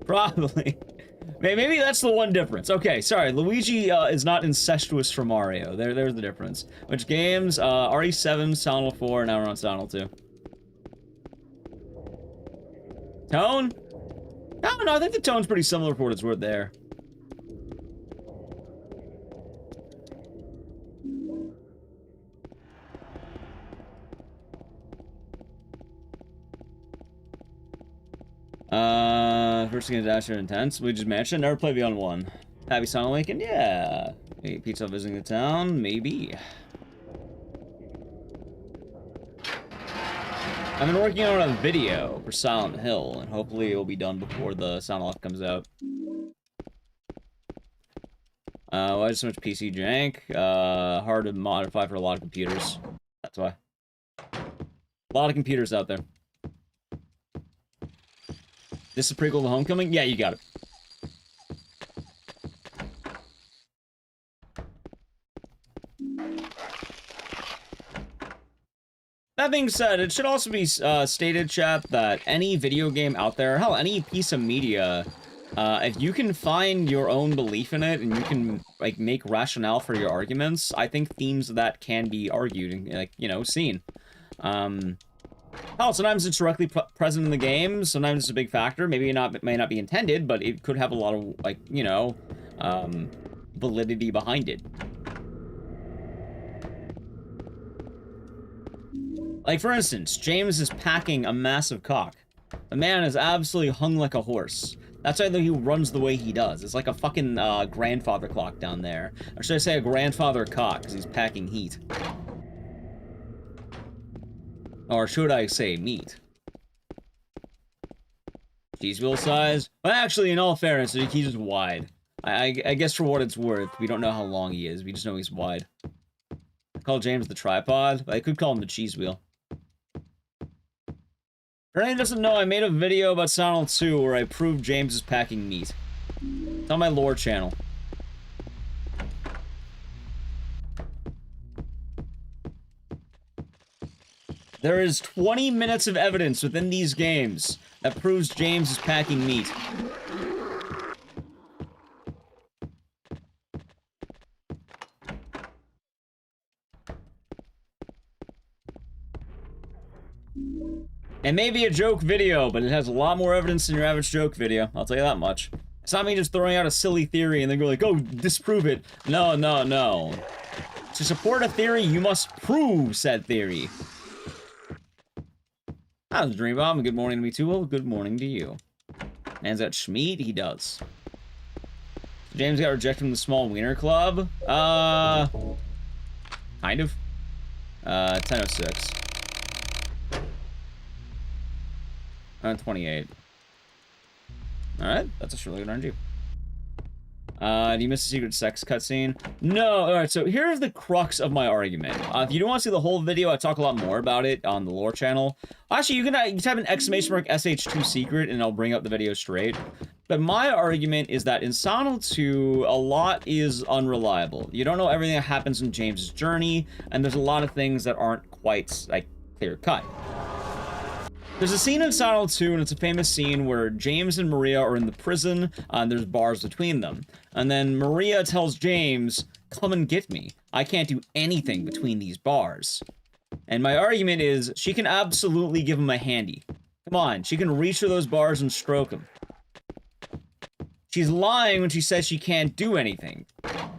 Probably. Maybe that's the one difference. Okay, sorry. Luigi is not incestuous for Mario. There's the difference. Which games? RE7, Silent Hill 4, now we're on Silent Hill 2. Tone? No, I think the tone's pretty similar for what it's worth there. First against Asher Intense. Luigi's Mansion. Never played Beyond 1. Happy Silent Weekend? Yeah. Maybe Pizza visiting the town? Maybe. I've been working on a video for Silent Hill, and hopefully it will be done before the Silent Hill comes out. Why is so much PC jank? Hard to modify for a lot of computers. That's why. A lot of computers out there. This is a prequel to Homecoming? Yeah, you got it. That being said, it should also be stated, chat, that any video game out there, hell, any piece of media, if you can find your own belief in it and you can, like, make rationale for your arguments, I think themes of that can be argued and, like, you know, seen. Hell, sometimes it's directly present in the game, sometimes it's a big factor, maybe it may not be intended, but it could have a lot of, like, you know, validity behind it. Like, for instance, James is packing a massive cock. The man is absolutely hung like a horse. That's why he runs the way he does. It's like a fucking grandfather clock down there. Or should I say a grandfather cock, because he's packing heat. Or should I say meat? Cheese wheel size? Well, actually, in all fairness, he's just wide. I guess for what it's worth, we don't know how long he is. We just know he's wide. I call James the tripod, but I could call him the cheese wheel. For anyone who doesn't know, I made a video about Silent Hill 2 where I proved James is packing meat. It's on my lore channel. There is 20 minutes of evidence within these games that proves James is packing meat. It may be a joke video, but it has a lot more evidence than your average joke video. I'll tell you that much. It's not me just throwing out a silly theory and then go like, oh, disprove it. No, no, no. To support a theory, you must prove said theory. That was Dream Bomb. Good morning to me too. Well, good morning to you. Man's got Schmeat? He does. James got rejected from the Small Wiener Club? Kind of. 10:06. 28. Alright, that's a really good RNG. Do you miss the secret sex cutscene? No, alright, so here's the crux of my argument. If you don't want to see the whole video, I talk a lot more about it on the lore channel. Actually, you can type an !SH2 secret and I'll bring up the video straight. But my argument is that in Silent 2, a lot is unreliable. You don't know everything that happens in James's journey, and there's a lot of things that aren't quite, like, clear-cut. There's a scene in Silent 2, and it's a famous scene where James and Maria are in the prison, and there's bars between them. And then Maria tells James, come and get me. I can't do anything between these bars. And my argument is, she can absolutely give him a handy. Come on, she can reach for those bars and stroke him. She's lying when she says she can't do anything.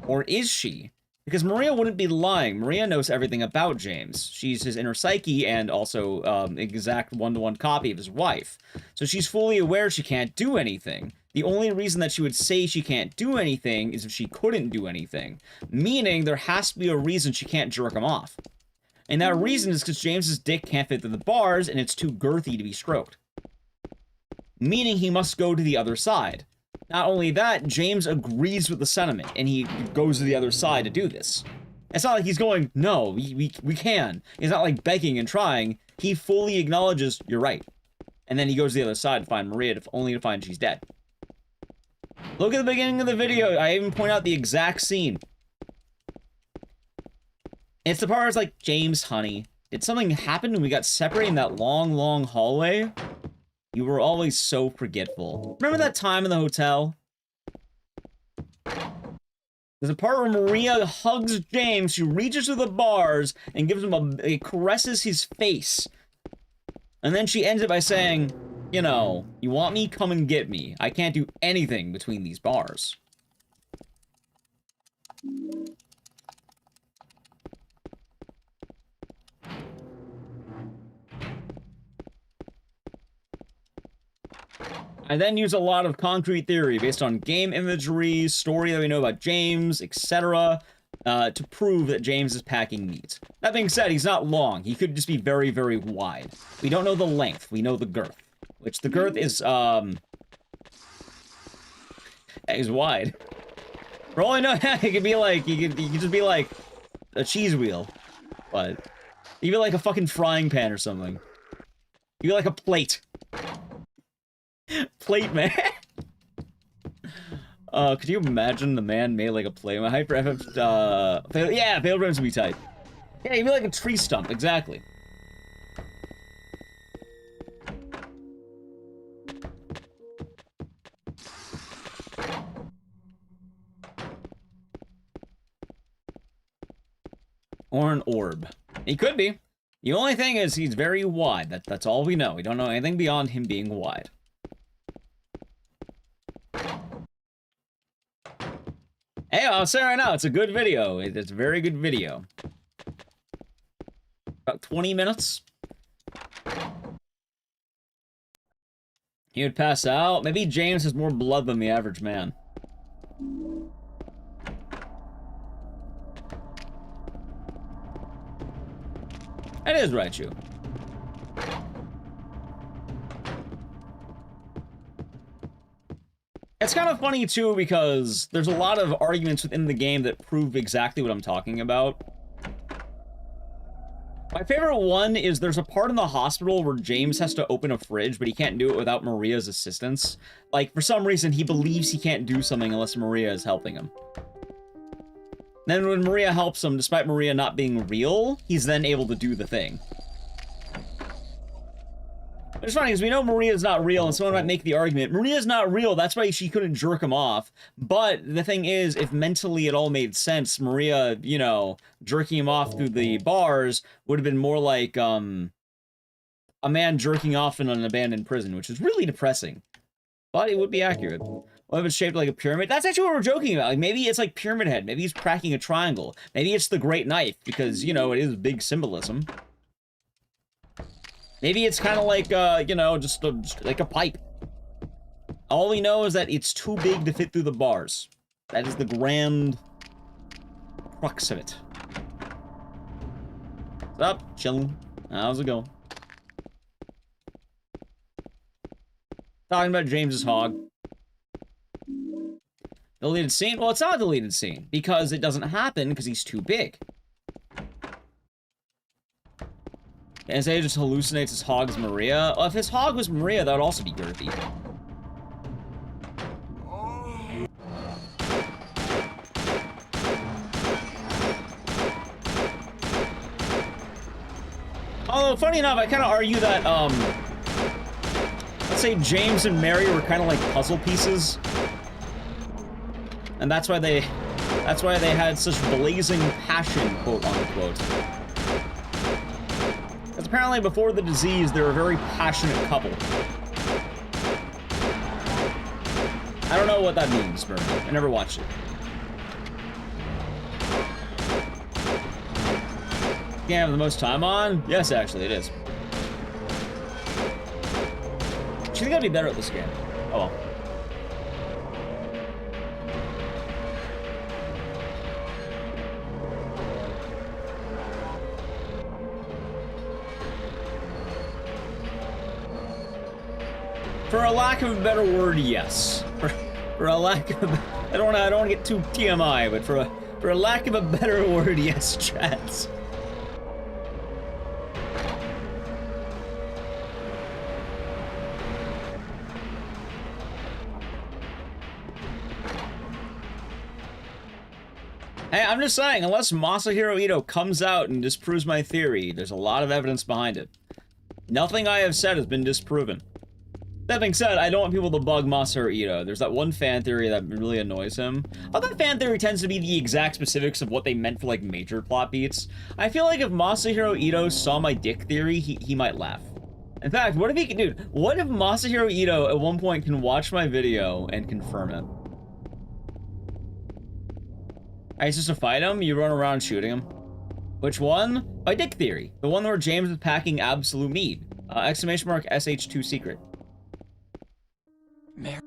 Or is she? Because Maria wouldn't be lying. Maria knows everything about James. She's his inner psyche and also exact one-to-one copy of his wife. So she's fully aware she can't do anything. The only reason that she would say she can't do anything is if she couldn't do anything. Meaning there has to be a reason she can't jerk him off. And that reason is because James's dick can't fit through the bars and it's too girthy to be stroked. Meaning he must go to the other side. Not only that, James agrees with the sentiment, and he goes to the other side to do this. It's not like he's going, no, we can. He's not like begging and trying. He fully acknowledges, you're right. And then he goes to the other side to find Maria, only to find she's dead. Look at the beginning of the video. I even point out the exact scene. It's the part where it's like, James, honey, did something happen when we got separated in that long, long hallway? You were always so forgetful. Remember that time in the hotel? There's a part where Maria hugs James, she reaches to the bars, and gives him caresses his face. And then she ends it by saying, you know, you want me? Come and get me. I can't do anything between these bars. I then use a lot of concrete theory based on game imagery, story that we know about James, etc., to prove that James is packing meat. That being said, he's not long. He could just be very, very wide. We don't know the length. We know the girth. Which the girth is, is wide. For all I know, it could be like, he could just be like a cheese wheel. But, even like a fucking frying pan or something. He'd be like a plate. Plate man. Could you imagine the man made like a plate man? Hyper FF, yeah, failed rooms would be tight. Yeah, he'd be like a tree stump, exactly. Or an orb. He could be. The only thing is he's very wide. That's all we know. We don't know anything beyond him being wide. Hey, I'll say right now, it's a good video. It's a very good video. About 20 minutes. He would pass out. Maybe James has more blood than the average man. That is Raichu. It's kind of funny, too, because there's a lot of arguments within the game that prove exactly what I'm talking about. My favorite one is there's a part in the hospital where James has to open a fridge, but he can't do it without Maria's assistance. Like, for some reason, he believes he can't do something unless Maria is helping him. Then when Maria helps him, despite Maria not being real, he's then able to do the thing. It's funny, because we know Maria's not real, and someone might make the argument, Maria's not real, that's why she couldn't jerk him off. But the thing is, if mentally it all made sense, Maria, you know, jerking him off through the bars would have been more like, a man jerking off in an abandoned prison, which is really depressing. But it would be accurate. What if it's shaped like a pyramid? That's actually what we're joking about. Like, maybe it's like Pyramid Head. Maybe he's cracking a triangle. Maybe it's the Great Knife, because, you know, it is big symbolism. Maybe it's kind of like, you know, just like a pipe. All we know is that it's too big to fit through the bars. That is the grand crux of it. What's up? Chilling. How's it going? Talking about James's hog. Deleted scene? Well, it's not a deleted scene, because it doesn't happen because he's too big. And say he just hallucinates his hog as Maria. Well, if his hog was Maria, that would also be girthy. Although, funny enough, I kind of argue that, let's say James and Mary were kind of like puzzle pieces. And that's why they had such blazing passion, quote unquote. Because apparently before the disease, they were a very passionate couple. I don't know what that means, Bernie. I never watched it. Game I have the most time on? Yes, actually, it is. I think I'd be better at this game. Oh well. For a lack of a better word, yes. For a lack of, I don't want to get too TMI, but for a lack of a better word, yes, chat. Hey, I'm just saying, unless Masahiro Ito comes out and disproves my theory, there's a lot of evidence behind it. Nothing I have said has been disproven. That being said, I don't want people to bug Masahiro Ito. There's that one fan theory that really annoys him. Oh, that fan theory tends to be the exact specifics of what they meant for, like, major plot beats. I feel like if Masahiro Ito saw my dick theory, he might laugh. In fact, what if he can, dude, what if Masahiro Ito at one point can watch my video and confirm it? It's just to fight him, you run around shooting him. Which one? My dick theory. The one where James is packing absolute meat. Exclamation mark SH2 secret. Mary.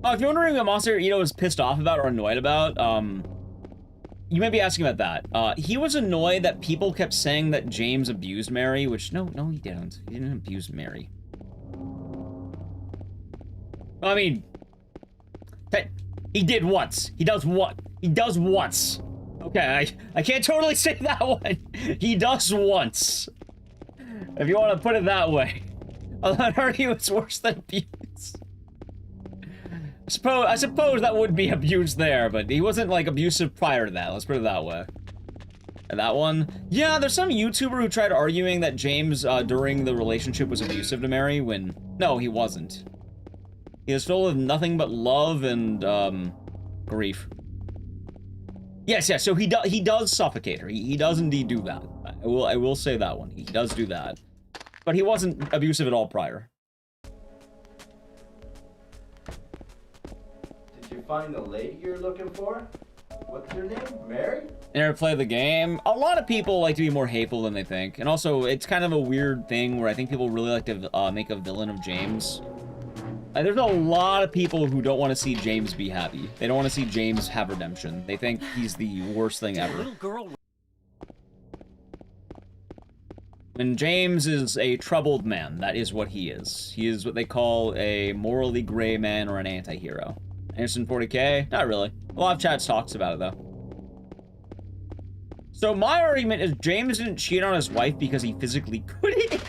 Oh, if you're wondering what Monster Ito is pissed off about or annoyed about, you may be asking about that. He was annoyed that people kept saying that James abused Mary, which, no, he didn't. He didn't abuse Mary. I mean, he did once. He does what? He does once. Okay, I can't totally say that one. He does once. If you want to put it that way. I'd argue it's worse than abuse. I suppose that would be abuse there, but he wasn't, like, abusive prior to that. Let's put it that way. And that one? Yeah, there's some YouTuber who tried arguing that James, during the relationship was abusive to Mary, when... No, he wasn't. He was filled with nothing but love and, grief. Yes, so he does suffocate her. He does indeed do that. I will say that one. He does do that. But he wasn't abusive at all prior. Did you find the lady you're looking for? What's her name? Mary? Never play the game. A lot of people like to be more hateful than they think. And also, it's kind of a weird thing where I think people really like to make a villain of James. There's a lot of people who don't want to see James be happy. They don't want to see James have redemption. They think he's the worst thing ever. And James is a troubled man. That is what he is. He is what they call a morally gray man or an anti-hero. Anderson 40K? Not really. A lot of chats talks about it, though. So my argument is James didn't cheat on his wife because he physically couldn't.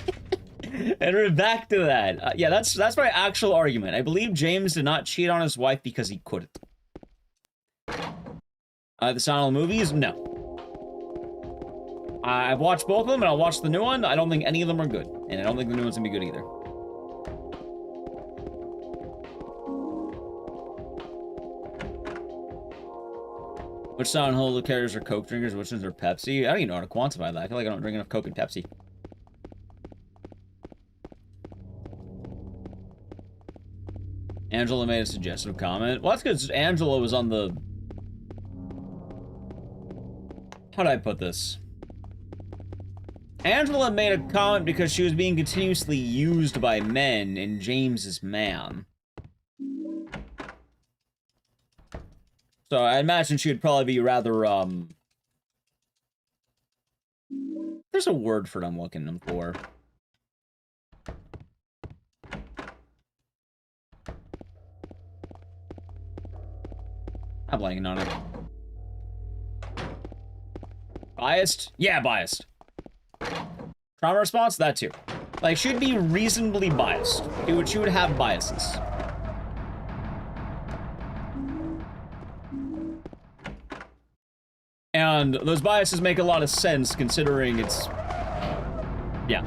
And we're back to that. Yeah, that's my actual argument. I believe James did not cheat on his wife because he couldn't. The Silent movies? No. I've watched both of them, and I'll watch the new one. I don't think any of them are good. And I don't think the new one's gonna be good either. Which Silent Hill characters are Coke drinkers, which ones are Pepsi? I don't even know how to quantify that. I feel like I don't drink enough Coke and Pepsi. Angela made a suggestive comment. Well, that's because Angela was on the... How do I put this? Angela made a comment because she was being continuously used by men, and James is man. So I imagine she would probably be rather, There's a word for it I'm looking for. I'm blanking on it. Biased? Yeah, biased. Trauma response? That too. Like, she'd be reasonably biased. She would have biases. And those biases make a lot of sense considering it's... Yeah.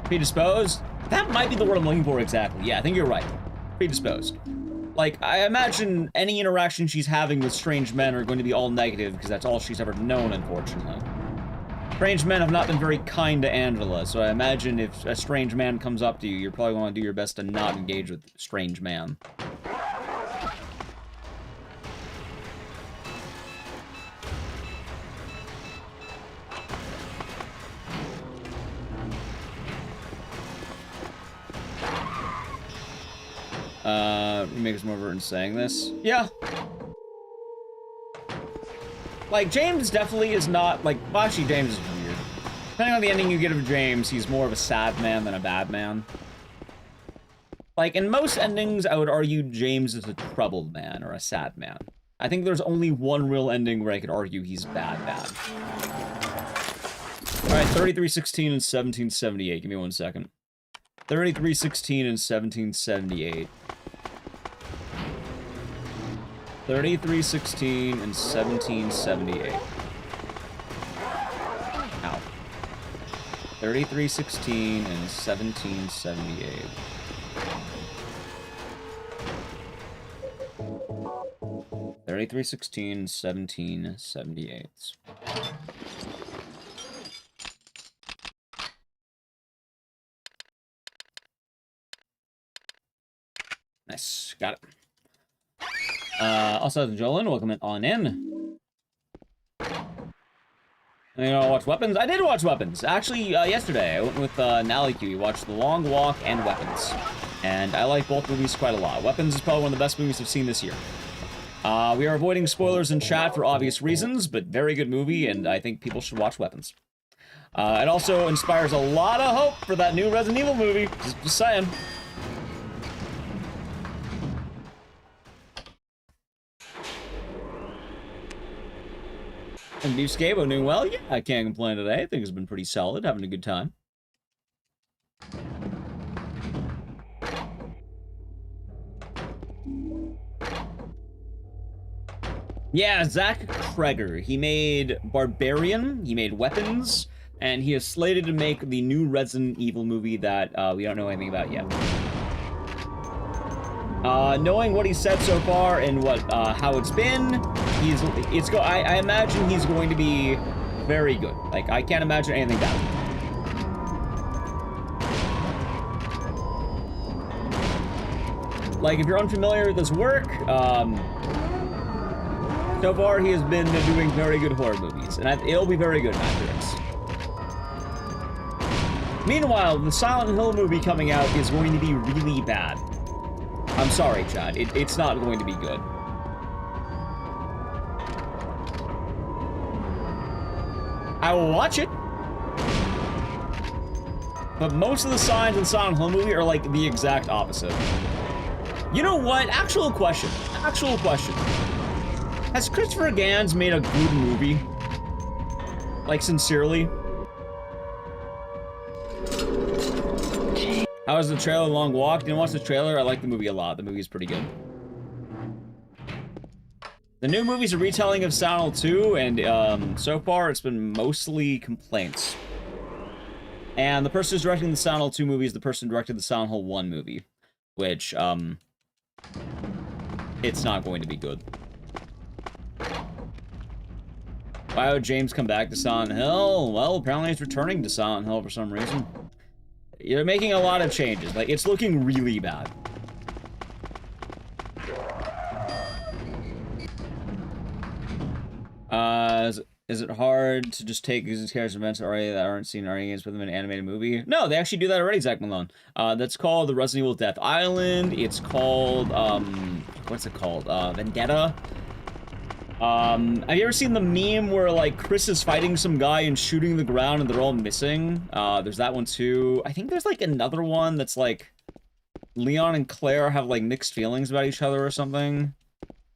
Predisposed? That might be the word I'm looking for exactly. Yeah, I think you're right. Predisposed. Like, I imagine any interaction she's having with strange men are going to be all negative because that's all she's ever known, unfortunately. Strange men have not been very kind to Angela, so I imagine if a strange man comes up to you, you're probably going to do your best to not engage with a strange man. Make us more overt in saying this. Yeah. Like, James definitely is not, like, well, actually, James is weird. Depending on the ending you get of James, he's more of a sad man than a bad man. Like, in most endings, I would argue James is a troubled man or a sad man. I think there's only one real ending where I could argue he's bad. Alright, 3316 and 1778. Give me 1 second. 3316 and 1778. 3316 and 1778. Ow. 3316 and 1778. $33.16, 17.78. Nice, got it. Also, Jolin, welcome on in. You know, watch Weapons? I did watch Weapons. Actually, yesterday, I went with Nally Q. We watched The Long Walk and Weapons. And I like both movies quite a lot. Weapons is probably one of the best movies I've seen this year. We are avoiding spoilers in chat for obvious reasons, but very good movie, and I think people should watch Weapons. It also inspires a lot of hope for that new Resident Evil movie. Just saying. And New Scabo doing well? Yeah, I can't complain today. I think it's been pretty solid, having a good time. Yeah, Zach Kreger. He made Barbarian, he made Weapons, and he is slated to make the new Resident Evil movie that we don't know anything about yet. Knowing what he said so far and what how it's been, I imagine he's going to be very good. Like, I can't imagine anything bad. Like, if you're unfamiliar with his work, so far he has been doing very good horror movies, and it'll be very good after this. Meanwhile, the Silent Hill movie coming out is going to be really bad. I'm sorry, Chad. It's not going to be good. I will watch it. But most of the signs in Silent Hill movie are like the exact opposite. You know what? Actual question. Actual question. Has Kristoff Gans made a good movie? Like, sincerely? How was the trailer Long Walk? Didn't watch the trailer. I like the movie a lot. The movie's pretty good. The new movie's a retelling of Silent Hill 2, and so far it's been mostly complaints. And the person who's directing the Silent Hill 2 movie is the person who directed the Silent Hill 1 movie, which, it's not going to be good. Why would James come back to Silent Hill? Well, apparently he's returning to Silent Hill for some reason. You're making a lot of changes. Like, it's looking really bad. Is it hard to just take these characters events already that aren't seen in already games with them in an animated movie? No, they actually do that already, Zach Malone. That's called the Resident Evil Death Island. It's called, what's it called? Vendetta. Have you ever seen the meme where, like, Chris is fighting some guy and shooting the ground and they're all missing? There's that one too. I think there's, like, another one that's, like, Leon and Claire have, like, mixed feelings about each other or something.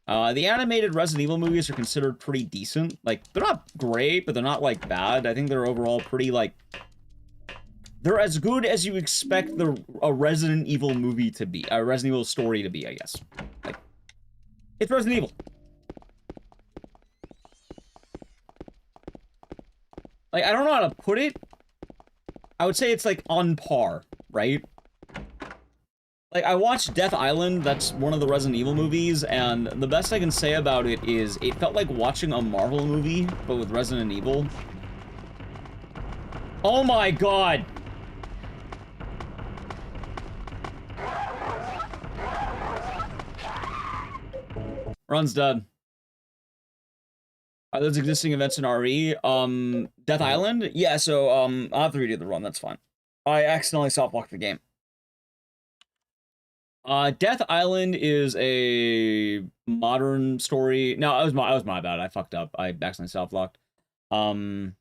The animated Resident Evil movies are considered pretty decent. Like, they're not great, but they're not, like, bad. I think they're overall pretty, like... They're as good as you expect a Resident Evil movie to be. A Resident Evil story to be, I guess. Like, it's Resident Evil. Like, I don't know how to put it. I would say it's, like, on par, right? Like, I watched Death Island, that's one of the Resident Evil movies, and the best I can say about it is it felt like watching a Marvel movie, but with Resident Evil. Oh my god! Run's dead. Are those existing events in RE? Death Island? Yeah, so, I'll have to redo the run, that's fine. I accidentally softlocked the game. Death Island is a modern story. No, it was my bad. I fucked up. I accidentally self-locked. How'd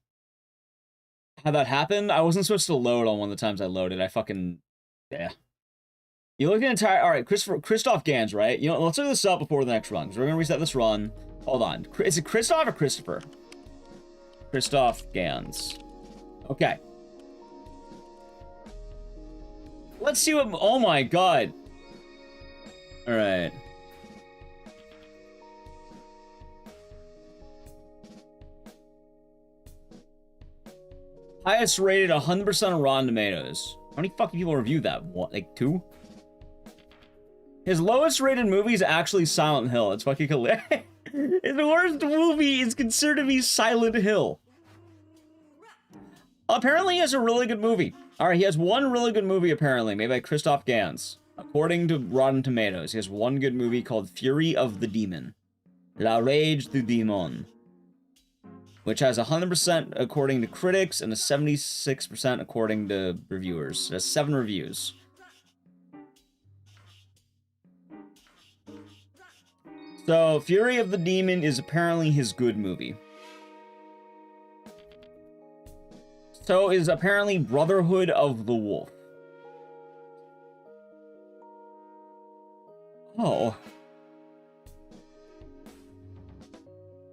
that happen? I wasn't supposed to load on one of the times I loaded. I fucking... Yeah. You look at the entire... Alright, Kristoff Gans, right? You know, let's look this up before the next run, because we're gonna reset this run. Hold on. Is it Kristoff or Christopher? Kristoff Gans. Okay. Let's see what... Oh my god. Alright. Highest rated 100% on Rotten Tomatoes. How many fucking people reviewed that? What, like 2? His lowest rated movie is actually Silent Hill. It's fucking hilarious. His worst movie is considered to be Silent Hill. Apparently he has a really good movie. Alright, he has one really good movie apparently, made by Kristoff Gans. According to Rotten Tomatoes, he has one good movie called Fury of the Demon. La Rage du Démon. Which has 100% according to critics and a 76% according to reviewers. It has 7 reviews. So, Fury of the Demon is apparently his good movie. So is apparently Brotherhood of the Wolf. Oh.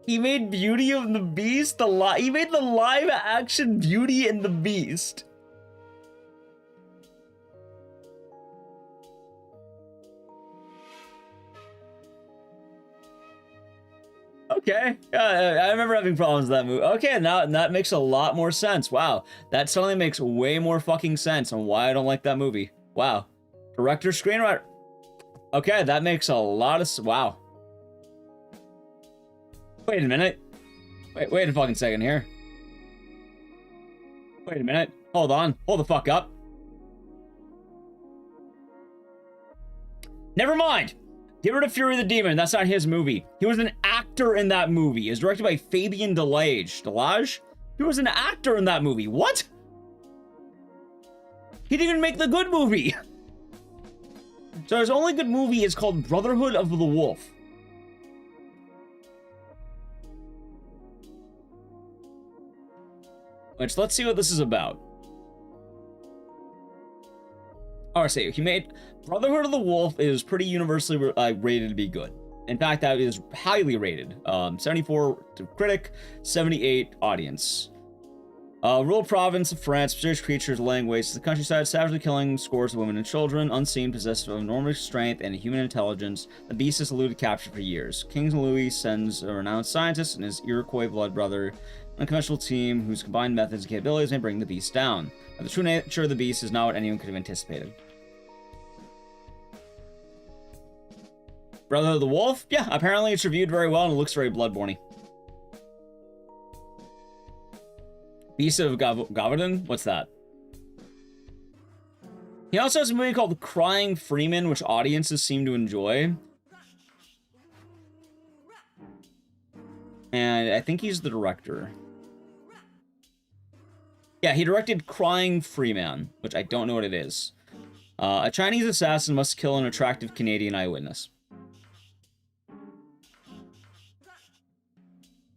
He made Beauty and the Beast he made the live action Beauty and the Beast. Okay, I remember having problems with that movie. Okay, now that makes a lot more sense. Wow, that suddenly makes way more fucking sense on why I don't like that movie. Wow. Director, screenwriter. Okay, that makes a lot of... Wow. Wait a minute. Wait a fucking second here. Wait a minute. Hold on. Hold the fuck up. Never mind. Get rid of Fury the Demon. That's not his movie. He was an actor in that movie. It was directed by Fabian Delage. Delage? He was an actor in that movie. What? He didn't even make the good movie. So his only good movie is called Brotherhood of the Wolf. Which, let's see what this is about. Oh, so he made... Brotherhood of the Wolf is pretty universally rated to be good. In fact, that is highly rated. 74 to critic, 78 audience. Rural province of France, mysterious creatures laying waste to the countryside, savagely killing scores of women and children, unseen, possessed of enormous strength and human intelligence. The beast has eluded capture for years. King Louis sends a renowned scientist and his Iroquois blood brother, an unconventional team whose combined methods and capabilities may bring the beast down. But the true nature of the beast is not what anyone could have anticipated. Brother of the Wolf? Yeah, apparently it's reviewed very well and it looks very Bloodborne-y. Beast of Gavardin? What's that? He also has a movie called Crying Freeman, which audiences seem to enjoy. And I think he's the director. Yeah, he directed Crying Freeman, which I don't know what it is. A Chinese assassin must kill an attractive Canadian eyewitness.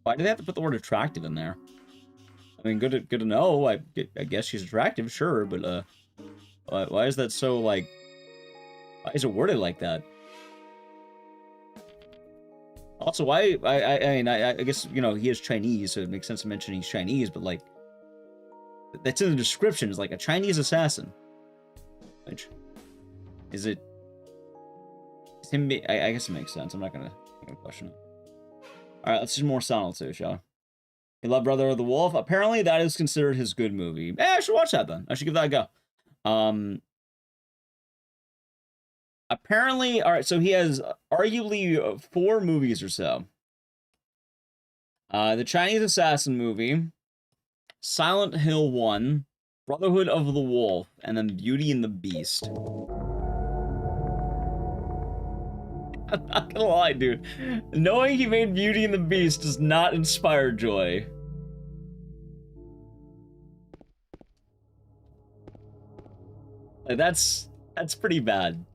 Why do they have to put the word attractive in there? I mean, good to know. I guess she's attractive, sure, but why is that so, like, why is it worded like that? Also, why, I guess, you know, he is Chinese, so it makes sense to mention he's Chinese, but, like, that's in the description, is like a Chinese assassin. Which, is it, is him, I guess it makes sense, I'm not gonna question it. Alright, let's do more Silent too, shall we? He loved Brother of the Wolf. Apparently, that is considered his good movie. I should watch that then. I should give that a go. Apparently, alright, so he has arguably 4 movies or so. The Chinese Assassin movie, Silent Hill 1, Brotherhood of the Wolf, and then Beauty and the Beast. I'm not gonna lie, dude. Knowing he made Beauty and the Beast does not inspire joy. Like, that's pretty bad.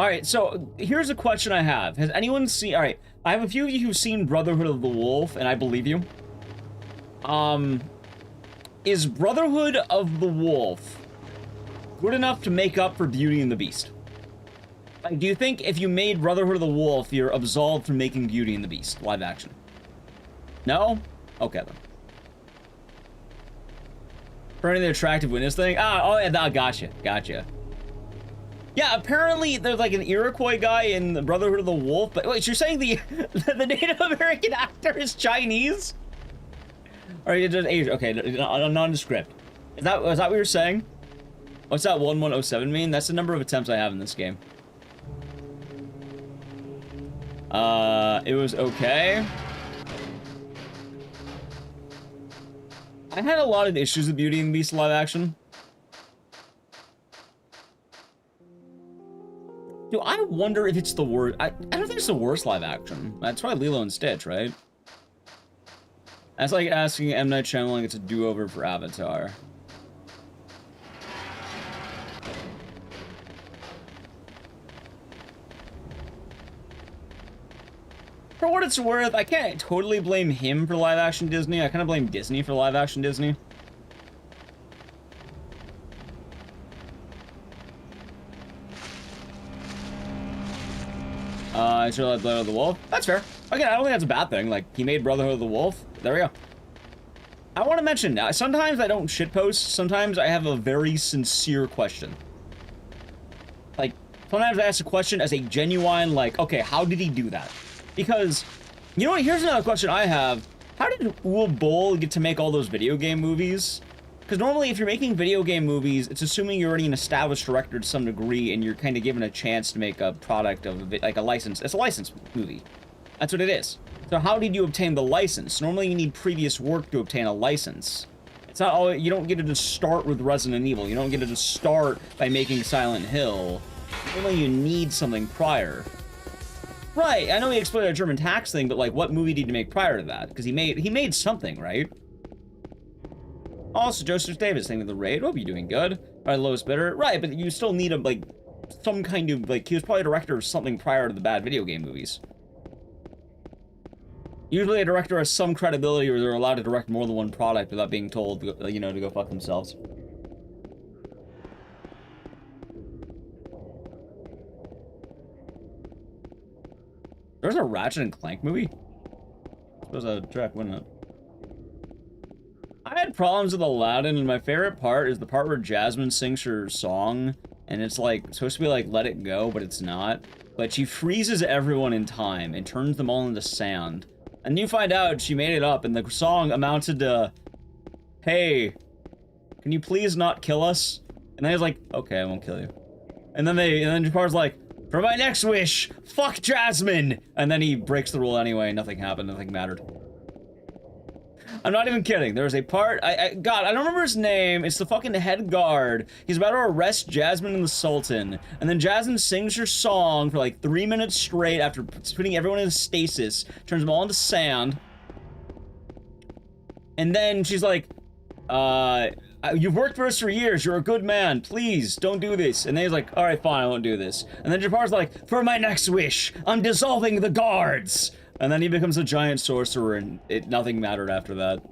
Alright, so here's a question I have. Has anyone seen... Alright, I have a few of you who've seen Brotherhood of the Wolf, and I believe you. Is Brotherhood of the Wolf good enough to make up for Beauty and the Beast? Like, do you think if you made Brotherhood of the Wolf, you're absolved from making Beauty and the Beast live action? No? Okay, then. For any of the attractive witness thing? Oh, yeah, gotcha. Yeah, apparently there's like an Iroquois guy in the Brotherhood of the Wolf, but wait, you're saying the Native American actor is Chinese? Or you just Asian? Okay, nondescript. Was that what you're saying? What's that 1107 mean? That's the number of attempts I have in this game. It was okay. I had a lot of issues with Beauty and the Beast live action. Dude, I wonder if it's the worst. I don't think it's the worst live action. That's probably Lilo and Stitch, right? That's like asking M. Night Shyamalan it's a do-over for Avatar. For what it's worth, I can't totally blame him for live-action Disney. I kind of blame Disney for live-action Disney. I sure like Brotherhood of the Wolf. That's fair. Again, I don't think that's a bad thing. Like, he made Brotherhood of the Wolf. There we go. I want to mention, sometimes I don't shitpost. Sometimes I have a very sincere question. Like, sometimes I ask a question as a genuine, like, okay, how did he do that? Because, you know what, here's another question I have. How did Uwe Boll get to make all those video game movies? Because normally if you're making video game movies, it's assuming you're already an established director to some degree and you're kind of given a chance to make a product of, like, a license. It's a licensed movie. That's what it is. So how did you obtain the license? Normally you need previous work to obtain a license. It's not all, you don't get to just start with Resident Evil. You don't get to just start by making Silent Hill. Normally you need something prior. Right, I know he explained a German tax thing, but like, what movie did he make prior to that? Because he made something, right? Also, Joseph Davis, thank you for the raid. Hope you're doing good. Alright, lowest bidder. Right, but you still need a, like, some kind of, like, he was probably a director of something prior to the bad video game movies. Usually a director has some credibility or they're allowed to direct more than one product without being told, you know, to go fuck themselves. There's a Ratchet and Clank movie? I suppose I'd track, wouldn't it? I had problems with Aladdin, and my favorite part is the part where Jasmine sings her song, and it's like, supposed to be like, let it go, but it's not. But she freezes everyone in time and turns them all into sand. And you find out she made it up, and the song amounted to, hey, can you please not kill us? And then he's like, okay, I won't kill you. And then Jafar's like, for my next wish, fuck Jasmine! And then he breaks the rule anyway, nothing happened, nothing mattered. I'm not even kidding. There's a part, God, I don't remember his name. It's the fucking head guard. He's about to arrest Jasmine and the Sultan. And then Jasmine sings her song for like 3 minutes straight after putting everyone in stasis, turns them all into sand. And then she's like, you've worked for us for years. You're a good man. Please, don't do this. And then he's like, all right, fine, I won't do this. And then Jafar's like, for my next wish, I'm dissolving the guards. And then he becomes a giant sorcerer, and nothing mattered after that.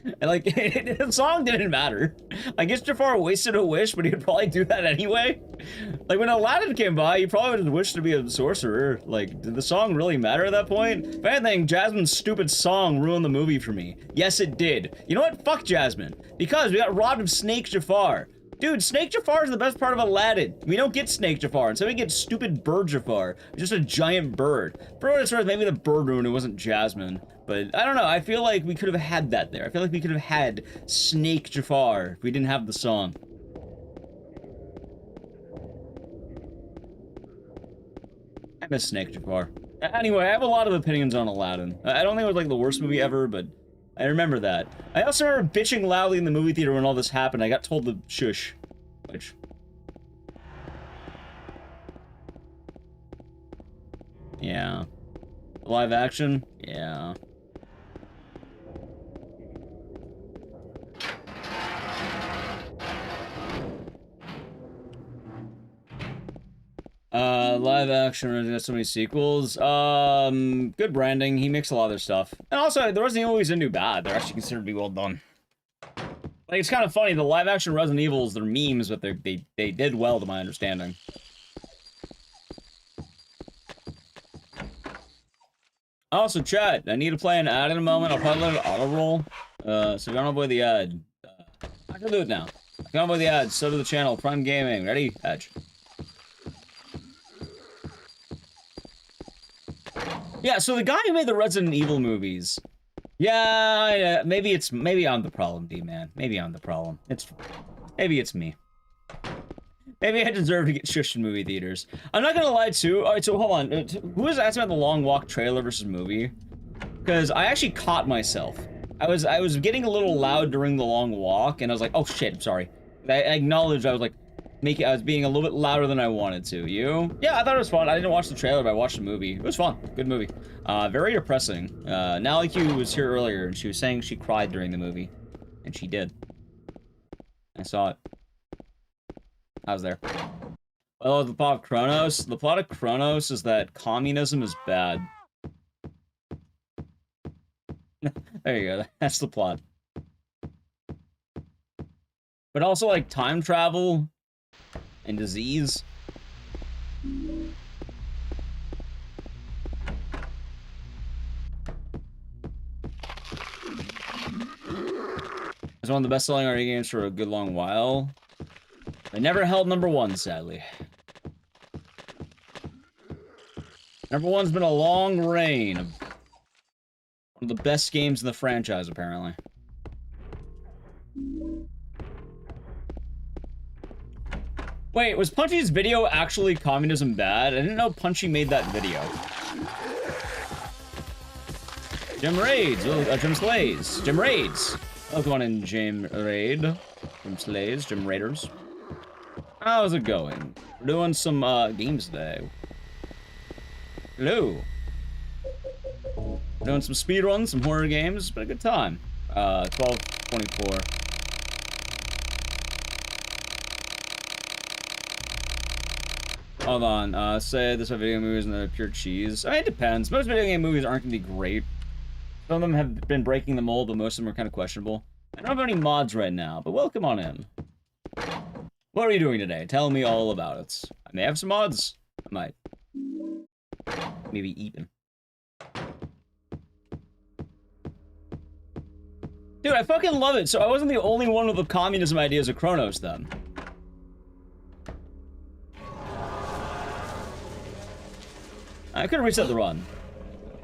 And like, the song didn't matter. I guess Jafar wasted a wish, but he'd probably do that anyway. Like, when Aladdin came by, he probably would have wished to be a sorcerer. Like, did the song really matter at that point? If anything, Jasmine's stupid song ruined the movie for me. Yes, it did. You know what? Fuck Jasmine. Because we got robbed of Snake Jafar. Dude, Snake Jafar is the best part of Aladdin. We don't get Snake Jafar, and so we get stupid Bird Jafar. Just a giant bird. For what it's worth, maybe the bird ruined it wasn't Jasmine. But, I don't know, I feel like we could have had that there. I feel like we could have had Snake Jafar if we didn't have the song. I miss Snake Jafar. Anyway, I have a lot of opinions on Aladdin. I don't think it was like the worst movie ever, but I remember that. I also remember bitching loudly in the movie theater when all this happened. I got told to shush. Which... yeah. Live action? Yeah. Live action, there's so many sequels. Good branding. He makes a lot of their stuff. And also, the Resident Evil movies didn't do bad. They're actually considered to be well done. Like, it's kind of funny. The live action Resident Evils, they're memes, but they did well, to my understanding. Also, chat, I need to play an ad in a moment. I'll probably let it auto-roll. So don't avoid the ad. I can do it now. I can avoid the ad. So to the channel. Prime Gaming. Ready? Edge. Yeah, so the guy who made the Resident Evil movies. Yeah, maybe I'm the problem, D-man. Maybe I'm the problem. Maybe it's me. Maybe I deserve to get shushed in movie theaters. I'm not gonna lie too. Alright, so hold on. Who was asking about the Long Walk trailer versus movie? Because I actually caught myself. I was getting a little loud during the long walk, and I was like, oh shit, I'm sorry. I acknowledged I was like, I was being a little bit louder than I wanted to. You? Yeah, I thought it was fun. I didn't watch the trailer, but I watched the movie. It was fun. Good movie. Very depressing. Nally Q was here earlier, and she was saying she cried during the movie. And she did. I saw it. I was there. Oh, the plot of Kronos? The plot of Kronos is that communism is bad. There you go. That's the plot. But also, like, time travel and disease. It's one of the best-selling RPG games for a good long while. They never held #1, sadly. #1's been a long reign of one of the best games in the franchise, apparently. Wait, was Punchy's video actually communism bad? I didn't know Punchy made that video. Jim Raids, Jim Slays, Jim Raids. Another one in Jim Raid, Jim Slays, Jim Raiders. How's it going? We're doing some games today. Hello. We're doing some speedruns, some horror games. It's been a good time. 12:24. Hold on, say this are video movies and they're pure cheese. I mean, it depends. Most video game movies aren't gonna be great. Some of them have been breaking the mold, but most of them are kind of questionable. I don't have any mods right now, but welcome on in. What are you doing today? Tell me all about it. I may have some mods. I might. Maybe even. Dude, I fucking love it. So I wasn't the only one with the communism ideas of Kronos, then. I could have reset the run.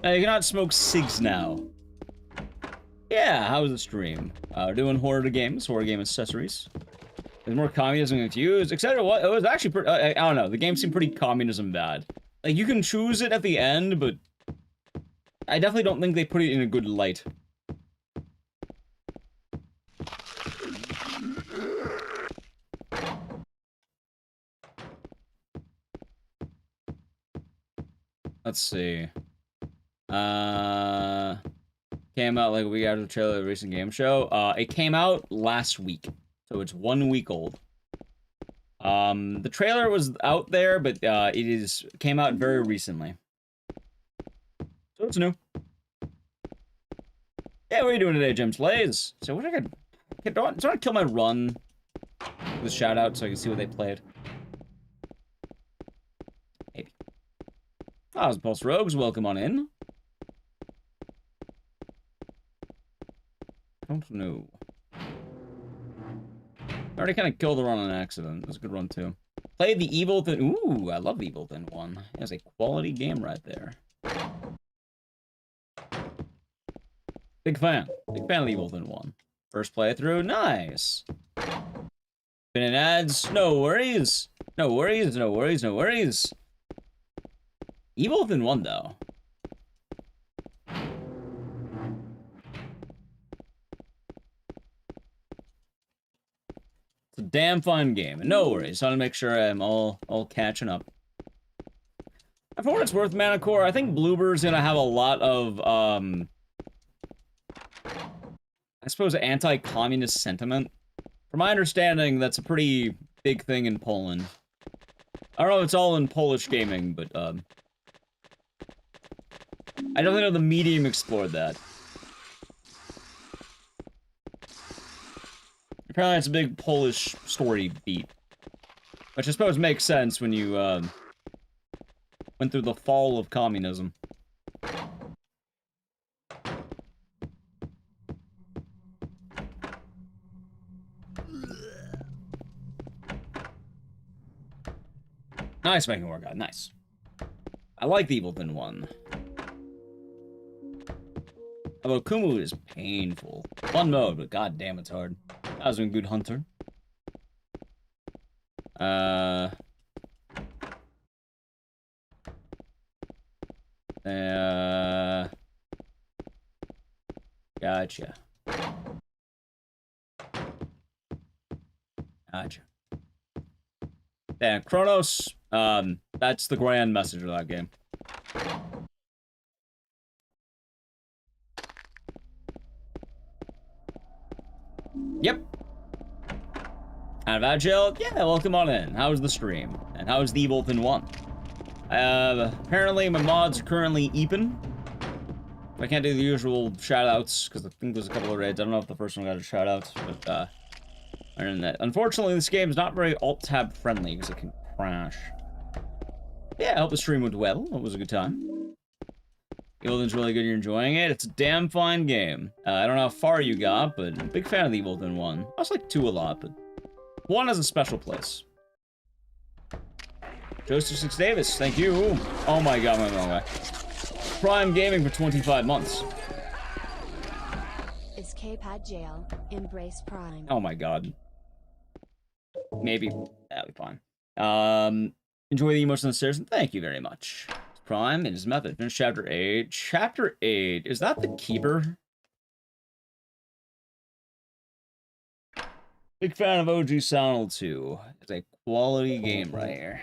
You cannot smoke cigs now. Yeah, how was the stream? We're doing horror games, horror game accessories. There's more communism infused, etc. What? It was actually pretty, I don't know, the game seemed pretty communism bad. Like, you can choose it at the end, but I definitely don't think they put it in a good light. Let's see. Came out like a week after the trailer of the recent game show. It came out last week, so it's 1 week old. The trailer was out there, but came out very recently. So it's new. Yeah, what are you doing today, Jim Slays? So what I do I want to kill my run with a shout out so I can see what they played. Maybe. Pulse Rogues, welcome on in. I don't know. I already kind of killed the run on accident. It was a good run, too. Played the Evil Giden. Ooh, I love the Evil Giden 1. It's a quality game right there. Big fan. Big fan of the Evil Giden 1. First playthrough, nice. Been in ads, no worries. No worries, no worries, no worries. Evil Giden 1, though. It's a damn fun game. No worries. I want to make sure I'm all catching up. And for what it's worth, Manicore, I think Bloober's gonna have a lot of I suppose anti-communist sentiment. From my understanding, that's a pretty big thing in Poland. I don't know if it's all in Polish gaming, but I don't think the medium explored that. Apparently it's a big Polish story beat. Which I suppose makes sense when you went through the fall of communism. Nice making work out, nice. I like the Evil Giden 1. Although Kumu is painful. Fun mode, but goddamn it's hard. That was a good hunter. Gotcha. Gotcha. Yeah, Kronos, that's the grand message of that game. Yep. And Agile, yeah, welcome on in. How's the stream? And how's the Evil Giden 1? Apparently my mods are currently eeping. I can't do the usual shoutouts, because I think there's a couple of raids. I don't know if the first one got a shoutout, but, other than that. Unfortunately, this game is not very alt-tab friendly, because it can crash. Yeah, I hope the stream went well. It was a good time. Evil Giden's really good, you're enjoying it. It's a damn fine game. I don't know how far you got, but I'm a big fan of the Evil Giden 1. I also like 2 a lot, but 1 has a special place. Joseph 6 Davis, thank you. Oh my god, I went the wrong way. Prime Gaming for 25 months. Escape at jail. Embrace Prime. Oh my god. Maybe. That'll be fine. Enjoy the emotion of the series, and thank you very much. Prime and his method. Finish chapter 8. Chapter 8. Is that the Keeper? Big fan of OG Silent 2. It's a quality game right here.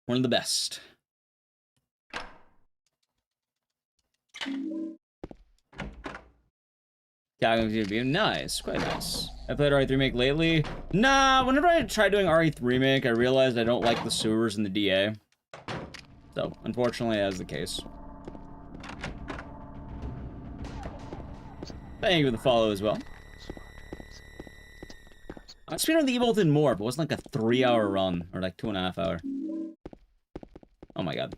One of the best. Nice, quite nice. I played RE3 Remake lately. Nah, whenever I try doing RE3 Remake, I realized I don't like the sewers in the DA. So, unfortunately, that's the case. Thank you for the follow as well. I speedrun the Evil Giden more, but it wasn't like a 3-hour run, or like 2.5 hour. Oh my god.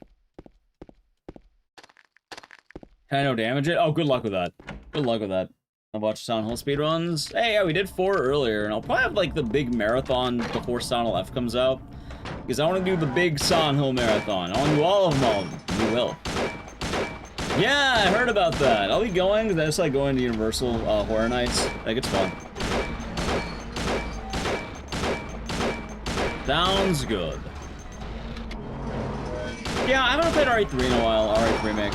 Can I no damage it? Oh, good luck with that. Good luck with that. I've watched Silent Hill speedruns. Hey, yeah, we did 4 earlier, and I'll probably have like the big marathon before Silent Hill F comes out. Because I want to do the big Silent Hill marathon. I want to do all of them. We will. Yeah, I heard about that. I'll be going, because I just like going to Universal Horror Nights. Like, it's fun. Sounds good. Yeah, I haven't played RE3 in a while. RE3 Remake.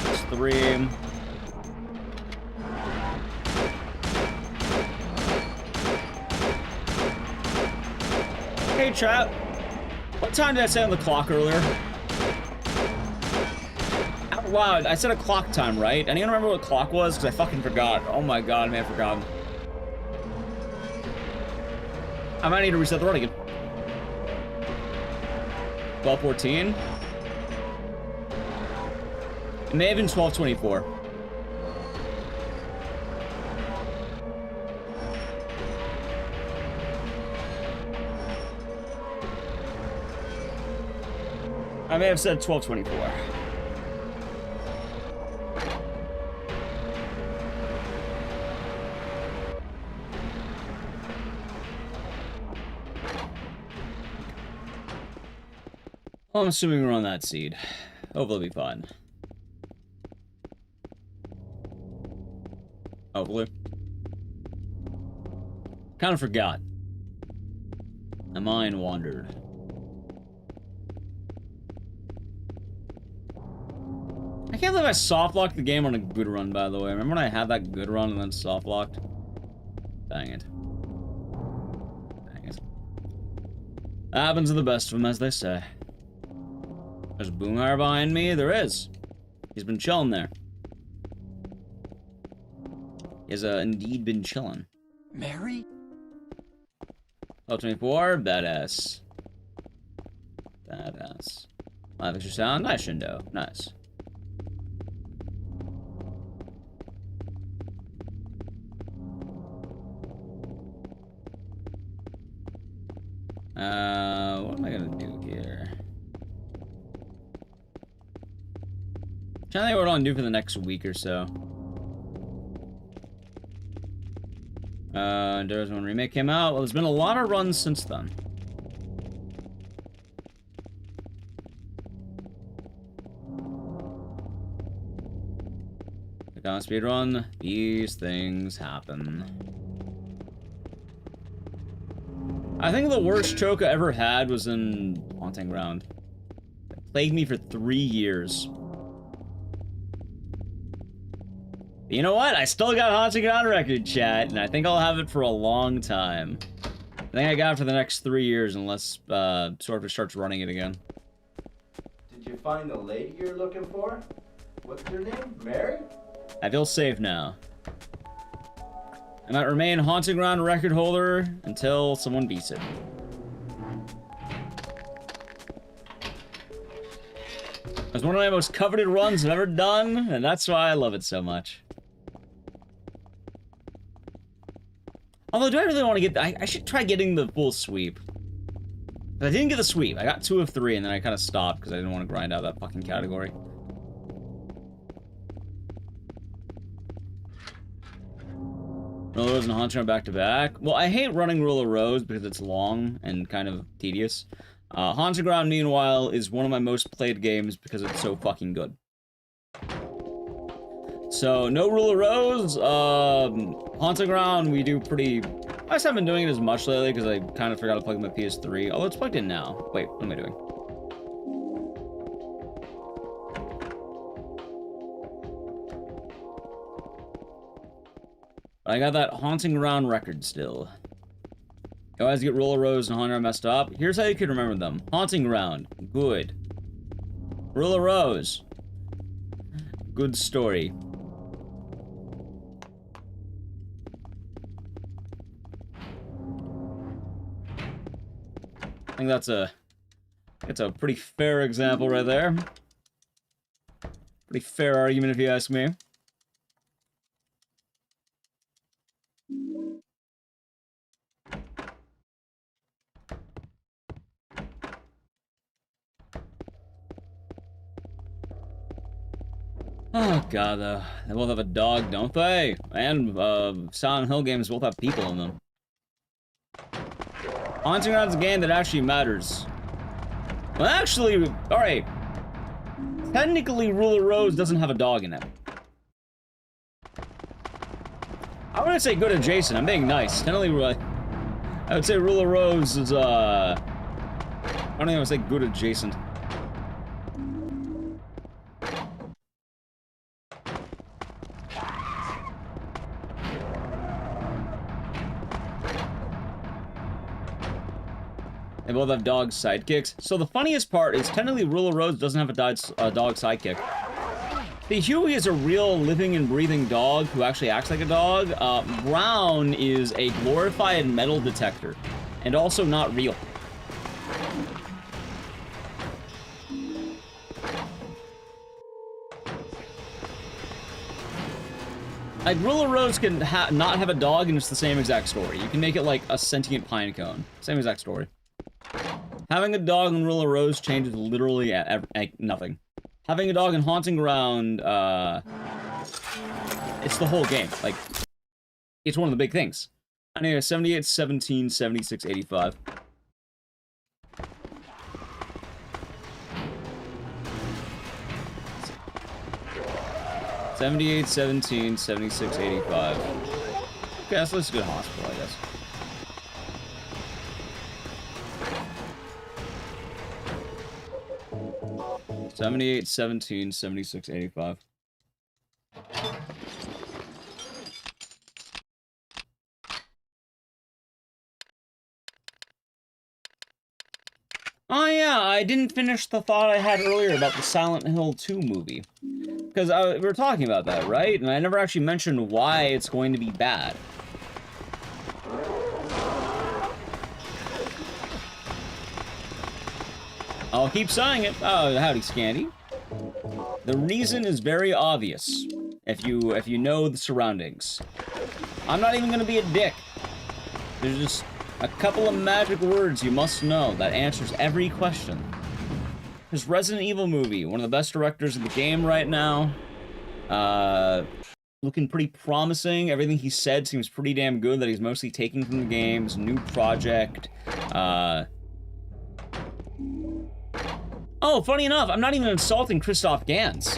It's 3. Hey, chat. What time did I say on the clock earlier? Out loud, I said a clock time, right? Anyone remember what clock was? Because I fucking forgot. Oh my god, man, I forgot. I might need to reset the run again. 12:14. It may have been 12:24. I may have said 12:24. Well, I'm assuming we're on that seed. Hopefully it'll be fun. Hopefully. Kind of forgot. My mind wandered. I can't believe I soft-locked the game on a good run, by the way. Remember when I had that good run and then soft-locked? Dang it. Dang it. That happens to the best of them, as they say. There's a Boomhire behind me? There is. He's been chilling there. He has indeed been chilling. Mary? 12:24, badass. Badass. Live extra sound, nice Shindo. Nice. What am I gonna do here? I'm trying to think what I want to do for the next week or so. There's one remake came out. Well, there's been a lot of runs since then. Click on speedrun. These things happen. I think the worst choke I ever had was in Haunting Ground. It plagued me for 3 years. But you know what? I still got Haunting Ground record, chat, and I think I'll have it for a long time. I think I got it for the next 3 years, unless Swordfish starts running it again. Did you find the lady you're looking for? What's her name? Mary? I feel safe now. I might remain Haunting Ground record holder until someone beats it. It's one of my most coveted runs I've ever done, and that's why I love it so much. Although, do I really want to get... I should try getting the full sweep. I didn't get the sweep. I got 2 of 3, and then I kind of stopped because I didn't want to grind out that fucking category. Rule of Rose and Haunting Ground back-to-back. Well, I hate running Rule of Rose because it's long and kind of tedious. Haunting Ground, meanwhile, is one of my most played games because it's so fucking good. So, no Rule of Rose. Haunting Ground, we do pretty... I just haven't been doing it as much lately because I kind of forgot to plug in my PS3. Although it's plugged in now. Wait, what am I doing? I got that Haunting Ground record still. You always get Rule of Rose and Haunting Ground messed up. Here's how you can remember them. Haunting Ground, good. Rule of Rose, good story. I think that's a pretty fair example right there. Pretty fair argument if you ask me. Oh god, they both have a dog, don't they? And Silent Hill games both have people in them. Haunting Ground's a game that actually matters. Well, actually, alright. Technically, Rule of Rose doesn't have a dog in it. I wouldn't say good adjacent, I'm being nice. Technically, I would say Rule of Rose is, I don't think I would say good adjacent. They both have dog sidekicks. So the funniest part is technically Rule of Rose doesn't have a dog sidekick. The Huey is a real living and breathing dog who actually acts like a dog. Brown is a glorified metal detector and also not real. Like, Rule of Rose can not have a dog and it's the same exact story. You can make it like a sentient pine cone. Same exact story. Having a dog in Rule of Rose changes literally nothing. Having a dog in Haunting Ground, it's the whole game. Like, it's one of the big things. Anyway, 78, 17, 76, 85. $78, 17, 76, 85. Okay, that's a good hospital, I guess. $78, 17, 76, 85. Oh yeah, I didn't finish the thought I had earlier about the Silent Hill 2 movie. Because we were talking about that, right? And I never actually mentioned why it's going to be bad. I'll keep saying it. Oh, howdy, Scandy. The reason is very obvious, if you know the surroundings. I'm not even gonna be a dick. There's just a couple of magic words you must know that answers every question. His Resident Evil movie, one of the best directors in the game right now. Looking pretty promising. Everything he said seems pretty damn good that he's mostly taking from the game. His new project. Oh, funny enough, I'm not even insulting Kristoff Gans.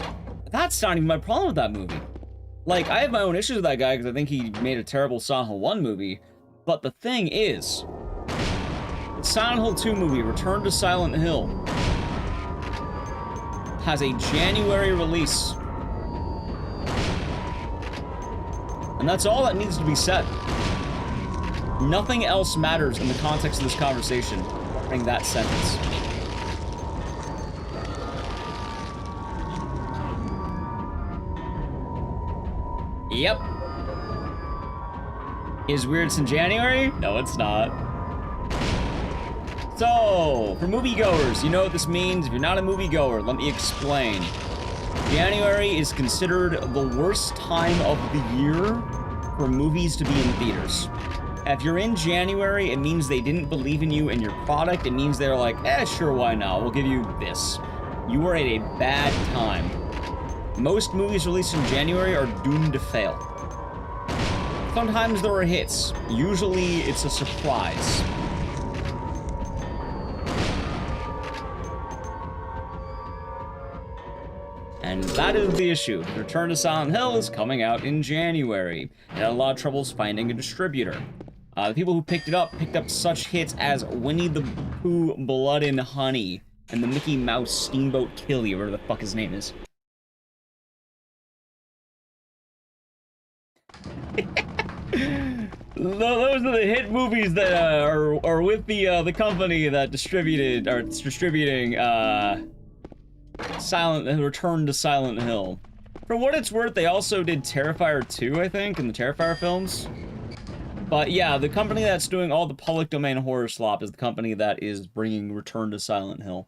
That's not even my problem with that movie. Like, I have my own issues with that guy because I think he made a terrible Silent Hill 1 movie. But the thing is, the Silent Hill 2 movie, Return to Silent Hill, has a January release. And that's all that needs to be said. Nothing else matters in the context of this conversation during that sentence. Yep. Is Weird It's in January? No, it's not. So, for moviegoers, you know what this means. If you're not a moviegoer, let me explain. January is considered the worst time of the year for movies to be in theaters. If you're in January, it means they didn't believe in you and your product. It means they're like, sure, why not? We'll give you this. You are at a bad time. Most movies released in January are doomed to fail. Sometimes there are hits. Usually, it's a surprise. And that is the issue. Return to Silent Hill is coming out in January. It had a lot of troubles finding a distributor. The people who picked up such hits as Winnie the Pooh, Blood and Honey, and the Mickey Mouse Steamboat Killie, whatever the fuck his name is. Those are the hit movies that are with the company that distributed or it's distributing Return to Silent Hill. For what it's worth, they also did Terrifier 2, I think, in the Terrifier films. But yeah, the company that's doing all the public domain horror slop is the company that is bringing Return to Silent Hill.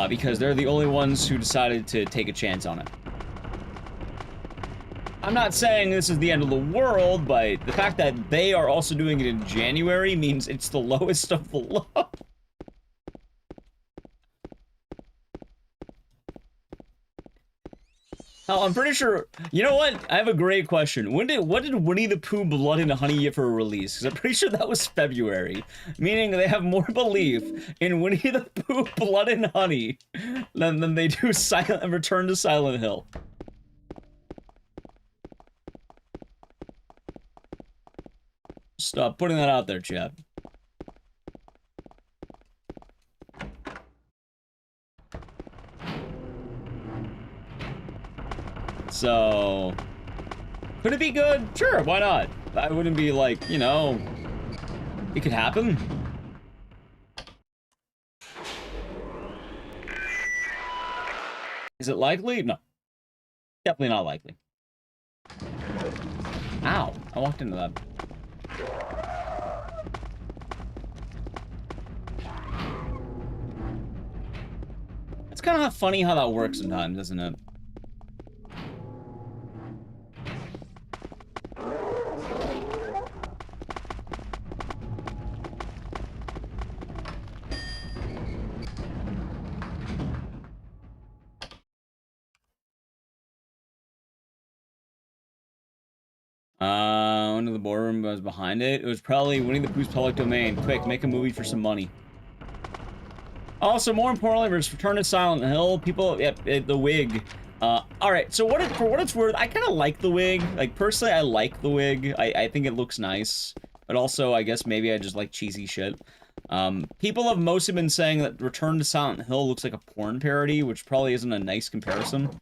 Because they're the only ones who decided to take a chance on it. I'm not saying this is the end of the world, but the fact that they are also doing it in January means it's the lowest of the low. Oh, I'm pretty sure. You know what? I have a great question. What did Winnie the Pooh, Blood and Honey get for a release? Because I'm pretty sure that was February, meaning they have more belief in Winnie the Pooh, Blood and Honey than they do Return to Silent Hill. Stop putting that out there, chat. So, could it be good? Sure, why not? I wouldn't be like, you know, it could happen. Is it likely? No. Definitely not likely. Ow. I walked into that. It's kind of funny how that works sometimes, isn't it? One of the boardroom was behind it. It was probably Winnie the Pooh's public domain. Quick, make a movie for some money. Also, more importantly, versus Return to Silent Hill, people, yep, the wig. Alright, so for what it's worth, I kind of like the wig. Like, personally, I like the wig. I think it looks nice. But also, I guess maybe I just like cheesy shit. People have mostly been saying that Return to Silent Hill looks like a porn parody, which probably isn't a nice comparison.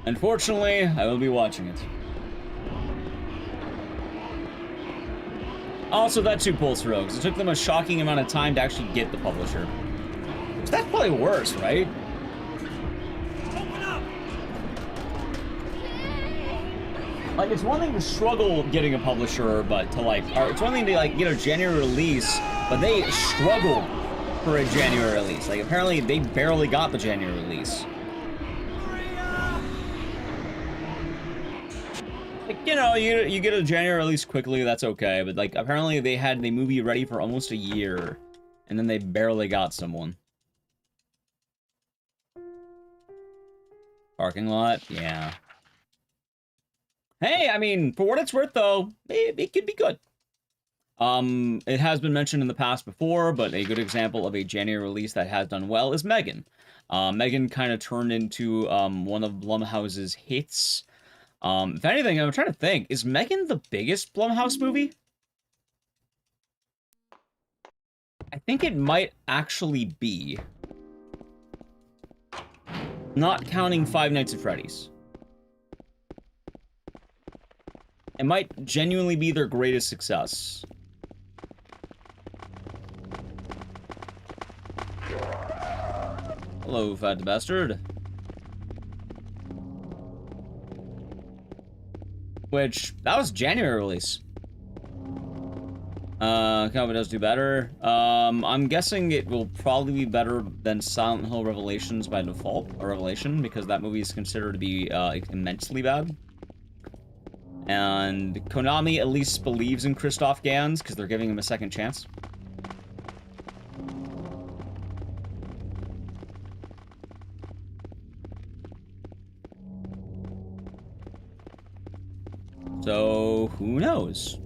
Unfortunately, I will be watching it. Also, that too pulls for Rogues. It took them a shocking amount of time to actually get the publisher. So that's probably worse, right? Open up! Like, it's one thing to struggle getting a publisher, but to like, or it's one thing to like get a January release, but they struggled for a January release. Like, apparently they barely got the January release. Like, you know, you get a January release quickly, that's okay, but like, apparently they had the movie ready for almost a year, and then they barely got someone. Parking lot, yeah. Hey, I mean, for what it's worth, though, it could be good. It has been mentioned in the past before, but a good example of a January release that has done well is Megan. Megan kind of turned into one of Blumhouse's hits. If anything, I'm trying to think, is Megan the biggest Blumhouse movie? I think it might actually be. Not counting Five Nights at Freddy's. It might genuinely be their greatest success. Hello, fat bastard. Which, that was January release. Calvin does do better. I'm guessing it will probably be better than Silent Hill Revelations by default, or Revelation, because that movie is considered to be immensely bad. And Konami at least believes in Kristoff Gans, because they're giving him a second chance. So, who knows?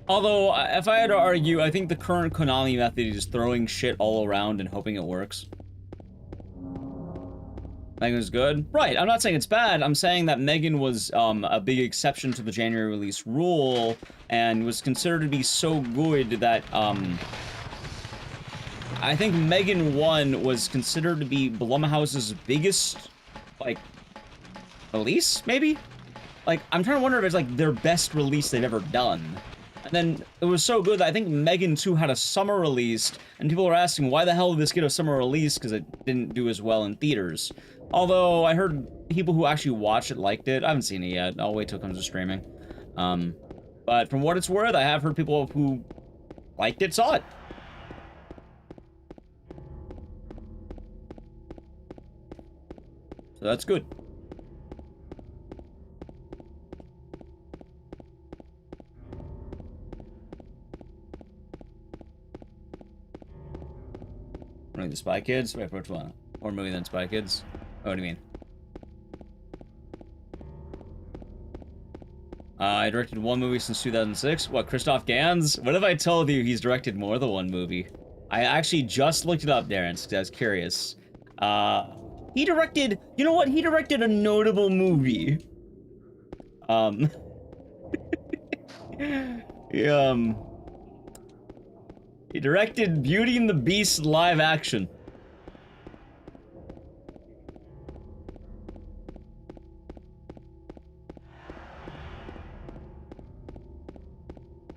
Although, if I had to argue, I think the current Konami method is throwing shit all around and hoping it works. Megan's good? Right, I'm not saying it's bad, I'm saying that Megan was a big exception to the January release rule, and was considered to be so good that, I think Megan 1 was considered to be Blumhouse's biggest, like, release, maybe? Like, I'm trying to wonder if it's, like, their best release they've ever done. And then, it was so good that I think Megan 2 had a summer release, and people were asking, why the hell did this get a summer release? Because it didn't do as well in theaters. Although, I heard people who actually watched it liked it. I haven't seen it yet. I'll wait till it comes to streaming. But from what it's worth, I have heard people who liked it, saw it. So that's good. Running the Spy Kids? Wait, which one? More movie than Spy Kids? Oh, what do you mean? I directed one movie since 2006. What, Kristoff Gans? What if I told you he's directed more than one movie? I actually just looked it up, Darren, because I was curious. He directed... You know what? He directed a notable movie. He directed Beauty and the Beast live action.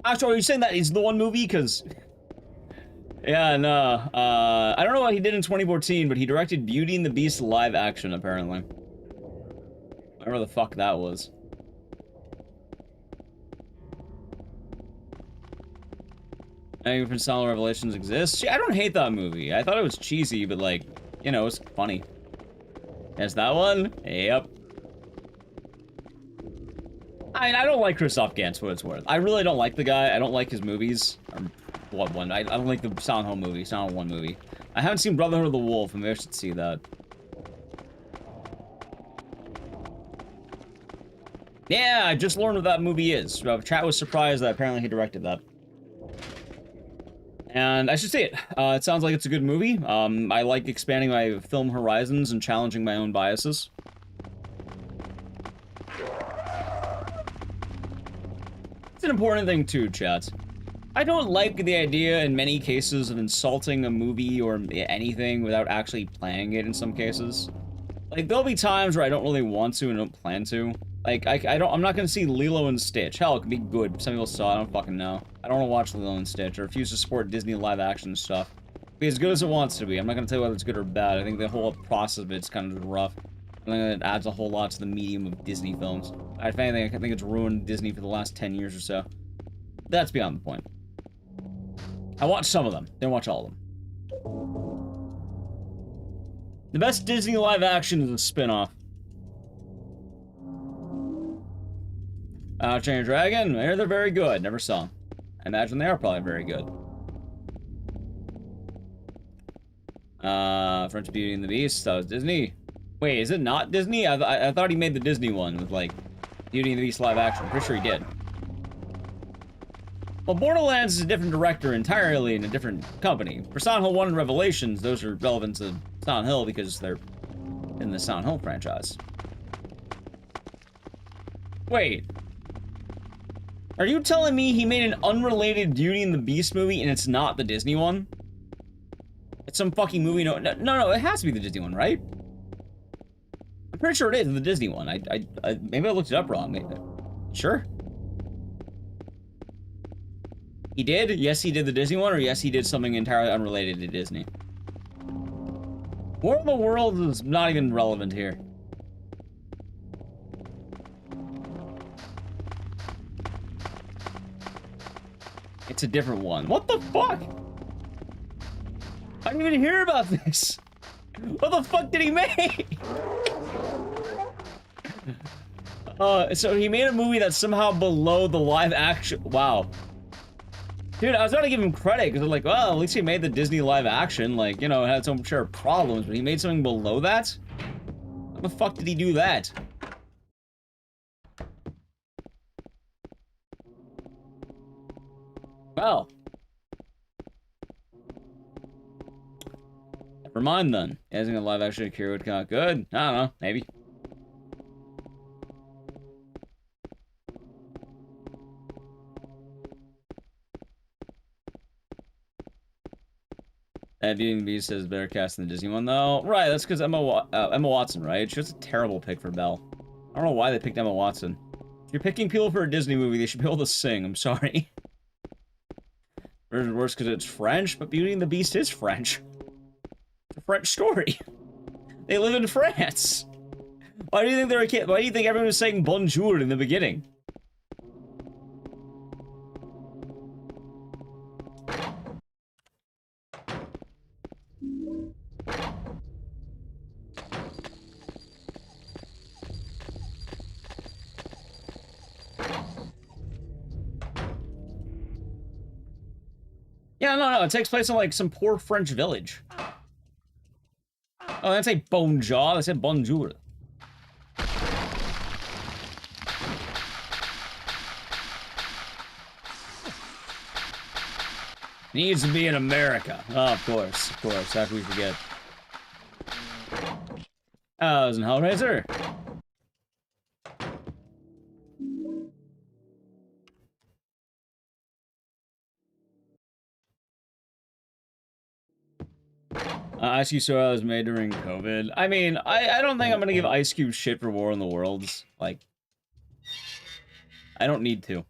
Actually, are you saying that is the one movie? Because... Yeah, no. I don't know what he did in 2014, but he directed Beauty and the Beast live action, apparently. Whatever the fuck that was. Any different Silent Revelations exists? See, I don't hate that movie. I thought it was cheesy, but like, you know, it's funny. Yes, that one? Yep. I mean, I don't like Kristoff Gans, for what it's worth. I really don't like the guy. I don't like his movies. What one? I don't like the Silent Hill movie, Silent Hill 1 movie. I haven't seen Brotherhood of the Wolf, and maybe I should see that. Yeah, I just learned what that movie is. Chat was surprised that apparently he directed that. And I should say it. It sounds like it's a good movie. I like expanding my film horizons and challenging my own biases. It's an important thing too, chat. I don't like the idea in many cases of insulting a movie or anything without actually playing it in some cases. Like, there'll be times where I don't really want to and don't plan to. Like, I'm not gonna see Lilo and Stitch. Hell, it could be good. Some people saw it, I don't fucking know. I don't wanna watch Lilo and Stitch. I refuse to support Disney live action stuff. It'll be as good as it wants to be. I'm not gonna tell you whether it's good or bad. I think the whole process of it's kind of rough. I think it adds a whole lot to the medium of Disney films. If anything, I think it's ruined Disney for the last 10 years or so. That's beyond the point. I watched some of them. Didn't watch all of them. The best Disney live action is a spin-off. Chain Dragon, I hear they're very good. Never saw them. I imagine they are probably very good. French Beauty and the Beast, that was Disney. Wait, is it not Disney? I thought he made the Disney one with, like, Beauty and the Beast live action. I'm pretty sure he did. Well, Borderlands is a different director entirely in a different company. For Silent Hill 1 and Revelations, those are relevant to Silent Hill because they're in the Silent Hill franchise. Wait. Are you telling me he made an unrelated Beauty and the Beast movie and it's not the Disney one? It's some fucking movie. No, it has to be the Disney one, right? I'm pretty sure it is the Disney one. Maybe I looked it up wrong. Maybe. Sure. He did? Yes, he did the Disney one, or yes, he did something entirely unrelated to Disney. War of the Worlds is not even relevant here. It's a different one. What the fuck? I didn't even hear about this. What the fuck did he make? So he made a movie that's somehow below the live action. Wow. Dude, I was about to give him credit, because I'm like, well, at least he made the Disney live action. Like, you know, it had some share of problems, but he made something below that? How the fuck did he do that? Well. Never mind, then. Isn't a live action Akira would come out good? I don't know, maybe. Beauty and the Beast says better cast than the Disney one, though. Right, that's because Emma Watson, right? She was a terrible pick for Belle. I don't know why they picked Emma Watson. If you're picking people for a Disney movie, they should be able to sing. I'm sorry. Worse because it's French, but Beauty and the Beast is French. It's a French story. They live in France. Why do you think they're a kid? Why do you think everyone was saying bonjour in the beginning? Yeah, no, it takes place in, like, some poor French village. Oh, that's a bonjour, they said bonjour. Needs to be in America. Oh, of course, how could we forget? Oh, it was an Hellraiser? Ice Cube Soda was made during COVID. I mean, I don't think I'm gonna give Ice Cube shit for War in the Worlds. Like, I don't need to.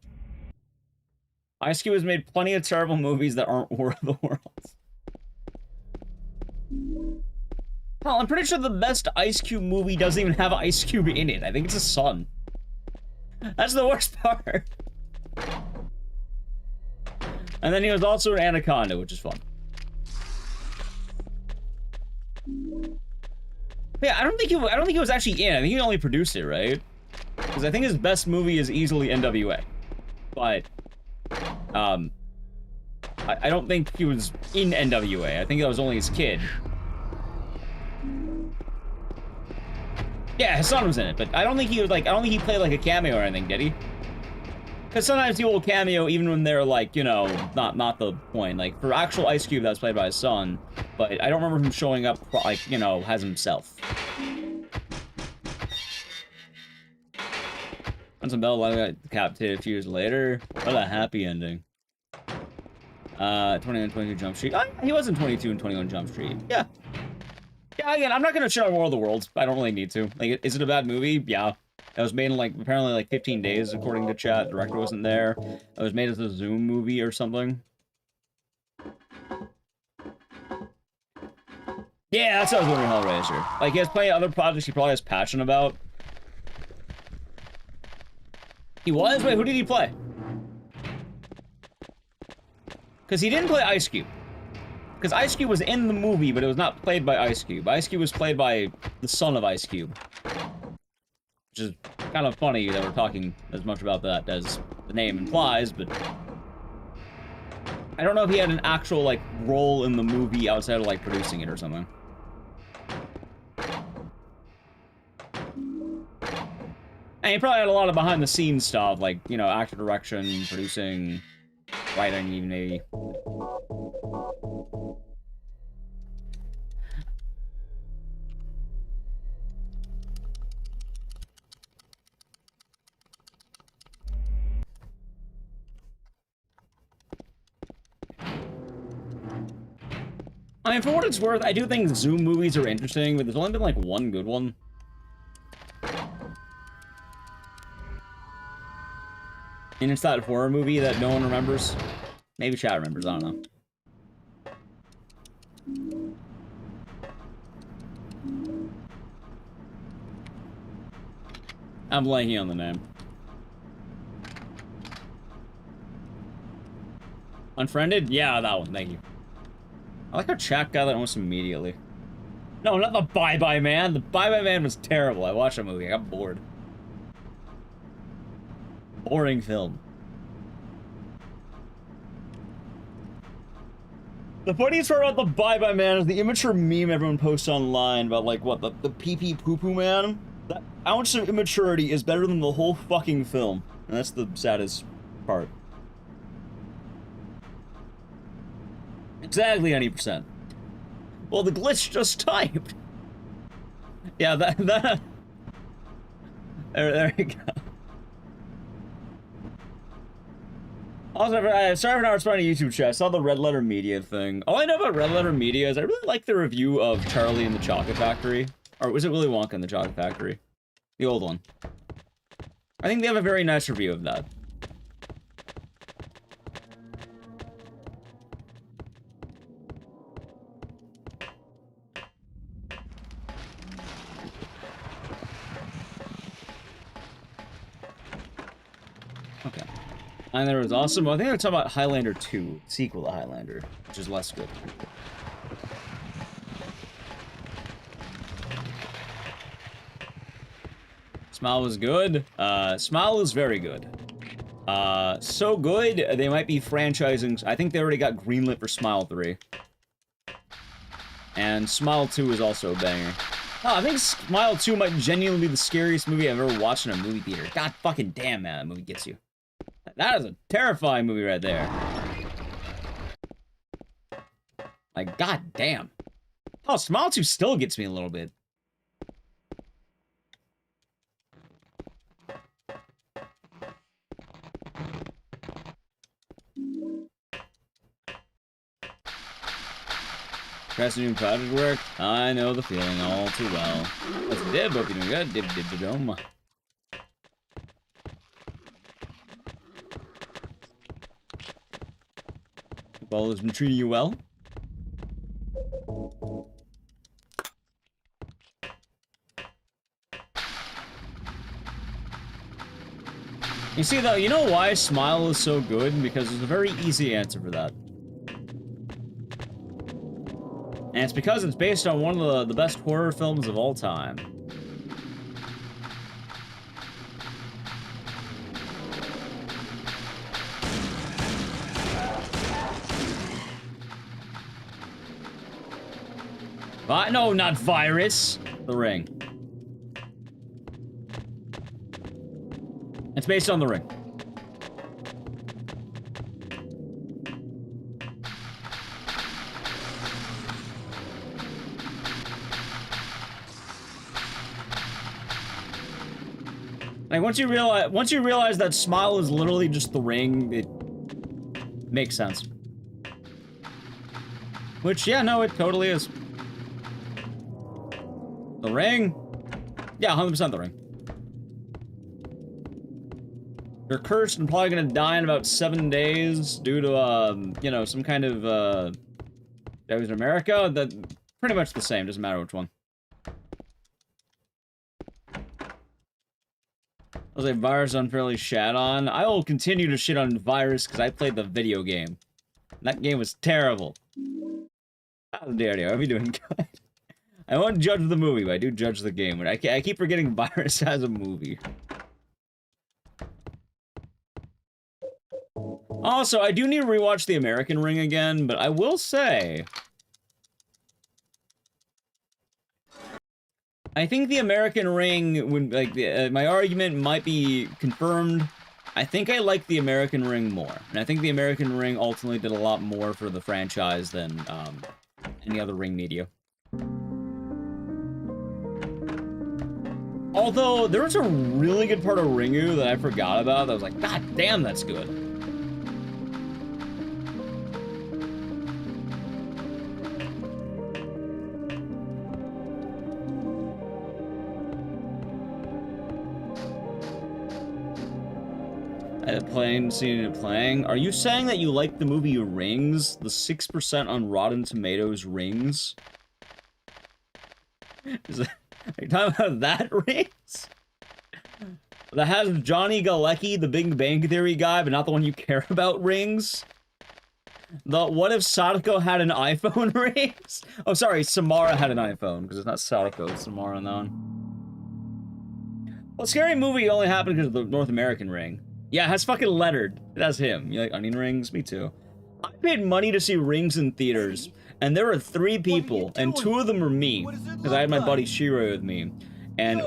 Ice Cube has made plenty of terrible movies that aren't War of the Worlds. Hell, I'm pretty sure the best Ice Cube movie doesn't even have Ice Cube in it. I think it's his son. That's the worst part. And then he was also in Anaconda, which is fun. Yeah, I don't think he was actually in. I think he only produced it, right? Because I think his best movie is easily NWA. But I don't think he was in NWA. I think that was only his kid. Yeah, his son was in it, but I don't think he was like, I don't think he played like a cameo or anything, did he? Because sometimes people will cameo even when they're like, you know, not the point. Like for actual Ice Cube, that was played by his son, but I don't remember him showing up like, you know, as himself. Once Bell got decapitated a few years later. What a happy ending. 21 22 Jump Street. He was in 22 and 21 Jump Street. Yeah. Yeah, again, I'm not gonna shit on War of the Worlds. I don't really need to. Like, is it a bad movie? Yeah. It was made in, like, apparently, like, 15 days, according to chat. The director wasn't there. It was made as a Zoom movie or something. Yeah, that's what I was wondering, Hellraiser. Like, he has plenty of other projects he probably has passion about. He was? Wait, who did he play? Because he didn't play Ice Cube. Because Ice Cube was in the movie, but it was not played by Ice Cube. Ice Cube was played by the son of Ice Cube. Which is kind of funny that we're talking as much about that as the name implies, but... I don't know if he had an actual, like, role in the movie outside of, like, producing it or something. And he probably had a lot of behind-the-scenes stuff, like, you know, actor direction, producing, writing, even maybe. I mean, for what it's worth, I do think Zoom movies are interesting, but there's only been, like, one good one. And it's that horror movie that no one remembers. Maybe chat remembers, I don't know. I'm blanking on the name. Unfriended? Yeah, that one, thank you. I like how chat got that almost immediately. No, not the Bye Bye Man. The Bye Bye Man was terrible. I watched that movie. I got bored. Boring film. The funniest part about the Bye Bye Man is the immature meme everyone posts online about, like, what, the pee-pee poo-poo man? That ounce of immaturity is better than the whole fucking film. And that's the saddest part. Exactly 90%. Well, the glitch just typed. Yeah, that there you go. Also, sorry for not responding to YouTube chat. I saw the Red Letter Media thing. All I know about Red Letter Media is I really like the review of Charlie and the Chocolate Factory. Or was it Willy Wonka and the Chocolate Factory? The old one. I think they have a very nice review of that. Okay. And there was also, I think they were talking about Highlander 2, sequel to Highlander, which is less good. Smile was good. Smile is very good. So good, they might be franchising. I think they already got greenlit for Smile 3. And Smile 2 is also a banger. Oh, I think Smile 2 might genuinely be the scariest movie I've ever watched in a movie theater. God fucking damn, man, that movie gets you. That is a terrifying movie right there. Like, god damn. Oh, Smile 2 still gets me a little bit. Has to do project work. I know the feeling all too well. What's the dib? Hope you're doing good. Dib-dib-dum. Hope all has been treating you well. You see, though, you know why Smile is so good? Because there's a very easy answer for that. And it's because it's based on one of the best horror films of all time. No, not Virus. The Ring. It's based on The Ring. Like once you realize that Smile is literally just The Ring, it makes sense. Which, yeah, no, it totally is. The Ring? Yeah, 100% The Ring. You're cursed and probably gonna die in about 7 days due to, you know, some kind of, that was in America? That pretty much the same, doesn't matter which one. I was like, Virus unfairly shat on. I will continue to shit on Virus because I played the video game. That game was terrible. How dare you? Are we doing good? I won't judge the movie, but I do judge the game. I keep forgetting Virus as a movie. Also, I do need to rewatch The American Ring again, but I will say... I think The American Ring, when, like, my argument might be confirmed. I think I like The American Ring more. And I think The American Ring ultimately did a lot more for the franchise than, any other Ring media. Although, there was a really good part of Ringu that I forgot about that was like, God damn, that's good. Seeing it playing. Are you saying that you like the movie Rings? The 6% on Rotten Tomatoes Rings? Are you talking about that Rings? That has Johnny Galecki, the Big Bang Theory guy, but not the one you care about Rings? The What If Sadako had an iPhone Rings? Oh, sorry, Samara had an iPhone, because it's not Sadako, it's Samara on that one. Well, Scary Movie only happened because of the North American Ring. Yeah, it has fucking Leonard. It has him. You like onion rings? Me too. I paid money to see Rings in theaters, and there were 3 people, and 2 of them were me, because I had my buddy Shiro with me. And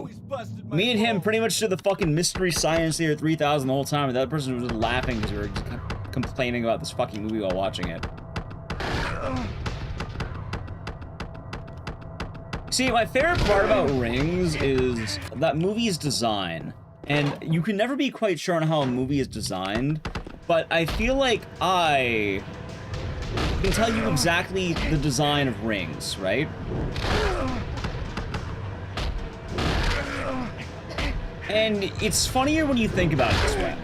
me and him pretty much did the fucking Mystery Science Theater 3000 the whole time, and the other person was just laughing because we were just complaining about this fucking movie while watching it. See, my favorite part about Rings is that movie's design. And you can never be quite sure on how a movie is designed, but I feel like I can tell you exactly the design of Rings, right? And it's funnier when you think about it this way.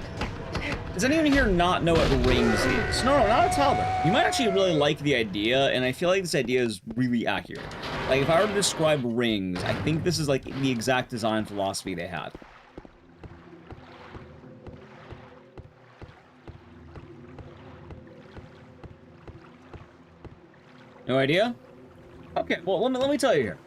Does anyone here not know what Rings is? No, not a toddler. You might actually really like the idea, and I feel like this idea is really accurate. Like, if I were to describe Rings, I think this is like the exact design philosophy they had. No idea? Okay, well, let me tell you here.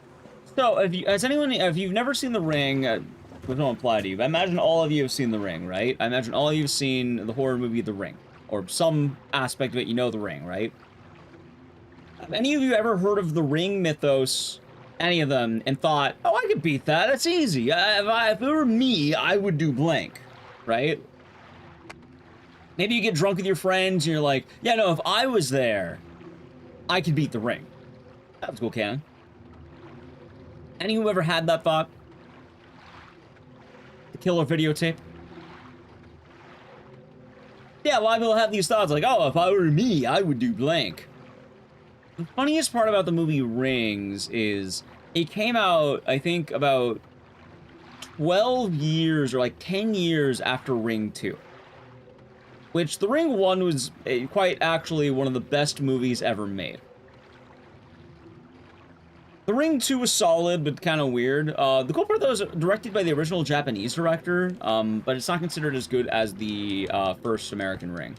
So, if you've never seen The Ring, it don't apply to you, but I imagine all of you have seen The Ring, right? I imagine all of you have seen the horror movie The Ring, or some aspect of it, you know The Ring, right? Have any of you ever heard of the Ring mythos, any of them, and thought, oh, I could beat that, that's easy. If it were me, I would do blank, right? Maybe you get drunk with your friends, and you're like, yeah, no, if I was there, I could beat The Ring. That was cool, canon. Any who ever had that thought? The killer videotape? Yeah, a lot of people have these thoughts like, oh, if I were me, I would do blank. The funniest part about the movie Rings is it came out, I think, about 12 years or like 10 years after Ring 2. Which, The Ring 1 was quite actually one of the best movies ever made. The Ring 2 was solid, but kind of weird. The cool part, though, is directed by the original Japanese director, but it's not considered as good as the first American Ring.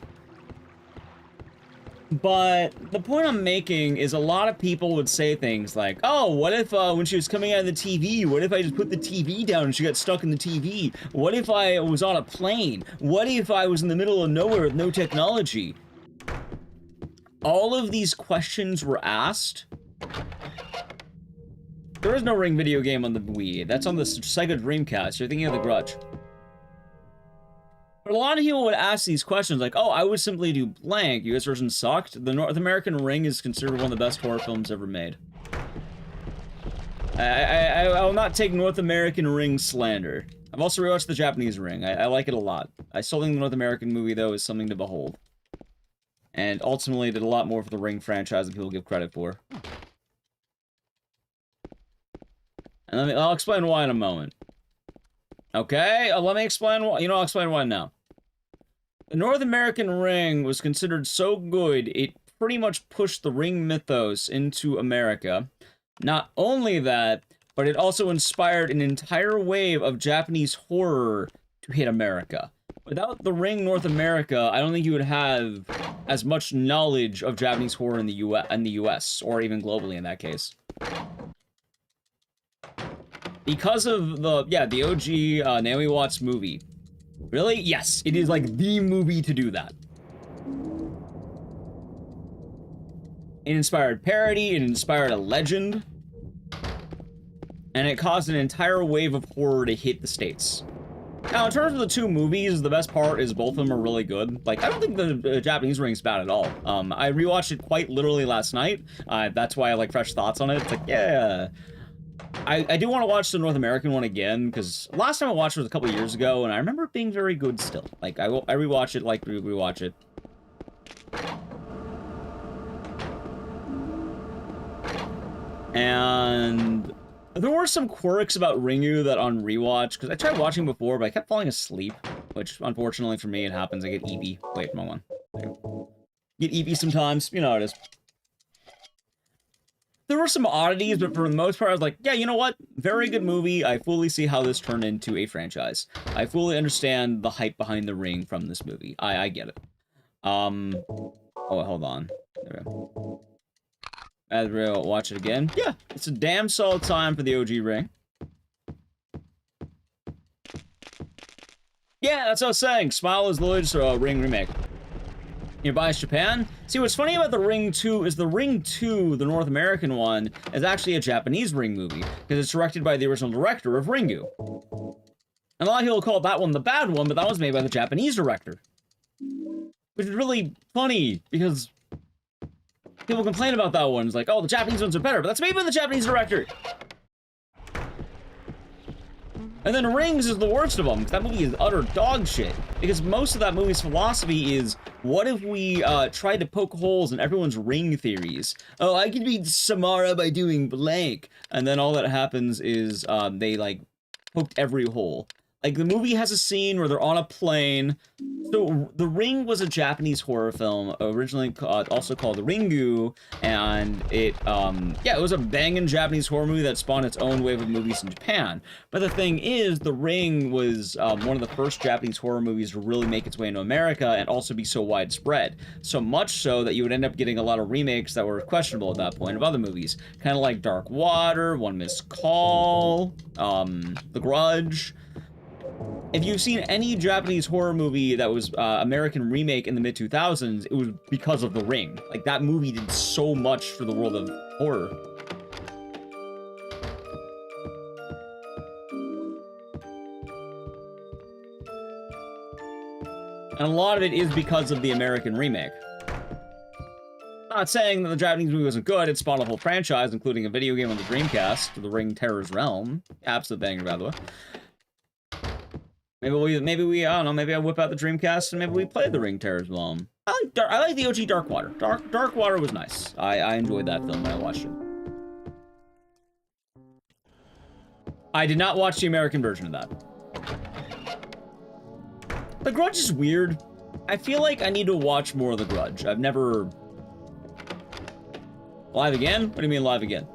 But the point I'm making is a lot of people would say things like, oh, what if when she was coming out of the TV, what if I just put the TV down and she got stuck in the TV? What if I was on a plane? What if I was in the middle of nowhere with no technology? All of these questions were asked. There is no Ring video game on the Wii. That's on the Sega Dreamcast. You're thinking of The Grudge. But a lot of people would ask these questions like, oh, I would simply do blank. US version sucked. The North American Ring is considered one of the best horror films ever made. I will not take North American Ring slander. I've also rewatched the Japanese Ring. I like it a lot. I still think the North American movie, though, is something to behold. And ultimately did a lot more for the Ring franchise than people give credit for. And I'll explain why in a moment. Okay, let me explain why. I'll explain why now. The North American Ring was considered so good, it pretty much pushed the Ring mythos into America. Not only that, but it also inspired an entire wave of Japanese horror to hit America. Without the Ring North America, I don't think you would have as much knowledge of Japanese horror in the US, or even globally in that case. Because of the OG Naomi Watts movie. Really? Yes, it is like the movie to do that. It inspired parody, it inspired a legend, and it caused an entire wave of horror to hit the States. Now, in terms of the two movies, the best part is both of them are really good. Like, I don't think the Japanese Ring's bad at all. I rewatched it quite literally last night. That's why I like fresh thoughts on it. It's like, yeah. I do want to watch the North American one again, because last time I watched it was a couple years ago, and I remember it being very good still. Like, I rewatch it like rewatch it. And there were some quirks about Ringu that on rewatch, because I tried watching before, but I kept falling asleep, which unfortunately for me it happens. I get EB. Wait, wrong one. There. Get EB sometimes, you know how it is. There were some oddities, but for the most part, I was like, yeah, you know what? Very good movie. I fully see how this turned into a franchise. I fully understand the hype behind the Ring from this movie. I get it. Oh, hold on. There we go. As we'll watch it again. Yeah, it's a damn solid time for the OG Ring. Yeah, that's what I was saying. Smile is the latest Ring remake. Nearby is Japan. See, what's funny about the Ring 2 is the Ring 2, the North American one, is actually a Japanese Ring movie, because it's directed by the original director of Ringu. And a lot of people call that one the bad one, but that was made by the Japanese director. Which is really funny, because people complain about that one. It's like, oh, the Japanese ones are better, but that's made by the Japanese director. And then Rings is the worst of them, because that movie is utter dog shit. Because most of that movie's philosophy is, what if we tried to poke holes in everyone's Ring theories? Oh, I could beat Samara by doing blank. And then all that happens is they, like, poked every hole. Like, the movie has a scene where they're on a plane. So, The Ring was a Japanese horror film, originally also called The Ringu, and it was a banging Japanese horror movie that spawned its own wave of movies in Japan. But the thing is, The Ring was one of the first Japanese horror movies to really make its way into America and also be so widespread. So much so that you would end up getting a lot of remakes that were questionable at that point of other movies. Kind of like Dark Water, One Missed Call, The Grudge. If you've seen any Japanese horror movie that was American remake in the mid-2000s, it was because of The Ring. Like, that movie did so much for the world of horror. And a lot of it is because of the American remake. I'm not saying that the Japanese movie wasn't good. It spawned a whole franchise, including a video game on the Dreamcast, The Ring Terror's Realm. Absolute banger, by the way. Maybe we, I don't know, maybe I whip out the Dreamcast and maybe we play the Ring Terror's Realm. I like the OG Darkwater. Darkwater was nice. I enjoyed that film when I watched it. I did not watch the American version of that. The Grudge is weird. I feel like I need to watch more of The Grudge. I've never... Live again? What do you mean live again?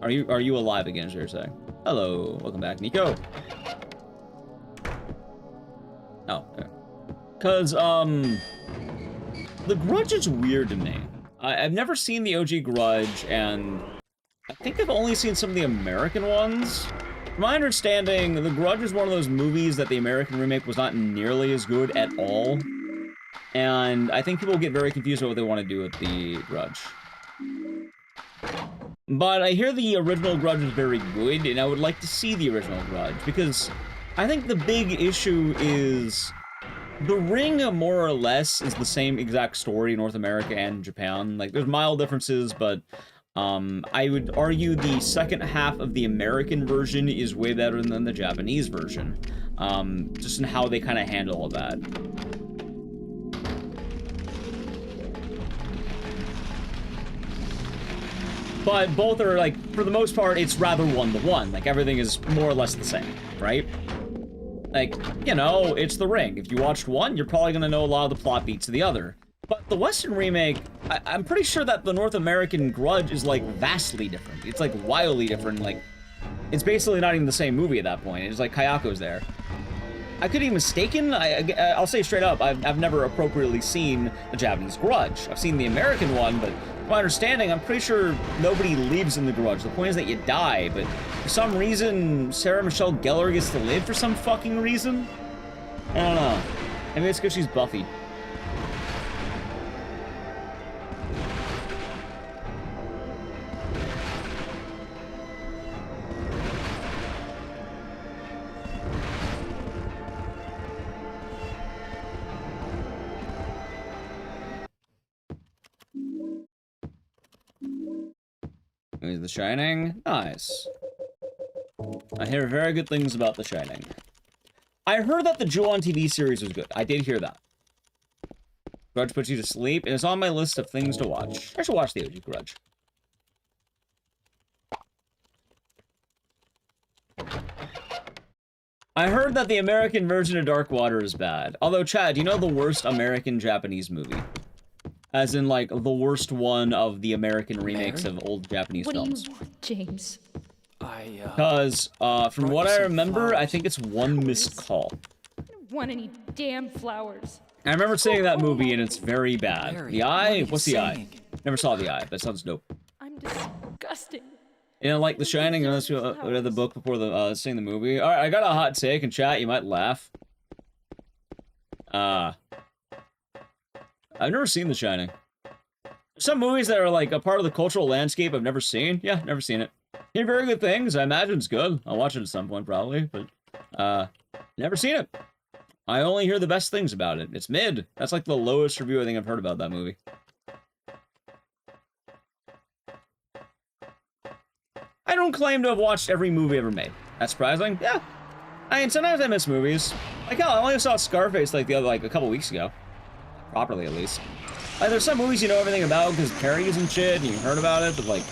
Are you alive again, is what you're saying? Hello, welcome back, Nico. Oh, okay. Cause, The Grudge is weird to me. I've never seen the OG Grudge, and I think I've only seen some of the American ones. From my understanding, The Grudge is one of those movies that the American remake was not nearly as good at all. And I think people get very confused about what they want to do with the Grudge. But I hear the original Grudge is very good, and I would like to see the original Grudge, because I think the big issue is The Ring, more or less, is the same exact story in North America and Japan. Like, there's mild differences, but I would argue the second half of the American version is way better than the Japanese version. Just in how they kind of handle all that. But both are, like, for the most part, it's rather one-to-one. Like, everything is more or less the same, right? Like, you know, it's The Ring. If you watched one, you're probably gonna know a lot of the plot beats of the other. But the Western remake, I'm pretty sure that the North American Grudge is, like, vastly different. It's, like, wildly different. Like, it's basically not even the same movie at that point. It's like Kayako's there. I could be mistaken. I'll say straight up, I've never appropriately seen the Japanese Grudge. I've seen the American one, but from my understanding, I'm pretty sure nobody lives in the Grudge. The point is that you die, but for some reason, Sarah Michelle Gellar gets to live for some fucking reason? I don't know. Maybe it's because she's Buffy. The Shining? Nice. I hear very good things about The Shining. I heard that the Ju-On TV series was good. I did hear that. Grudge puts you to sleep, and it's on my list of things to watch. I should watch the OG Grudge. I heard that the American version of Darkwater is bad. Although, Chad, you know the worst American-Japanese movie? As in, like, the worst one of the American remakes of old Japanese films. What do you want, James? Because, from what I remember, I think it's One Missed Call. I don't want any damn flowers. I remember seeing that movie, and it's very bad. The Eye? What's The Eye? Never saw The Eye. That sounds dope. I'm disgusting. You know, like The Shining, unless you read the book before seeing the movie. Alright, I got a hot take in chat. You might laugh. I've never seen The Shining. Some movies that are like a part of the cultural landscape I've never seen. Yeah, never seen it. Hear very good things. I imagine it's good. I'll watch it at some point probably, but never seen it. I only hear the best things about it. It's mid. That's like the lowest review I think I've heard about that movie. I don't claim to have watched every movie ever made. That's surprising. Yeah. I mean, sometimes I miss movies. Like hell, I only saw Scarface like a couple weeks ago. Properly, at least. Like, there's some movies you know everything about because Perry's and shit, and you heard about it, but, like,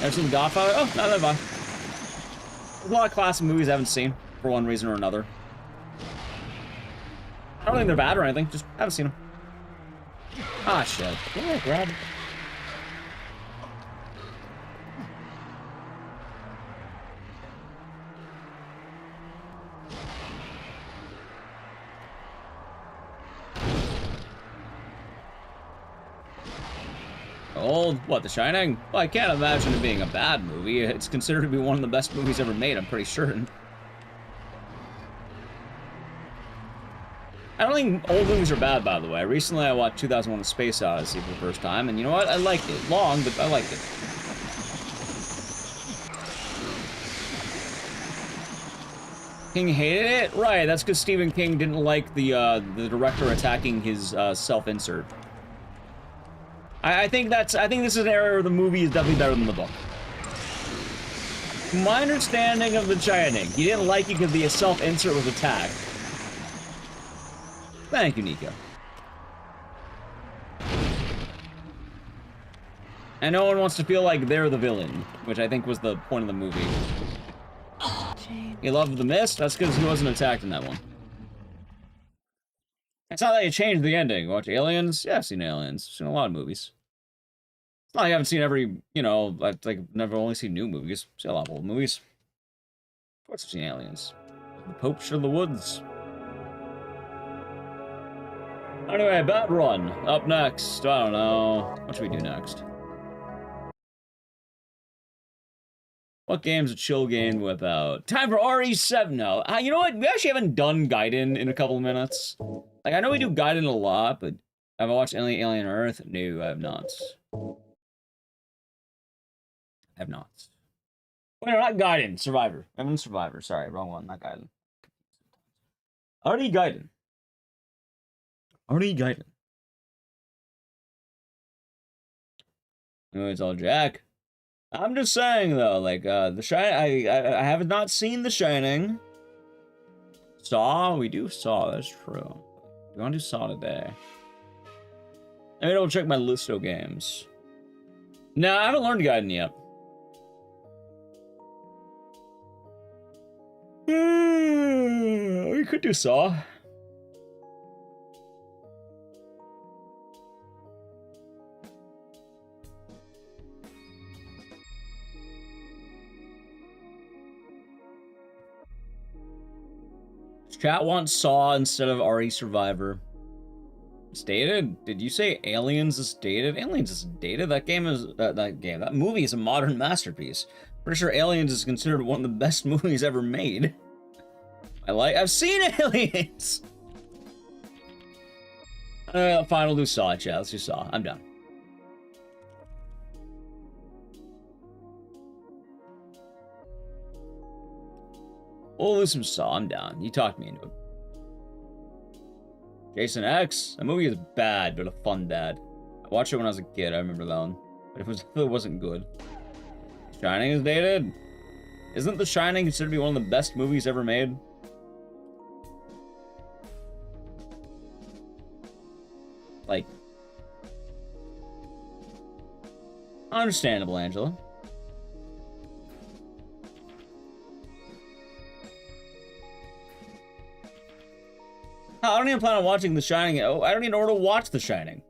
never seen The Godfather? Oh, no, never mind. There's a lot of classic movies I haven't seen, for one reason or another. I don't think they're bad or anything, just haven't seen them. Ah, shit. Yeah, grab it. Old, what, The Shining? Well, I can't imagine it being a bad movie. It's considered to be one of the best movies ever made, I'm pretty certain. I don't think old movies are bad, by the way. Recently, I watched 2001: A Space Odyssey for the first time, and you know what? I liked it. Long, but I liked it. King hated it? Right, that's because Stephen King didn't like the director attacking his self-insert. I think this is an area where the movie is definitely better than the book. My understanding of The Shining, you didn't like it because the self-insert was attacked. Thank you, Nico. And no one wants to feel like they're the villain, which I think was the point of the movie. You love The Mist? That's because he wasn't attacked in that one. It's not that you changed the ending. Watch Aliens? Yeah, I've seen Aliens. I've seen a lot of movies. It's not like I haven't seen every, you know, I've never only seen new movies. I've seen a lot of old movies. Of course I've seen Aliens. The Pope of the Woods. Anyway, Bad Run. Up next. I don't know. What should we do next? What game's a chill game without? Time for RE7 now. You know what? We actually haven't done Gaiden in a couple of minutes. Like, I know we do Gaiden a lot, but have I watched Alien Earth? No, I have not. I have not. Wait, no, not Gaiden. Survivor. I mean Survivor. Sorry, wrong one. Not Gaiden. RE Gaiden. RE Gaiden. Oh, it's all Jack. I'm just saying though, like The Shining. I have not seen The Shining. Saw, we do Saw. That's true. We want to do Saw today. Maybe I'll check my list of games. No, I haven't learned Gaiden yet. We could do Saw. Chat wants Saw instead of RE Survivor. It's dated? Did you say Aliens is dated? Aliens is dated? That game is... that movie is a modern masterpiece. Pretty sure Aliens is considered one of the best movies ever made. I've seen Aliens! Fine, we'll do Saw, chat. Let's do Saw. I'm done. We'll do some Saw. I'm down. You talked me into it. Jason X. That movie is bad, but a fun bad. I watched it when I was a kid. I remember that one. But it wasn't good. Shining is dated? Isn't The Shining considered to be one of the best movies ever made? Like... Understandable, Angela. I don't even plan on watching The Shining. Oh, I don't even know where to watch The Shining.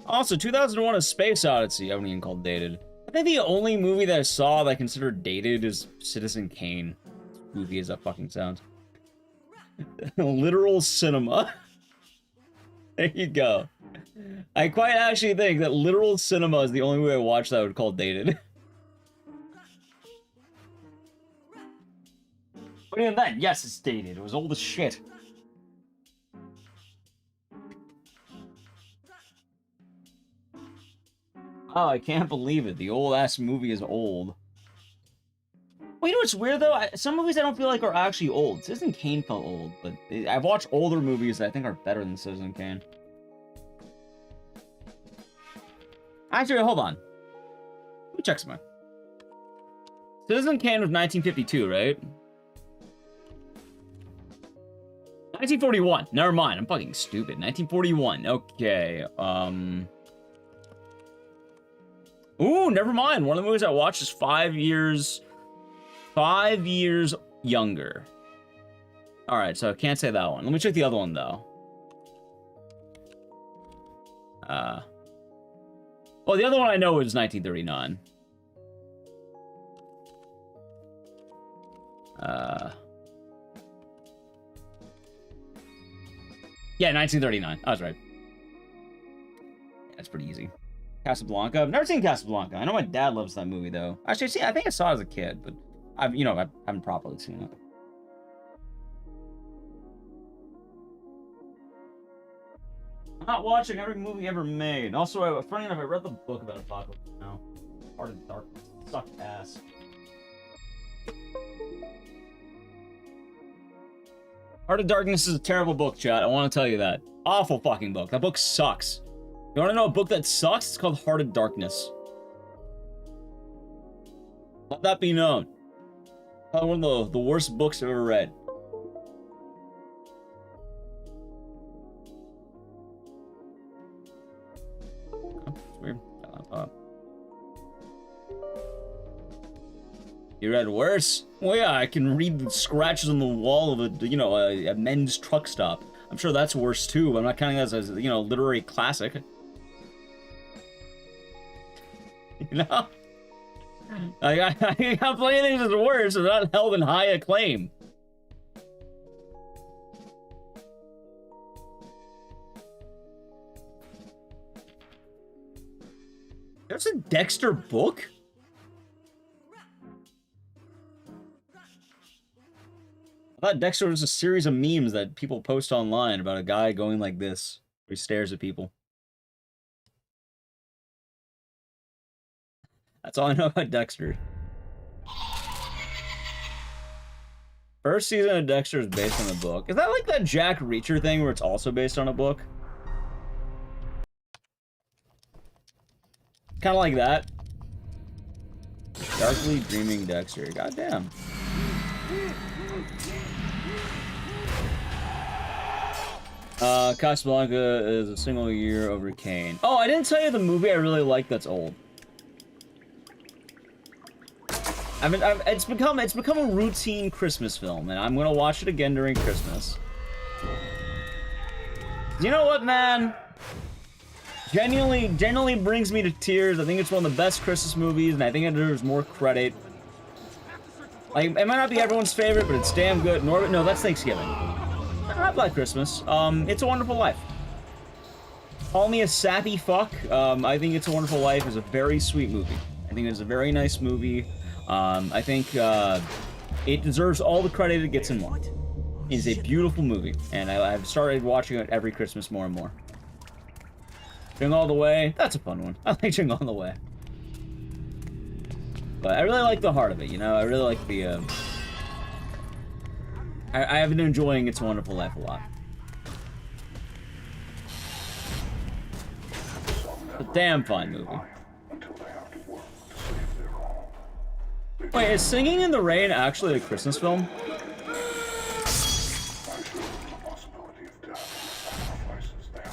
Also, 2001: A Space Odyssey. I wouldn't even call it dated. I think the only movie that I saw that I consider dated is Citizen Kane. As goofy as that fucking sounds. Literal cinema. There you go. I quite actually think that literal cinema is the only way I watch that I would call dated. But even then, yes, it's dated. It was old as shit. Oh, I can't believe it. The old-ass movie is old. Well, you know what's weird, though? Some movies I don't feel like are actually old. Citizen Kane felt old, but I've watched older movies that I think are better than Citizen Kane. Actually, hold on. Let me check something. Citizen Kane was 1952, right? 1941. Never mind. I'm fucking stupid. 1941. Okay. Ooh, never mind. One of the movies I watched is 5 years younger. All right, so I can't say that one. Let me check the other one though. Well, the other one I know is 1939. Yeah, 1939. I was right. That's pretty easy. Casablanca. I've never seen Casablanca. I know my dad loves that movie though. Actually, I think I saw it as a kid, but I haven't properly seen it. I'm not watching every movie ever made. Also, funny enough, I read the book about Apocalypse Now. Heart of Darkness. Sucked ass. Heart of Darkness is a terrible book, chat. I want to tell you that. Awful fucking book. That book sucks. You want to know a book that sucks? It's called Heart of Darkness. Let that be known. Probably one of the worst books I've ever read. You read worse? Well, yeah, I can read the scratches on the wall of a, you know, a men's truck stop. I'm sure that's worse too, but I'm not counting that as, you know, literary classic. You know? I got plenty of things that's worse, but not held in high acclaim. There's a Dexter book? I thought Dexter was a series of memes that people post online about a guy going like this, where he stares at people. That's all I know about Dexter. First season of Dexter is based on a book. Is that like that Jack Reacher thing where it's also based on a book? Kind of like that. Darkly Dreaming Dexter. Goddamn. Casablanca is a single year over Kane. Oh, I didn't tell you the movie I really like that's old. It's become a routine Christmas film, and I'm gonna watch it again during Christmas. You know what, man? Genuinely brings me to tears. I think it's one of the best Christmas movies, and I think it deserves more credit. Like, it might not be everyone's favorite, but it's damn good. No, that's Thanksgiving. Not Black Christmas. It's a Wonderful Life. Call me a sappy fuck. I think It's a Wonderful Life is a very sweet movie. I think it's a very nice movie. I think it deserves all the credit it gets and more. It's a beautiful movie, and I've started watching it every Christmas more and more. Jingle All the Way, that's a fun one. I like Jingle All the Way. But I really like the heart of it, you know? I really like the, I have been enjoying It's a Wonderful Life a lot. It's a damn fine movie. Wait, is Singing in the Rain actually a Christmas film?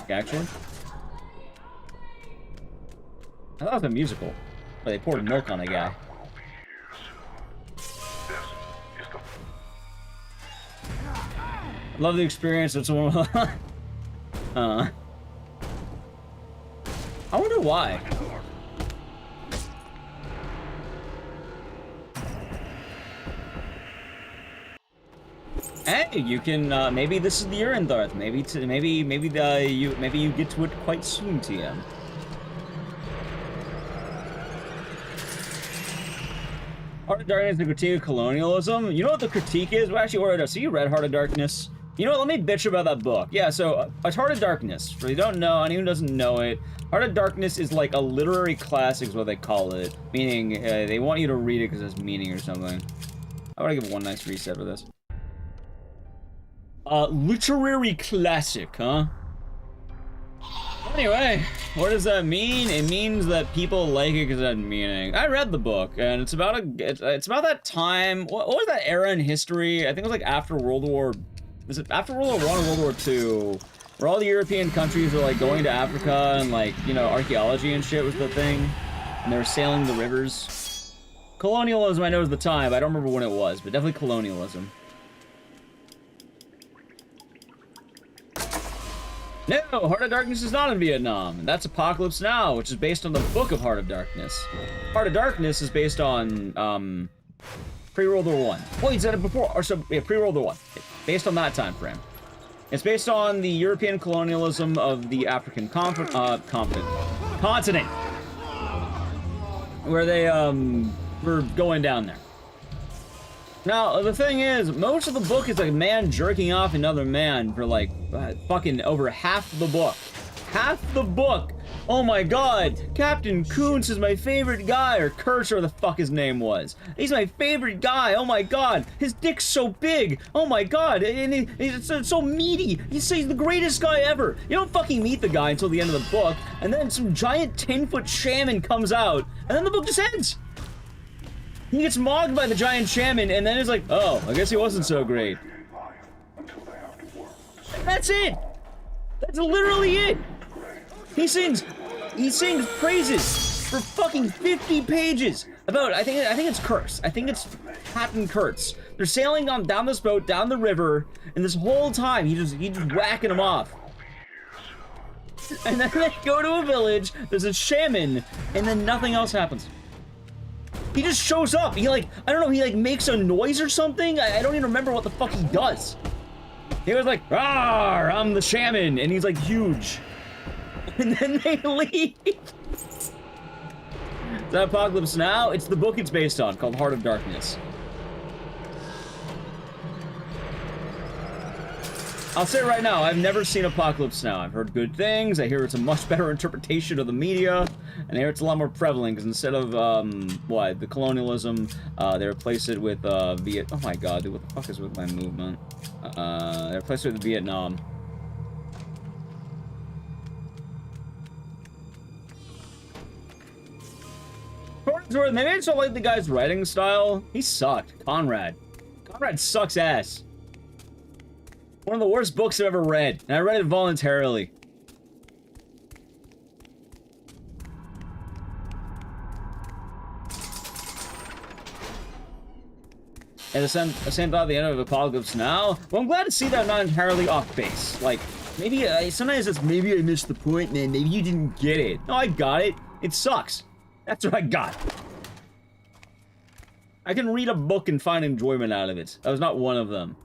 Actually? I thought it was a musical, but they poured milk on a guy. I love the experience. It's one. I wonder why. Hey, you can maybe this is the urine Darth. Maybe you get to it quite soon, TM. Heart of Darkness, the critique of colonialism. You know what the critique is? Well, actually, so you read Heart of Darkness? You know what? Let me bitch about that book. Yeah, so Heart of Darkness. For you don't know, anyone who doesn't know it, Heart of Darkness is like a literary classic, is what they call it. Meaning, they want you to read it because it has meaning or something. I want to give one nice reset for this. Literary classic, huh? Anyway, what does that mean? It means that people like it because it has meaning. I read the book, and it's about it's about that time. What was that era in history? I think it was like after World War. Was it after World War I or World War II? Where all the European countries were like going to Africa and like, you know, archaeology and shit was the thing, and they were sailing the rivers. Colonialism, I know, was the time. I don't remember when it was, but definitely colonialism. No, Heart of Darkness is not in Vietnam. That's Apocalypse Now, which is based on the book of Heart of Darkness. Heart of Darkness is based on, pre-World War I. Well, you said it before, or so, yeah, pre-World War I. Based on that time frame. It's based on the European colonialism of the African continent. Where they, were going down there. Now, the thing is, most of the book is a man jerking off another man for, like, fucking over half the book. Half the book! Oh my god! Captain Kuntz is my favorite guy, or Kurtz, or the fuck his name was. He's my favorite guy, oh my god! His dick's so big! Oh my god! And he's so meaty! He's the greatest guy ever! You don't fucking meet the guy until the end of the book, and then some giant 10-foot shaman comes out, and then the book just ends! He gets mocked by the giant shaman, and then it's like, oh, I guess he wasn't so great. That's it! That's literally it! He sings praises for fucking 50 pages! I think it's Kurtz. I think it's Captain Kurtz. They're sailing down this boat, down the river, and this whole time he's just whacking them off. And then they go to a village, there's a shaman, and then nothing else happens. He just shows up. He like, I don't know, he like makes a noise or something. I don't even remember what the fuck he does. He was like, "Rawr, I'm the shaman," and he's like huge. And then they leave. Is that Apocalypse Now? It's the book it's based on, called Heart of Darkness. I'll say it right now, I've never seen Apocalypse Now. I've heard good things. I hear it's a much better interpretation of the media, and I hear it's a lot more prevalent, because instead of, the colonialism, they replace it with, oh my god, dude, what the fuck is with my movement? They replace it with Vietnam. Maybe I just don't like the guy's writing style. He sucked. Conrad sucks ass. One of the worst books I've ever read, and I read it voluntarily. And the same thought at the end of Apocalypse Now. Well, I'm glad to see that I'm not entirely off base. Like, maybe, sometimes it's maybe I missed the point, man. Maybe you didn't get it. No, I got it. It sucks. That's what I got. I can read a book and find enjoyment out of it. That was not one of them.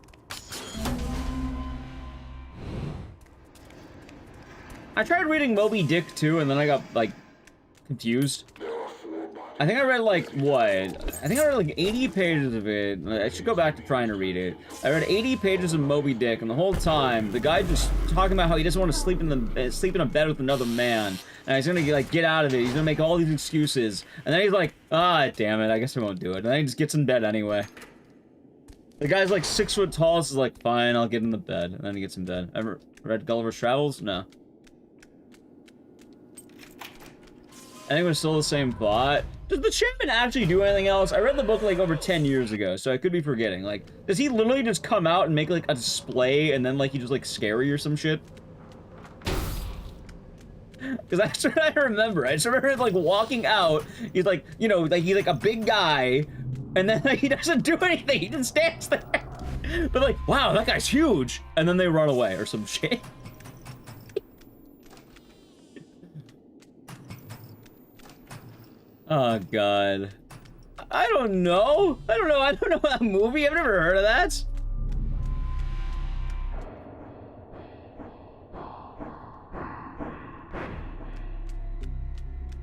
I tried reading Moby Dick too, and then I got, like, confused. I think I read, like, what? I think I read, like, 80 pages of it. I should go back to trying to read it. I read 80 pages of Moby Dick, and the whole time, the guy just talking about how he doesn't want to sleep in a bed with another man, and he's gonna, like, get out of it. He's gonna make all these excuses. And then he's like, ah, damn it, I guess I won't do it. And then he just gets in bed anyway. The guy's, like, 6 foot tall, so he's like, fine, I'll get in the bed. And then he gets in bed. Ever read Gulliver's Travels? No. I think it was still the same plot. Does the shaman actually do anything else? I read the book like over 10 years ago, so I could be forgetting. Like, does he literally just come out and make like a display and then like he just like scary or some shit? Because that's what I remember. I just remember like walking out, he's like, you know, like he's like a big guy, and then like, he doesn't do anything, he just stands there. But like, wow, that guy's huge! And then they run away or some shit. Oh, God. I don't know that movie. I've never heard of that.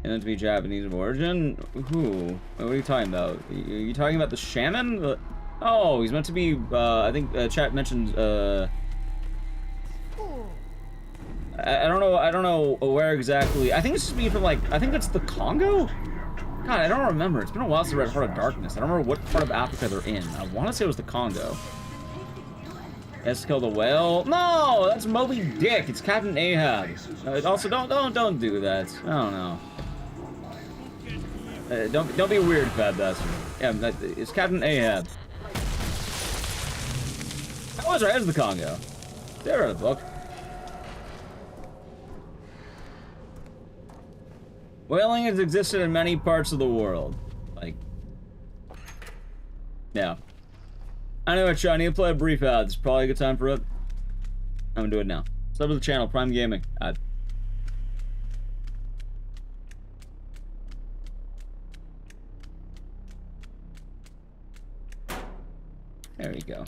And then to be Japanese of origin? Who? What are you talking about? Are you talking about the shaman? Oh, he's meant to be, I think chat mentioned, I don't know where exactly. I think it's supposed to be from like, I think it's the Congo? God, I don't remember. It's been a while since I read Heart of Darkness. I don't remember what part of Africa they're in. I want to say it was the Congo. Has to kill the whale. No, that's Moby Dick. It's Captain Ahab. Also, don't do that. I don't know. Don't be weird, fat bastard. Yeah, it's Captain Ahab. I was right. It was the Congo. They read a book. Whaling has existed in many parts of the world. Like, yeah. Anyway, I need to play a brief ad. It's probably a good time for it. I'm gonna do it now. Sub to the channel, Prime Gaming. Ad. There we go.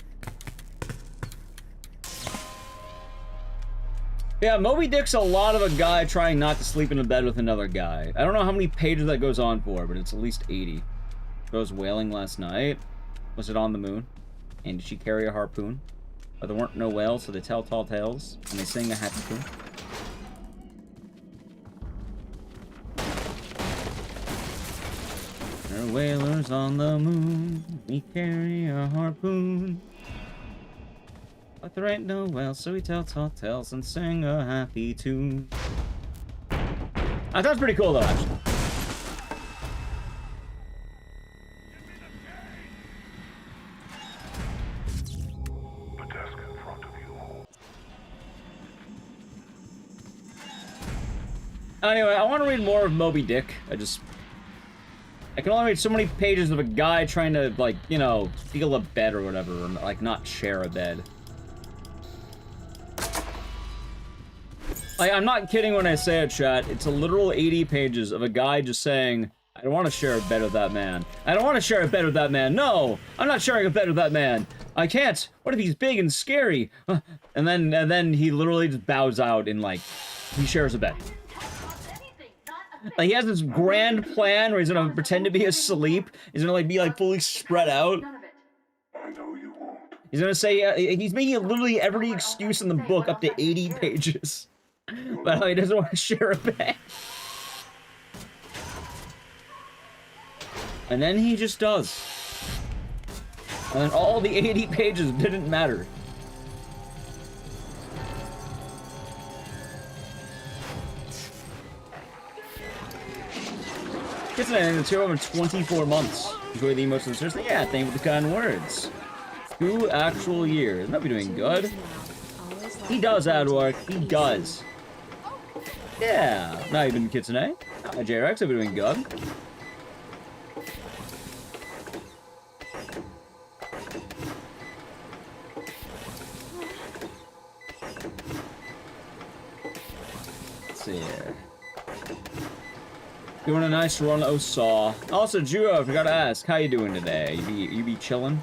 Yeah, Moby Dick's a lot of a guy trying not to sleep in a bed with another guy. I don't know how many pages that goes on for, but it's at least 80. I was whaling last night. Was it on the moon? And did she carry a harpoon? But there weren't no whales, so they tell tall tales, and they sing a happy tune. There are whalers on the moon, we carry a harpoon. But there ain't no whales, so we tell tall tales and sing a happy tune. I thought it was pretty cool, though, actually. Anyway, I want to read more of Moby Dick. I can only read so many pages of a guy trying to, like, you know, steal a bed or whatever, or, like, not share a bed. Like, I'm not kidding when I say it, chat. It's a literal 80 pages of a guy just saying, I don't want to share a bed with that man. I don't want to share a bed with that man. No! I'm not sharing a bed with that man. I can't. What if he's big and scary? And then he literally just bows out and, like, he shares a bed. Like, he has this grand plan where he's gonna pretend to be asleep. He's gonna, like, be, like, fully spread out. He's gonna say, he's making literally every excuse in the book up to 80 pages. But he doesn't want to share a bed. And then he just does. And then all the 80 pages didn't matter. It's an two over 24 months. Enjoy the emotions. Seriously, yeah, thank you for the kind words. 2 actual years. Might be doing good. He does add work. He does. Yeah. Not even Kitsune. Hi, J-Rex. I've been doing good. Let's see here. Doing a nice run, oh saw. Also, Juo, I forgot to ask, how you doing today? You be chilling?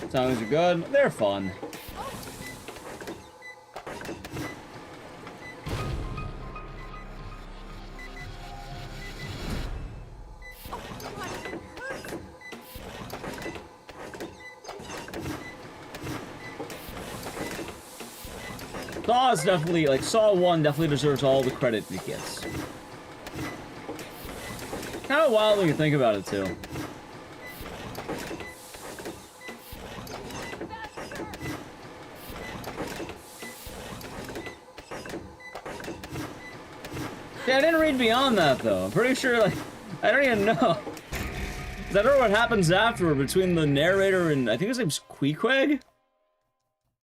Songs are good. They're fun. Saw is definitely, like, Saw 1 definitely deserves all the credit it gets. Kind of wild when you think about it, too. Yeah, I didn't read beyond that, though. I'm pretty sure, like, I don't even know. 'Cause I don't know what happens after between the narrator and, I think his name's Queequeg?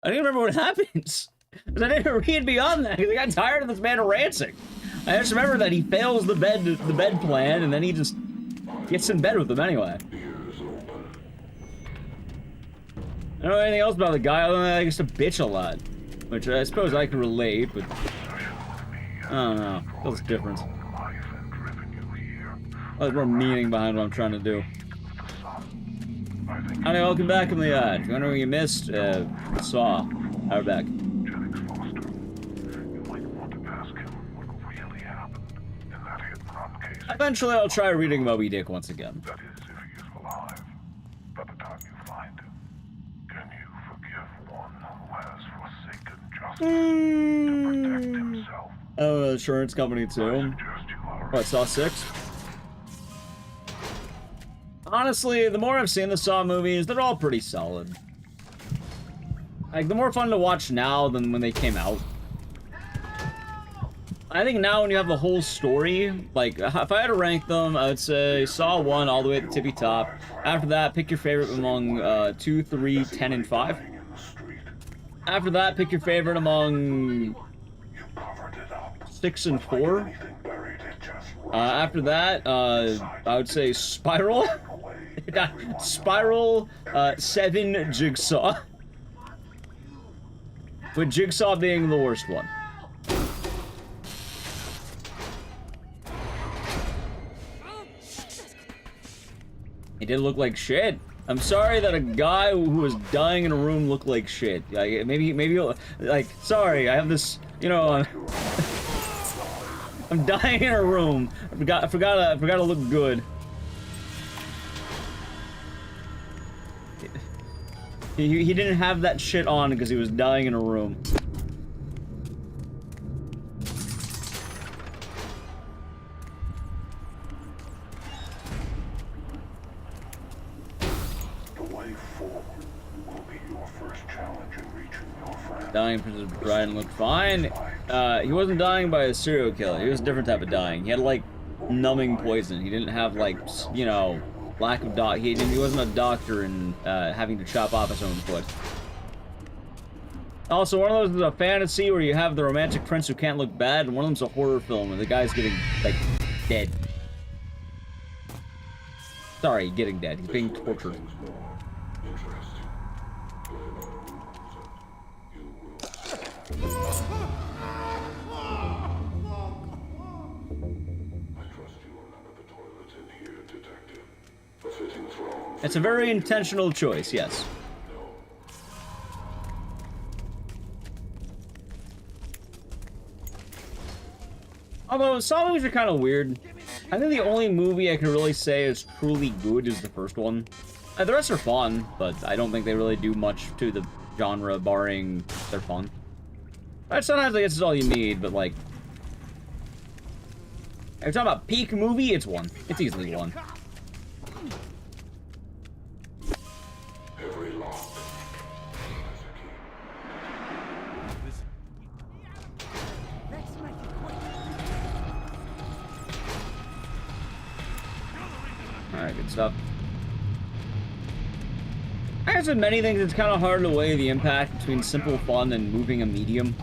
I don't even remember what happens. Because I didn't read beyond that, because I got tired of this man ranting. I just remember that he fails the bed plan, and then he just gets in bed with them anyway. I don't know anything else about the guy other than I used to bitch a lot. Which I suppose I can relate, but I don't know. Feels different. There's more meaning behind what I'm trying to do. Honey, welcome back from the ad. If you wonder what you missed, Saw. We're back. Eventually, I'll try reading Moby Dick once again. That is, if he is alive. By the time you find him, can you forgive one who has forsaken justice to protect himself? Oh, insurance company too. What, Saw 6? Honestly, the more I've seen the Saw movies, they're all pretty solid. Like, they're more fun to watch now than when they came out. I think now when you have the whole story, like, if I had to rank them, I would say Saw 1 all the way at the tippy top. After that, pick your favorite among 2, 3, 10, and 5. After that, pick your favorite among 6 and 4. After that, I would say Spiral. Spiral, 7, Jigsaw. With Jigsaw being the worst one. He did look like shit. I'm sorry that a guy who was dying in a room looked like shit. Like, maybe, like, sorry, I have this, you know, I'm dying in a room. I forgot to look good. He didn't have that shit on because he was dying in a room. Dying Princess Bride looked fine. He wasn't dying by a serial killer. He was a different type of dying. He had, like, numbing poison. He didn't have, like, you know, lack of he wasn't a doctor and having to chop off his own foot. Also, one of those is a fantasy where you have the romantic prince who can't look bad, and one of them's a horror film where the guy's getting, like, dead. Sorry, getting dead. He's being tortured. It's a very intentional choice, yes. Although, Saw movies are kind of weird. I think the only movie I can really say is truly good is the first one. The rest are fun, but I don't think they really do much to the genre, barring they're fun. Sometimes I guess it's all you need, but like... If you're talking about peak movie, it's one. It's easily one. Alright, good stuff. I guess with many things, it's kind of hard to weigh the impact between simple fun and moving a medium.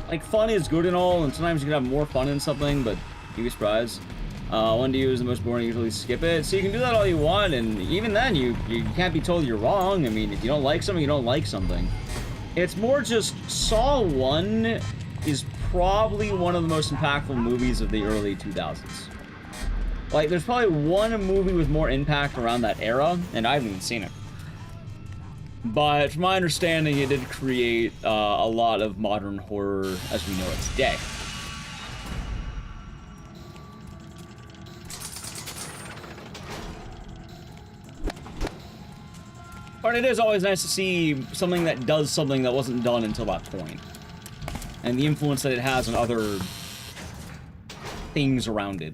Like, fun is good and all, and sometimes you can have more fun in something, but you'd be surprised. One to you is the most boring, usually skip it. So you can do that all you want, and even then, you can't be told you're wrong. I mean, if you don't like something, you don't like something. It's more just, Saw 1 is probably one of the most impactful movies of the early 2000s. Like, there's probably one movie with more impact around that era, and I haven't even seen it. But from my understanding, it did create a lot of modern horror as we know it today. But it is always nice to see something that does something that wasn't done until that point. And the influence that it has on other things around it.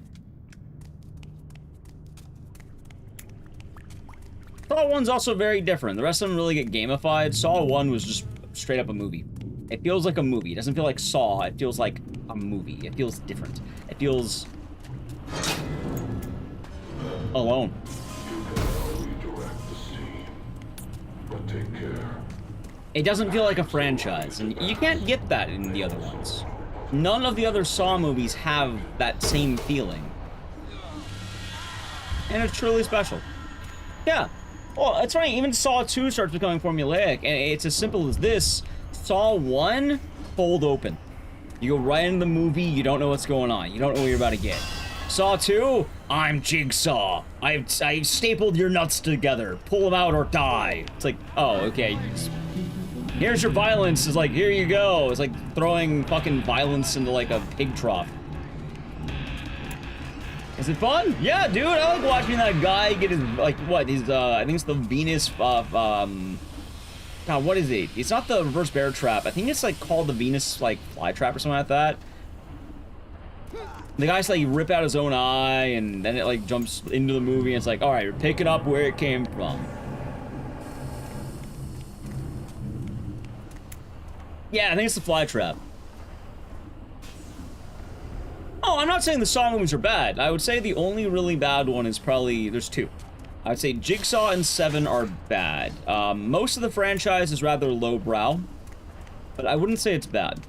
Saw 1's also very different. The rest of them really get gamified. Saw 1 was just straight up a movie. It feels like a movie. It doesn't feel like Saw. It feels like a movie. It feels different. It feels... alone. It doesn't feel like a franchise, and you can't get that in the other ones. None of the other Saw movies have that same feeling. And it's truly special. Yeah. Well, that's right, even Saw 2 starts becoming formulaic, and it's as simple as this. Saw 1, fold open. You go right into the movie, you don't know what's going on. You don't know what you're about to get. Saw 2, I'm Jigsaw. I stapled your nuts together. Pull them out or die. It's like, oh, okay. Here's your violence. It's like, here you go. It's like throwing fucking violence into like a pig trough. Is it fun? Yeah, dude, I like watching that guy get his, like, what, his, I think it's the Venus, God, what is it? It's not the reverse bear trap. I think it's, like, called the Venus, like, fly trap or something like that. The guy's, like, rip out his own eye, and then it, like, jumps into the movie, and it's like, alright, pick it up where it came from. Yeah, I think it's the fly trap. Oh, I'm not saying the Saw movies are bad. I would say the only really bad one is probably... there's two. I would say Jigsaw and 7 are bad. Most of the franchise is rather lowbrow, but I wouldn't say it's bad.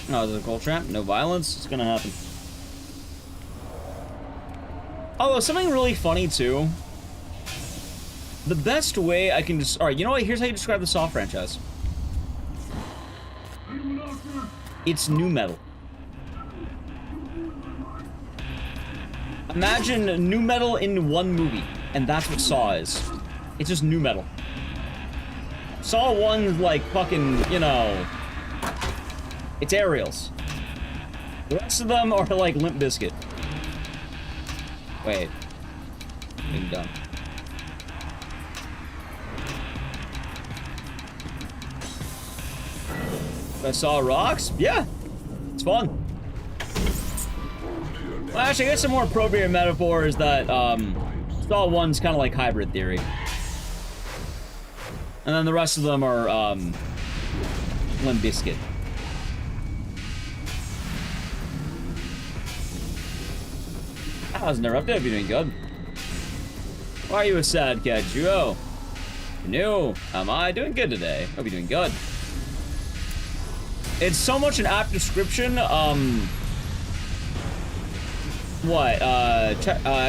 No, there's a gold trap. No violence. It's gonna happen. Although, something really funny, too. The best way I can just... Alright, you know what? Here's how you describe the Saw franchise. It's nu metal. Imagine nu metal in one movie, and that's what Saw is. It's just nu metal. Saw 1's like fucking, you know... it's aerials. The rest of them are like Limp Bizkit. Wait. Being done. I Saw rocks? Yeah. It's fun. Well, actually, I guess a more appropriate metaphor is that, Saw 1's kind of like hybrid theory. And then the rest of them are, Limp Bizkit. I was interrupted. You're doing good. Why are you a sad cat, Juo? New. Am I doing good today? Hope you're doing good. It's so much an apt description. I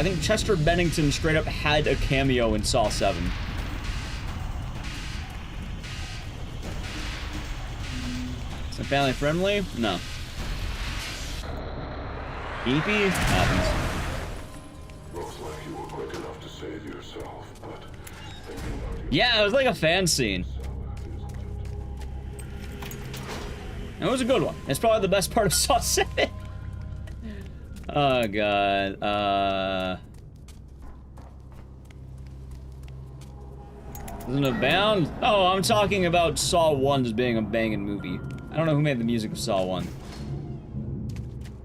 think Chester Bennington straight up had a cameo in Saw 7. Is it family friendly? No. Eepy? Happens. Looks like you were quick enough to save yourself, but yeah, it was like a fan scene. It was a good one. It's probably the best part of Saw 7. Oh god. Isn't it bound? Oh, I'm talking about Saw 1 as being a banging movie. I don't know who made the music of Saw 1.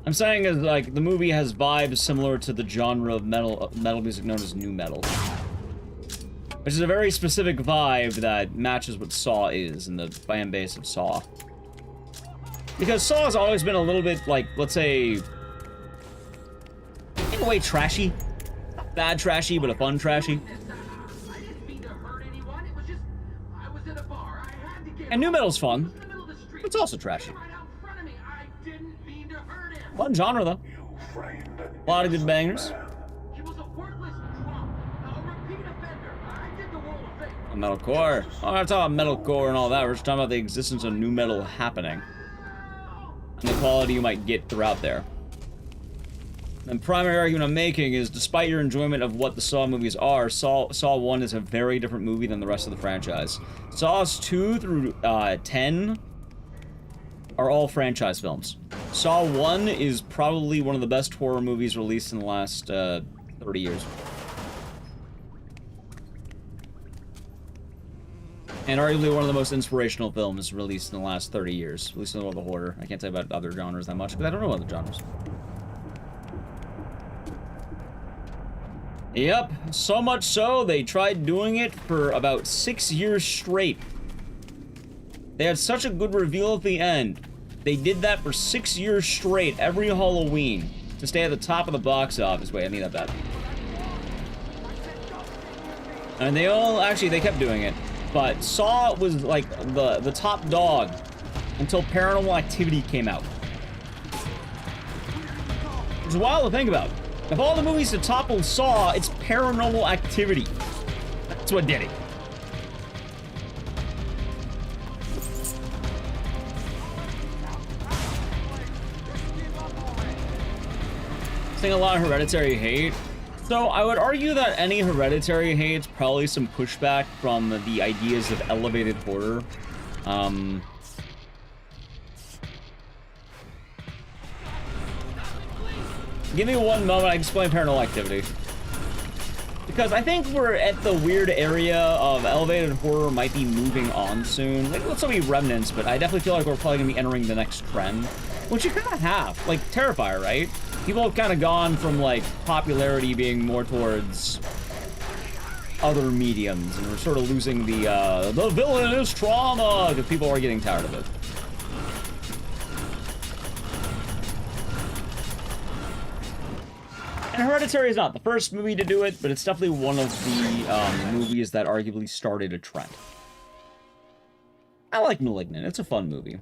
I'm saying is like the movie has vibes similar to the genre of metal music known as nu metal, which is a very specific vibe that matches what Saw is in the fan base of Saw. Because Saw has always been a little bit like, let's say, in a way, trashy. Not bad trashy, but a fun trashy. And nu metal's fun. It's also trashy. Fun genre, though. A lot of good bangers. Metalcore. I'm not talking about metalcore and all that. We're just talking about the existence of nu metal happening. And the quality you might get throughout there. The primary argument I'm making is, despite your enjoyment of what the Saw movies are, Saw 1 is a very different movie than the rest of the franchise. Saws 2 through 10 are all franchise films. Saw 1 is probably one of the best horror movies released in the last 30 years. And arguably one of the most inspirational films released in the last 30 years. At least in the world of horror. I can't say about other genres that much, because I don't know other genres. Yep, so much so, they tried doing it for about 6 years straight. They had such a good reveal at the end. They did that for 6 years straight, every Halloween, to stay at the top of the box office. Wait, I need that back. And they all, actually, they kept doing it. But Saw was like the top dog until Paranormal Activity came out. It's wild to think about. Of all the movies to topple Saw, it's Paranormal Activity. That's what did it. Seeing a lot of Hereditary hate. So I would argue that any Hereditary hate's probably some pushback from the ideas of elevated horror. Give me one moment, I can explain Paranormal Activity. Because I think we're at the weird area of elevated horror might be moving on soon. Like, let's still be remnants, but I definitely feel like we're probably gonna be entering the next trend. Which you kind of have. Like, Terrifier, right? People have kind of gone from, like, popularity being more towards other mediums, and we're sort of losing the villain is trauma, because people are getting tired of it. And Hereditary is not the first movie to do it, but it's definitely one of the movies that arguably started a trend. I like Malignant. It's a fun movie.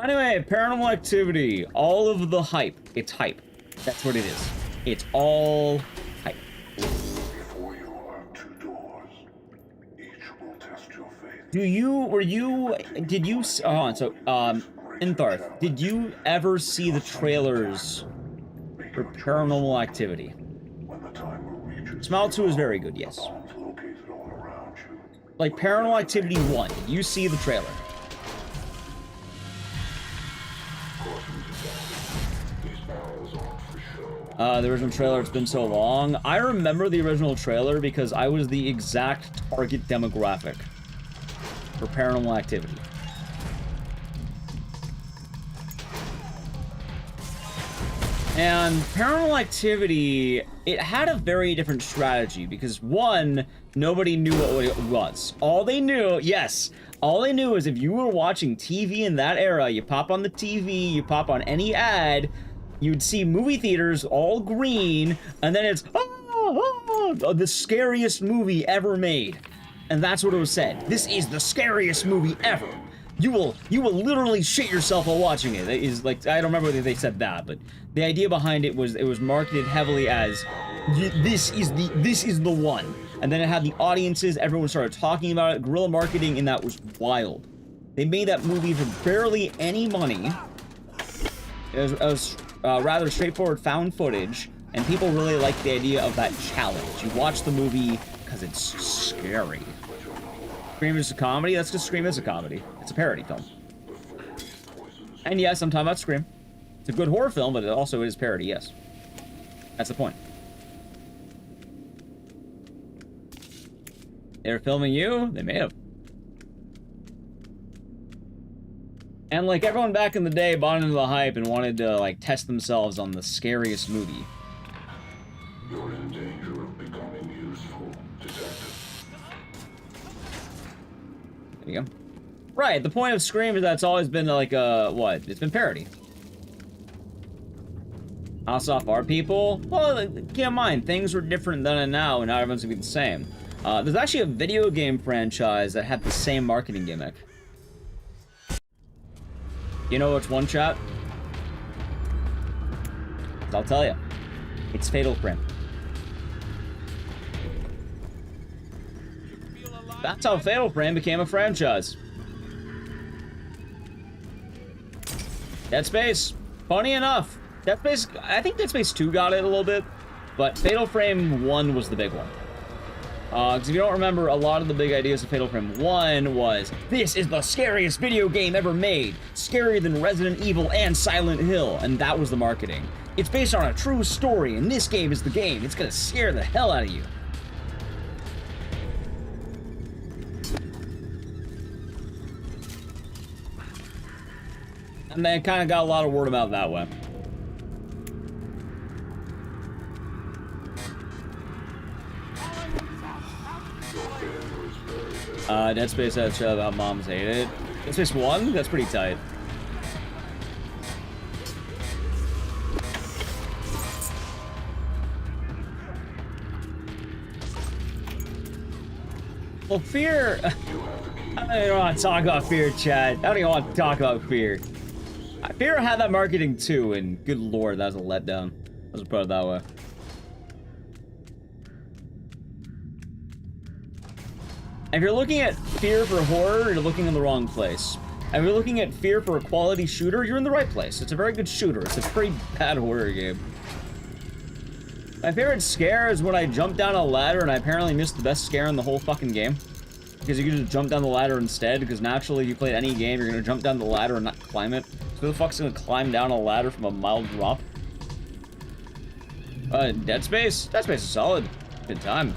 Anyway, Paranormal Activity. All of the hype. It's hype. That's what it is. It's all hype. Before you are two doors, each will test your faith. Intharth, did you ever see the trailers for Paranormal Activity? Smile 2 is very good, yes. Like Paranormal Activity 1, did you see the trailer? The original trailer, it's been so long. I remember the original trailer because I was the exact target demographic for Paranormal Activity. And Paranormal Activity, it had a very different strategy because, one, nobody knew what it was. All they knew, yes, all they knew is if you were watching TV in that era, you pop on the TV, you pop on any ad, you'd see movie theaters all green, and then it's, the scariest movie ever made. And that's what it was said. This is the scariest movie ever. You will literally shit yourself while watching it. It is like, I don't remember whether they said that, but the idea behind it was marketed heavily as this is the one. And then it had the audiences, everyone started talking about it. Guerrilla marketing, and that was wild. They made that movie for barely any money. It was rather straightforward found footage, and people really liked the idea of that challenge. You watch the movie because it's scary. Scream is a comedy? That's just Scream is a comedy. It's a parody film. And yes, I'm talking about Scream. It's a good horror film, but it also is parody, yes. That's the point. They were filming you? They may have. And like everyone back in the day bought into the hype and wanted to like test themselves on the scariest movie. You're in danger of becoming useful, detective. There you go. Right, the point of Scream is that it's always been like a, what? It's been parody. House off our people? Well, keep in mind, things were different then and now, and now everyone's gonna be the same. There's actually a video game franchise that had the same marketing gimmick. You know which one, chat? I'll tell you. It's Fatal Frame. That's how Fatal Frame became a franchise. Dead Space. Funny enough. Dead Space, I think Dead Space 2 got it a little bit, but Fatal Frame 1 was the big one. Because if you don't remember, a lot of the big ideas of Fatal Frame 1 was, this is the scariest video game ever made. Scarier than Resident Evil and Silent Hill. And that was the marketing. It's based on a true story, and this game is the game. It's gonna scare the hell out of you. And then kind of got a lot of word of mouth that way. Dead Space had a show about moms hate it. Dead Space 1? That's pretty tight. Well, Fear... I don't even want to talk about Fear, Chad. I don't even want to talk about Fear. Fear had that marketing too, and good lord, that was a letdown. Let's put it that way. If you're looking at Fear for horror, you're looking in the wrong place. If you're looking at Fear for a quality shooter, you're in the right place. It's a very good shooter. It's a pretty bad horror game. My favorite scare is when I jump down a ladder and I apparently missed the best scare in the whole fucking game. Because you can just jump down the ladder instead, because naturally if you play any game, you're gonna jump down the ladder and not climb it. So who the fuck's gonna climb down a ladder from a mild drop? Dead Space? Dead Space is solid. Good time.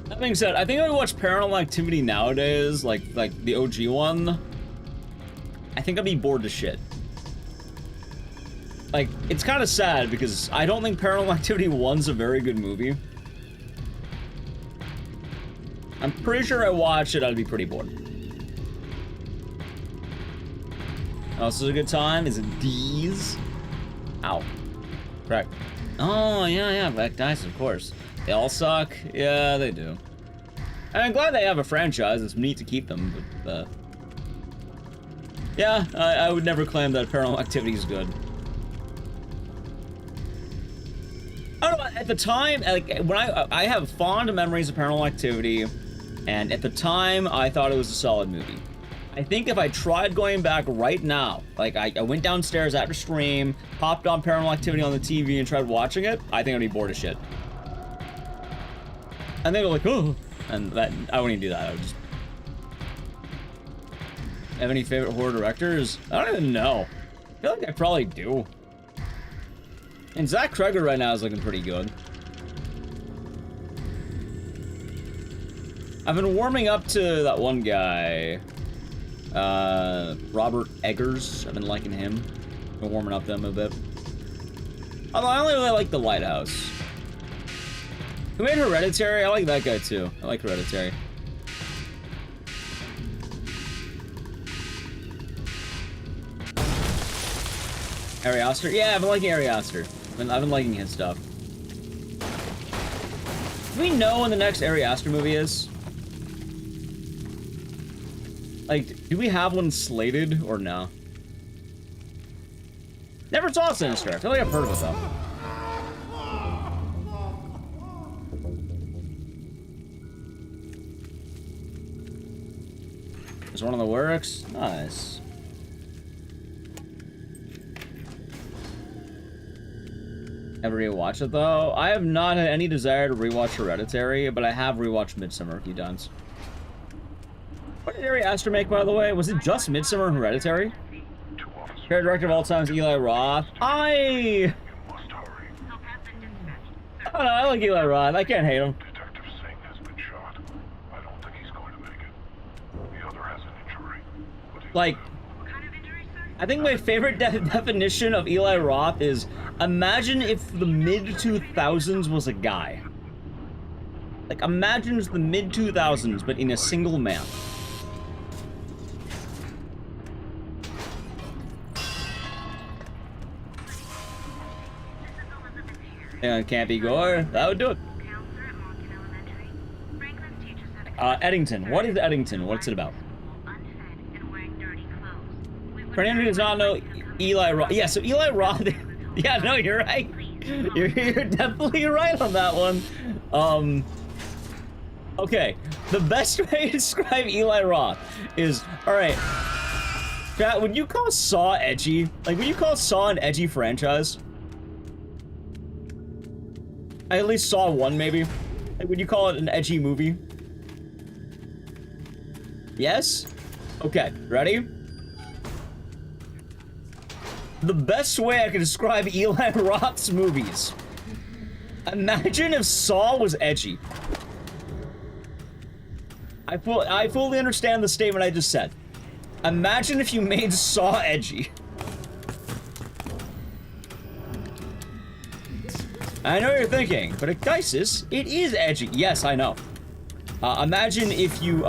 That being said, I think if I watch Paranormal Activity nowadays, like the OG one, I think I'd be bored to shit. Like, it's kind of sad because I don't think Paranormal Activity 1's a very good movie. I'm pretty sure I watched it, I'd be pretty bored. Oh, this is a good time? Is it D's? Ow. Correct. Oh, yeah, Ecdycis, of course. They all suck? Yeah, they do. And I'm glad they have a franchise. It's neat to keep them, but, yeah, I would never claim that Paranormal Activity is good. I don't know, at the time, like, when I have fond memories of Paranormal Activity, and at the time, I thought it was a solid movie. I think if I tried going back right now, like, I went downstairs after stream, popped on Paranormal Activity on the TV and tried watching it, I think I'd be bored as shit. And they go like, oh, and that, I wouldn't even do that. I would just... Have any favorite horror directors? I don't even know. I feel like I probably do. And Zach Kreger right now is looking pretty good. I've been warming up to that one guy. Robert Eggers. I've been liking him. Been warming up to him a bit. Although I only really like The Lighthouse. Who made Hereditary? I like that guy too. I like Hereditary. Ari Aster? Yeah, I've been liking Ari Aster. I've been liking his stuff. Do we know when the next Ari Aster movie is? Like, do we have one slated or no? Never saw Sinister. I feel like I've heard of it though. There's one in the works. Nice. Ever rewatch it though? I have not had any desire to rewatch Hereditary, but I have rewatched Midsommar a few times. What did Ari Aster make, by the way? Was it just Midsommar and Hereditary? Favorite director of all time is Eli Roth. I don't know, I like Eli Roth. I can't hate him. Detective Singh has been shot. I don't think he's going to make it. The other has an injury. Like, I think my favorite definition of Eli Roth is, imagine if the mid-2000s was a guy. Like, imagine it's the mid-2000s, but in a single man. And Campy Gore, that would do it. Eddington. What is Eddington? What's it about? For anyone who does not know, Eli Roth. Yeah, so Eli Roth. Yeah, no, you're right. You're definitely right on that one. Okay, the best way to describe Eli Roth is, all right, chat, would you call Saw edgy? Like, would you call Saw an edgy franchise? I at least saw one, maybe. Like, would you call it an edgy movie? Yes? Okay, ready? The best way I can describe Eli Roth's movies. Imagine if Saw was edgy. I fully understand the statement I just said. Imagine if you made Saw edgy. I know what you're thinking, but Ecdycis, it is edgy. Yes, I know. Imagine if you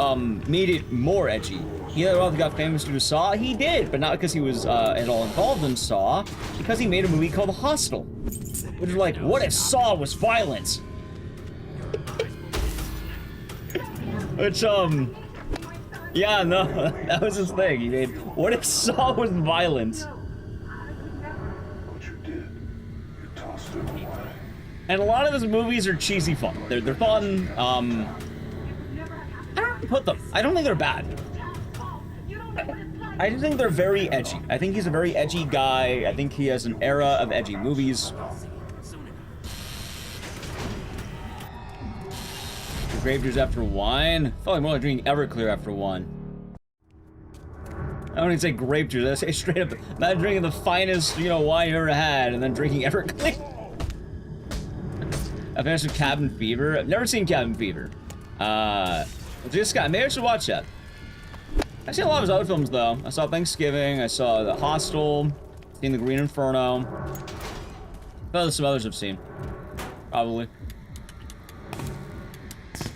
made it more edgy. Eli Roth got famous due to Saw. He did, but not because he was at all involved in Saw, because he made a movie called Hostel. Which is like, what if Saw was violent? Which, yeah, no, that was his thing. He made, what if Saw was violent? And a lot of his movies are cheesy fun. They're fun. I don't put them. I don't think they're bad. I just think they're very edgy. I think he's a very edgy guy. I think he has an era of edgy movies. Grape juice after wine? I felt like more like drinking Everclear after wine. I don't even say grape juice. I say straight up, not drinking the finest, you know, wine you ever had, and then drinking Everclear. I finished with Cabin Fever. I've never seen Cabin Fever. Maybe I should watch that. I've seen a lot of his other films, though. I saw Thanksgiving, I saw The Hostel, seen The Green Inferno. There's some others I've seen. Probably.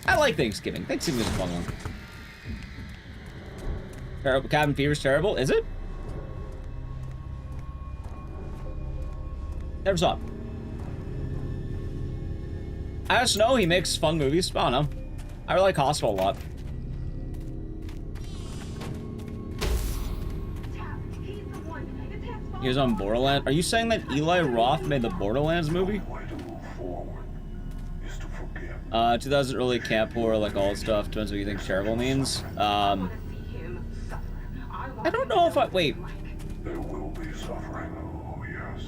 I like Thanksgiving. Thanksgiving is a fun one. Terrible. Cabin Fever's terrible, is it? Never saw it. I just know he makes fun movies. I don't know. I really like Hostel a lot. He was on Borderlands. Are you saying that Eli Roth made the Borderlands movie? 2000 early camp horror, like all stuff. Depends what you think terrible means. I don't know if I wait. There will be suffering, oh yes.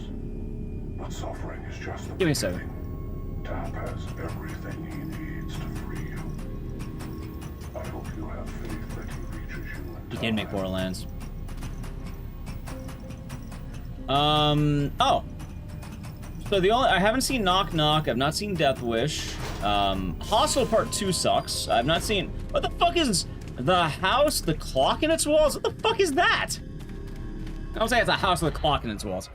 But suffering is just the Give me a second. Tap has everything he needs to free you. I hope you have faith that he reaches you in He did make Borderlands. Oh. So I haven't seen Knock Knock. I've not seen Death Wish. Hostel Part 2 sucks. I've not seen. What the fuck is the house? The clock in its walls? What the fuck is that? I don't say it's a house with a clock in its walls.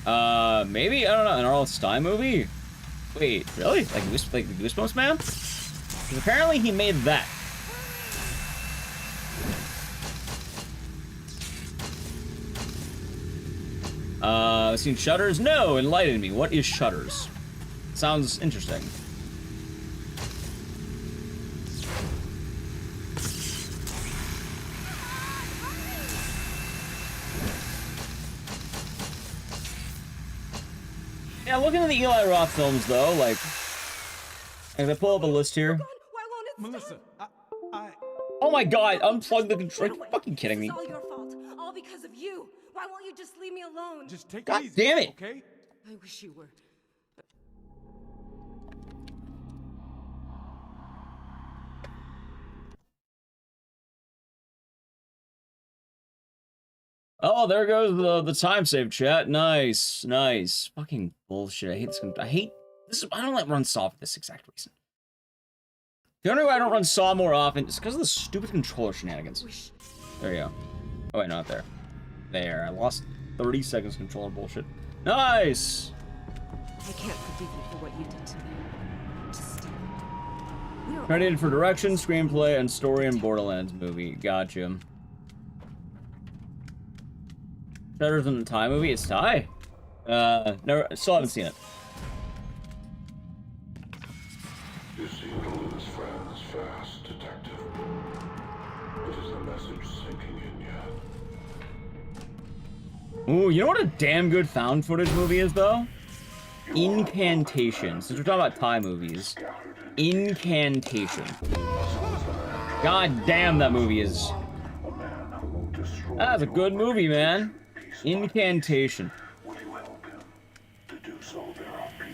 Maybe, I don't know, an R.L. Stine movie? Wait, really? Like the Goosebumps Man? Because apparently he made that. I've seen Shutters? No, enlighten me. What is Shutters? Sounds interesting. Yeah, looking at the Eli Roth films, though, like... If I pull up a list here... Melissa, Oh my god, unplug the control. Are you fucking kidding me? It's all your fault. All because of you. Why won't you just leave me alone? Just take God it easy, damn it. okay? I wish you were. Oh, there goes the time save chat. Nice, nice. Fucking bullshit. I hate this. I hate this. I don't like run Saw for this exact reason. The only way I don't run Saw more often is because of the stupid controller shenanigans. There you go. Oh wait, not there. There. I lost 30 seconds controller bullshit. Nice. I can't forgive you for what you did to me. Just Credited for direction, screenplay, and story in Borderlands movie. Gotcha. Better than the Thai movie? It's Thai? Never, still haven't seen it. You seem to lose friends fast, Detective. But is the message sinking in yet? Ooh, you know what a damn good found footage movie is, though? Incantation. Since we're talking about Thai movies. Incantation. God damn, that movie is... That's a good movie, man. Incantation.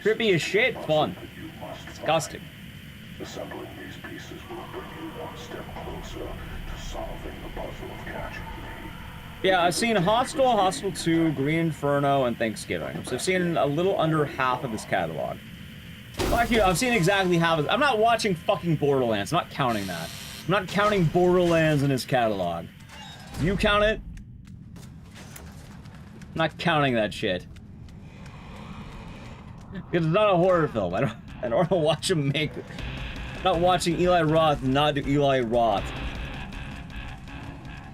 Trippy as shit, fun. Disgusting. Assembling these pieces will bring you one step closer to solving the puzzle of catching me. Yeah, I've seen Hostel, Hostel 2, Green Inferno, and Thanksgiving. So I've seen a little under half of his catalog. Well, actually, I've seen exactly half of it. I'm not watching fucking Borderlands. I'm not counting that. I'm not counting Borderlands in his catalog. You count it? I'm not counting that shit. Because it's not a horror film. I don't want to watch him make... I'm not watching Eli Roth not do Eli Roth.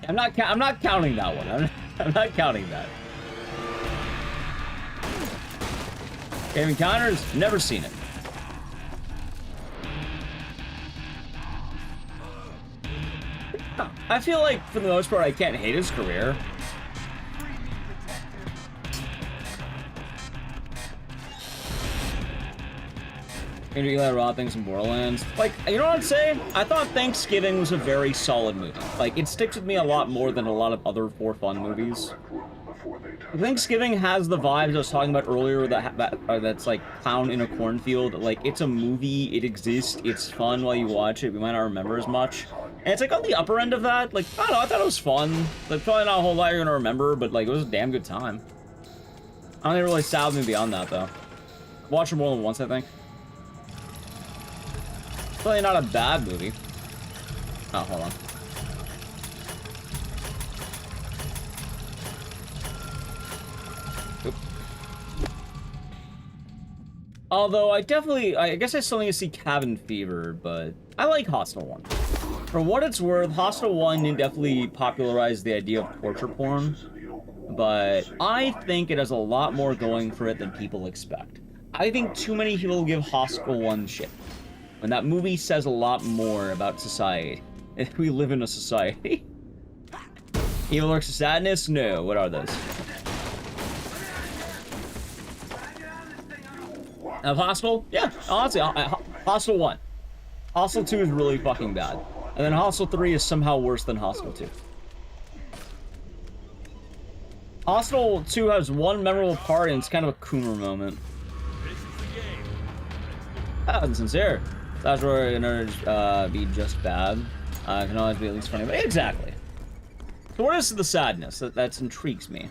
I'm not counting that one. I'm not counting that. Cave Encounters? Never seen it. I feel like, for the most part, I can't hate his career. Maybe Eli Roth things in Borderlands. Like, you know what I'd say? I thought Thanksgiving was a very solid movie. Like, it sticks with me a lot more than a lot of other for fun movies. Thanksgiving has the vibes I was talking about earlier that's like Clown in a Cornfield. Like, it's a movie, it exists, it's fun while you watch it, we might not remember as much. And it's like on the upper end of that, like, I don't know, I thought it was fun. Like, probably not a whole lot you're gonna remember, but like, it was a damn good time. I don't think it really sad me beyond that, though. Watched it more than once, I think. Really not a bad movie. Oh, hold on. Oop. Although I guess I still need to see Cabin Fever, but I like Hostel 1. For what it's worth, Hostel 1 definitely popularized the idea of torture porn, but I think it has a lot more going for it than people expect. I think too many people give Hostel 1 shit. And that movie says a lot more about society. If we live in a society. Evil Lurks of Sadness? No, what are those? Hostel? Yeah, honestly, Hostel 1. Hostel 2 is really fucking bad. And then Hostel 3 is somehow worse than Hostel 2. Hostel 2 has one memorable part, and it's kind of a Coomer moment. That wasn't sincere. That's where it can be just bad. It can always be at least funny, but exactly. So what is the sadness? That intrigues me.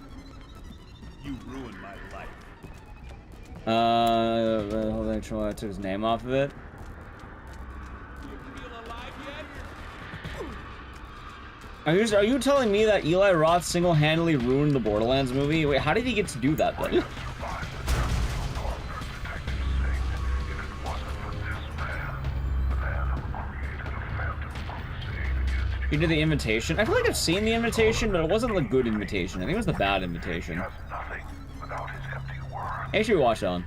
You ruined my life. Hold on, I took his name off of it. Are you telling me that Eli Roth single-handedly ruined the Borderlands movie? Wait, how did he get to do that then? He did The Invitation. I feel like I've seen The Invitation, but it wasn't the good Invitation. I think it was the bad Invitation. I should watch that one.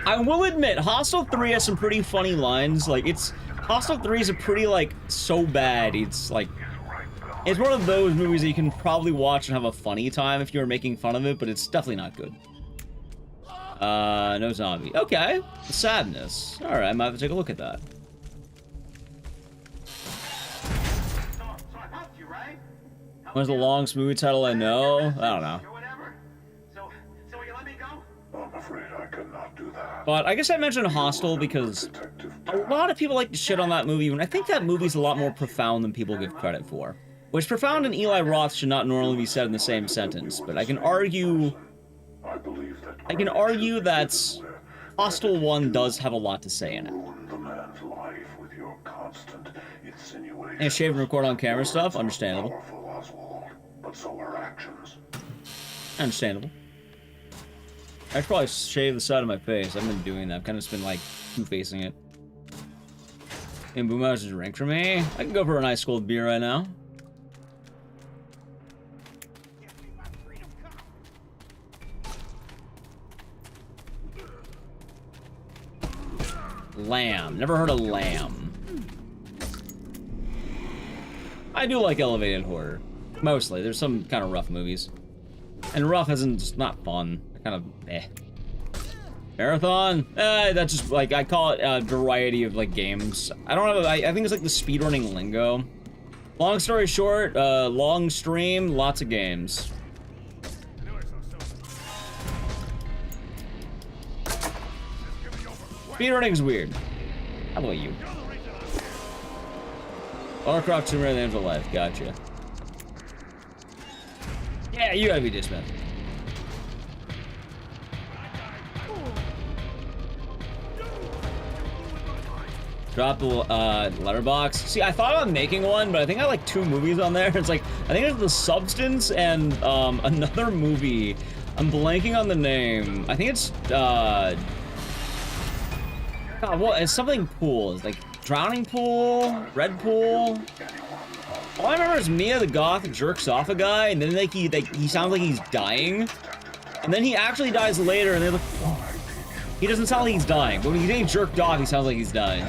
I will admit, Hostel 3 has some pretty funny lines. Like, Hostel 3 is a pretty, like, so bad. It's, like, it's one of those movies that you can probably watch and have a funny time if you're making fun of it, but it's definitely not good. No zombie. Okay. Sadness. Alright, I might have to take a look at that. What's the longest movie title I know? I don't know. But I guess I mentioned Hostel because a lot of people like to shit on that movie, and I think that movie's a lot more profound than people give credit for. Which profound and Eli Roth should not normally be said in the same sentence, but I can argue that Hostel 1 does have a lot to say in it. And shave and record on camera stuff, understandable. Understandable. I should probably shave the side of my face. I've been doing that. I've kind of just been like two-facing it. And Boom House is a drink for me. I can go for an ice cold beer right now. Lamb. Never heard of Lamb. I do like elevated horror. Mostly. There's some kind of rough movies. And rough isn't just not fun. Kind of eh. Marathon? That's just like, I call it a variety of like games. I don't have, I think it's like the speedrunning lingo. Long story short, long stream, lots of games. Speedrunning's weird. How about you? Warcraft, Tomb Raider, The End of Life. Gotcha. Yeah, you gotta be dismissed. Drop the letterbox. See, I thought about making one, but I think I like 2 movies on there. It's like, I think it's The Substance and another movie. I'm blanking on the name. I think it's God, what? It's something pool. It's like Drowning Pool, Red Pool. All I remember is Mia the Goth jerks off a guy, and then like he sounds like he's dying, and then he actually dies later, and they're like, oh. He doesn't sound like he's dying, but when he's getting jerked off, he sounds like he's dying.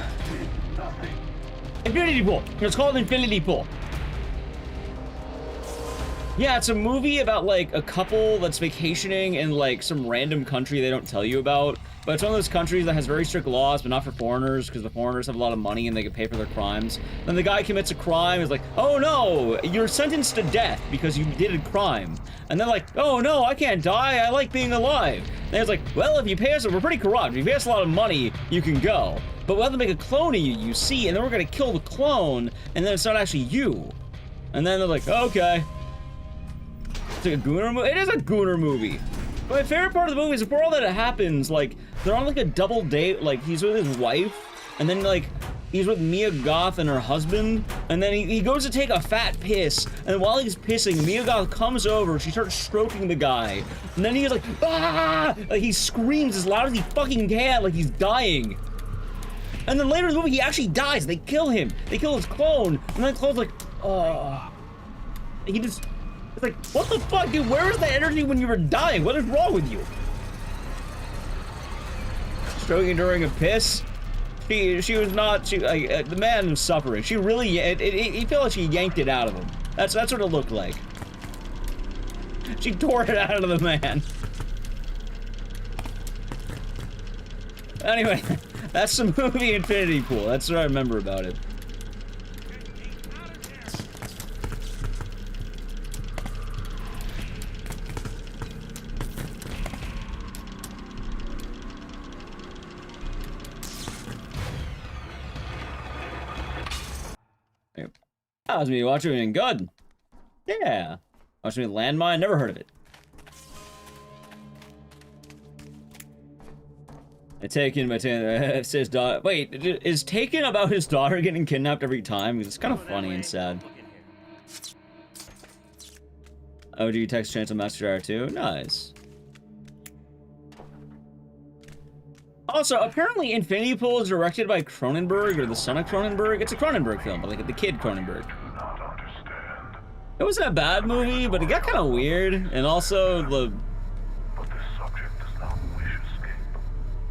Infinity Pool. It's called Infinity Pool. Yeah, it's a movie about like a couple that's vacationing in like some random country they don't tell you about. But it's one of those countries that has very strict laws, but not for foreigners, because the foreigners have a lot of money and they can pay for their crimes. Then the guy commits a crime, is like, oh no, you're sentenced to death because you did a crime. And then like, oh no, I can't die, I like being alive. And it's like, well, if you pay us, we're pretty corrupt, if you pay us a lot of money, you can go. But we'll have to make a clone of you, you see, and then we're gonna kill the clone, and then it's not actually you. And then they're like, okay. It's like a Gooner movie? It is a Gooner movie. But my favorite part of the movie is before all that happens, like, they're on like a double date, like he's with his wife, and then like, he's with Mia Goth and her husband, and then he goes to take a fat piss, and while he's pissing, Mia Goth comes over, she starts stroking the guy, and then he's like, ah! Like he screams as loud as he fucking can, like he's dying. And then later in the movie, he actually dies, they kill him, they kill his clone, and then the clone's like, oh. He just, it's like, what the fuck, dude, where was the energy when you were dying? What is wrong with you? Stroking during a piss? She was not, the man was suffering. She really, he felt like she yanked it out of him. That's what it looked like. She tore it out of the man. Anyway, that's the movie Infinity Pool. That's what I remember about it. That was me watching it good. Yeah. Watching me Landmine, never heard of it. Taken by his daughter. Wait, is Taken about his daughter getting kidnapped every time? Because it's kind of funny and sad. Oh, do you text Chancellor Master R2? Nice. Also, apparently Infinity Pool is directed by Cronenberg, or the son of Cronenberg. It's a Cronenberg film, but like the kid Cronenberg. It wasn't a bad movie, but it got kind of weird, and also the...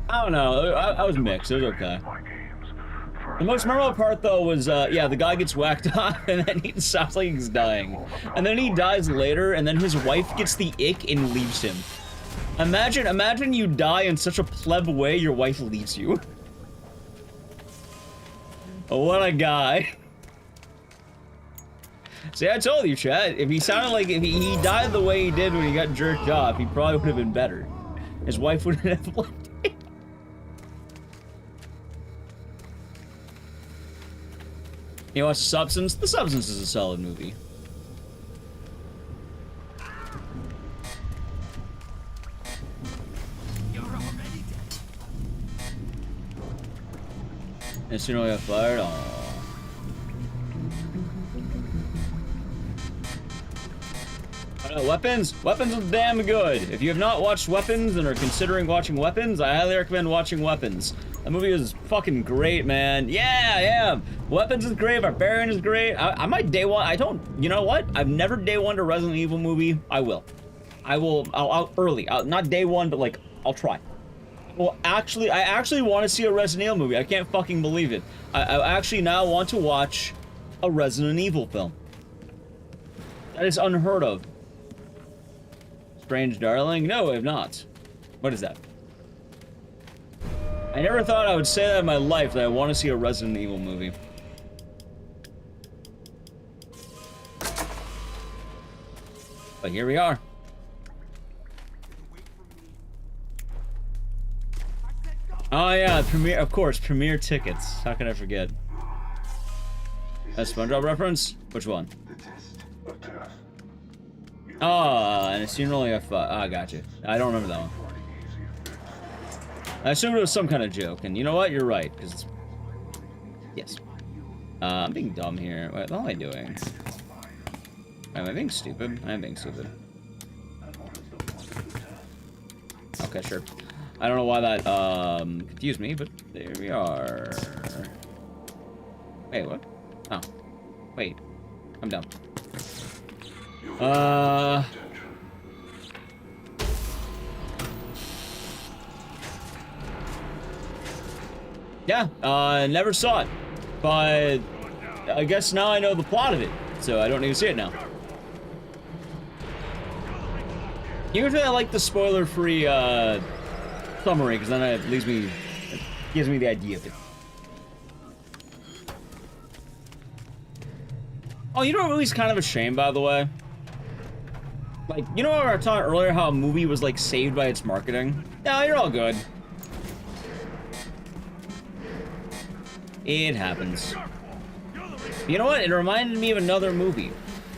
I don't know, I was mixed, it was okay. The most memorable part, though, was, yeah, the guy gets whacked off, and then he sounds like he's dying. And then he dies later, and then his wife gets the ick and leaves him. Imagine you die in such a pleb way, your wife leaves you. What a guy. See, I told you, chat, if he sounded like, if he died the way he did when he got jerked off, he probably would have been better. His wife wouldn't have left him. You watch Substance? The Substance is a solid movie. As soon as I got fired, Weapons? Weapons is damn good. If you have not watched Weapons and are considering watching Weapons, I highly recommend watching Weapons. That movie is fucking great, man. Yeah. Weapons is great, Barbarian is great. I might day one, you know what? I've never day one a Resident Evil movie. I'll early. Not day one, but like, I'll try. Well, actually, I actually want to see a Resident Evil movie. I can't fucking believe it. I actually now want to watch a Resident Evil film. That is unheard of. Strange Darling? No, I have not. What is that? I never thought I would say that in my life, that I want to see a Resident Evil movie. But here we are. Oh yeah, Premiere, of course, Premiere tickets. How can I forget? A SpongeBob reference? Which one? Oh, and it's only a I got you. I don't remember that one. I assumed it was some kind of joke, and you know what? You're right, because yes. I'm being dumb here. What am I doing? Am I being stupid? I am being stupid. Okay, sure. I don't know why that confused me, but there we are. Wait, what? Oh. Wait. I'm dumb. Yeah, never saw it. But I guess now I know the plot of it, so I don't need to see it now. Usually I like the spoiler-free, summary, because then it gives me the idea of it. Oh, you know what movie's kind of a shame, by the way? Like, you know what I was talking earlier, how a movie was, like, saved by its marketing? No, you're all good. It happens. You know what? It reminded me of another movie.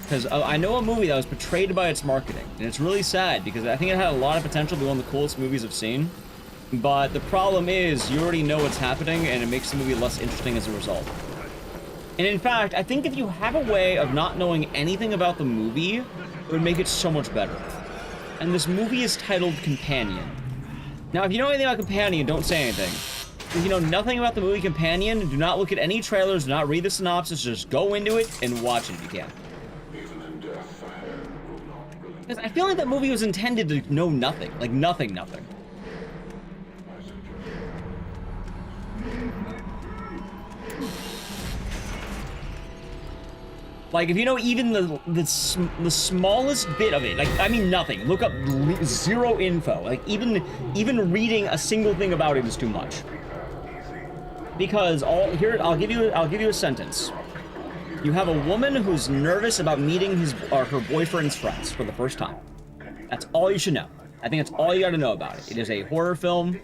Because I know a movie that was betrayed by its marketing. And it's really sad, because I think it had a lot of potential to be one of the coolest movies I've seen. But the problem is, you already know what's happening, and it makes the movie less interesting as a result. And in fact, I think if you have a way of not knowing anything about the movie, it would make it so much better. And this movie is titled Companion. Now, if you know anything about Companion, don't say anything. If you know nothing about the movie Companion, do not look at any trailers, do not read the synopsis, just go into it and watch it if you can. Because I feel like that movie was intended to know nothing. Like, nothing. Like, if you know even the smallest bit of it, like, I mean nothing. Look up zero info. Like, even reading a single thing about it is too much. Because I'll give you a sentence. You have a woman who's nervous about meeting her boyfriend's friends for the first time. That's all you should know. I think that's all you gotta know about it. It is a horror film.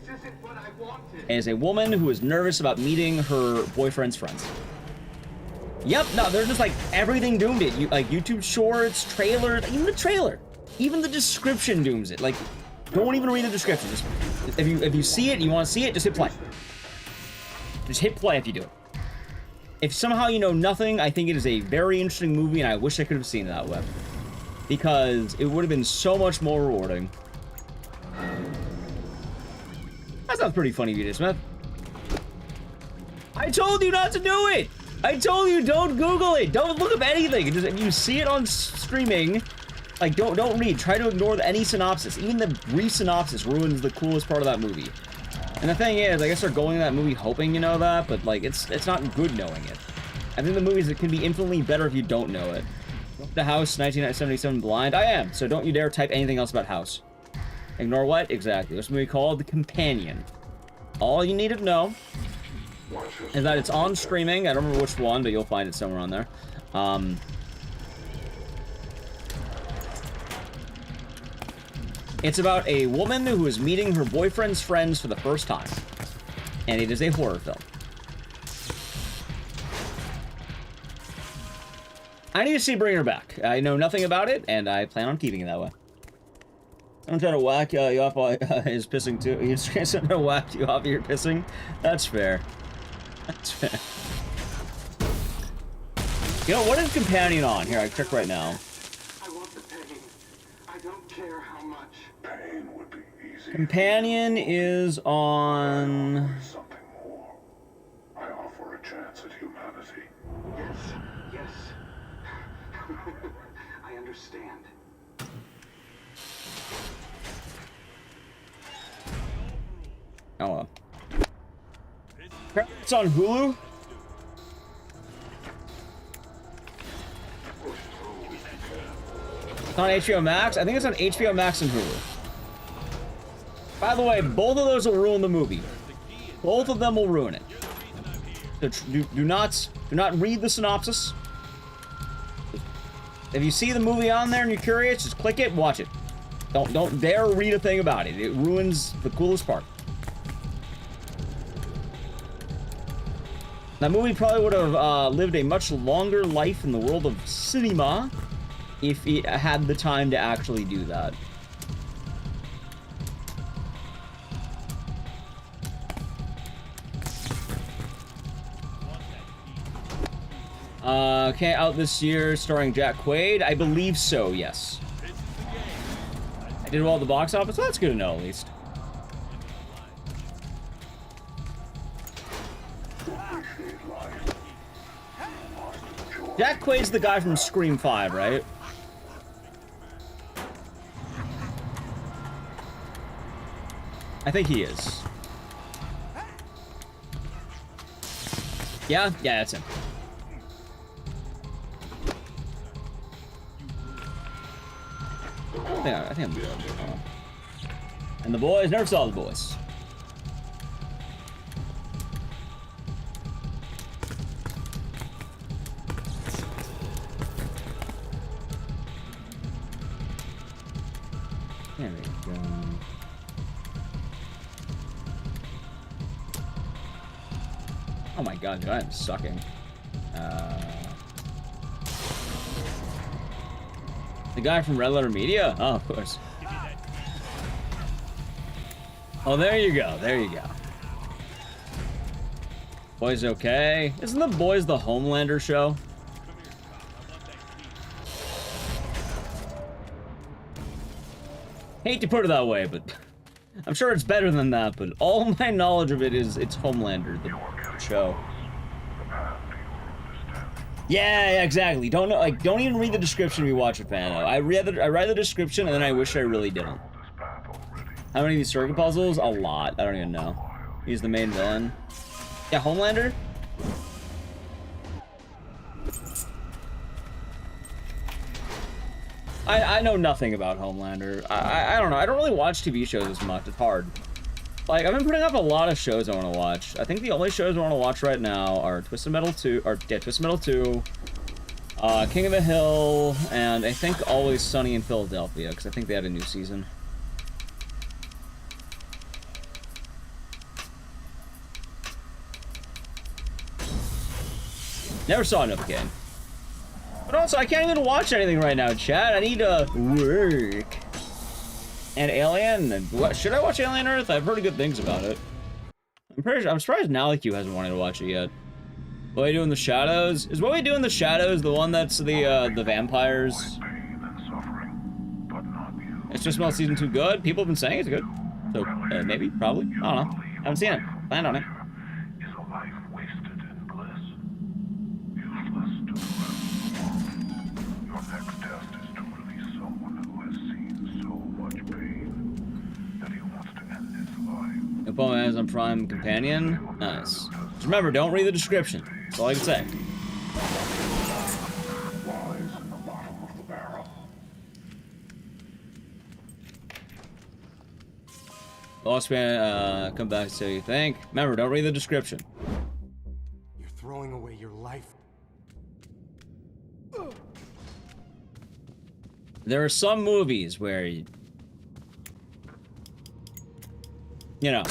It is a woman who is nervous about meeting her boyfriend's friends. Yep, no, they're just like, everything doomed it. Like, YouTube shorts, trailers, even the trailer. Even the description dooms it. Like, don't even read the description. Just, if you see it and you want to see it, just hit play. Just hit play if you do it. If somehow you know nothing, I think it is a very interesting movie, and I wish I could have seen it that way. Because it would have been so much more rewarding. That sounds pretty funny, Vita Smith. I told you not to do it! I told you don't Google it! Don't look up anything! Just, if you see it on streaming, like, don't read. Try to ignore any synopsis. Even the brief synopsis ruins the coolest part of that movie. And the thing is, I guess they're going to that movie hoping you know that, but, like, it's not good knowing it. I think the movies can be infinitely better if you don't know it. The House, 1977 Blind. I am, so don't you dare type anything else about House. Ignore what? Exactly. This movie called The Companion. All you need to know is that it's on streaming. I don't remember which one, but you'll find it somewhere on there. It's about a woman who is meeting her boyfriend's friends for the first time. And it is a horror film. I need to see Bring Her Back. I know nothing about it, and I plan on keeping it that way. I'm trying to whack you off while he's pissing too. He's trying to whack you off your pissing. That's fair. That's fair. You know, what is Companion on? Here, I click right now. I want the pain. I don't care how much. Pain would be easy. Companion is on... Something more. I offer a chance at humanity. Yes, yes. I understand. Oh well. It's on Hulu? It's on HBO Max? I think it's on HBO Max and Hulu. By the way, both of those will ruin the movie. Both of them will ruin it. So do not read the synopsis. If you see the movie on there and you're curious, just click it, watch it. Don't dare read a thing about it. It ruins the coolest part. That movie probably would have lived a much longer life in the world of cinema if it had the time to actually do that. Okay, out this year, starring Jack Quaid. I believe so, yes. I did well at the box office. Well, that's good to know, at least. Jack Quaid's the guy from Scream 5, right? I think he is. Yeah, that's him. I think I'm good. And the boys, never saw the boys. There we go. Oh my god, dude, I am sucking. The guy from Red Letter Media? Oh, of course. Oh, there you go. There you go. Boys okay? Isn't the Boys the Homelander show? Hate to put it that way, but I'm sure it's better than that, but all my knowledge of it is it's Homelander, the show. Yeah, exactly. Don't even read the description if you watch it, Fano. I read the description and then I wish I really didn't. How many of these circuit puzzles? A lot. I don't even know. He's the main villain. Yeah, Homelander? I know nothing about Homelander. I don't know. I don't really watch TV shows as much. It's hard. Like, I've been putting up a lot of shows I want to watch. I think the only shows I want to watch right now are Twisted Metal 2, King of the Hill, and I think Always Sunny in Philadelphia, because I think they had a new season. Never saw enough again. But also, I can't even watch anything right now, chat. I need to work. And Alien, what, should I watch Alien Earth? I've heard good things about it. I'm surprised Naliq hasn't wanted to watch it yet. What We Do in the Shadows? Is What We Do in the Shadows the one that's the vampires? It's just about season 2 good? People have been saying it's good. So, maybe, probably, I don't know. Haven't seen it. Planned on it. Is a life wasted in bliss. Useless to the rest. Your next test is to release someone who has seen so much pain that he wants to end his life. Opponent has on Prime Companion. Nice. Just remember, don't read the description. That's all I can say. Lies in the bottom of the barrel. Lost man, come back so you think. Remember, don't read the description. You're throwing away your life. There are some movies where you know,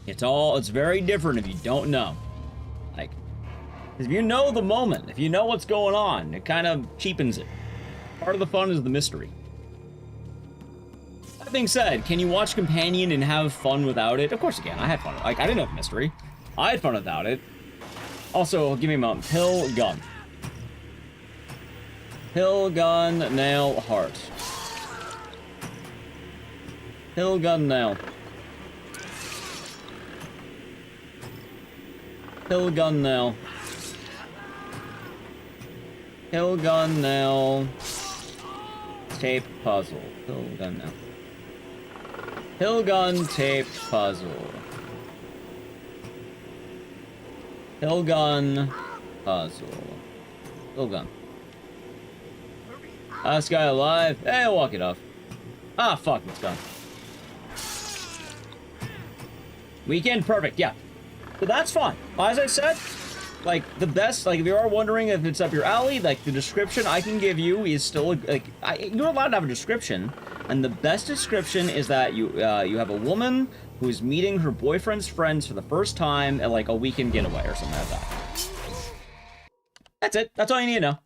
it's very different if you don't know. Like, if you know the moment, if you know what's going on, it kind of cheapens it. Part of the fun is the mystery. That being said, can you watch Companion and have fun without it? Of course you can. I had fun. Like, I didn't know the mystery. I had fun without it. Also, give me a moment. Pill, gun. Pill, gun, nail, heart. Pill, gun, nail. Pill, gun, nail. Pill, gun, nail. Tape, puzzle. Pill, gun, nail. Pill, gun, tape, puzzle. Pill, gun, puzzle. Pill, gun. Last guy alive. Hey, I'll walk it off. Ah, fuck, it's gone. Weekend, perfect, yeah. So that's fun. As I said, like, the best, like, if you are wondering if it's up your alley, like, the description I can give you is still, like, you're allowed to have a description, and the best description is that you have a woman who's meeting her boyfriend's friends for the first time at, like, a weekend getaway or something like that. That's it. That's all you need to know.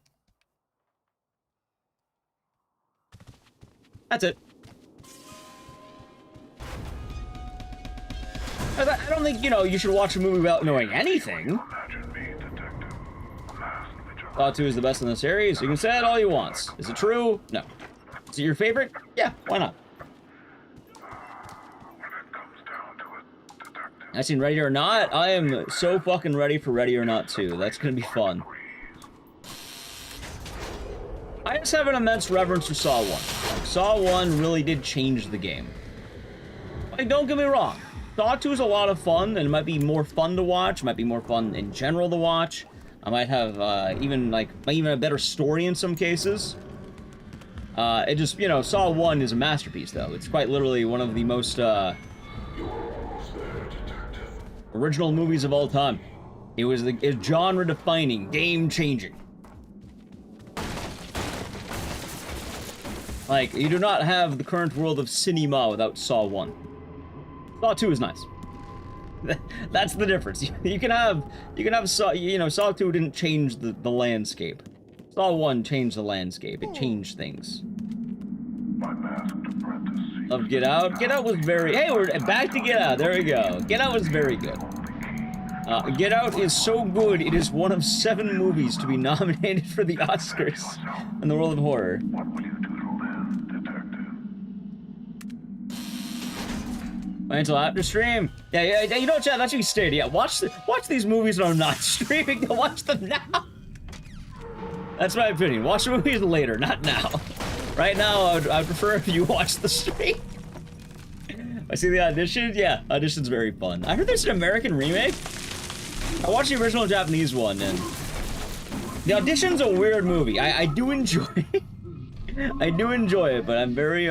That's it. I don't think, you know, you should watch a movie without knowing anything. Saw 2 is the best in the series. You can say that all you want. Is it true? No. Is it your favorite? Yeah, why not? I've seen Ready or Not. I am so fucking ready for Ready or Not 2. That's gonna be fun. I just have an immense reverence for Saw 1. Like, Saw 1 really did change the game. Like, don't get me wrong. Saw 2 is a lot of fun, and it might be more fun to watch. It might be more fun in general to watch. I might have even a better story in some cases. It just, you know, Saw 1 is a masterpiece, though. It's quite literally one of the most original movies of all time. It was genre-defining, game-changing. Like, you do not have the current world of cinema without Saw 1. Saw 2 is nice. That's the difference. You can have Saw, you know, Saw 2 didn't change the landscape. Saw 1 changed the landscape. It changed things. Loved Get Out. Get Out was very... Hey, we're back to Get Out. There we go. Get Out was very good. Get Out is so good, it is one of 7 movies to be nominated for the Oscars in the world of horror. Wait until after stream. Yeah, you know, chat, that's what you stated. Yeah, watch these movies when I'm not streaming. Watch them now. That's my opinion. Watch the movies later, not now. Right now, I'd prefer if you watch the stream. I see the Audition. Yeah, Audition's very fun. I heard there's an American remake. I watched the original Japanese one, and the Audition's a weird movie. I do enjoy it. I do enjoy it, but I'm very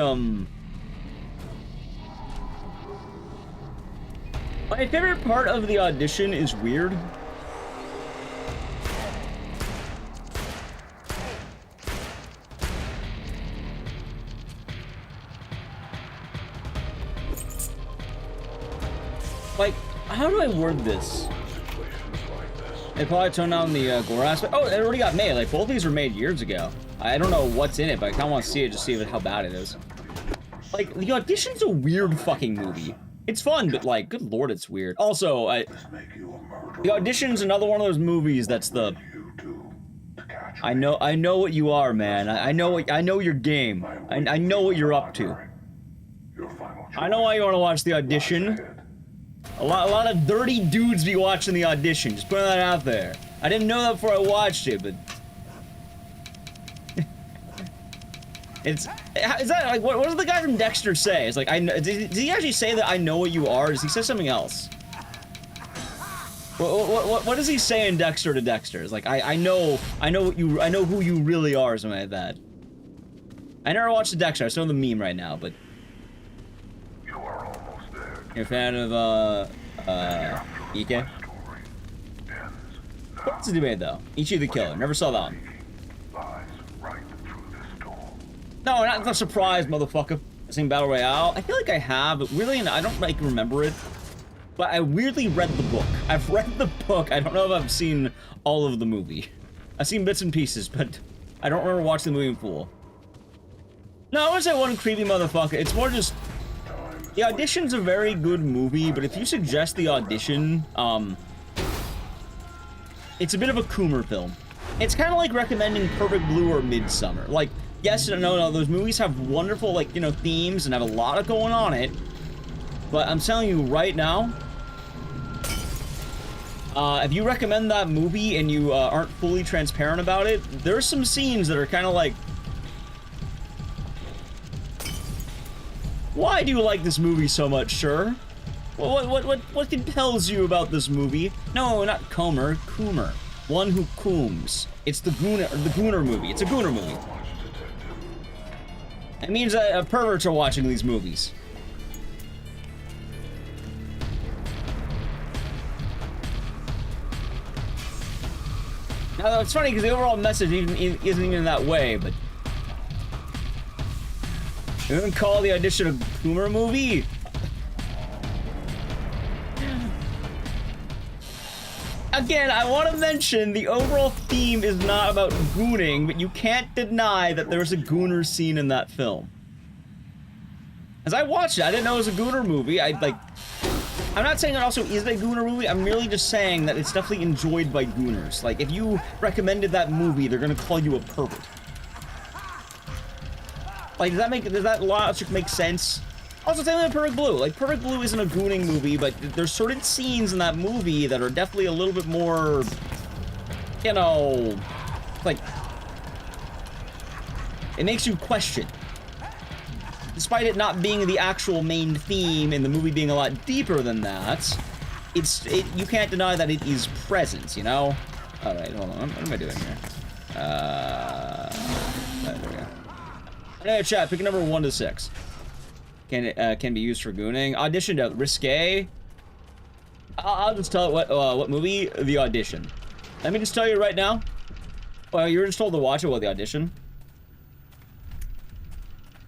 My favorite part of the Audition is weird. Like, how do I word this? They probably toned down the gore aspect. Oh, it already got made. Like, both of these were made years ago. I don't know what's in it, but I kind of want to see it, just see how bad it is. Like, the Audition's a weird fucking movie. It's fun, but, like, good lord, it's weird. Also, the Audition's another one of those movies that's the... I know what you are, man. I know your game. I know what you're up to. Your final I know why you want to watch the audition. A lot of dirty dudes be watching the audition. Just putting that out there. I didn't know that before I watched it, but is that like what does the guy from Dexter say? It's like did he actually say that I know what you are? Does he say something else? What does he say in Dexter to Dexter? It's like I know who you really are, or something like that. I never watched the Dexter. I still know the meme right now, but you're a fan of Ike? What's the debate though? Ichi the Killer. Never saw that one. No, not the surprise, motherfucker. I've seen Battle Royale. I feel like I have, but really, I don't like remember it. But I weirdly read the book. I've read the book. I don't know if I've seen all of the movie. I've seen bits and pieces, but I don't remember watching the movie in full. No, I wouldn't say one creepy motherfucker. It's more just The Audition's a very good movie, but if you suggest The Audition, it's a bit of a Coomer film. It's kind of like recommending Perfect Blue or Midsummer. Like, yes and no, those movies have wonderful, like, you know, themes and have a lot of going on it. But I'm telling you right now, if you recommend that movie and you aren't fully transparent about it, there's some scenes that are kind of like, why do you like this movie so much, sir? What compels you about this movie? No, not Coomer. One who cooms. It's the Gooner movie. It's a Gooner movie. It means perverts are watching these movies. Now, it's funny because the overall message isn't even that way, but you wouldn't call The Audition a Coomer movie? Again, I want to mention the overall theme is not about gooning, but you can't deny that there's a Gooner scene in that film. As I watched it, I didn't know it was a Gooner movie. I'm not saying it also is a Gooner movie. I'm merely just saying that it's definitely enjoyed by Gooners. Like, if you recommended that movie, they're gonna call you a pervert. Like, does that logic make sense? Also, same with Perfect Blue. Like, Perfect Blue isn't a gooning movie, but there's certain scenes in that movie that are definitely a little bit more, you know, like, it makes you question. Despite it not being the actual main theme and the movie being a lot deeper than that, you can't deny that it is present, you know? Alright, hold on. What am I doing here? There we go. Anyway, chat, pick a number 1 to 6. Can be used for gooning. Audition to risque. I'll just tell it what movie? The Audition. Let me just tell you right now. Well, you were just told to watch it. The Audition.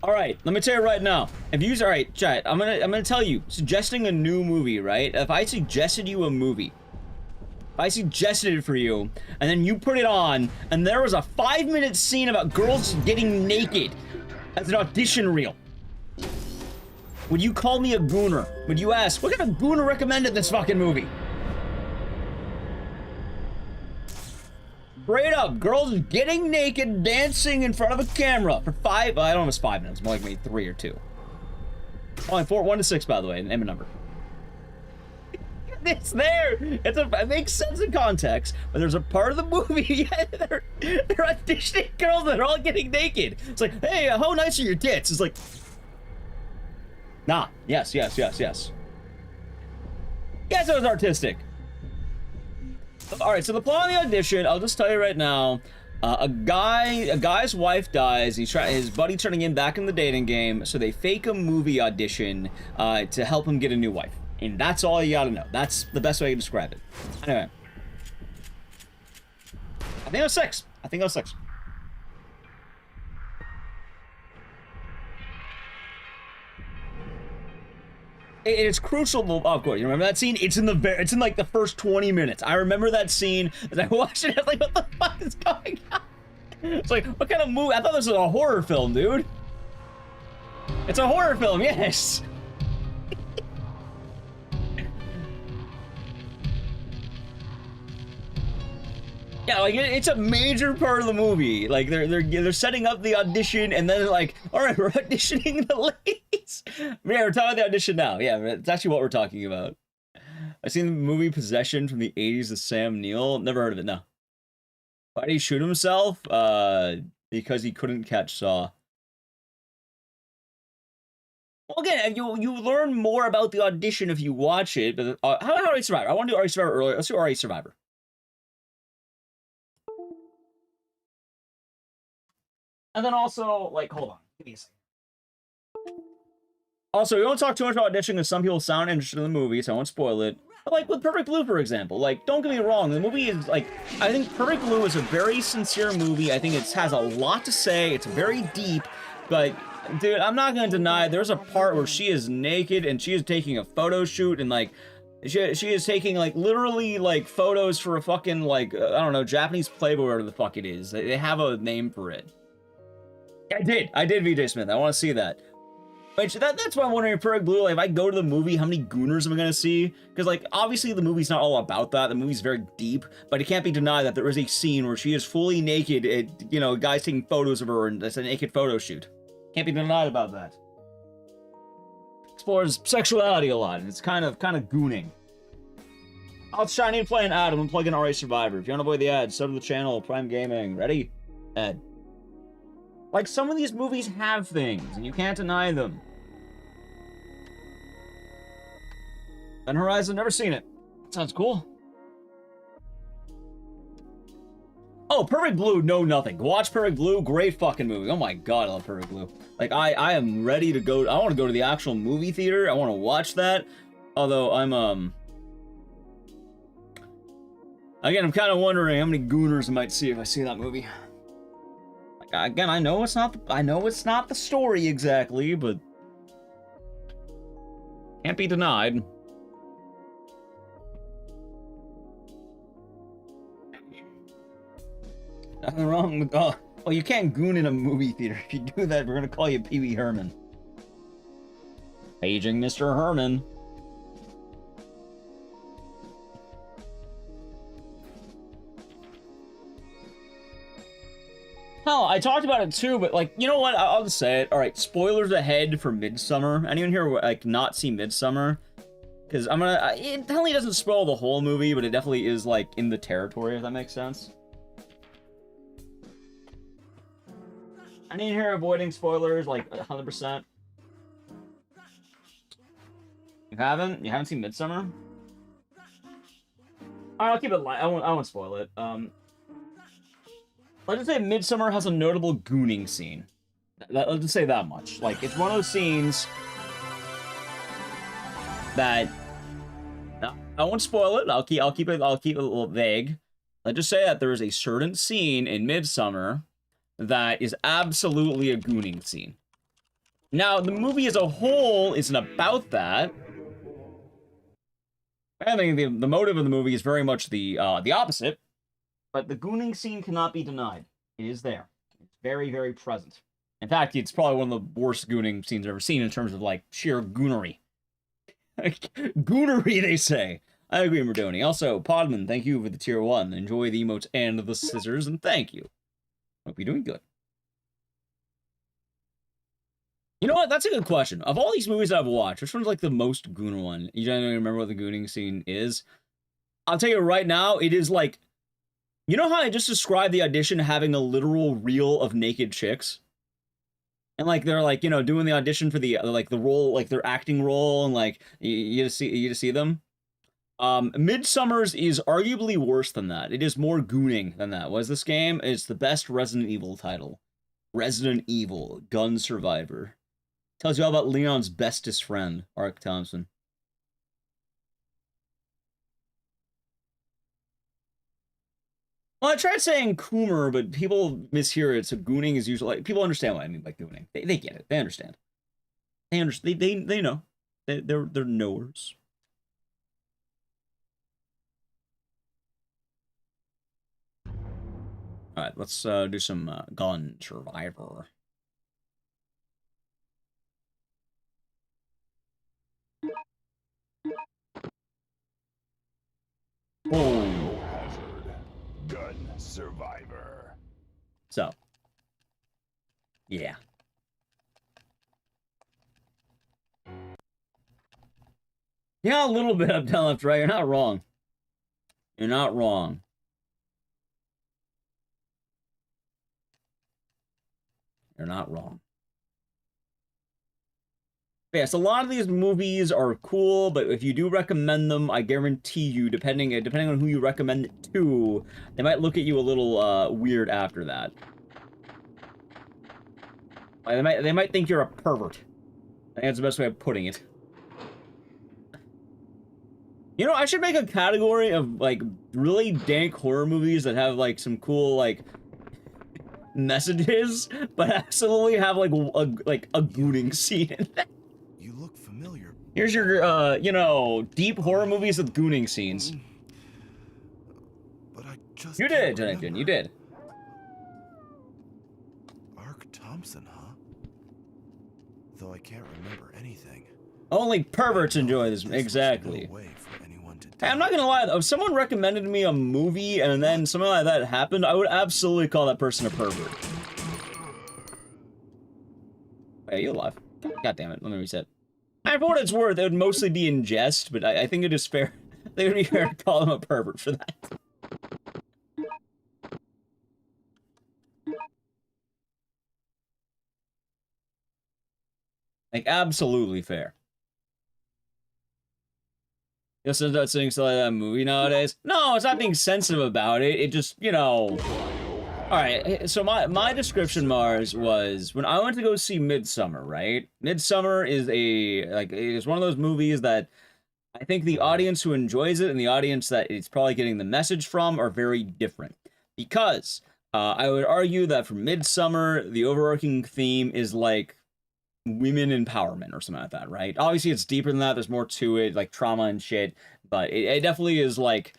All right, let me tell you right now. All right, chat. I'm gonna tell you. Suggesting a new movie, right? If I suggested you a movie, if I suggested it for you, and then you put it on, and there was a 5-minute scene about girls getting naked as an audition reel, would you call me a gooner? Would you ask, what kind of gooner recommended this fucking movie? Straight up, girls getting naked, dancing in front of a camera for I don't know if it's 5 minutes, more like maybe 3 or 2. Only 1 to 6, by the way, name a number. It's there. It makes sense in context, but there's a part of the movie they're auditioning girls that are all getting naked. It's like, hey, how nice are your tits? It's like, nah. Yes. Yes, it was artistic. Alright, so the plot of the audition, I'll just tell you right now. A guy's wife dies. His buddy turning him back in the dating game, so they fake a movie audition to help him get a new wife. And that's all you gotta know. That's the best way to describe it. Anyway. I think it was 6. It's crucial. Oh, of course, you remember that scene? It's in like the first 20 minutes. I remember that scene as I watched it. I was like, what the fuck is going on? It's like, what kind of movie? I thought this was a horror film, dude. It's a horror film, yes. Yeah, like it's a major part of the movie. Like they're setting up the audition, and then like, all right, we're auditioning the ladies. Yeah, we're talking about the audition now. Yeah, it's actually what we're talking about. I've seen the movie Possession from the 80s with Sam Neill. Never heard of it, no. Why did he shoot himself? Because he couldn't catch Saw. Well, again, you learn more about the audition if you watch it. But how about RA Survivor? I want to do RA Survivor earlier. Let's do RA Survivor. And then also, like, hold on. Give me a second. Also, we don't talk too much about auditioning because some people sound interested in the movie, so I won't spoil it. But, like, with Perfect Blue, for example, like, don't get me wrong, the movie is, like, I think Perfect Blue is a very sincere movie. I think it has a lot to say. It's very deep, but, dude, I'm not gonna deny there's a part where she is naked and she is taking a photo shoot and, like, she is taking, like, literally, like, photos for a fucking, like, I don't know, Japanese Playboy or whatever the fuck it is. They have a name for it. I did, VJ Smith. I want to see that. Which, that's why I'm wondering, Perfect Blue, like, if I go to the movie, how many Gooners am I going to see? Because, like, obviously the movie's not all about that. The movie's very deep, but it can't be denied that there is a scene where she is fully naked, you know, guys taking photos of her, and it's a naked photo shoot. Can't be denied about that. Explores sexuality a lot, and it's kind of gooning. I'll try to play an ad. I'm going to plug in RA Survivor. If you want to avoid the ads, sub to the channel, Prime Gaming. Ready? Ad. Like, some of these movies have things, and you can't deny them. Event Horizon, never seen it. Sounds cool. Oh, Perfect Blue, no nothing. Watch Perfect Blue, great fucking movie. Oh my god, I love Perfect Blue. Like, I am ready to go. I want to go to the actual movie theater. I want to watch that. Although, again, I'm kind of wondering how many Gooners I might see if I see that movie. Again, I know it's not the story exactly, but can't be denied. Nothing wrong with well, you can't goon in a movie theater. If you do that, we're gonna call you Pee Wee Herman. Paging Mr. Herman. Hell, I talked about it too, but, like, you know what? I'll just say it. Alright, spoilers ahead for Midsummer. Anyone here, like, not see Midsummer? Because I'm gonna... it definitely doesn't spoil the whole movie, but it definitely is, like, in the territory, if that makes sense. Anyone here avoiding spoilers, like, 100%? You haven't? You haven't seen Midsummer? Alright, I'll keep it light. I won't spoil it. Let's just say Midsummer has a notable gooning scene. Let's just say that much. Like, it's one of those scenes that I won't spoil it. I'll keep it a little vague. Let's just say that there is a certain scene in Midsummer that is absolutely a gooning scene. Now, the movie as a whole isn't about that. I think the motive of the movie is very much the opposite. But the gooning scene cannot be denied. It is there. It's very, very present. In fact, it's probably one of the worst gooning scenes I've ever seen in terms of, like, sheer goonery. Goonery, they say. I agree, Merdoni. Also, Podman, thank you for the tier 1. Enjoy the emotes and the scissors, and thank you. Hope you're doing good. You know what? That's a good question. Of all these movies I've watched, which one's, like, the most gooner one? You don't even remember what the gooning scene is? I'll tell you right now, it is, like... You know how I just described the audition having a literal reel of naked chicks? And, like, they're, like, you know, doing the audition for the, like, the role, like, their acting role, and, like, you just see them? Midsummer's is arguably worse than that. It is more gooning than that. What is this game? It's the best Resident Evil title. Resident Evil, Gun Survivor. Tells you all about Leon's bestest friend, Ark Thompson. Well, I tried saying Coomer, but people mishear it, so gooning is usually... Like, people understand what I mean by gooning. They get it. They understand. They know. They're knowers. Alright, let's do some Gun Survivor. Oh. Gun Survivor. So. Yeah. Yeah, a little bit up, down, left, right. You're not wrong. You're not wrong. You're not wrong. Yes, a lot of these movies are cool, but if you do recommend them, I guarantee you, depending on who you recommend it to, they might look at you a little weird after that. They might think you're a pervert. I think that's the best way of putting it. You know, I should make a category of, like, really dank horror movies that have, like, some cool, like, messages, but absolutely have, like, a gooning scene in them. You look familiar. Here's your, you know, deep horror movies with gooning scenes. But I just You did, Jonathan, you did. Ark Thompson, huh? Though I can't remember anything. Only perverts enjoy this. Exactly. Hey, I'm not gonna lie, though. If someone recommended me a movie and then something like that happened, I would absolutely call that person a pervert. Wait, are you alive? God damn it, let me reset. And for what it's worth, it would mostly be in jest, but I think it is fair. I think it would be fair to call him a pervert for that. Like, absolutely fair. Just not saying stuff like that movie nowadays. No, it's not being sensitive about it. It just, you know. Alright, so my description, Mars, was when I went to go see Midsummer, right? Midsummer is is one of those movies that I think the audience who enjoys it and the audience that it's probably getting the message from are very different. Because I would argue that for Midsummer, the overarching theme is like women empowerment or something like that, right? Obviously, it's deeper than that. There's more to it, like trauma and shit. But it definitely is like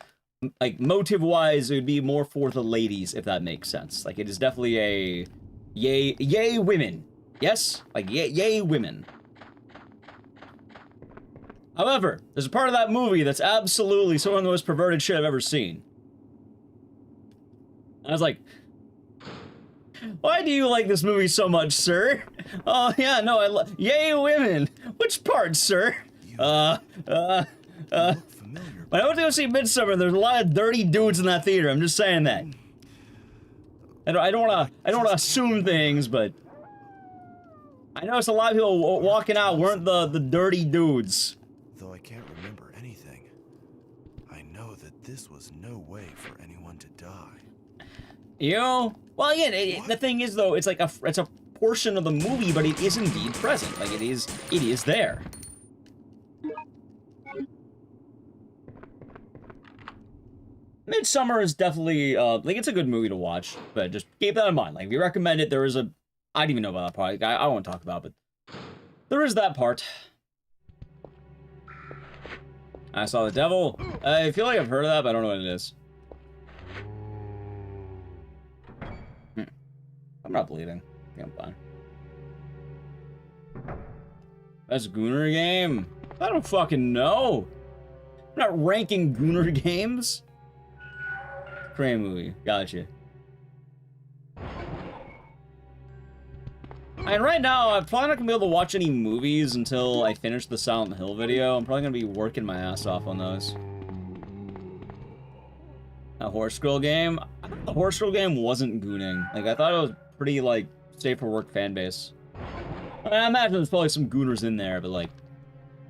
motive-wise, it would be more for the ladies, if that makes sense. Like, it is definitely a yay women. Yes? Like, yay women. However, there's a part of that movie that's absolutely some of the most perverted shit I've ever seen. I was like, why do you like this movie so much, sir? Oh, yeah, no, yay women. Which part, sir? When I went to go see Midsummer, there's a lot of dirty dudes in that theater. I'm just saying that. I don't wanna assume things, but I noticed a lot of people walking out weren't the dirty dudes. Though I can't remember anything, I know that this was no way for anyone to die. You know? Well, again, the thing is, though, it's like it's a portion of the movie, but it is indeed present. Like, it is there. Midsummer is definitely, like, it's a good movie to watch, but just keep that in mind. Like, if you recommend it, there is I didn't even know about that part. I don't want to talk about it, but there is that part. I Saw the Devil. I feel like I've heard of that, but I don't know what it is. I'm not bleeding. I think I'm fine. That's a Gooner game? I don't fucking know. I'm not ranking Gooner games. Korean movie. Gotcha. And right now, I'm probably not gonna be able to watch any movies until I finish the Silent Hill video. I'm probably gonna be working my ass off on those. A Horse Girl game? I thought the Horse Girl game wasn't gooning. Like, I thought it was pretty, like, safe for work fan base. I imagine there's probably some gooners in there, but, like,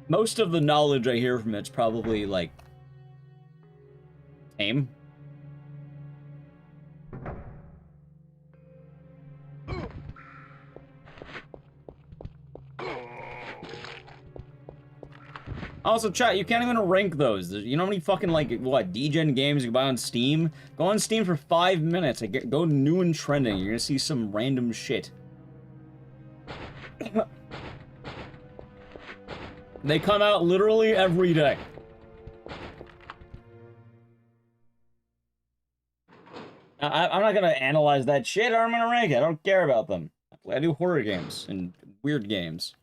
most of the knowledge I hear from it's probably, like, tame. Also, chat, you can't even rank those. You know how many fucking, like, what, D-Gen games you can buy on Steam? Go on Steam for 5 minutes. Go new and trending. You're gonna see some random shit. They come out literally every day. I'm not gonna analyze that shit, or I'm gonna rank it. I don't care about them. I do horror games and weird games.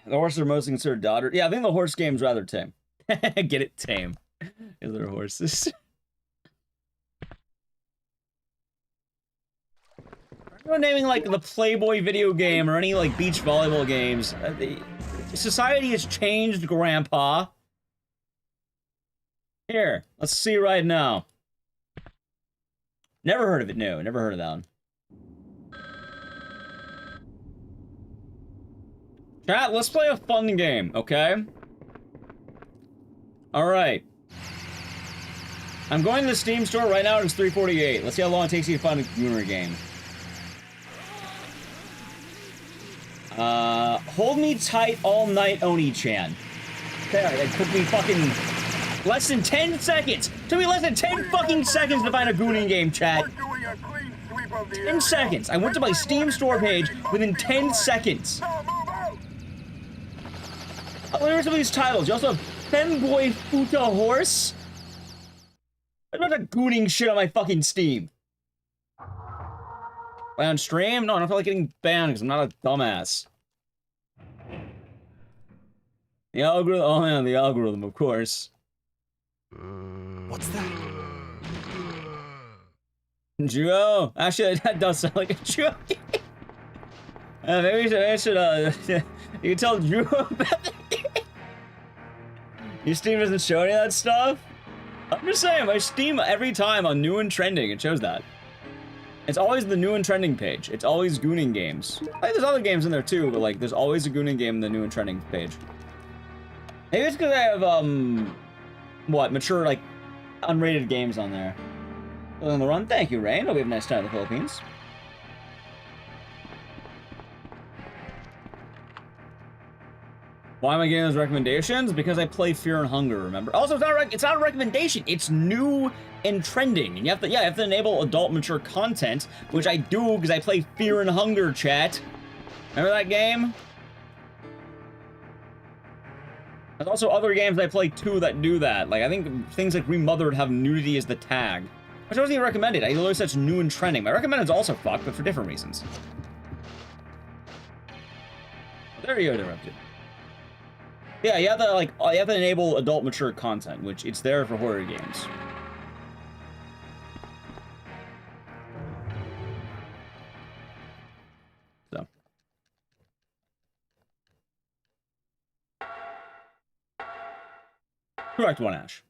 The horses are mostly considered daughter. Yeah, I think the horse game's rather tame. Get it? Tame. Is there horses? I'm not naming like the Playboy video game or any like beach volleyball games. Society has changed, Grandpa. Here, let's see right now. Never heard of it, no. Never heard of that one. Chat, let's play a fun game, okay? Alright. I'm going to the Steam store right now, it's 3:48. Let's see how long it takes you to find a Gooner game. Hold me tight all night, Oni-chan. There, that took me fucking less than 10 seconds. Took me less than 10 fucking seconds to find a Gooner game, chat. 10 seconds. I went to my Steam store page within 10 seconds. Look at some of these titles. You also have Femboy Futa Horse. I'm not a gooning shit on my fucking Steam. Am I on stream? No, I don't feel like getting banned because I'm not a dumbass. The algorithm. Oh man, the algorithm, of course. What's that? Juo? Actually, that does sound like a Juo. Maybe I should, you can tell Drew about that game. Your Steam doesn't show any of that stuff? I'm just saying, my Steam, every time on new and trending, it shows that. It's always the new and trending page. It's always gooning games. I think there's other games in there too, but like, there's always a gooning game in the new and trending page. Maybe it's because I have, what, mature, like, unrated games on there. On the run, thank you, Rain. Hope we have a nice time in the Philippines. Why am I getting those recommendations? Because I play Fear and Hunger, remember? Also, it's not a recommendation. It's new and trending. And you have to enable adult mature content, which I do because I play Fear and Hunger, chat. Remember that game? There's also other games I play too that do that. Like, I think things like Remothered have nudity as the tag. Which wasn't even recommended. I literally said it's new and trending. My recommended is also fucked, but for different reasons. There you go, interrupted. Yeah, you have to enable adult mature content, which it's there for horror games. So. Correct one, Ash.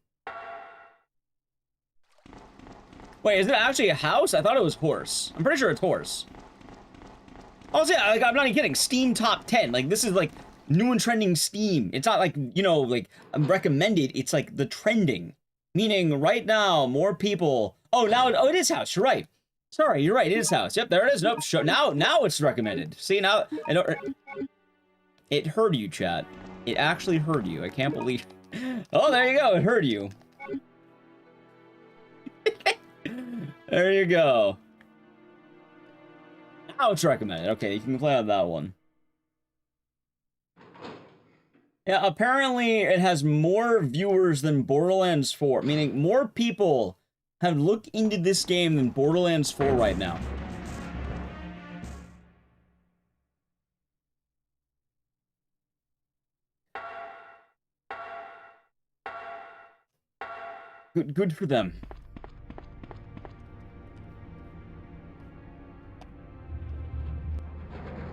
Wait, is it actually a house? I thought it was horse. I'm pretty sure it's horse. Oh, yeah, like, I'm not even kidding. Steam top 10. Like, this is like new and trending Steam. It's not like, you know, like recommended. It's like the trending. Meaning right now, more people. Oh, now, it is house. You're right. Sorry, you're right. It is house. Yep, there it is. Nope. Now it's recommended. See, now, it heard you, chat. It actually heard you. I can't believe. Oh, there you go. It heard you. There you go. Now it's recommended. Okay, you can play on that one. Yeah, apparently it has more viewers than Borderlands 4, meaning more people have looked into this game than Borderlands 4 right now. Good for them.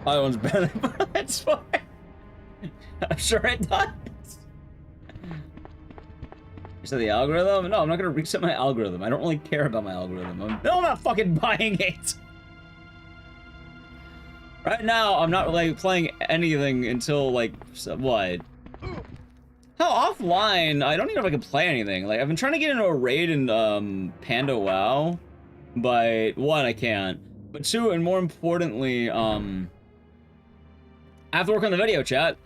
That one's better than Borderlands 4. I'm sure it does. Reset the algorithm? No, I'm not gonna reset my algorithm. I don't really care about my algorithm. No, I'm not fucking buying it. Right now, I'm not like playing anything until like what? How offline? I don't even know if I can play anything. Like I've been trying to get into a raid in Panda WoW, but one, I can't. But two, and more importantly, I have to work on the video, chat.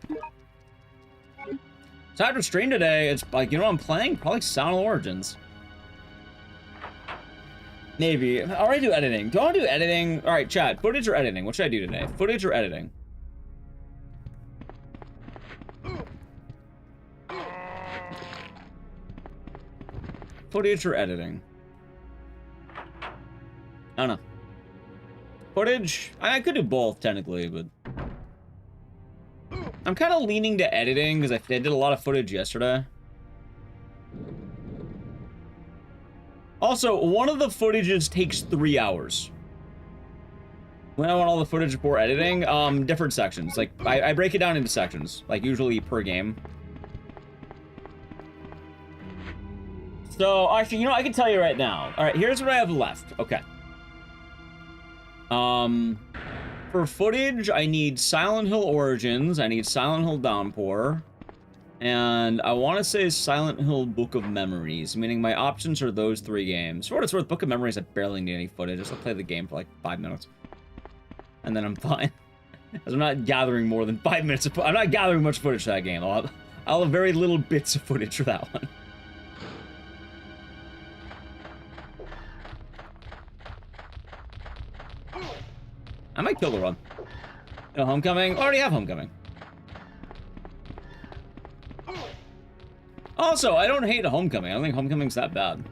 So after stream today, it's like, you know what I'm playing? Probably Sound Origins. Maybe. I already do editing. Do I want to do editing? Alright, chat. Footage or editing? What should I do today? Footage or editing? Footage or editing? I don't know. Footage? I could do both, technically, but... I'm kind of leaning to editing, because I did a lot of footage yesterday. Also, one of the footages takes 3 hours. When I want all the footage before editing, different sections. Like, I break it down into sections, like usually per game. So, actually, you know, I can tell you right now. All right, here's what I have left. Okay. For footage, I need Silent Hill Origins, I need Silent Hill Downpour, and I want to say Silent Hill Book of Memories, meaning my options are those 3 games. For what it's worth, Book of Memories, I barely need any footage. Just to play the game for like 5 minutes. And then I'm fine. Because I'm not gathering more than 5 minutes of I'm not gathering much footage for that game. I'll have very little bits of footage for that one. I might kill the run. No, Homecoming? Already have Homecoming. Also, I don't hate Homecoming. I don't think Homecoming's that bad.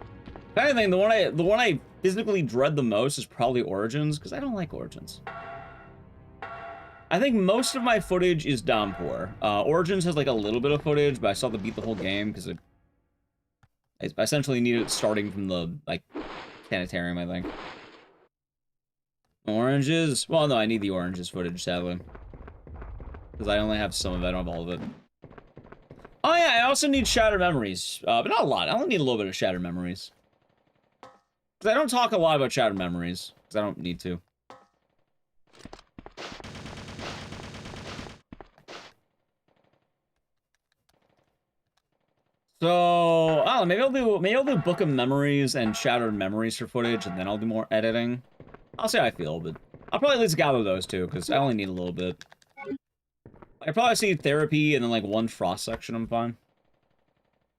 If anything, the one I physically dread the most is probably Origins, because I don't like Origins. I think most of my footage is Downpour. Origins has like a little bit of footage, but I still have to beat the whole game because I essentially need it starting from the like sanitarium, I think. Oranges? Well, no, I need the oranges footage, sadly. Because I only have some of it, I don't have all of it. Oh yeah, I also need Shattered Memories. But not a lot, I only need a little bit of Shattered Memories. Because I don't talk a lot about Shattered Memories. Because I don't need to. So, I don't know, maybe I'll do Book of Memories and Shattered Memories for footage, and then I'll do more editing. I'll see how I feel, but I'll probably at least gather those two, because I only need a little bit. I probably see therapy and then like 1 frost section, I'm fine.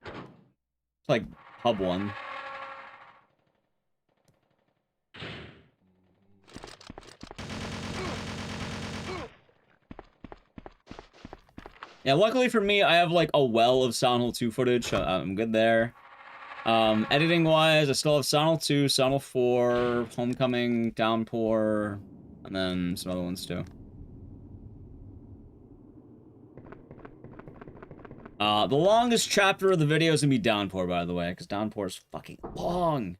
It's like hub 1. Yeah, luckily for me, I have like a well of Silent Hill 2 footage, so I'm good there. Editing-wise, I still have Silent Hill 2, Silent Hill 4, Homecoming, Downpour, and then some other ones too. The longest chapter of the video is gonna be Downpour, by the way, because Downpour is fucking long.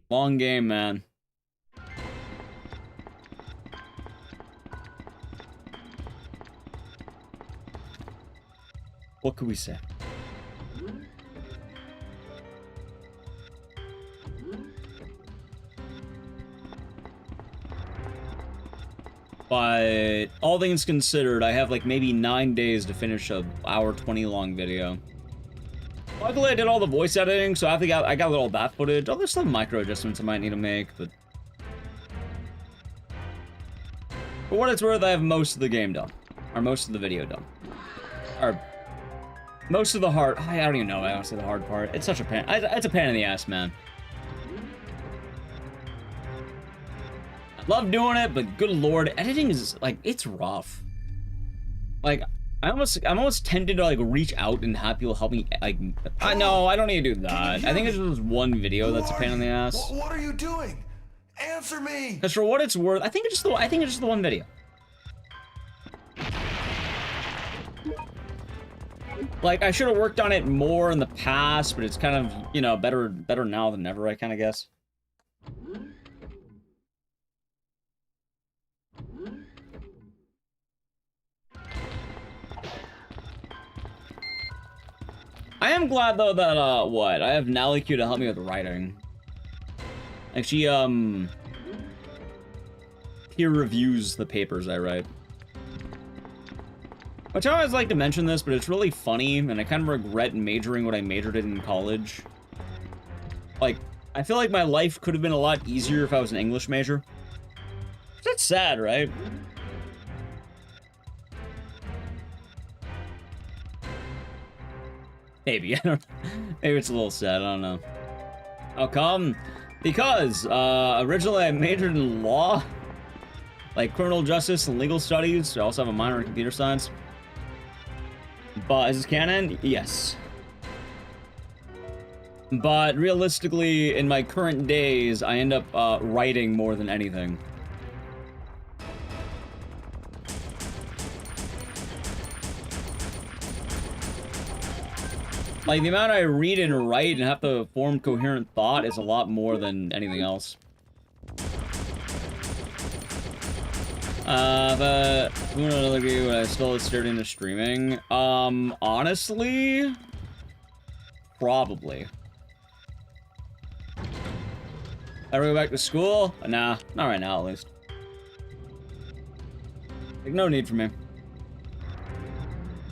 Long game, man. What could we say? But all things considered, I have like maybe 9 days to finish a hour 20 long video. Luckily, I did all the voice editing, so I think I got all that footage. Oh, there's some micro adjustments I might need to make, but for what it's worth, I have most of the game done, or most of the video done, or most of the hard. I don't even know. I honestly the hard part. It's such a pain. It's a pain in the ass, man. I love doing it, but good lord, editing is like it's rough. Like I'm almost tempted to like reach out and have people help me. Like no, I don't need to do that. I think it's just one video that's a pain in the ass. What are you doing? Answer me. Because for what it's worth, I think it's just the one video. Like, I should have worked on it more in the past, but it's kind of, you know, better now than never, I kind of guess. I am glad, though, that, I have Nally-Q to help me with writing. Like, she, peer reviews the papers I write. Which I always like to mention this, but it's really funny, and I kind of regret majoring what I majored in college. Like, I feel like my life could have been a lot easier if I was an English major. That's sad, right? Maybe, I don't know. Maybe it's a little sad, I don't know. How come? Because, originally I majored in law, like criminal justice and legal studies. I also have a minor in computer science. But is this canon? Yes. But realistically, in my current days, I end up writing more than anything. Like, the amount I read and write and have to form coherent thought is a lot more than anything else. But who knows another video when I still started into streaming? Honestly, probably. Ever go back to school? Nah, not right now at least. Like, no need for me.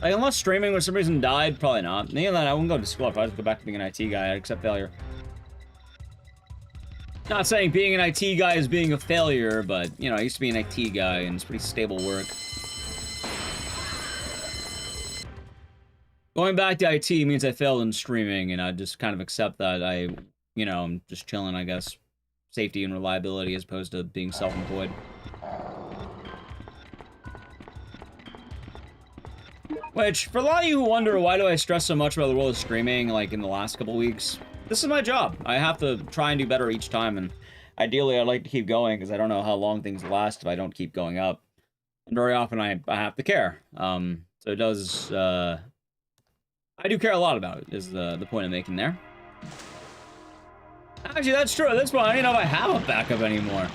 Like, unless streaming for some reason died, probably not. And even then, I wouldn't go to school. I'd probably just go back to being an IT guy. I'd accept failure. Not saying being an IT guy is being a failure, but, you know, I used to be an IT guy, and it's pretty stable work. Going back to IT means I failed in streaming, and I just kind of accept that you know, I'm just chilling, I guess. Safety and reliability as opposed to being self-employed. Which, for a lot of you who wonder why do I stress so much about the world of streaming, like, in the last couple weeks, this is my job. I have to try and do better each time, and ideally I'd like to keep going, because I don't know how long things last if I don't keep going up. And very often I have to care. So it does, I do care a lot about it, is the point I'm making there. Actually, that's true. At this point, I don't even know if I have a backup anymore.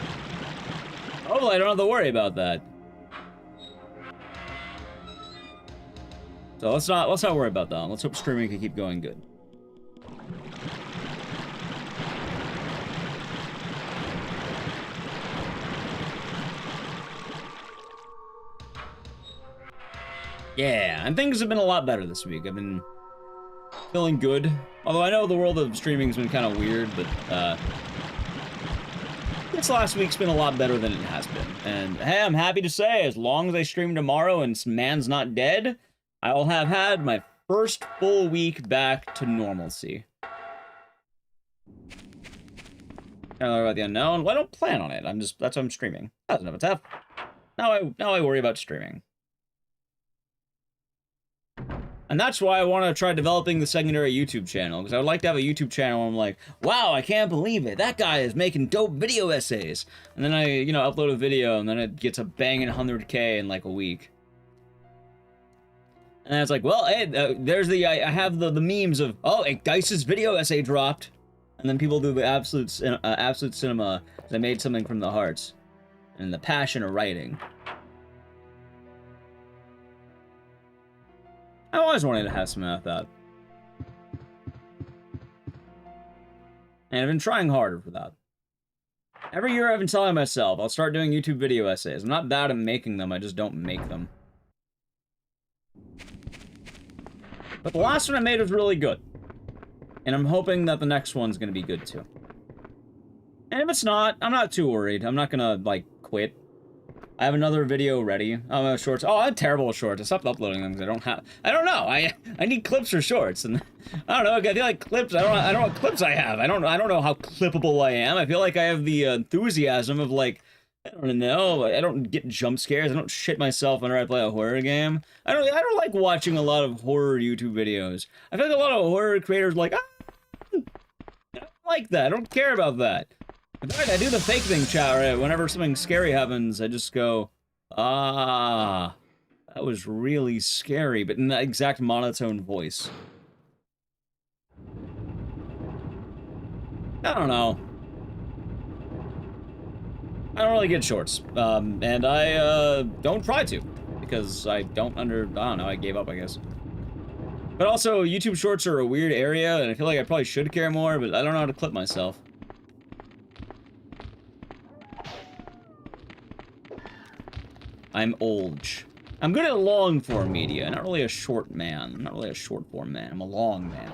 Hopefully I don't have to worry about that. So let's not worry about that. Let's hope streaming can keep going good. Yeah, and things have been a lot better this week. I've been feeling good. Although I know the world of streaming has been kind of weird, but this last week's been a lot better than it has been. And hey, I'm happy to say, as long as I stream tomorrow and man's not dead, I will have had my first full week back to normalcy. I don't know about the unknown. Well, I don't plan on it. That's why I'm streaming. That's enough. It's half. Now I worry about streaming. And that's why I want to try developing the secondary YouTube channel, because I would like to have a YouTube channel where I'm like, wow, I can't believe it. That guy is making dope video essays. And then I, you know, upload a video, and then it gets a banging 100K in like a week. And it's like, well, hey, there's I have the memes of, oh, Ecdycis video essay dropped. And then people do the absolute cinema. They made something from the hearts. And the passion of writing. I always wanted to have something like that. And I've been trying harder for that. Every year I've been telling myself, I'll start doing YouTube video essays. I'm not bad at making them, I just don't make them. But the last one I made was really good. And I'm hoping that the next one's gonna be good too. And if it's not, I'm not too worried. I'm not gonna, like, quit. I have another video ready. Oh, shorts. Oh, I'm terrible with shorts. I stopped uploading them because I don't know. I need clips for shorts, and I don't know. I feel like clips. I don't know what clips I have. I don't know how clippable I am. I feel like I have the enthusiasm of, like, I don't know. I don't get jump scares. I don't shit myself whenever I play a horror game. I don't like watching a lot of horror YouTube videos. I feel like a lot of horror creators are like, I don't like that. I don't care about that. In fact, I do the fake thing, chat, right? Whenever something scary happens, I just go, ah, that was really scary, but in that exact monotone voice. I don't know. I don't really get shorts, and I don't try to, because I don't know, I gave up, I guess. But also, YouTube shorts are a weird area, and I feel like I probably should care more, but I don't know how to clip myself. I'm old. I'm good at long-form media, not really a short man. I'm not really a short-form man, I'm a long man.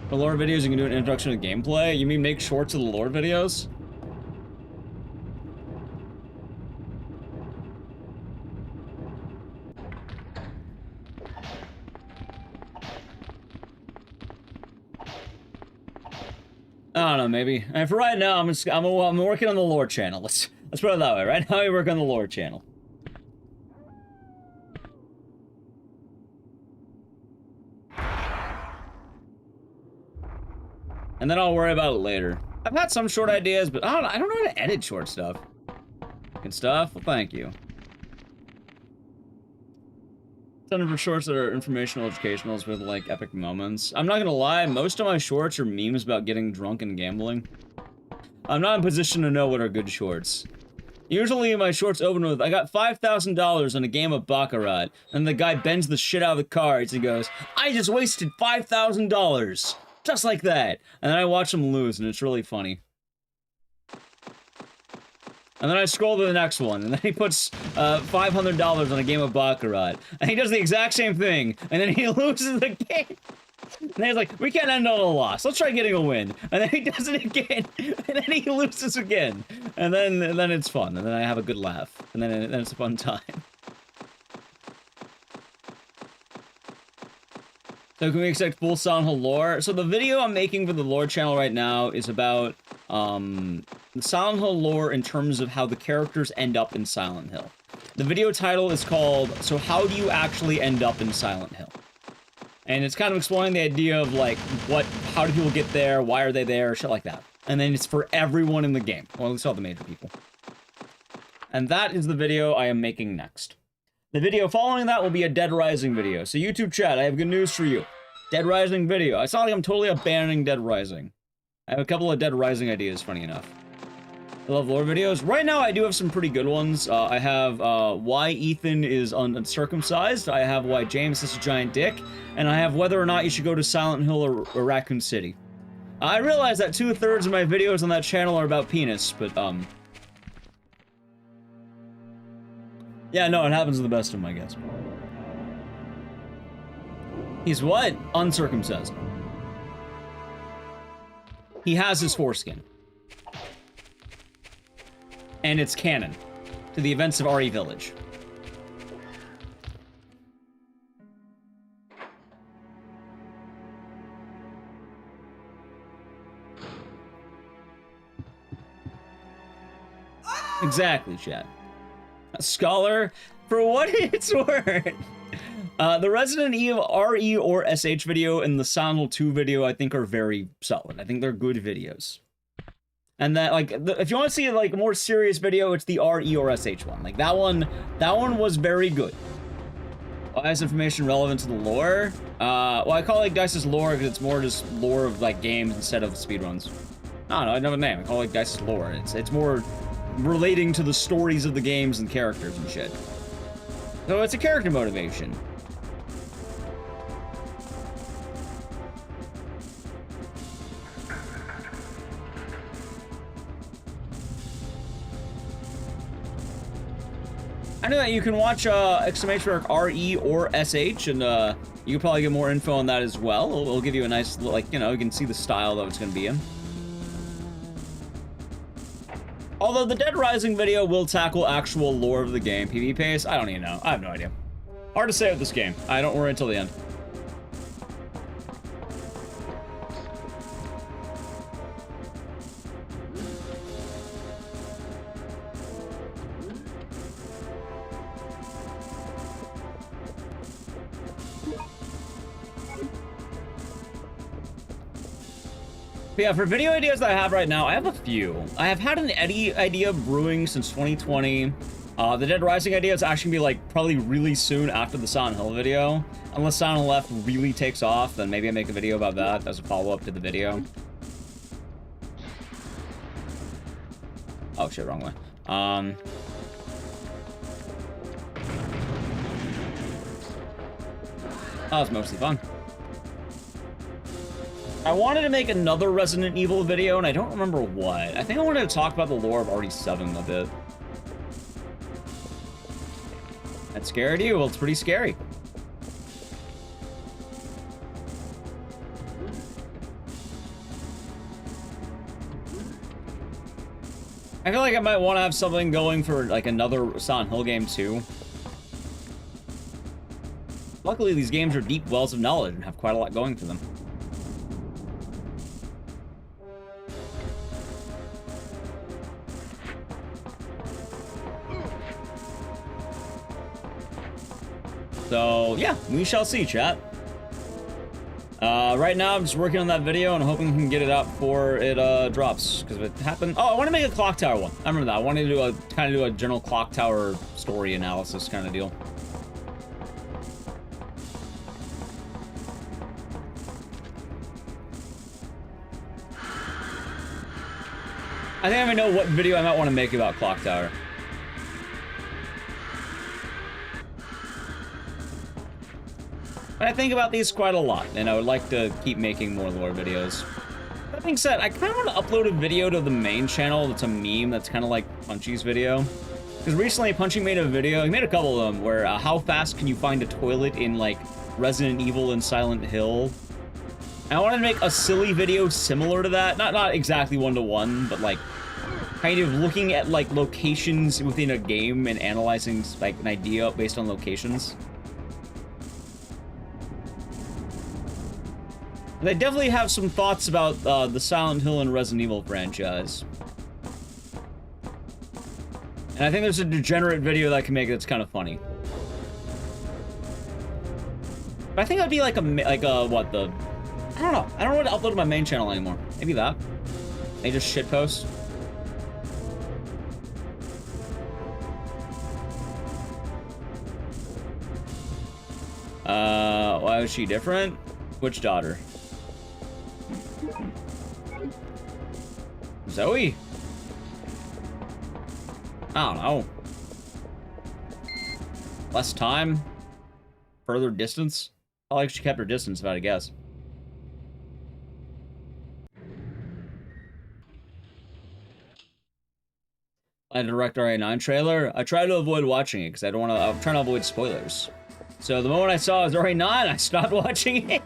For lore videos, you can do an introduction to gameplay? You mean make shorts of the lore videos? I don't know, maybe. And for right now, I'm working on the lore channel. Let's put it that way. Right now, I work on the lore channel. And then I'll worry about it later. I've had some short ideas, but I don't know how to edit short stuff. Good stuff? Well, thank you. Ton for shorts that are informational, educationals with like epic moments. I'm not gonna lie, most of my shorts are memes about getting drunk and gambling. I'm not in position to know what are good shorts. Usually my shorts open with, I got $5,000 on a game of Baccarat, and the guy bends the shit out of the cards and goes, I just wasted $5,000! Just like that! And then I watch him lose, and it's really funny. And then I scroll to the next one, and then he puts $500 on a game of Baccarat. And he does the exact same thing, and then he loses the game. And then he's like, we can't end on a loss. Let's try getting a win. And then he does it again, and then he loses again. And then it's fun, and then I have a good laugh. And then it's a fun time. So can we expect full Silent Hill lore? So the video I'm making for the lore channel right now is about the Silent Hill lore in terms of how the characters end up in Silent Hill. The video title is called, So How Do You Actually End Up in Silent Hill? And it's kind of exploring the idea of like, how do people get there, why are they there, shit like that. And then it's for everyone in the game, or at least all the major people. And that is the video I am making next. The video following that will be a Dead Rising video. So YouTube chat, I have good news for you. Dead Rising video. It's not like I'm totally abandoning Dead Rising. I have a couple of Dead Rising ideas, funny enough. I love lore videos. Right now, I do have some pretty good ones. I have why Ethan is uncircumcised. I have why James is a giant dick. And I have whether or not you should go to Silent Hill or Raccoon City. I realize that 2/3 of my videos on that channel are about penis, but yeah, no, it happens to the best of them, I guess. He's what? Uncircumcised. He has his foreskin. And it's canon to the events of RE Village. Exactly, Chad. A scholar, for what it's worth. The Resident Evil RE or SH video and the Silent Hill 2 video, I think, are very solid. I think they're good videos. And that, like, if you want to see, like, a more serious video, it's the RE or SH one. Like, that one was very good. Why is information relevant to the lore? Well, I call it Ecdycis lore because it's more just lore of, like, games instead of speedruns. I don't know, I know the name. I call it Ecdycis lore. It's more relating to the stories of the games and characters and shit. So it's a character motivation. I know that you can watch !RE or SH, and you can probably get more info on that as well. It'll give you a nice, like, you know, you can see the style that it's going to be in. Although the Dead Rising video will tackle actual lore of the game. PvP pace? I don't even know. I have no idea. Hard to say with this game. I don't worry until the end. But yeah, for video ideas that I have right now, I have a few. I have had an Eddie idea brewing since 2020. The Dead Rising idea is actually gonna be like probably really soon after the Silent Hill video. Unless Silent Hill F really takes off, then maybe I make a video about that as a follow-up to the video. Oh shit, wrong way. That was mostly fun. I wanted to make another Resident Evil video, and I don't remember what. I think I wanted to talk about the lore of RE7 a bit. That scared you? Well, it's pretty scary. I feel like I might want to have something going for, like, another Silent Hill game, too. Luckily, these games are deep wells of knowledge and have quite a lot going for them. So, yeah, we shall see, chat. Right now, I'm just working on that video and hoping we can get it out before it drops. Because if it happened... Oh, I want to make a clock tower one. I remember that. I wanted to do a kind of do a general clock tower story analysis kind of deal. I think I even know what video I might want to make about Clock Tower. But I think about these quite a lot, and I would like to keep making more lore videos. That being said, I kind of want to upload a video to the main channel that's a meme that's kind of like Punchy's video. Because recently Punchy made a video, he made a couple of them, where how fast can you find a toilet in like Resident Evil and Silent Hill? And I wanted to make a silly video similar to that. Not exactly one-to-one, but like kind of looking at like locations within a game and analyzing like an idea based on locations. They definitely have some thoughts about the Silent Hill and Resident Evil franchise. And I think there's a degenerate video that I can make that's kind of funny. But I think it'd be like what the... I don't know. I don't want to upload to my main channel anymore. Maybe that. Maybe just shitpost. Why was she different? Which daughter? Zoe? I don't know. Less time? Further distance? I like she kept her distance, if I had to guess. I direct RA9 trailer. I try to avoid watching it because I don't want to. I'm trying to avoid spoilers. So the moment I saw it was RA9, I stopped watching it.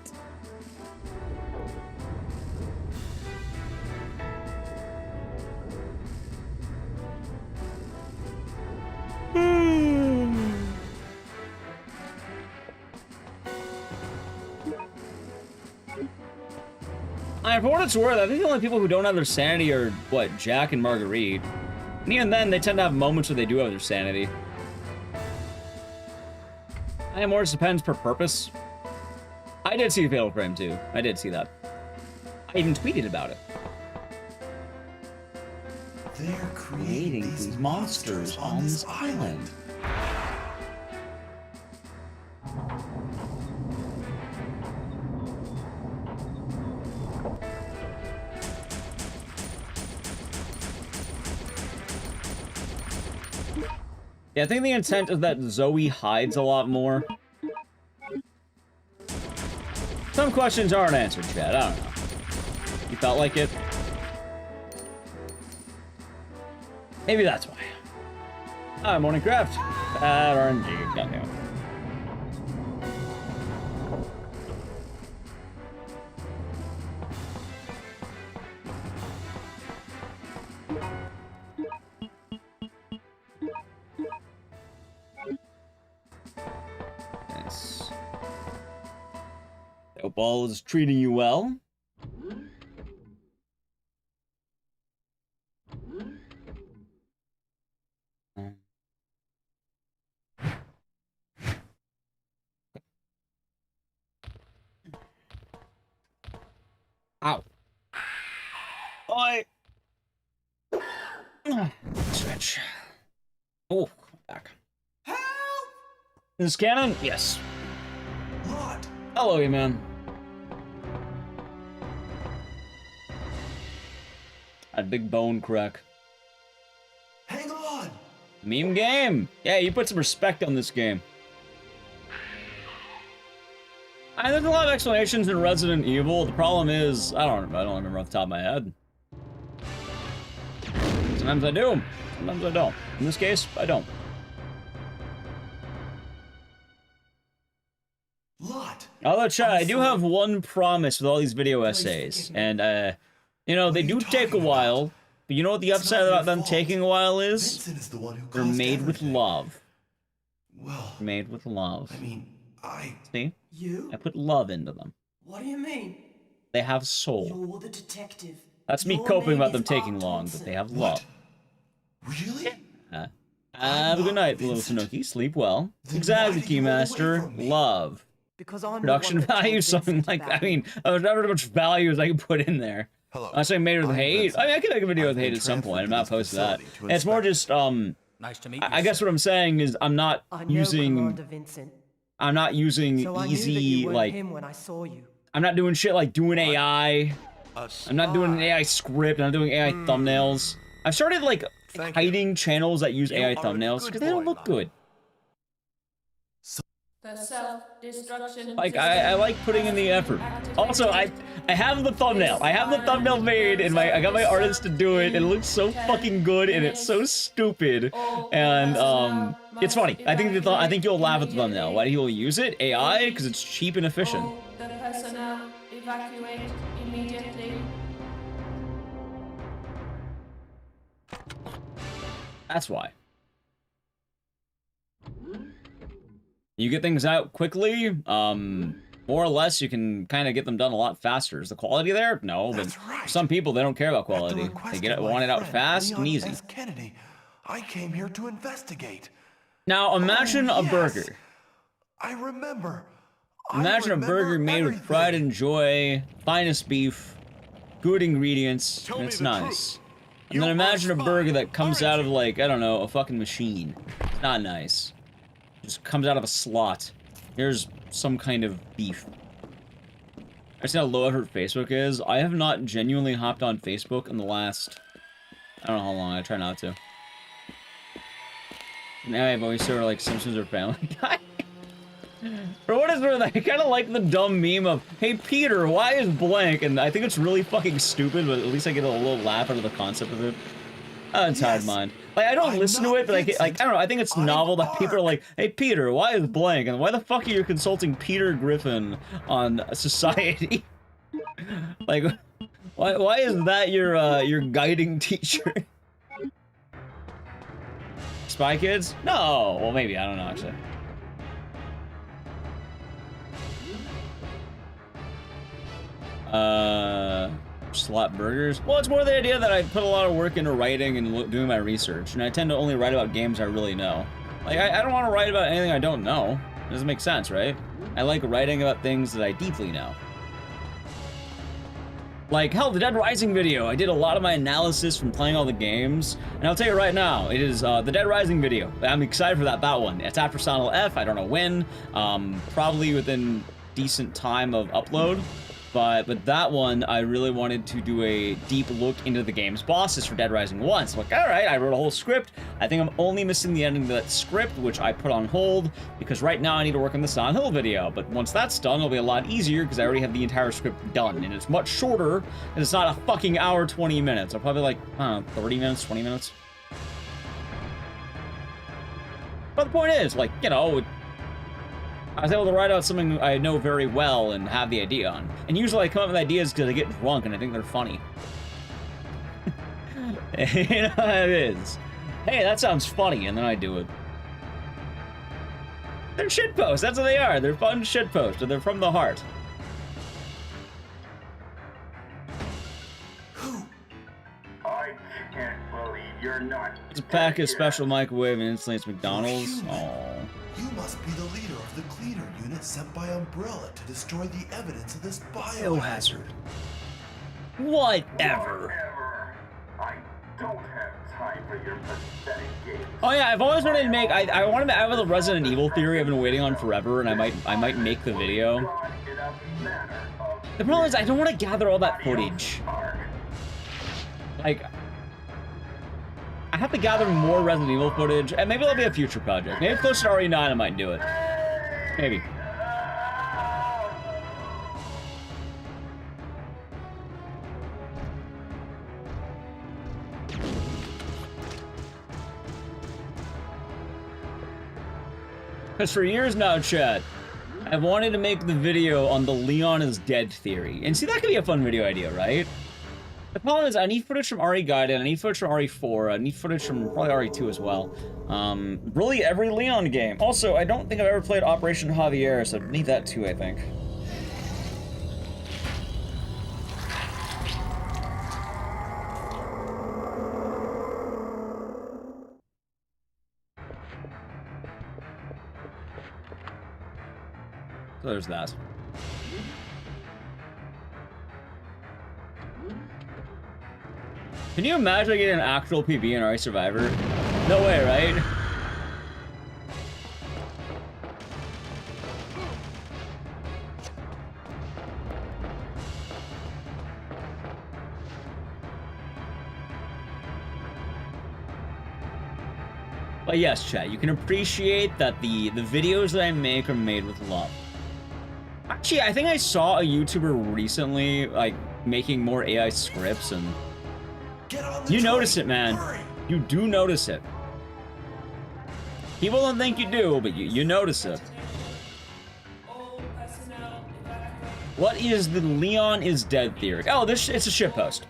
For what it's worth, I think the only people who don't have their sanity are, what, Jack and Marguerite. And even then, they tend to have moments where they do have their sanity. I think more just depends per purpose. I did see Fatal Frame too. I did see that. I even tweeted about it. They're creating these monsters on this island. Yeah, I think the intent is that Zoe hides a lot more. Some questions aren't answered, Chad. I don't know. You felt like it? Maybe that's why. Hi, Morning Craft. Bad RNG. Goddamn. Hope all is treating you well. Ow. Bye. Stretch. Oh, back. Help! Is this canon? Yes. What? Hello, you man. A big bone crack. Hang on. Meme game. Yeah, you put some respect on this game. There's a lot of explanations in Resident Evil. The problem is, I don't remember off the top of my head. Sometimes I do. Sometimes I don't. In this case, I don't. Lot. Although, Chad, I do have one promise with all these video essays, and you know, they do take a while, but you know what the upside about them taking a while is? They're made with love. Well, made with love. I mean, See? You? I put love into them. What do you mean? They have soul. You're the detective. That's me coping about them taking long, but they have love. Really? Have a good night, little Tanuki. Sleep well. Exactly, Keymaster. Love. Because I'm Production value, something like that. I mean, there's never much value as I can put in there. Hello. Unless I made it with hate. I mean, I could make a video with hate at some point. I'm not opposed to that. And it's more just, Nice to meet you, I guess what I'm saying is I'm not using easy, like, I'm not doing shit like doing AI. I'm not doing an AI script. I'm not doing AI thumbnails. I've started like hiding channels that use AI thumbnails because they don't look good. The self-destruction. Like I like putting in the effort. Also, I have the thumbnail. I have the thumbnail made, and I got my artist to do it. And it looks so fucking good, and it's so stupid, and it's funny. I think you'll laugh at the thumbnail. Why do people use it? AI, because it's cheap and efficient. The personnel evacuate immediately. That's why. You get things out quickly, more or less you can kind of get them done a lot faster. Is the quality there? No, but for some people, they don't care about quality. They want it out fast and easy. Kennedy, I came here to investigate. Now imagine a burger. I remember. Imagine a burger made with pride and joy, finest beef, good ingredients, and it's nice. And then imagine a burger that comes out of, like, I don't know, a fucking machine. It's not nice. Just comes out of a slot. Here's some kind of beef. I see how low effort Facebook is. I have not genuinely hopped on Facebook in the last... I don't know how long. I try not to. Now I've always sort of like Simpsons or Family Guy. For what it's worth, I kind of like the dumb meme of, hey Peter, why is blank? And I think it's really fucking stupid, but at least I get a little laugh out of the concept of it. It's hard mind. Like, I don't listen to it, but I don't know, I think it's novel that people are like, hey Peter, why is blank? And why the fuck are you consulting Peter Griffin on society? Like, why is that your guiding teacher? Spy Kids? No! Well, maybe, I don't know, actually. Slot burgers? Well, it's more the idea that I put a lot of work into writing and doing my research, and I tend to only write about games I really know. Like, I don't want to write about anything I don't know. It doesn't make sense, right? I like writing about things that I deeply know. Like, hell, the Dead Rising video. I did a lot of my analysis from playing all the games, and I'll tell you right now, it is the Dead Rising video. I'm excited for that one. It's after Silent F, I don't know when, probably within decent time of upload. But with that one, I really wanted to do a deep look into the game's bosses for Dead Rising 1. So, like, alright, I wrote a whole script. I think I'm only missing the ending of that script, which I put on hold, because right now I need to work on the Silent Hill video. But once that's done, it'll be a lot easier, because I already have the entire script done. And it's much shorter, and it's not a fucking hour, 20 minutes. I'll probably, like, I don't know, 30 minutes, 20 minutes. But the point is, like, you know, I was able to write out something I know very well and have the idea on. And usually I come up with ideas because I get drunk and I think they're funny. You know how it is. Hey, that sounds funny, and then I do it. They're shitposts, that's what they are. They're fun shitposts, and they're from the heart. I can't believe you're not. It's a pack of special microwave and instantly McDonald's. Aww. You must be the leader of the cleaner unit sent by Umbrella to destroy the evidence of this biohazard. Whatever. I don't have time for your pathetic games. Oh yeah, I've always wanted to make. I want to have a Resident Evil theory I've been waiting on forever, and I might make the video. The problem is I don't want to gather all that footage. Like, I have to gather more Resident Evil footage, and maybe that'll be a future project. Maybe closer to RE9 I might do it. Maybe. Because for years now, chat, I've wanted to make the video on the Leon is dead theory. And see, that could be a fun video idea, right? The problem is I need footage from RE Giden, I need footage from RE4, I need footage from probably RE2 as well. Really every Leon game. Also, I don't think I've ever played Operation Javier, so I need that too, I think. So there's that. Can you imagine getting an actual PB in RE Survivor? No way, right? But yes, chat, you can appreciate that the videos that I make are made with love. Actually, I think I saw a YouTuber recently, like, making more AI scripts, and you notice it, man. You do notice it. People don't think you do, but you notice it. What is the Leon is dead theory? Oh, it's a shitpost.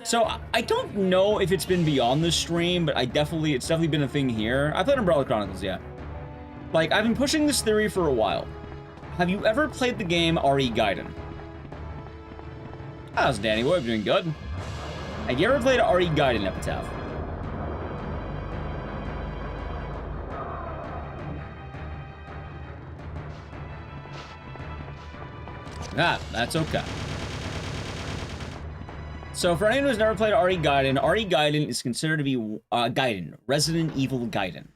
So I don't know if it's been beyond the stream, but it's definitely been a thing here. I played Umbrella Chronicles, yeah. Like, I've been pushing this theory for a while. Have you ever played the game Ecdycis Giden? How's Danny Boy doing good? Have you ever played Ecdycis Giden Epitaph? That's okay. So for anyone who's never played Ecdycis Giden is considered to be Resident Evil Giden.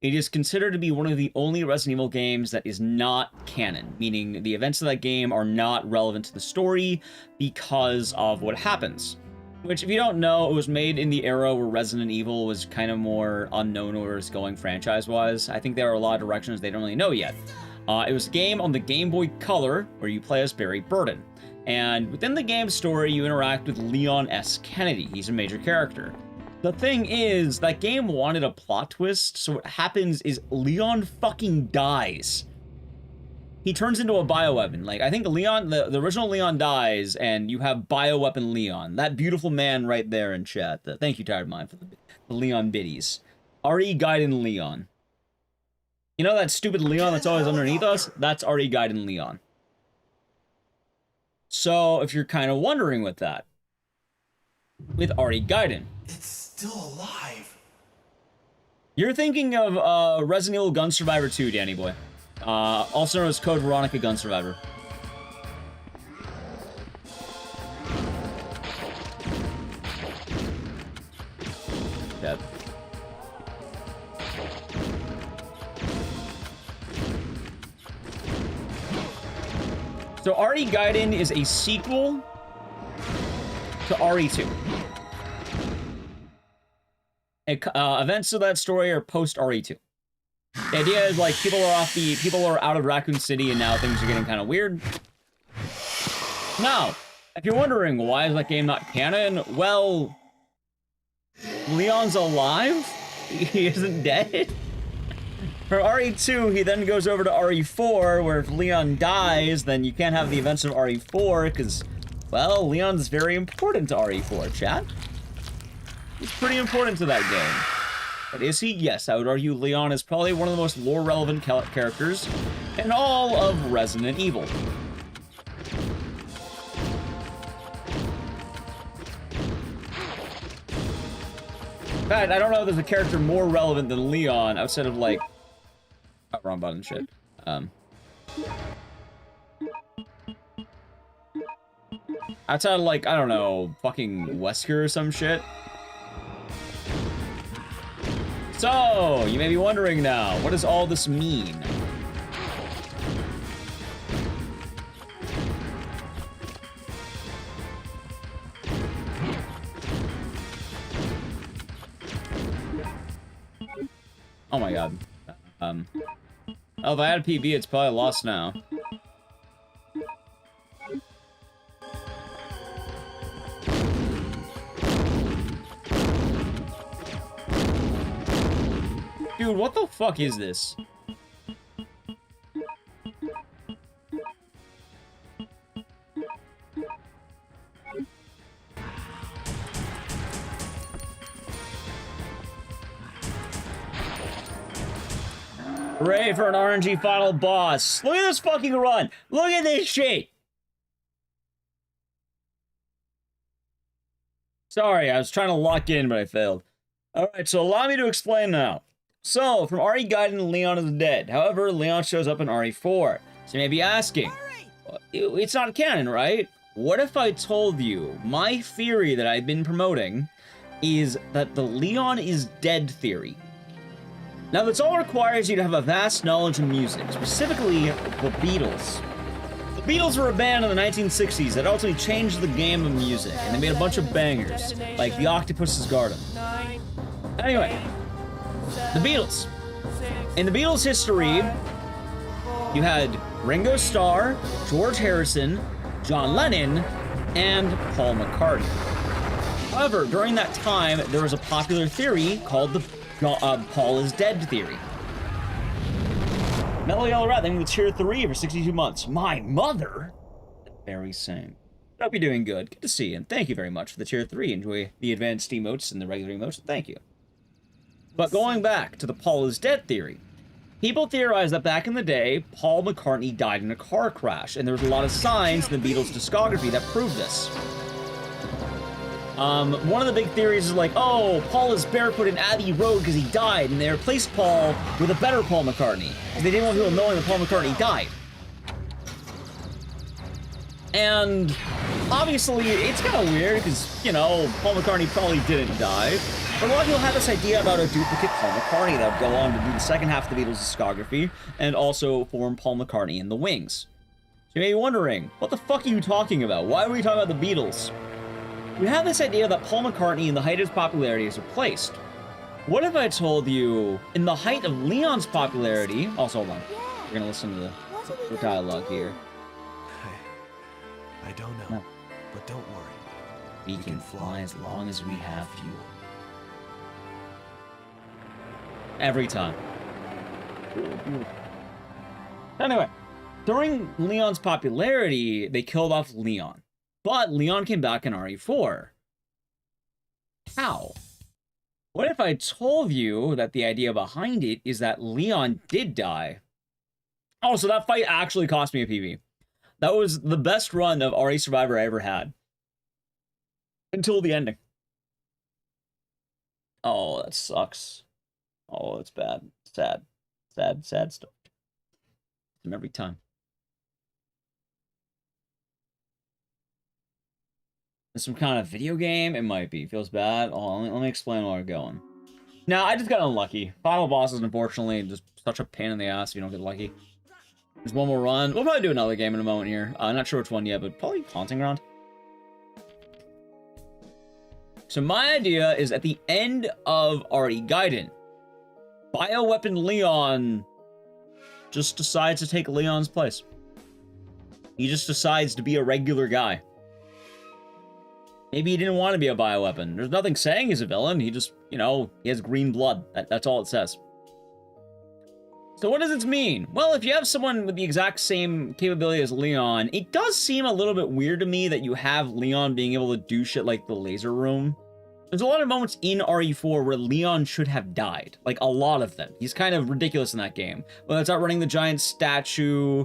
It is considered to be one of the only Resident Evil games that is not canon, meaning the events of that game are not relevant to the story because of what happens. Which, if you don't know, it was made in the era where Resident Evil was kind of more unknown where it's going franchise-wise. I think there are a lot of directions they don't really know yet. It was a game on the Game Boy Color where you play as Barry Burden. And within the game's story, you interact with Leon S. Kennedy. He's a major character. The thing is, that game wanted a plot twist, so what happens is Leon fucking dies. He turns into a bioweapon. Like, I think the original Leon dies, and you have bioweapon Leon. That beautiful man right there in chat. Thank you, Tired Mind, for the Leon biddies. Ecdycis Giden Leon. You know that stupid Leon that's always underneath us? That's Ecdycis Giden Leon. So, if you're kind of wondering with that, with Ecdycis Giden, it's still alive. You're thinking of Resident Evil Gun Survivor 2, Danny Boy. Also known as Code Veronica Gun Survivor. Dead. So Ecdycis Giden is a sequel to RE2. Events of that story are post RE2. The idea is like people are out of Raccoon City and now things are getting kind of weird. Now, if you're wondering why is that game not canon, well, Leon's alive. He isn't dead. From RE2, he then goes over to RE4, where if Leon dies, then you can't have the events of RE4, because, well, Leon's very important to RE4, chat. He's pretty important to that game. But is he? Yes, I would argue Leon is probably one of the most lore-relevant characters in all of Resident Evil. In fact, I don't know if there's a character more relevant than Leon outside of, like... Oh, wrong button, shit. Outside of, like, I don't know, fucking Wesker or some shit. So, you may be wondering now, what does all this mean? Oh my god. Oh, if I had a PB, it's probably lost now. Dude, what the fuck is this? Hooray for an RNG final boss. Look at this fucking run. Look at this shit. Sorry, I was trying to lock in, but I failed. Alright, so allow me to explain now. So, from Ecdycis Giden, Leon is dead. However, Leon shows up in RE4. So you may be asking, it's not canon, right? What if I told you my theory that I've been promoting is that the Leon is dead theory? Now, this all requires you to have a vast knowledge of music, specifically the Beatles. The Beatles were a band in the 1960s that ultimately changed the game of music, and they made a bunch of bangers, like The Octopus's Garden. Anyway, the Beatles. In the Beatles' history, you had Ringo Starr, George Harrison, John Lennon, and Paul McCartney. However, during that time, there was a popular theory called the Paul is dead theory. Metal Yellow Rat, then the tier 3 for 62 months. My mother? The very same. Hope you're doing good. Good to see you, and thank you very much for the tier 3. Enjoy the advanced emotes and the regular emotes. Thank you. But going back to the Paul is dead theory, people theorize that back in the day, Paul McCartney died in a car crash, and there was a lot of signs in the Beatles' discography that proved this. One of the big theories is like, oh, Paul is barefoot in Abbey Road because he died, and they replaced Paul with a better Paul McCartney, because they didn't want people knowing that Paul McCartney died. And obviously, it's kind of weird because, you know, Paul McCartney probably didn't die. But a lot of people have this idea about a duplicate Paul McCartney that would go on to do the second half of the Beatles' discography and also form Paul McCartney in the Wings. So you may be wondering, what the fuck are you talking about? Why are we talking about the Beatles? We have this idea that Paul McCartney in the height of his popularity is replaced. What if I told you, in the height of Leon's popularity... Also, hold on. We're gonna listen to the dialogue here. I don't know, no. But don't worry. We can fly as long as we have fuel. Every time. Anyway, during Leon's popularity, they killed off Leon. But Leon came back in RE4. How? What if I told you that the idea behind it is that Leon did die? Oh, so that fight actually cost me a PB. That was the best run of RE Survivor I ever had. Until the ending. Oh, that sucks. Oh, it's bad. Sad. Sad, sad stuff. Every time. Some kind of video game? It might be. Feels bad. Oh, let me explain where we're going. Now, I just got unlucky. Final boss is unfortunately just such a pain in the ass if you don't get lucky. There's one more run. We'll probably do another game in a moment here. I'm not sure which one yet, but probably Haunting Ground. So my idea is at the end of Evil Giden, Bioweapon Leon just decides to take Leon's place. He just decides to be a regular guy. Maybe he didn't want to be a bioweapon. There's nothing saying he's a villain. He just, you know, he has green blood. That's all it says. So what does this mean? Well, if you have someone with the exact same capability as Leon, it does seem a little bit weird to me that you have Leon being able to do shit like the laser room. There's a lot of moments in RE4 where Leon should have died. Like, a lot of them. He's kind of ridiculous in that game. Whether it's outrunning the giant statue,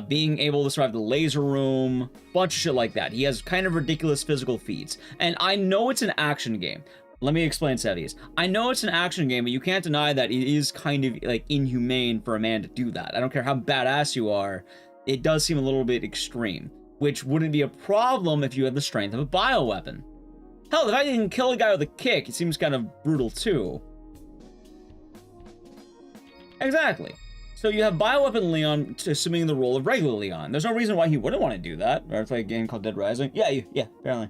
being able to survive the laser room, bunch of shit like that. He has kind of ridiculous physical feats. And I know it's an action game. Let me explain Sevies. I know it's an action game, but you can't deny that it is kind of, like, inhumane for a man to do that. I don't care how badass you are, it does seem a little bit extreme. Which wouldn't be a problem if you had the strength of a bioweapon. Hell, the fact you can kill a guy with a kick, it seems kind of brutal too. Exactly. So you have Bioweapon Leon assuming the role of regular Leon. There's no reason why he wouldn't want to do that. Or play a game called Dead Rising. Yeah, apparently.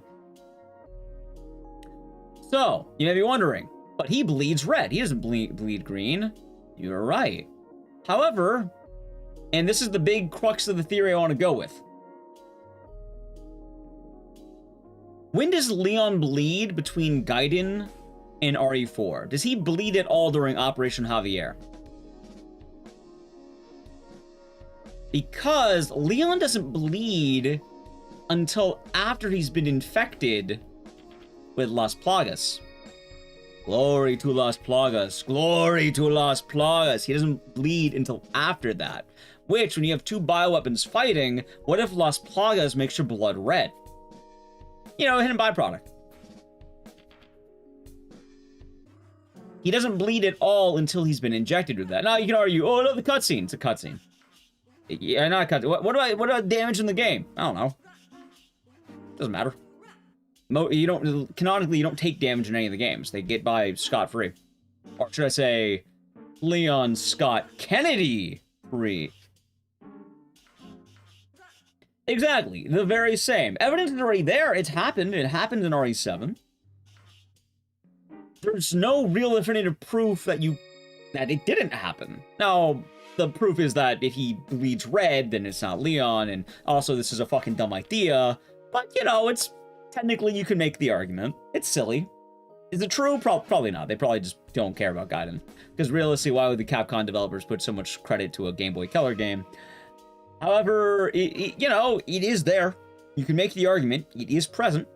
So, you may be wondering, but he bleeds red. He doesn't bleed green. You're right. However, and this is the big crux of the theory I want to go with. When does Leon bleed between Gaiden and RE4? Does he bleed at all during Operation Javier? Because Leon doesn't bleed until after he's been infected with Las Plagas. Glory to Las Plagas. Glory to Las Plagas. He doesn't bleed until after that. Which, when you have two bioweapons fighting, what if Las Plagas makes your blood red? You know, a hidden byproduct. He doesn't bleed at all until he's been injected with that. Now, you can argue, oh, no, the cutscene. It's a cutscene. Yeah, not a cutscene. What about damage in the game? I don't know. Doesn't matter. Canonically, you don't take damage in any of the games. They get by scot-free. Or should I say, Leon Scott Kennedy free. Exactly, the very same. Evidence is already there. It's happened. It happened in RE7. There's no real definitive proof that that it didn't happen. Now, the proof is that if he bleeds red, then it's not Leon, and also this is a fucking dumb idea, but, you know, it's, technically you can make the argument. It's silly. Is it true? Probably not. They probably just don't care about Gaiden. Because realistically, why would the Capcom developers put so much credit to a Game Boy Color game? However, you know, it is there. You can make the argument. It is present.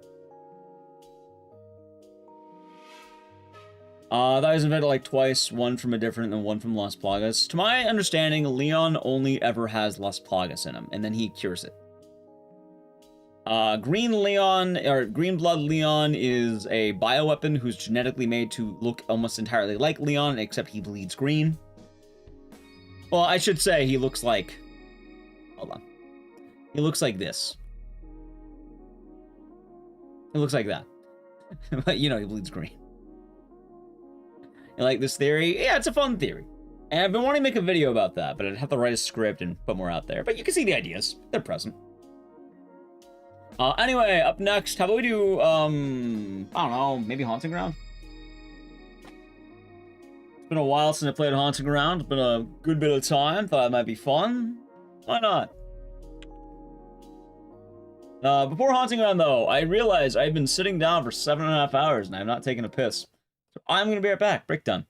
That was invented like twice, one from a different and one from Las Plagas. To my understanding, Leon only ever has Las Plagas in him, and then he cures it. Green Leon, or Green Blood Leon, is a bioweapon who's genetically made to look almost entirely like Leon, except he bleeds green. Well, I should say he looks like... Hold on. He looks like this. It looks like that. But, you know, he bleeds green. You like this theory? Yeah, it's a fun theory. And I've been wanting to make a video about that, but I'd have to write a script and put more out there. But you can see the ideas. They're present. Anyway, up next, how about we do, I don't know, maybe Haunting Ground? It's been a while since I played Haunting Ground. It's been a good bit of time. Thought it might be fun. Why not? Before Haunting Ground, though, I realized I've been sitting down for 7.5 hours and I've not taken a piss. So I'm going to be right back. Break done.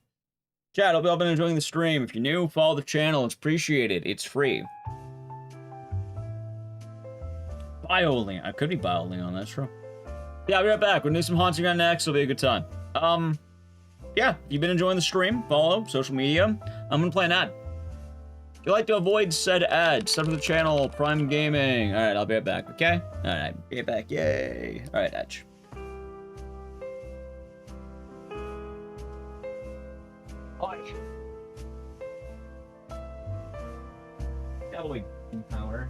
Chat, hope you all been enjoying the stream. If you're new, follow the channel. It's appreciated. It's free. Bio-Leon. I could be Bio-Leon, that's true. Yeah, I'll be right back. We're gonna do some Haunting Ground next. It'll be a good time. Yeah, if you've been enjoying the stream, follow, social media. I'm gonna play an ad. If you like to avoid said ad, sub to the channel, Prime Gaming. Alright, I'll be right back, okay? Alright, be right back, yay. Alright, Edge. Watch. Definitely power.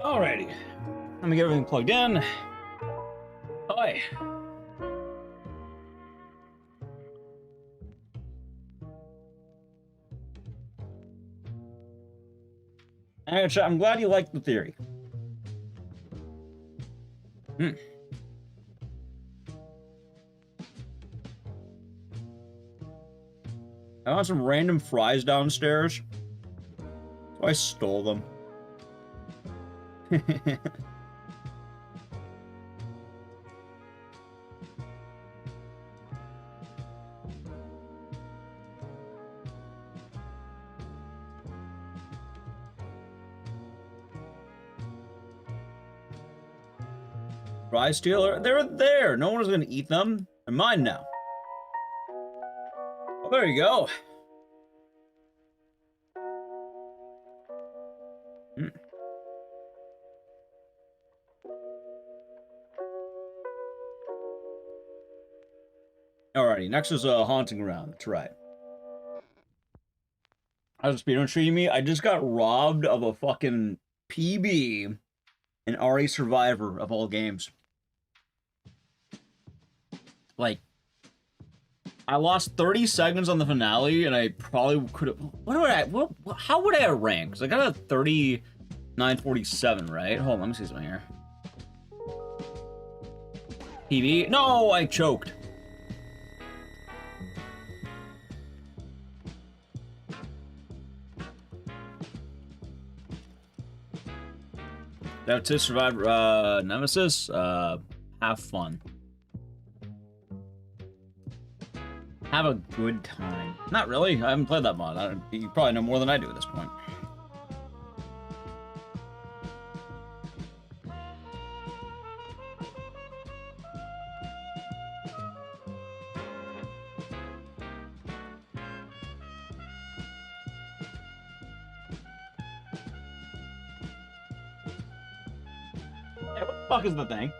Alrighty. Let me get everything plugged in. Hi. I'm glad you liked the theory. I want some random fries downstairs, so I stole them. Fry stealer? They're there. No one was gonna eat them. They're mine now. Oh, there you go. Alrighty, next is a haunting round. That's right. How's the speedrun treating me? I just got robbed of a fucking PB in RE Survivor of all games. Like, I lost 30 seconds on the finale, and I probably could have. How would I have ranked? Because I got a 39:47, right? Hold on, let me see something here. PB? No, I choked. That's to survive Nemesis. Have fun. Have a good time. Not really. I haven't played that mod. You probably know more than I do at this point. Hey, what the fuck is the thing?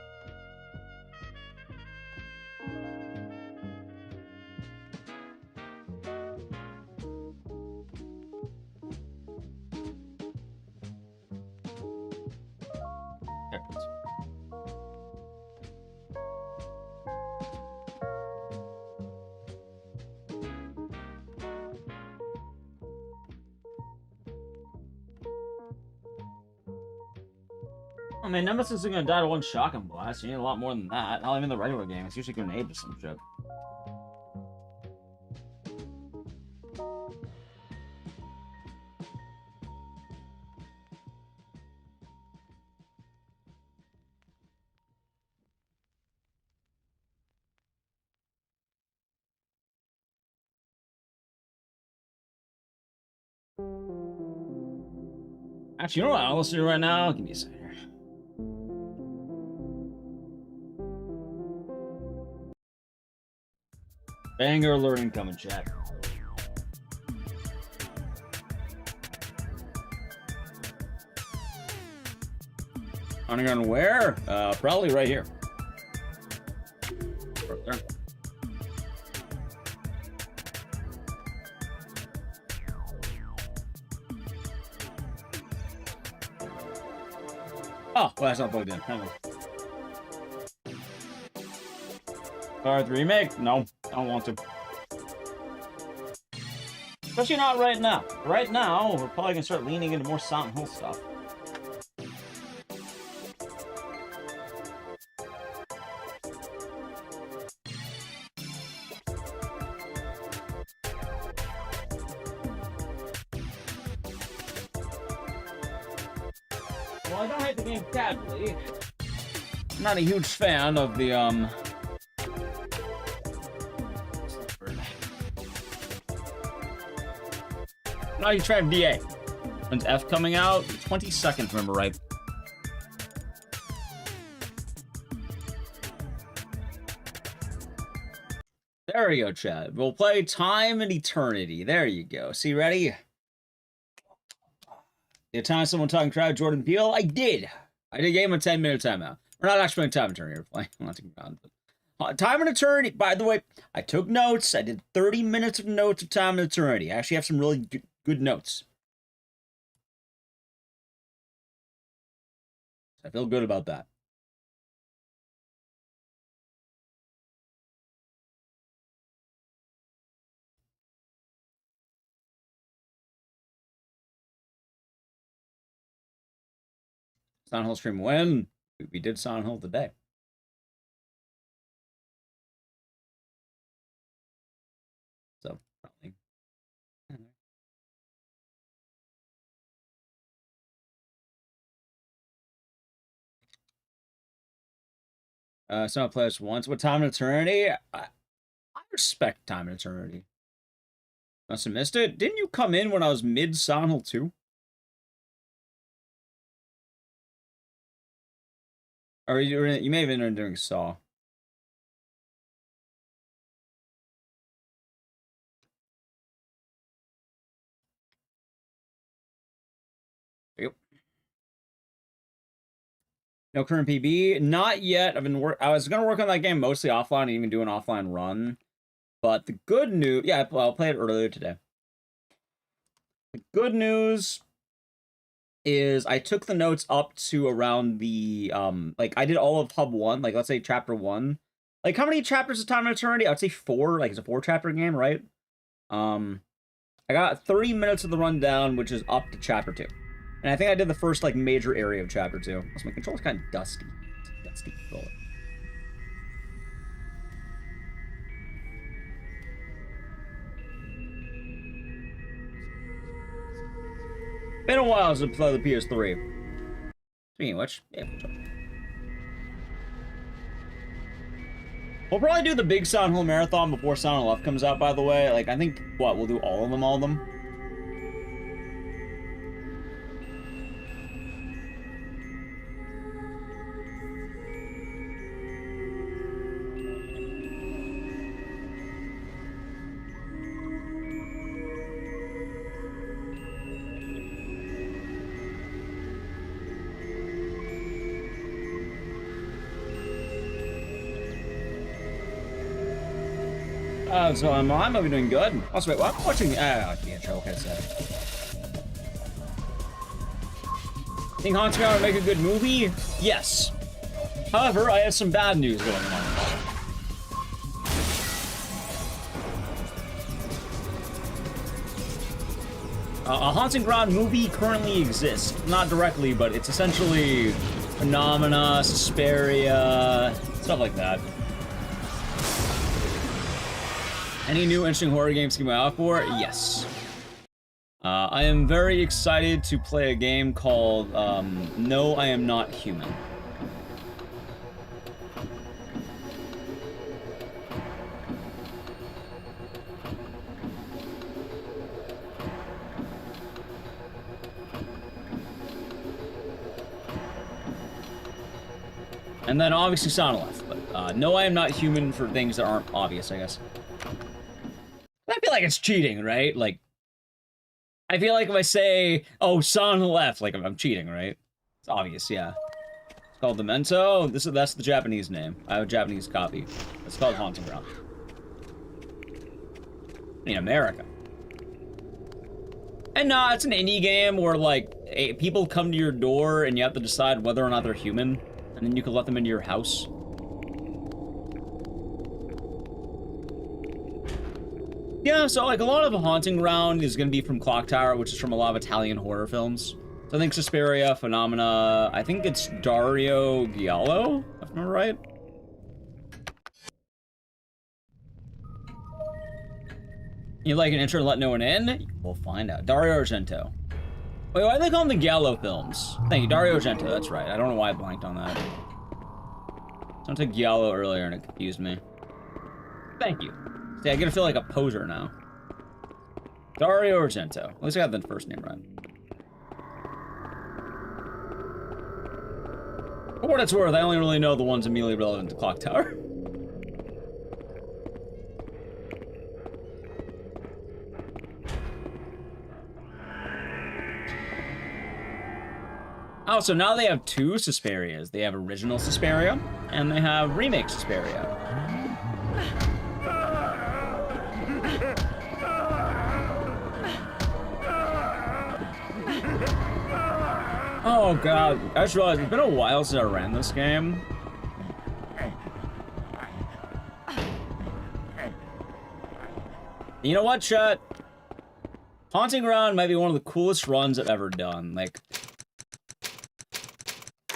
I mean, Nemesis isn't gonna die to one shotgun blast. You need a lot more than that. Not even the regular game. It's usually grenade or some shit. Actually, you know what? I'll listen to it right now. Give me a second here. Banger alert incoming, chat. Running on where? Probably right here. Right there. Oh, well, that's not plugged in. Hang on. Alright, the remake? No, I don't want to. Especially not right now. Right now, we're probably gonna start leaning into more Silent Hill stuff. Well, I don't hate the game casually. I'm not a huge fan of the, No, you tried VA. When's F coming out? 22nd, remember, right? There we go, Chad. We'll play Time and Eternity. There you go. See, ready? The time someone talking crowd, Jordan Peele? I did. I did give him a 10-minute timeout. We're not actually playing Time and Eternity. We're playing. I'm not taking around, but Time and Eternity. By the way, I took notes. I did 30 minutes of notes of Time and Eternity. I actually have some really good notes. I feel good about that. Silent Hill stream when? We did Silent Hill today. So, probably. Some players once. What Time and Eternity? I respect Time and Eternity. Must have missed it. Didn't you come in when I was mid Silent Hill 2? Or you may have been during Saw. Yep. No current PB? Not yet. I was gonna work on that game mostly offline and even do an offline run. But the good news, yeah, I'll play it earlier today. The good news is I took the notes up to around the like I did all of Hub 1, like let's say chapter 1. Like how many chapters of Time and Eternity? I would say 4, like it's a 4-chapter game, right? I got 30 minutes of the rundown, which is up to chapter 2. And I think I did the first like major area of chapter 2. Also, my controller's kind of dusty. It's a dusty controller. Been a while since I played the PS3. Speaking of which, yeah. We'll probably do the big Silent Hill marathon before Silent Hill F comes out, by the way. Like, I think, what, we'll do all of them? So I'm be doing good. Also, wait, well, I'm watching the intro, okay, so. Think Haunting Ground would make a good movie? Yes. However, I have some bad news going on. A Haunting Ground movie currently exists. Not directly, but it's essentially Phenomena, Suspiria, stuff like that. Any new interesting horror games to keep my eye out for? Yes. I am very excited to play a game called No, I Am Not Human. And then obviously Silent Hill, but No, I Am Not Human for things that aren't obvious, I guess. I feel like it's cheating, right? Like, I feel like if I say, oh, Silent Hill F, like I'm cheating, right? It's obvious, yeah. It's called Memento. That's the Japanese name. I have a Japanese copy. It's called Haunting Ground. In America. And no, it's an indie game where, like, people come to your door and you have to decide whether or not they're human. And then you can let them into your house. Yeah, so like a lot of Haunting Ground is going to be from Clock Tower, which is from a lot of Italian horror films. So I think Suspiria, Phenomena, I think it's Dario Giallo, if I remember right. You like an intro to let no one in? We'll find out. Dario Argento. Wait, why do they call them the Giallo films? Thank you, Dario Argento, that's right. I don't know why I blanked on that. Someone said Giallo earlier and it confused me. Thank you. See, I get to feel like a poser now. Dario Argento. At least I got the first name right. For what it's worth, I only really know the ones immediately relevant to Clock Tower. Oh, so now they have 2 Suspirias. They have original Suspiria, and they have remake Suspiria. Oh god, I just realized it's been a while since I ran this game. You know what, chat? Haunting Ground might be one of the coolest runs I've ever done. Like,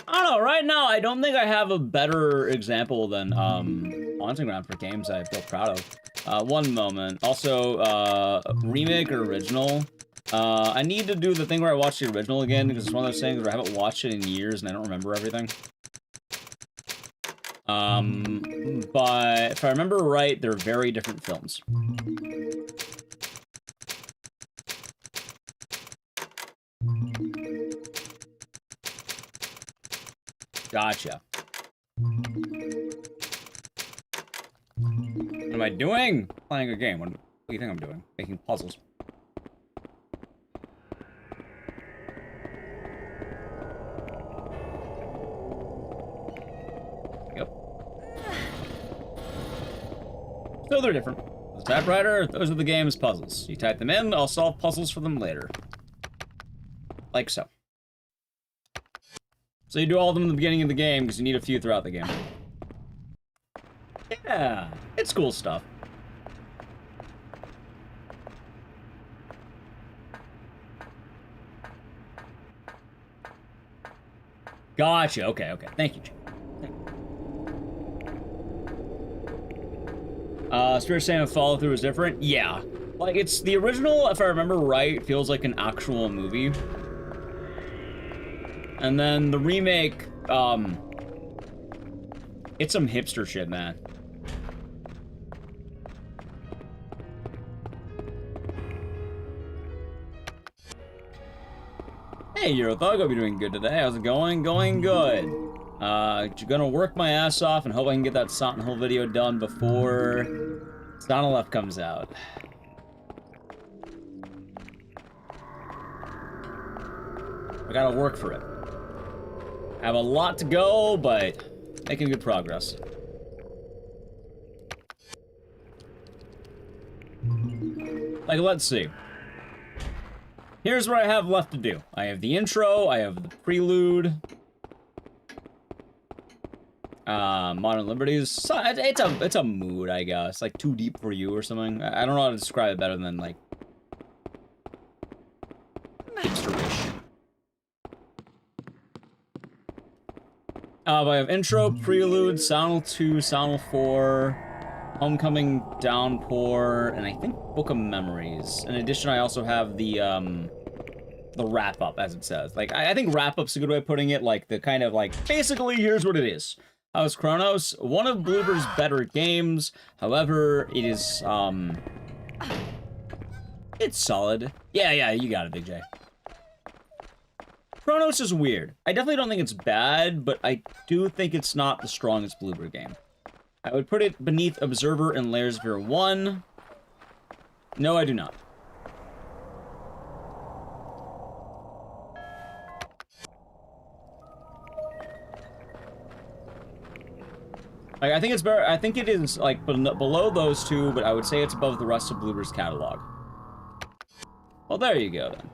I don't know, right now I don't think I have a better example than Haunting Ground for games I feel proud of. One moment. Also, remake or original. I need to do the thing where I watch the original again, because it's one of those things where I haven't watched it in years and I don't remember everything. But if I remember right, they're very different films. Gotcha. What am I doing? Playing a game. What do you think I'm doing? Making puzzles. Yep. So they're different. The typewriter, those are the game's puzzles. You type them in, I'll solve puzzles for them later. Like so. So you do all of them in the beginning of the game, because you need a few throughout the game. Yeah, it's cool stuff. Gotcha, okay, okay. Thank you, Jim. Spirit saying a follow-through is different? Yeah. Like, it's the original, if I remember right, feels like an actual movie. And then the remake, it's some hipster shit, man. Hey, Eurothug, hope you're doing good today. How's it going? Going good. Gonna work my ass off and hope I can get that Silent Hill video done before Silent Left comes out. I gotta work for it. I have a lot to go, but making good progress. Like, let's see. Here's what I have left to do. I have the intro, I have the prelude. Modern Liberties. So it's a mood, I guess. Like, too deep for you or something. I don't know how to describe it better than, like, hipsterish. But I have intro, prelude, Sound 2, Sound 4, Homecoming, Downpour, and I think Book of Memories. In addition, I also have the wrap-up, as it says. Like, I think wrap-up's a good way of putting it, like, the kind of, like, basically, here's what it is. How's Chronos? One of Bloober's better games, however, it is, it's solid. Yeah, you got it, Big J. Chronos is weird. I definitely don't think it's bad, but I do think it's not the strongest Bloober game. I would put it beneath Observer and Layers of Fear 1. No, I do not. Like, I think it's better. I think it is, like, below those two, but I would say it's above the rest of Bloober's catalog. Well, there you go, then.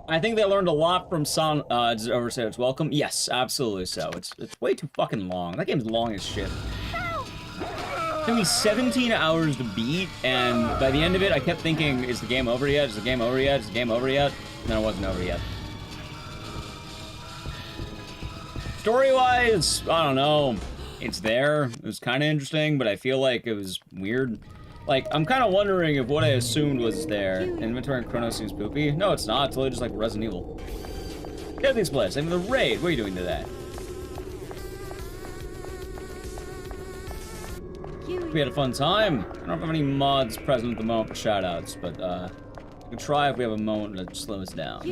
I think they learned a lot from does it overstay its welcome? Yes, absolutely so. It's way too fucking long. That game's long as shit. It took me 17 hours to beat, and by the end of it, I kept thinking, is the game over yet? Is the game over yet? Is the game over yet? And then it wasn't over yet. Story-wise, I don't know. It's there. It was kind of interesting, but I feel like it was weird. Like, I'm kind of wondering if what I assumed was there. Inventory and Chronos seems poopy. No, it's not. It's literally just like Resident Evil. Get these plays. I mean, the raid. What are you doing today? We had a fun time. I don't have any mods present at the moment for shoutouts, but we can try if we have a moment to slow us down.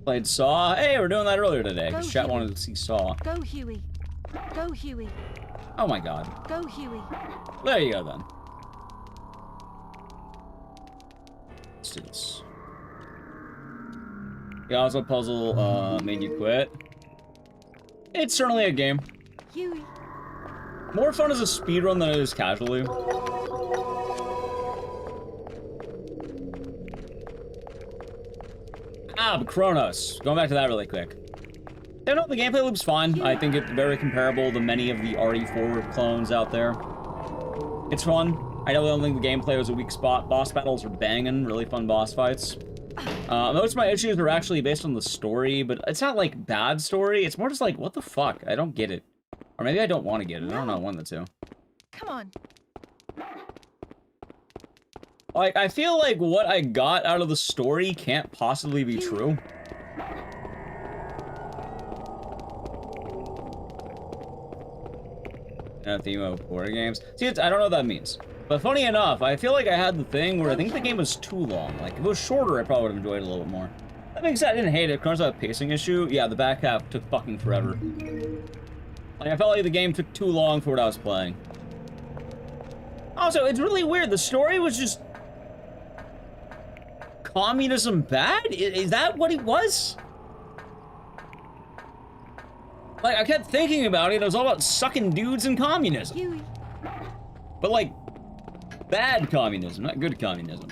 Played Saw. Hey, we're doing that earlier today because chat wanted to see Saw. Go, Huey. Go, Huey. Oh my god. Go, Huey. There you go, then. Let's do this. The Oslo puzzle made you quit. It's certainly a game. Huey. More fun as a speedrun than it is casually. but Chronos. Going back to that really quick. Yeah, no, the gameplay loop's fun. I think it's very comparable to many of the RE4 clones out there. It's fun. I don't think the gameplay was a weak spot. Boss battles are banging, really fun boss fights. Most of my issues are actually based on the story, but it's not like bad story. It's more just like, what the fuck? I don't get it. Or maybe I don't want to get it. I don't know, one of the two. Come on. Like, I feel like what I got out of the story can't possibly be true. Theme of horror games. See, I don't know what that means. But funny enough, I feel like I had the thing where I think the game was too long. Like, if it was shorter, I probably would have enjoyed it a little bit more. That being said, I didn't hate it. Cause I had a pacing issue. Yeah, the back half took fucking forever. Like, I felt like the game took too long for what I was playing. Also, it's really weird. The story was just... communism bad? Is that what it was? Like, I kept thinking about it. It was all about sucking dudes and communism. But, like, bad communism, not good communism.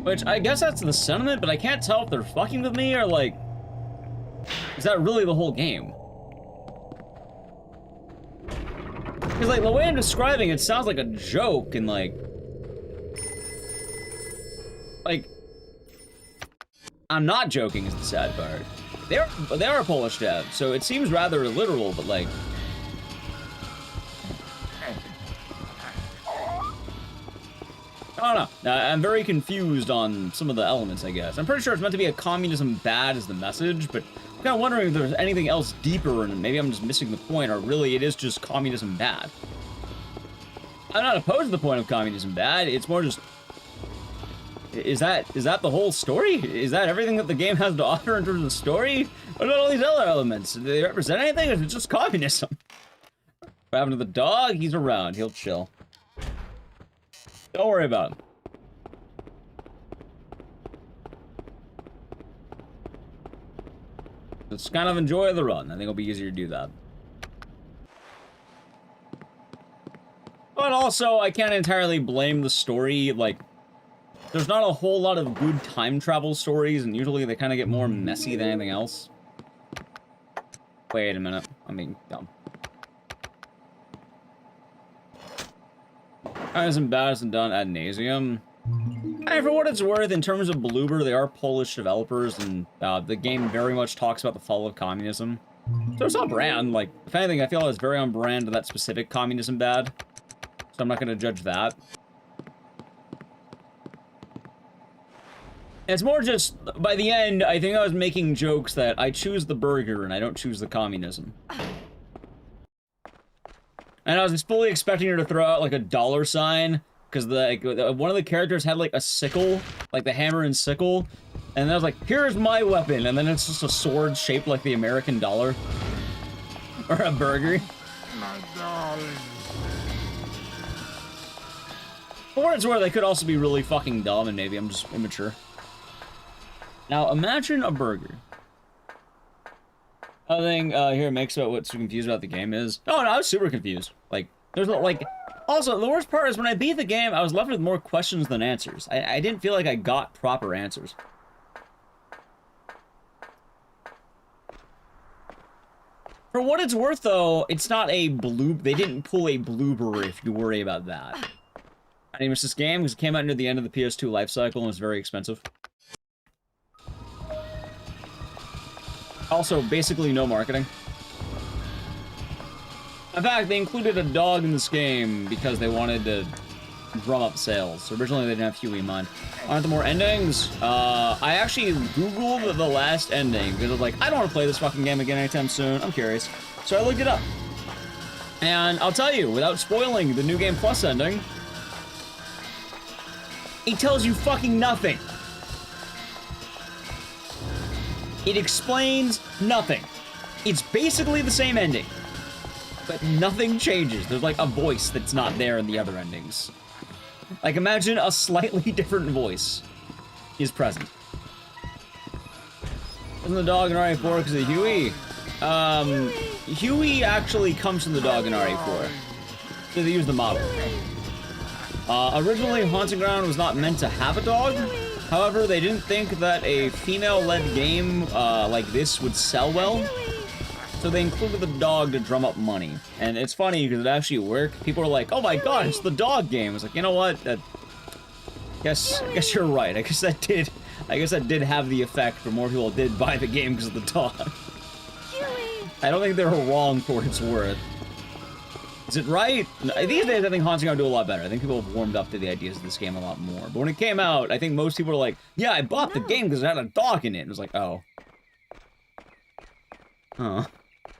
Which, I guess that's the sentiment, but I can't tell if they're fucking with me or, like... is that really the whole game? Because, like, the way I'm describing it sounds like a joke, and, like... I'm not joking is the sad part. They are Polish devs, so it seems rather literal, but, like... I don't know. I'm very confused on some of the elements, I guess. I'm pretty sure it's meant to be a communism bad as the message, but I'm kind of wondering if there's anything else deeper, and maybe I'm just missing the point, or really it is just communism bad. I'm not opposed to the point of communism bad, it's more just... Is that the whole story? Is that everything that the game has to offer in terms of story? What about all these other elements? Do they represent anything, or is it just communism? What happened to the dog? He's around, he'll chill. Don't worry about him. Just kind of enjoy the run. I think it'll be easier to do that. But also, I can't entirely blame the story. Like, there's not a whole lot of good time travel stories, and usually they kind of get more messy than anything else. Wait a minute. I'm being dumb. Isn't bad, isn't done ad nauseum. And for what it's worth, in terms of Bloober, they are Polish developers, and the game very much talks about the fall of communism. So it's on brand. Like, if anything, I feel it's very on brand to that specific communism bad. So I'm not going to judge that. It's more just, by the end, I think I was making jokes that I choose the burger and I don't choose the communism. And I was fully expecting her to throw out, like, a dollar sign, because one of the characters had, like, a sickle, like the hammer and sickle, and then I was like, here's my weapon, and then it's just a sword shaped like the American dollar. Or a burger. My darling. For what it's worth, they could also be really fucking dumb, and maybe I'm just immature. Now, imagine a burger. Other thing here makes about what's confused about the game is... Oh, no, I was super confused. Like, there's no, like... Also, the worst part is when I beat the game, I was left with more questions than answers. I didn't feel like I got proper answers. For what it's worth, though, it's not a bloob... They didn't pull a bloober if you worry about that. I didn't miss this game because it came out near the end of the PS2 life cycle and was very expensive. Also, basically no marketing. In fact, they included a dog in this game because they wanted to drum up sales. So originally they didn't have Huey in mind. Aren't there more endings? I actually Googled the last ending because I was like, I don't want to play this fucking game again anytime soon. I'm curious. So I looked it up. And I'll tell you, without spoiling the New Game Plus ending, it tells you fucking nothing. It explains nothing. It's basically the same ending, but nothing changes. There's like a voice that's not there in the other endings. Like, imagine a slightly different voice is present. Isn't the dog in RE4 because of Huey? Huey actually comes from the dog in RE4. So they use the model. Originally, Haunting Ground was not meant to have a dog. However, they didn't think that a female-led game like this would sell well. So they included the dog to drum up money. And it's funny because it actually worked. People are like, oh my god, it's the dog game. It's like, you know what? I guess you're right. I guess that did have the effect, but more people did buy the game because of the dog. I don't think they were wrong for what it's worth. Is it right? These days, I think Haunting Ground do a lot better. I think people have warmed up to the ideas of this game a lot more. But when it came out, I think most people were like, yeah, I bought the game because it had a dog in it. And it was like, oh. Huh.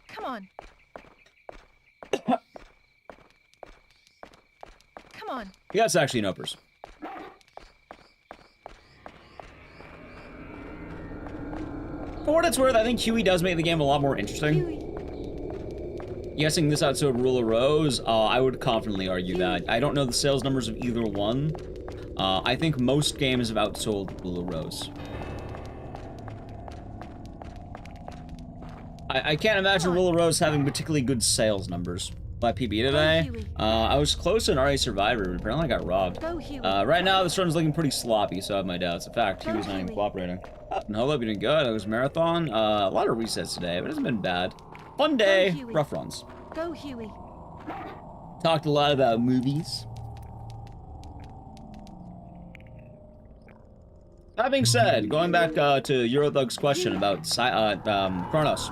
Come on. Come on. Yeah, it's actually Nopers. For what it's worth, I think Huey does make the game a lot more interesting. Guessing this outside Rule of Rose, I would confidently argue that. I don't know the sales numbers of either one. I think most games have outsold Rule of Rose. I can't imagine Rule of Rose having particularly good sales numbers. By PB today, I was close to an RA Survivor, but apparently I got robbed. Right now, this run's looking pretty sloppy, so I have my doubts. In fact, Huey's not even cooperating. No, I've been doing good. It was marathon. A lot of resets today, but it hasn't been bad. Fun day, rough runs. Go, Huey. Talked a lot about movies. That being said, going back to Eurothug's question about Chronos.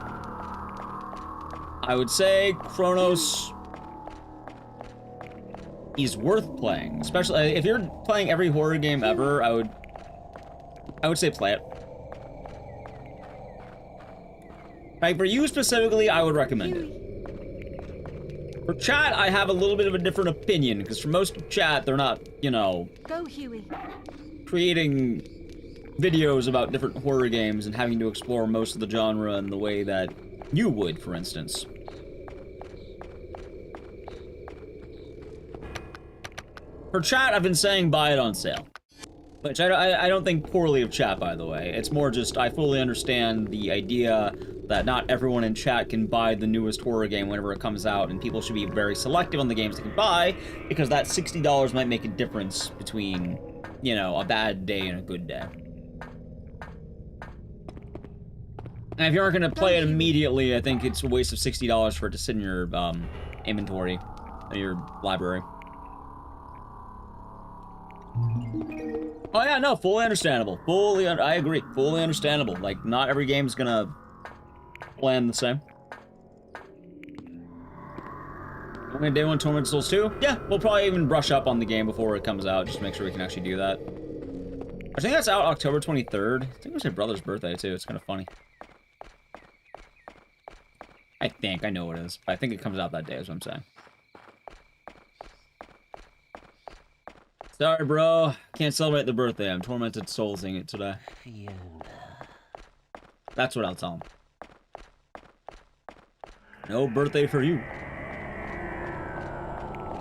I would say Chronos is worth playing, especially if you're playing every horror game ever. I would say play it. Like for you specifically, I would recommend it. For chat, I have a little bit of a different opinion because for most of chat, they're not, you know, creating videos about different horror games and having to explore most of the genre in the way that you would, for instance. For chat, I've been saying buy it on sale. Which I don't think poorly of chat, by the way. It's more just I fully understand the idea that not everyone in chat can buy the newest horror game whenever it comes out, and people should be very selective on the games they can buy, because that $60 might make a difference between, you know, a bad day and a good day. And if you aren't going to play it immediately, I think it's a waste of $60 for it to sit in your inventory, or your library. Oh yeah, no, fully understandable. I agree. Fully understandable. Like, not every game's gonna land the same. Only day one Torment Souls 2? Yeah, we'll probably even brush up on the game before it comes out, just to make sure we can actually do that. I think that's out October 23rd. I think it was my brother's birthday, too. It's kind of funny. I know it is. I think it comes out that day, is what I'm saying. Sorry, bro. Can't celebrate the birthday. I'm tormented soulsing it today. That's what I'll tell him. No birthday for you.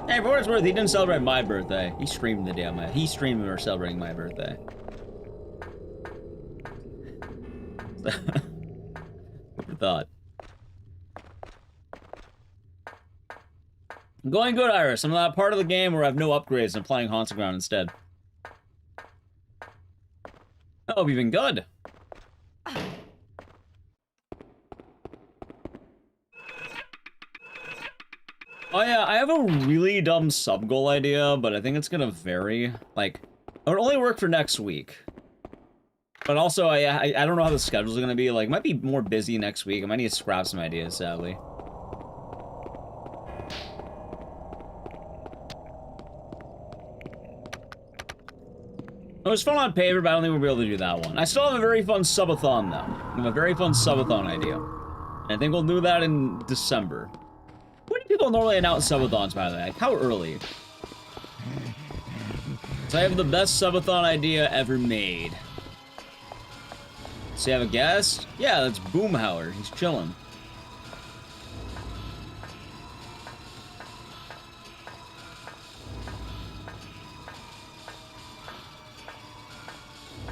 Hey, for what it's worth, he didn't celebrate my birthday. He streamed the day on he streamed we were celebrating my birthday. What the thought? Going good, Iris. I'm that part of the game where I have no upgrades and I'm playing Haunting Ground instead. Oh, you've been good. Oh yeah, I have a really dumb sub-goal idea, but I think it's gonna vary. Like, it would only work for next week. But also, I don't know how the schedule's gonna be. Like, it might be more busy next week. I might need to scrap some ideas, sadly. It was fun on paper, but I don't think we'll be able to do that one. I still have a very fun subathon, though. I have a very fun subathon idea. And I think we'll do that in December. When do people normally announce subathons, by the way? Like, how early? So I have the best subathon idea ever made. So you have a guest? Yeah, that's Boomhauer. He's chilling.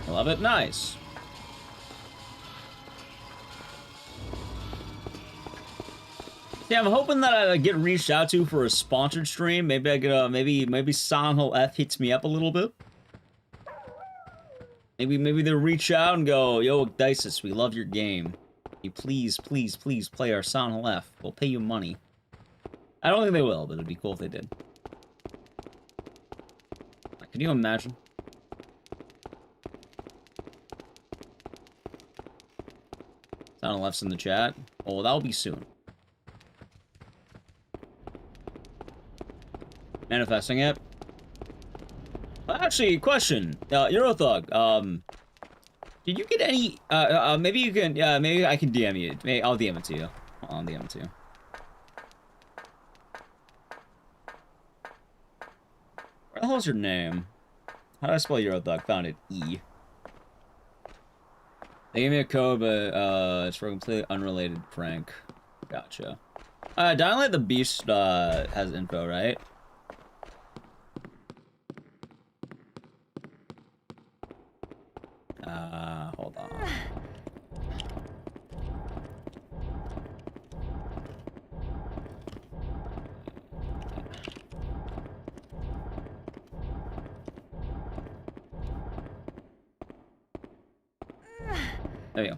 Love it, nice. Yeah, I'm hoping that I get reached out to for a sponsored stream. Maybe I get maybe Silent Hill F hits me up a little bit. Maybe they'll reach out and go, yo, Ecdysis, we love your game. Can you please play our Silent Hill F. We'll pay you money. I don't think they will, but it'd be cool if they did. Can you imagine? Silent Hill F's in the chat. Oh, that'll be soon. Manifesting it. Actually, question. Eurothug, did you get any, maybe you can, maybe I can DM you. Maybe I'll DM it to you. I'll DM it to you. Where the hell's your name? How do I spell Eurothug? Found it. E. They gave me a code, but, it's for a completely unrelated prank. Gotcha. Dying Light the Beast, has info, right? Hold on. There you go.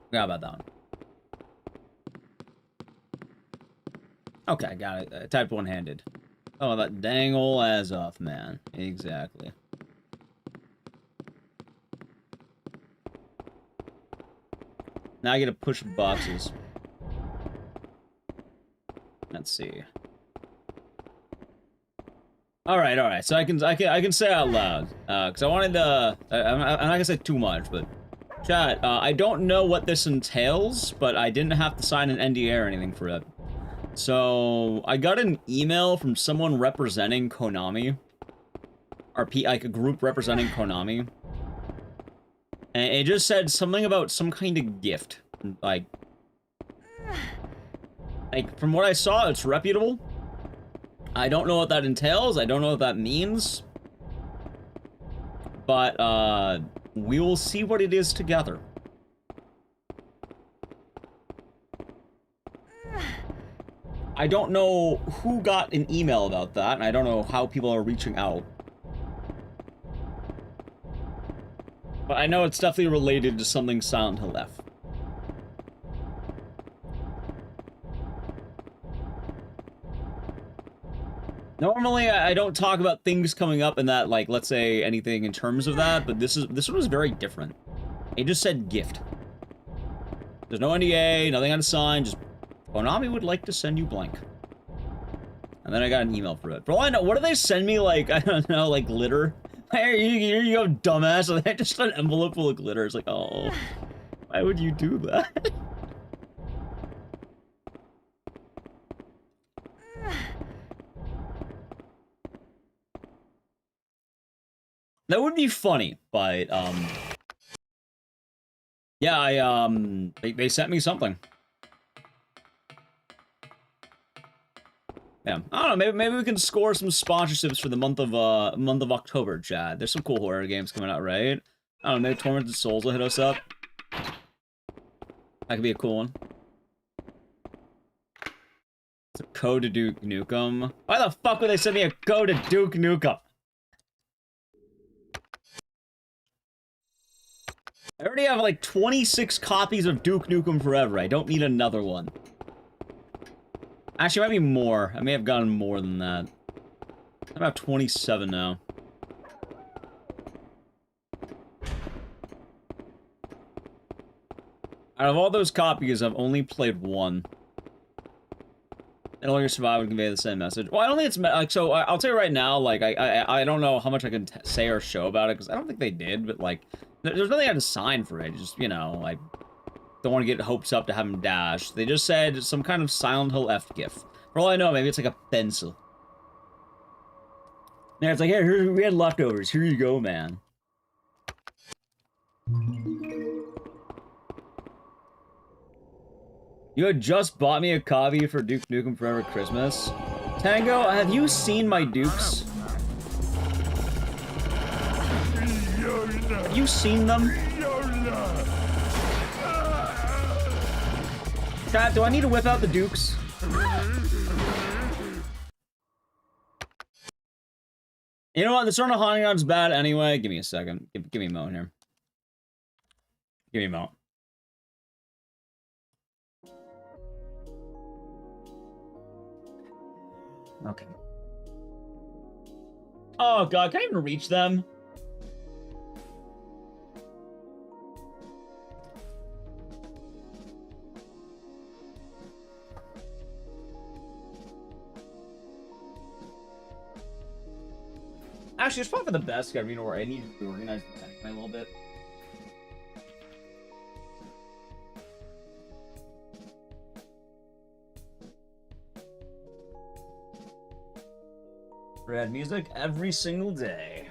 Forgot about that one. Okay, I got it. Typed one-handed. Oh, that dang ol' Azoth, man. Exactly. Now I get to push boxes. Let's see. All right. So I can say out loud, because I wanted to. I'm not gonna say too much, but chat. I don't know what this entails, but I didn't have to sign an NDA or anything for it. So I got an email from someone representing Konami, or like a group representing Konami. And it just said something about some kind of gift. Like, from what I saw, it's reputable. I don't know what that entails. I don't know what that means. But, we will see what it is together. I don't know who got an email about that, and I don't know how people are reaching out. But I know it's definitely related to something Silent Hill F. Normally, I don't talk about things coming up in that, like, let's say anything in terms of that, but this one was very different. It just said gift. There's no NDA, nothing on the sign, just Konami would like to send you blank. And then I got an email for it. For all I know, what do they send me, like, I don't know, like, glitter? Here you go, dumbass. And just an envelope full of glitter. It's like, oh, why would you do that? That would be funny, but, yeah, they sent me something. Yeah, I don't know, maybe we can score some sponsorships for the month of October, Chad. There's some cool horror games coming out, right? I don't know, maybe Tormented Souls will hit us up. That could be a cool one. It's a code to Duke Nukem. Why the fuck would they send me a code to Duke Nukem? I already have like 26 copies of Duke Nukem Forever. I don't need another one. Actually, it might be more. I may have gotten more than that. I'm about 27 now. Out of all those copies, I've only played one. And only survive and convey the same message. Well, I don't think it's like so. I'll tell you right now. Like, I don't know how much I can say or show about it because I don't think they did. But like, there's nothing I had to sign for it. Just, you know, like, don't want to get hopes up to have them dash. They just said some kind of Silent Hill F gift. For all I know, maybe it's like a pencil. Yeah, it's like, here we had leftovers. Here you go, man. You had just bought me a copy for Duke Nukem Forever Christmas. Tango, have you seen my Dukes? Have you seen them? Chat, do I need to whip out the Dukes? You know what? The Son of Haunting Ground's bad anyway. Give me a second. Give me a moment here. Give me a moment. Okay. Oh god, can I even reach them? Actually, it's probably for the best. I mean, I need to reorganize the tank a little bit. Rad music every single day.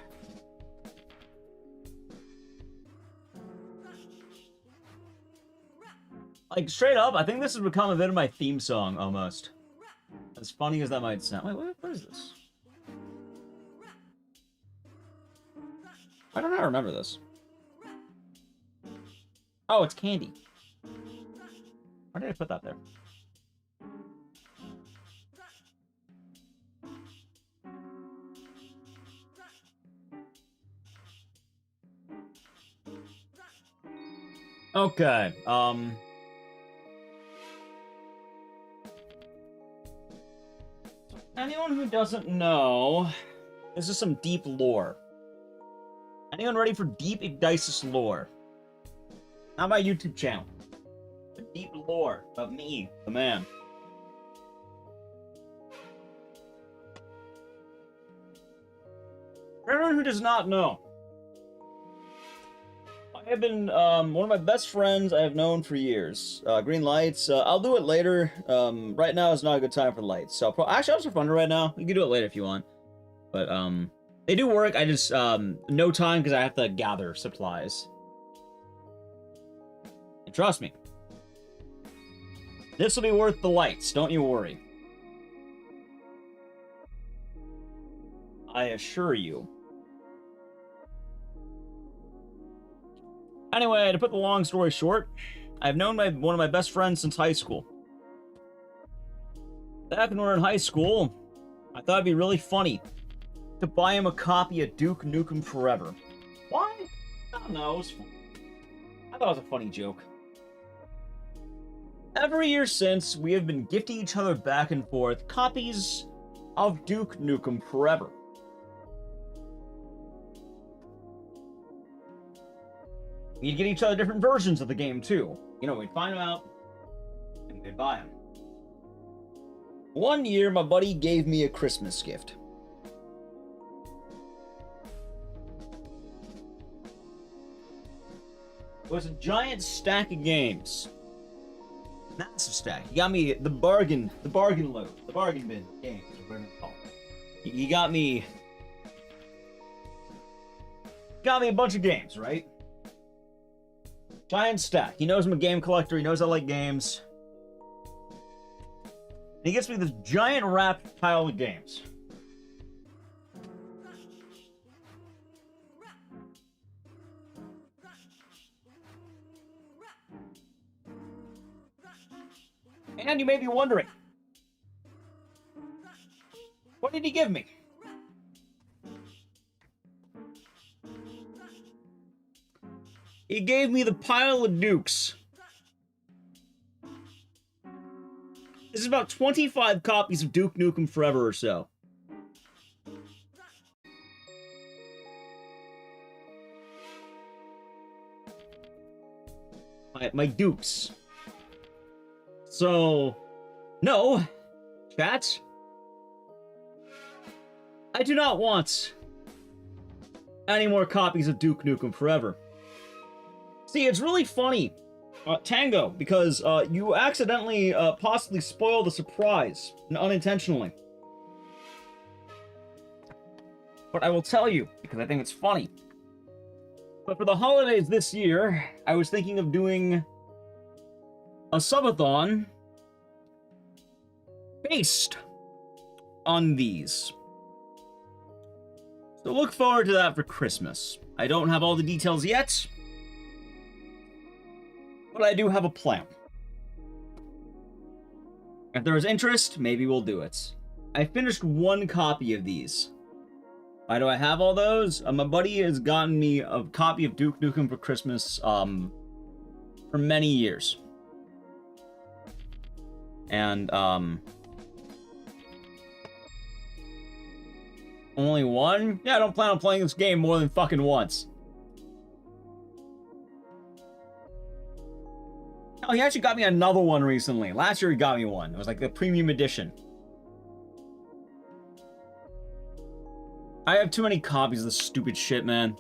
Like, straight up, I think this has become a bit of my theme song, almost. As funny as that might sound. Wait, what is this? Why don't I remember this? Oh, it's candy. Why did I put that there? Okay, anyone who doesn't know, this is some deep lore. Anyone ready for deep Ecdycis lore? Not my YouTube channel. The deep lore of me, the man. For everyone who does not know, I have been one of my best friends I have known for years. Green lights. I'll do it later. Right now is not a good time for lights. So actually, I'll just fun right now. You can do it later if you want. But they do work. I just no time because I have to gather supplies. And trust me, this will be worth the lights. Don't you worry. I assure you. Anyway, to put the long story short, I've known one of my best friends since high school. Back when we were in high school, I thought it'd be really funny to buy him a copy of Duke Nukem Forever. Why? I don't know, it was fun. I thought it was a funny joke. Every year since, we have been gifting each other back and forth copies of Duke Nukem Forever. We'd get each other different versions of the game, too. You know, we'd find them out, and we'd buy them. One year, my buddy gave me a Christmas gift. It was a giant stack of games. Massive stack. He got me the bargain load, the bargain bin games, whatever it's called. He got me a bunch of games, right? Giant stack. He knows I'm a game collector. He knows I like games. And he gets me this giant wrapped pile of games. And you may be wondering, what did he give me? He gave me the pile of Dukes. This is about 25 copies of Duke Nukem Forever or so. My Dukes. So, no, chat, I do not want any more copies of Duke Nukem Forever. See, it's really funny, Tango, because you accidentally possibly spoil the surprise, unintentionally. But I will tell you, because I think it's funny. But for the holidays this year, I was thinking of doing a subathon based on these. So look forward to that for Christmas. I don't have all the details yet, but I do have a plan. If there is interest, maybe we'll do it. I finished 1 copy of these. Why do I have all those? My buddy has gotten me a copy of Duke Nukem for Christmas, for many years. And, only 1? Yeah, I don't plan on playing this game more than fucking once. Oh, he actually got me another one recently. Last year he got me one. It was like the premium edition. I have too many copies of this stupid shit, man.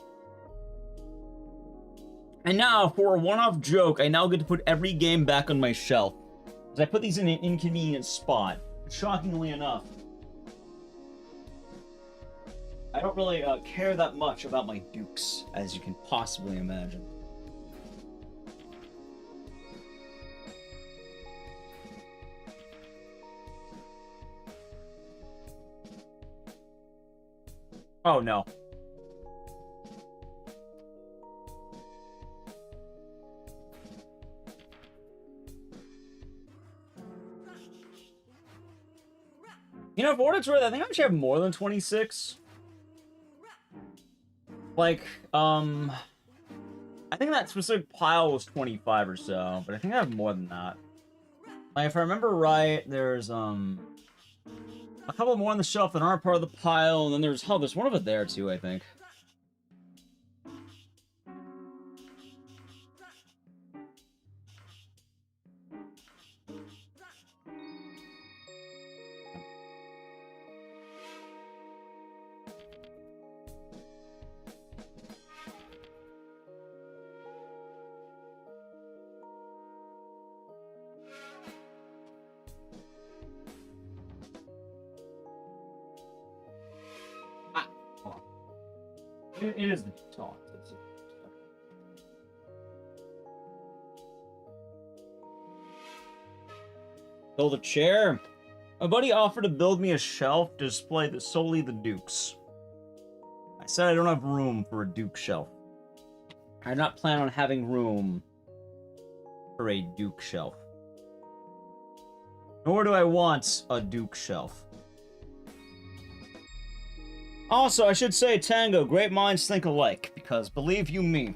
And now, for a one-off joke, I now get to put every game back on my shelf. Because I put these in an inconvenient spot. Shockingly enough. I don't really care that much about my Dukes, as you can possibly imagine. Oh, no. You know, for what it's worth, I think I actually have more than 26. Like, I think that specific pile was 25 or so, but I think I have more than that. Like, if I remember right, there's, a couple more on the shelf that aren't part of the pile, and then there's one of it there, too, I think. It is the taunt. Build a chair. My buddy offered to build me a shelf to display solely the Dukes. I said I don't have room for a Duke shelf. I do not plan on having room for a Duke shelf. Nor do I want a Duke shelf. Also, I should say, Tango, great minds think alike, because believe you me,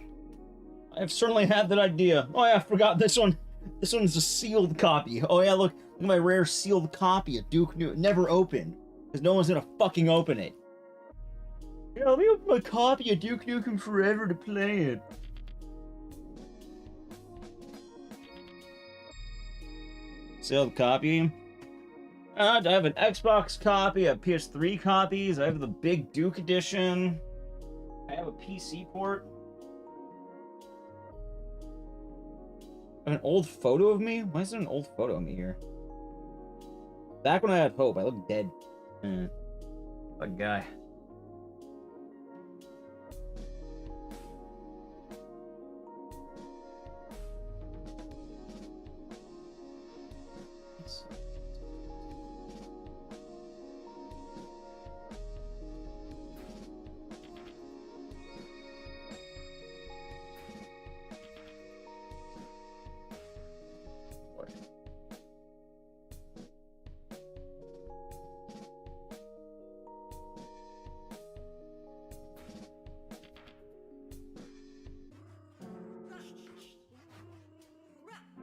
I have certainly had that idea. Oh yeah, I forgot this one. This one's a sealed copy. Oh yeah, look at my rare sealed copy of Duke Nukem. Never opened, because no one's gonna fucking open it. Yeah, let me open my copy of Duke Nukem Forever to play it. Sealed copy. I have an Xbox copy, I have PS3 copies, I have the Big Duke edition. I have a PC port. I have an old photo of me? Why is there an old photo of me here? Back when I had hope, I look dead. A guy.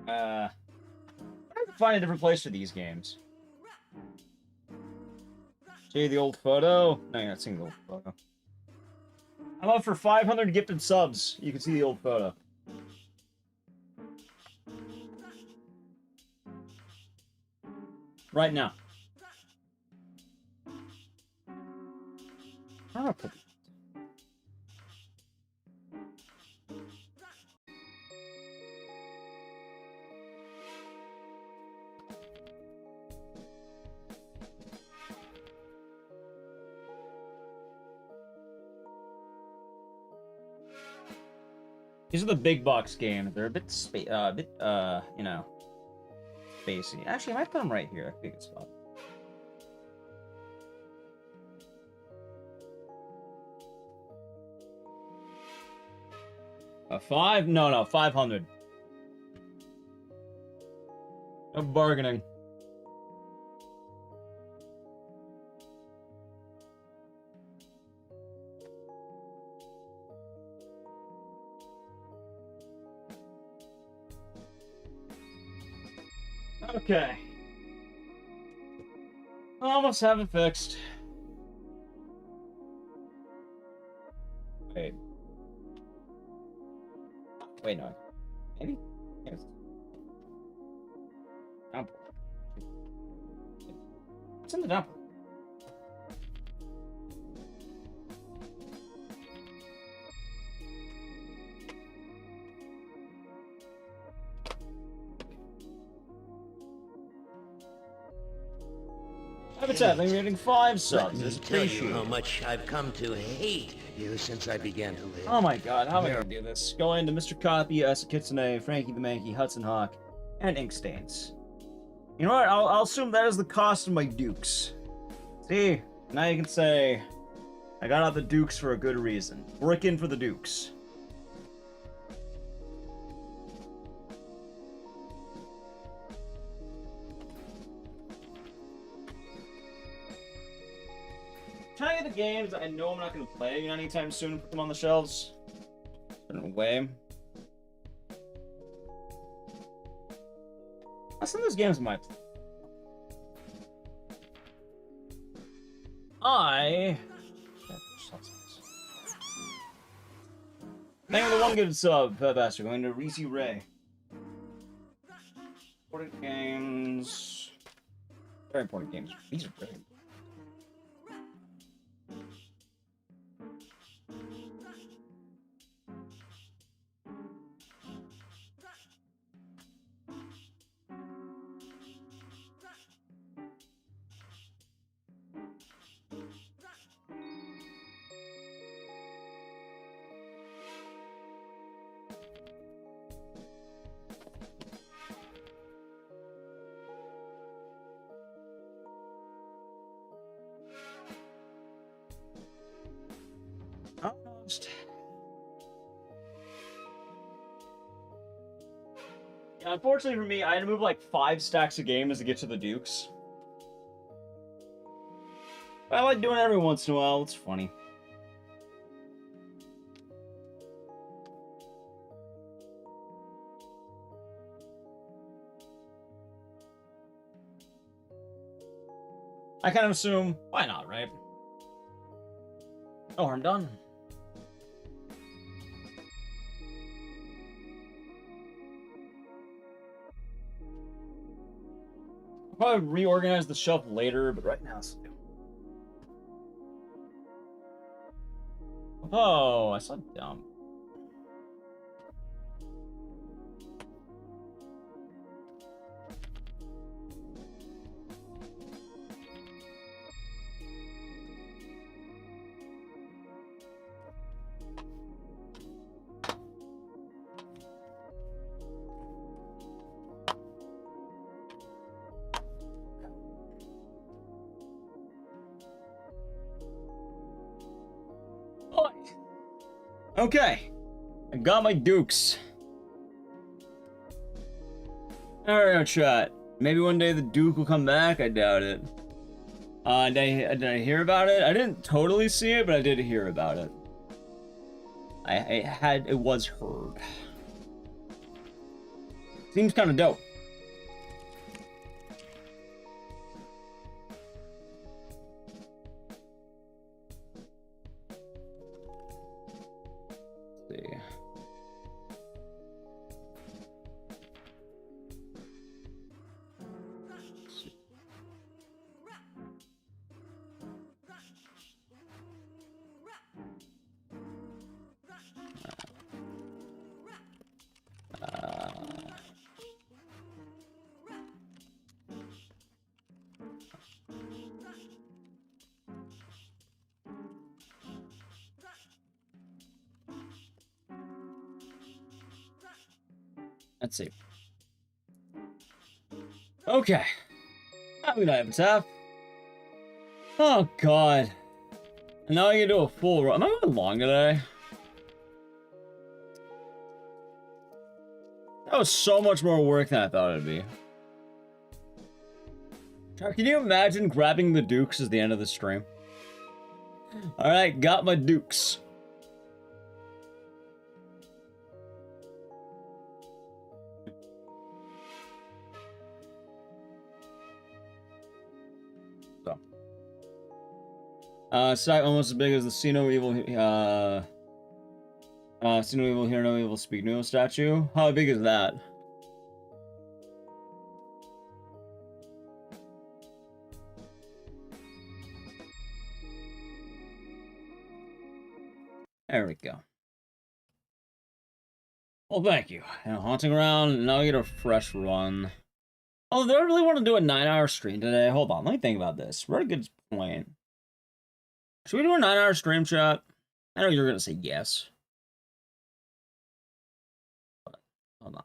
I have to find a different place for these games. See the old photo? No, you're not seeing the old photo. I'm up for 500 gifted subs. You can see the old photo. Right now. I don't know. These are the big box games. They're a bit, you know, spacey. Actually, I might put them right here. That could be a good spot. $5? No, 500. No bargaining. Okay. Almost have it fixed. Wait. Wait, no. Maybe? Yes. Dump. What's in the dump? Habitat, thank you for getting 5 subs. Let me tell you how much I've come to hate you since I began to live. Oh my god, how am I gonna do this? Go into Mr. Copy, Asa Kitsune, Frankie the Mankey, Hudson Hawk, and Inkstains. You know what? I'll assume that is the cost of my dukes. See? Now you can say, I got out the dukes for a good reason. Working for the dukes. Trying to get the games I know I'm not going to play anytime soon, put them on the shelves. Put them away. Some of those games might play. Thank you for the 1 good sub, bastard. Going to Reese Ray. Important games. Very important games. These are very important. Almost. Yeah, unfortunately for me, I had to move like 5 stacks of games to get to the dukes. But I like doing it every once in a while, it's funny. I kind of assume, why not, right? No harm done. I'll probably reorganize the shelf later, but right now it's... Oh, I saw dumb. Okay, I got my dukes. Alright, chat. Maybe one day the Duke will come back. I doubt it. Did I hear about it? I didn't totally see it, but I did hear about it. It was heard. Seems kind of dope. Let's see. Okay. I'm gonna have a tap. Oh god. And now I can do a full run. Am I going long today? That was so much more work than I thought it'd be. Can you imagine grabbing the dukes as the end of the stream? Alright, got my dukes. Site almost as big as the See No Evil, See No Evil, Hear No Evil, Speak No Evil statue. How big is that? There we go. Well, thank you. And haunting around, now I get a fresh run. Oh, do I really want to do a 9-hour stream today? Hold on, let me think about this. We're at a good point. Should we do a 9-hour stream, chat? I know you're going to say yes. Hold on.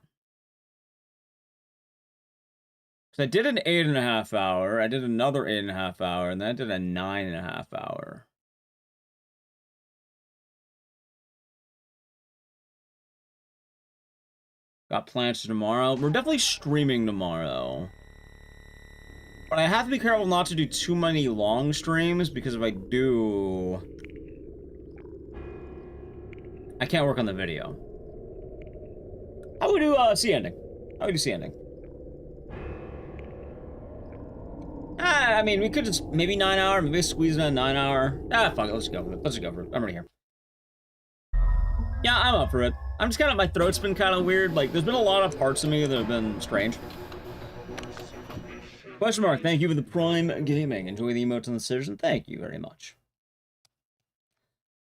So I did an 8.5 hour, I did another 8.5 hour, and then I did a 9.5 hour. Got plans for tomorrow. We're definitely streaming tomorrow. But I have to be careful not to do too many long streams, because if I do, I can't work on the video. How would we do C ending? How would we do C ending? I mean, we could just maybe 9 hour, maybe squeeze in a 9 hour. Fuck it, let's go for it. Let's just go for it. I'm right here. Yeah, I'm up for it. I'm just kind of, my throat's been kind of weird. Like, there's been a lot of parts of me that have been strange. Question mark, thank you for the Prime Gaming. Enjoy the emotes and the decision. Thank you very much.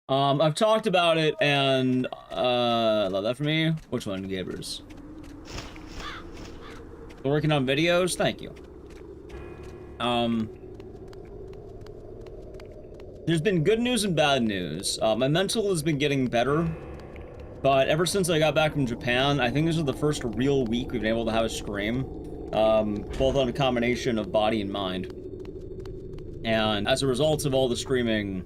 I've talked about it, and, love that for me. Which one, Gabers? Working on videos? Thank you. There's been good news and bad news. My mental has been getting better. But ever since I got back from Japan, I think this is the first real week we've been able to have a stream. Both on a combination of body and mind. And as a result of all the streaming,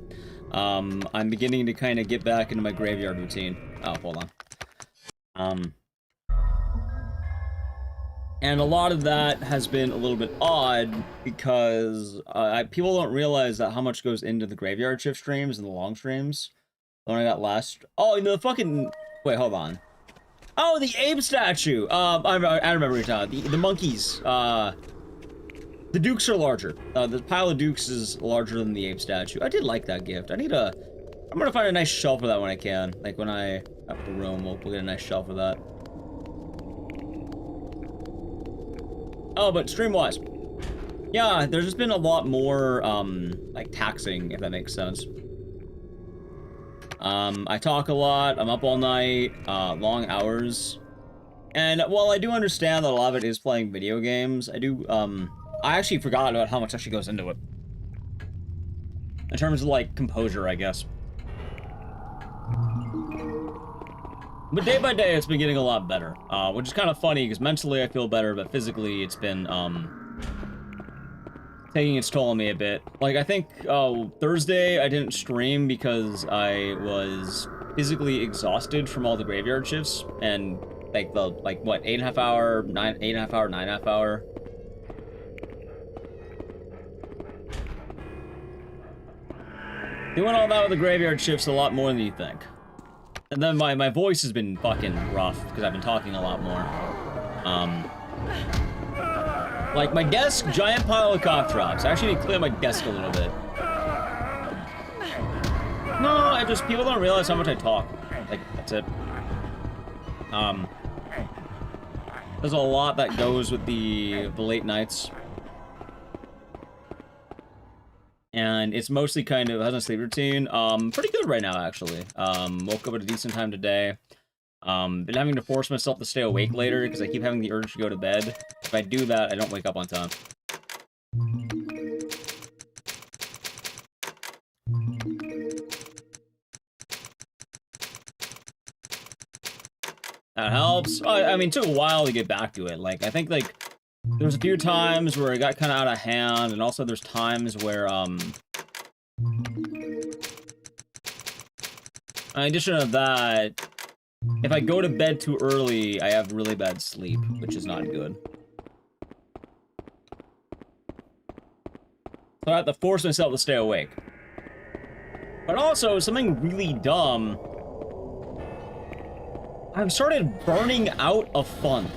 I'm beginning to kind of get back into my graveyard routine. Oh, hold on. And a lot of that has been a little bit odd because people don't realize that how much goes into the graveyard shift streams and the long streams. The one I got last. Oh, the fucking. Wait, hold on. Oh, the ape statue. I remember what you're talking about. The monkeys. The dukes are larger. The pile of dukes is larger than the ape statue. I did like that gift. I'm gonna find a nice shelf for that when I can. Like when I have the room, we'll get a nice shelf for that. Oh, but stream-wise. Yeah, there's just been a lot more, like, taxing, if that makes sense. I talk a lot, I'm up all night, long hours. And while I do understand that a lot of it is playing video games, I actually forgot about how much actually goes into it. In terms of, like, composure, I guess. But day by day, it's been getting a lot better, which is kind of funny, because mentally I feel better, but physically it's been, taking its toll on me a bit. Like, I think, Thursday I didn't stream because I was physically exhausted from all the graveyard shifts, and, what, 8.5 hour, 9.5 hour. Doing all that with the graveyard shifts a lot more than you think. And then my voice has been fucking rough, because I've been talking a lot more. Like, my desk, giant pile of cough drops. I actually need to clear my desk a little bit. No, people don't realize how much I talk. Like, that's it. There's a lot that goes with the late nights. And it's mostly kind of, has a sleep routine. Pretty good right now, actually. Woke up at a decent time today. Been having to force myself to stay awake later because I keep having the urge to go to bed. If I do that, I don't wake up on time. That helps. I mean, it took a while to get back to it. Like, I think, like, there's a few times where it got kind of out of hand, and also there's times where, in addition to that, if I go to bed too early, I have really bad sleep, which is not good. So I have to force myself to stay awake. But also, something really dumb, I've started burning out of fun.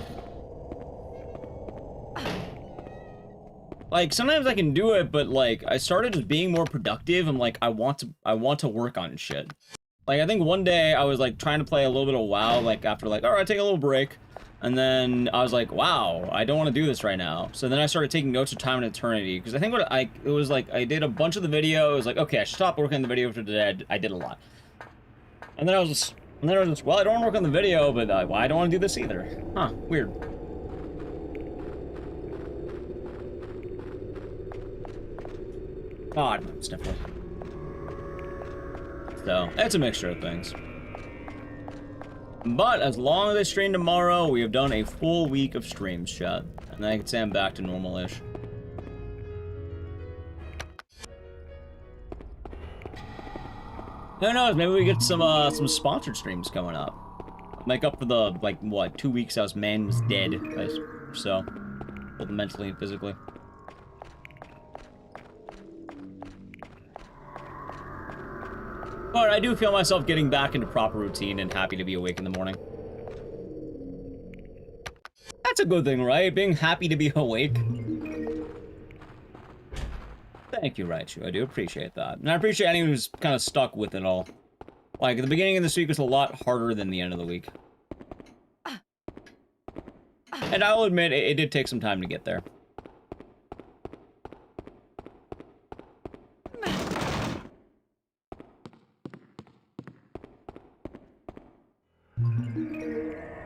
like, sometimes I can do it, but, like, I started just being more productive. I'm like, I want to work on shit. Like, I think one day I was, like, trying to play a little bit of WoW, like, after, like, alright, take a little break. And then I was like, wow, I don't want to do this right now. So then I started taking notes of time and eternity, because I think it was like, I did a bunch of the video. It was like, okay, I should stop working on the video for today. I did a lot. And then I was just, well, I don't want to work on the video, but well, I don't want to do this either. Huh, weird. God, it's definitely. So, it's a mixture of things. But as long as I stream tomorrow, we have done a full week of streams, chat. And I can say I'm back to normal-ish. Who knows, maybe we get some sponsored streams coming up. Make up for the, like, what, 2 weeks I was dead. So, both mentally and physically. But I do feel myself getting back into proper routine and happy to be awake in the morning. That's a good thing, right? Being happy to be awake. Thank you, Raichu. I do appreciate that. And I appreciate anyone who's kind of stuck with it all. Like, the beginning of this week was a lot harder than the end of the week. And I'll admit, it did take some time to get there.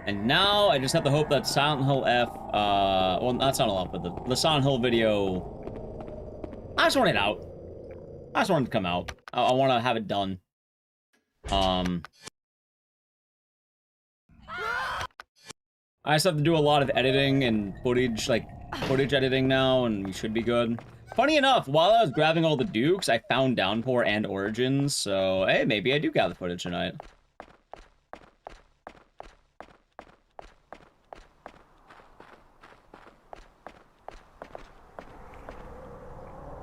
And now, I just have to hope that Silent Hill F, well, not Silent Hill F, but the Silent Hill video, I just want it out. I just want it to come out. I want to have it done. I just have to do a lot of editing and footage, like, footage editing now, and we should be good. Funny enough, while I was grabbing all the Dukes, I found Downpour and Origins, so, hey, maybe I do gather footage tonight.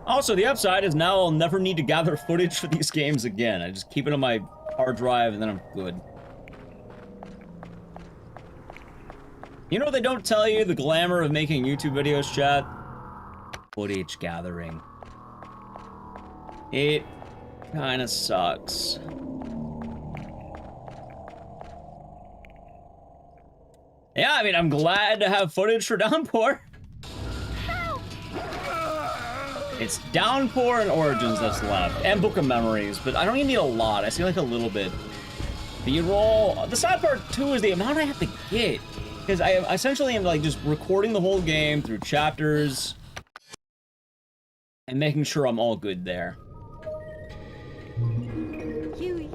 Also, the upside is now I'll never need to gather footage for these games again. I just keep it on my hard drive and then I'm good. You know what they don't tell you? The glamour of making YouTube videos, chat? Footage gathering. It kinda sucks. Yeah, I mean, I'm glad to have footage for Downpour. It's Downpour and Origins that's left, and Book of Memories, but I don't even need a lot. I see like a little bit. B-roll. The sad part too is the amount I have to get, because I essentially am like just recording the whole game through chapters and making sure I'm all good there. Huey.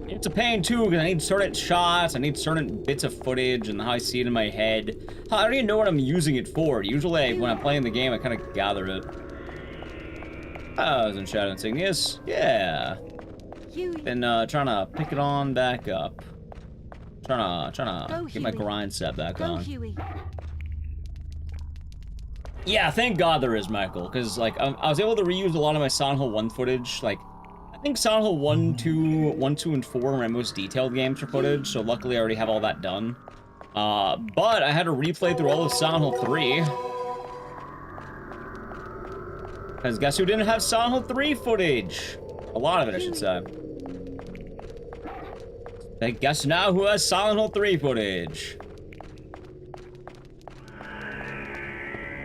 It's a pain too, because I need certain shots, I need certain bits of footage, and how I see it in my head. I don't even know what I'm using it for. Usually, when I'm playing the game, I kind of gather it. I was in Shadow Insignius. Yeah. Been trying to pick it on back up. Trying to get my grind set back on. Huey. Yeah, thank God there is, Michael, because like I was able to reuse a lot of my Silent Hill 1 footage. Like, I think Silent Hill 1, 2, and 4 are my most detailed games for footage, so luckily I already have all that done. But I had to replay through all of Silent Hill 3. Because guess who didn't have Silent Hill 3 footage? A lot of it, I should say. I guess now who has Silent Hill 3 footage?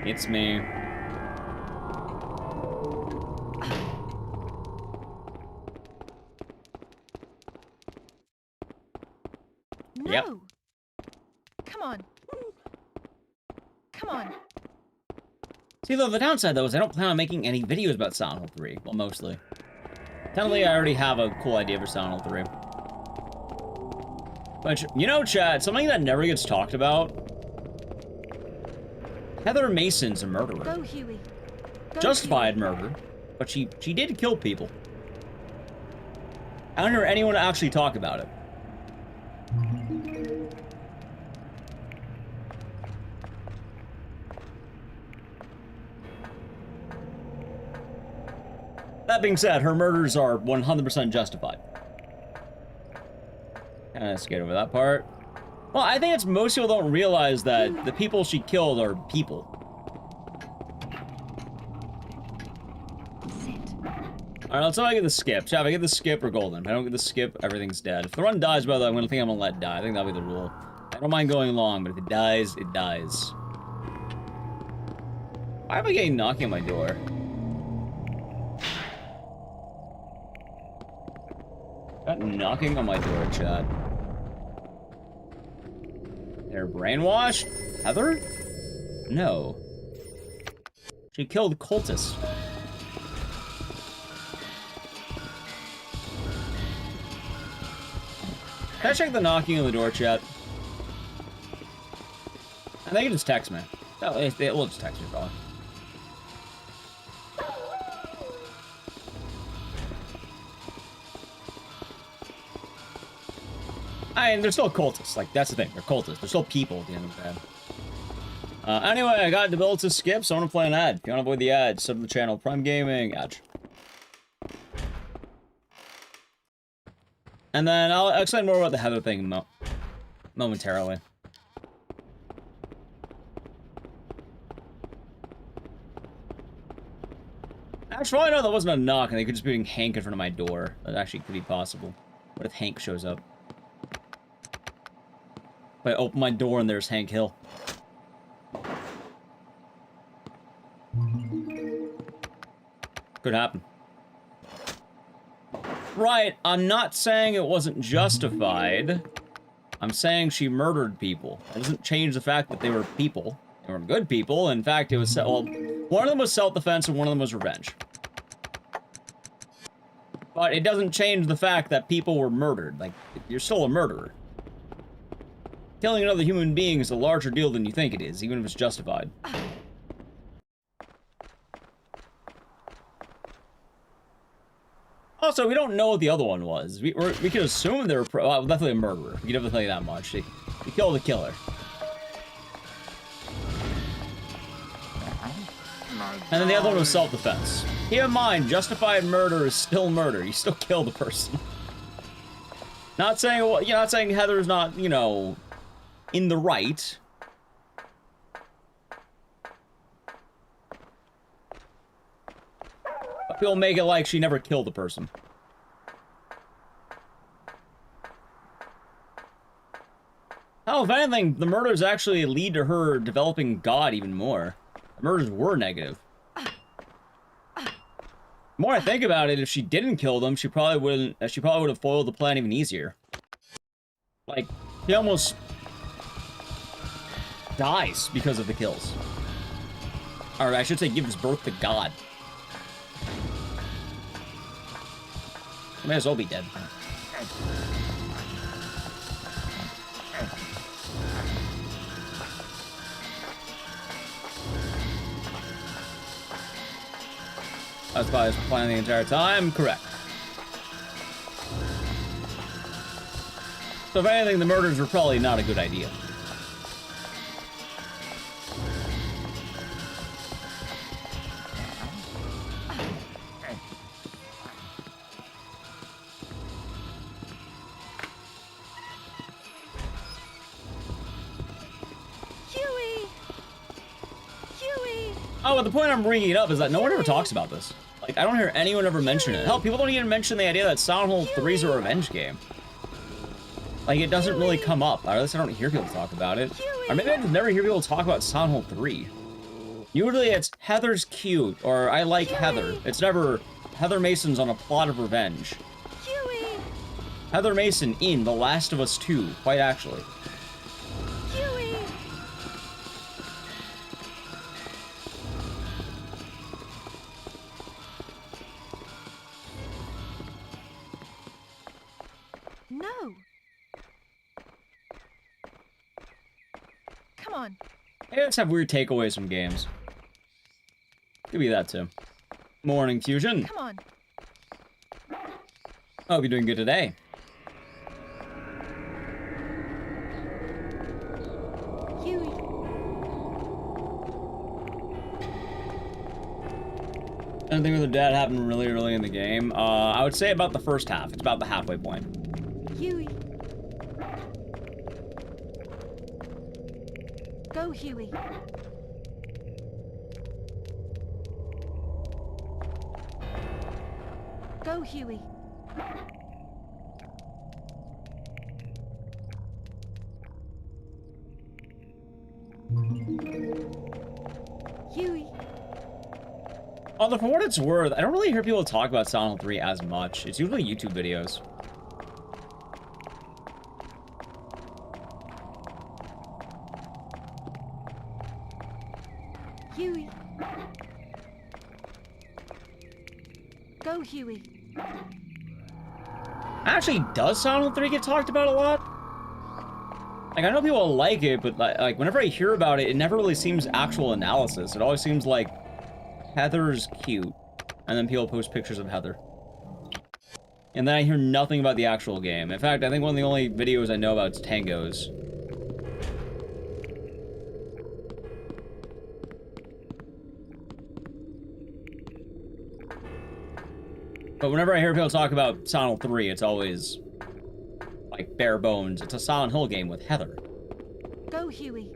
It's me. No. Yep. Come on. Come on. See, though, the downside, though, is I don't plan on making any videos about Silent Hill 3. Well, mostly. Technically, I already have a cool idea for Silent Hill 3. But, you know, Chad, something that never gets talked about. Heather Mason's a murderer. Go, Huey. Go, Justified Huey. murder. But she did kill people. I don't hear anyone actually talk about it. That being said, her murders are 100% justified. Kinda skate over that part. Well, I think it's most people don't realize that the people she killed are people. Alright, let's see if I get the skip. So if I get the skip, we're golden. If I don't get the skip, everything's dead. If the run dies, by the way, I'm gonna let it die. I think that'll be the rule. I don't mind going long, but if it dies, it dies. Why am I getting knocking on my door? Got knocking on my door, chat. They're brainwashed? Heather? No. She killed cultists. Can I check the knocking on the door, chat? I think it just text me. Oh, it will just text me, probably. I mean, they're still cultists. Like, that's the thing. They're cultists. They're still people at the end of the day. Anyway, I got the ability to skip, so I'm gonna play an ad. If you want to avoid the ad, sub to the channel. Prime Gaming, ad. And then I'll explain more about the Heather thing momentarily. Actually, I know that wasn't a knock, and they could just be putting Hank in front of my door. That actually could be possible. What if Hank shows up? If I open my door and there's Hank Hill. Could happen. Right, I'm not saying it wasn't justified. I'm saying she murdered people. That doesn't change the fact that they were people. They were good people. In fact, it was, well, one of them was self-defense and one of them was revenge. But it doesn't change the fact that people were murdered. Like, you're still a murderer. Killing another human being is a larger deal than you think it is, even if it's justified. Also, we don't know what the other one was. We could assume they were well, definitely a murderer. We can definitely tell you that much. He killed the killer. And then the other one was self-defense. Keep in mind, justified murder is still murder. You still kill the person. Not saying, well, you're not saying Heather's not, you know, in the right. But people make it like she never killed the person. Hell, if anything, the murders actually lead to her developing God even more. The murders were negative. The more I think about it, if she didn't kill them, she probably would have foiled the plan even easier. Like, she almost dies because of the kills. Or I should say gives birth to God. May as well be dead. That's why I was planning the entire time. Correct. So if anything, the murders were probably not a good idea. Oh, but the point I'm bringing it up is that no one ever talks about this. Like, I don't hear anyone ever mention it. Hell, people don't even mention the idea that Silent Hill 3 is a revenge game. Like, it doesn't really come up. Or at least I don't hear people talk about it. Or maybe I just never hear people talk about Silent Hill 3. Usually it's Heather's cute, or I like Heather. It's never Heather Mason's on a plot of revenge. Heather Mason in The Last of Us 2, quite actually. No. Come on. Maybe I just have weird takeaways from games. Could be that too. Morning Fusion. Come on. I hope you're doing good today. Anything with her dad happened really early in the game. I would say about the first half. It's about the halfway point. Huey. Go, Huey. Go, Huey. Huey. Although, for what it's worth, I don't really hear people talk about Silent Hill 3 as much. It's usually YouTube videos. Huey. Go, Huey. Actually, does Silent Hill 3 get talked about a lot? Like, I know people like it, but like whenever I hear about it, it never really seems actual analysis. It always seems like Heather's cute, and then people post pictures of Heather. And then I hear nothing about the actual game. In fact, I think one of the only videos I know about is Tango's. But whenever I hear people talk about Silent Hill 3, it's always like bare bones. It's a Silent Hill game with Heather. Go, Huey.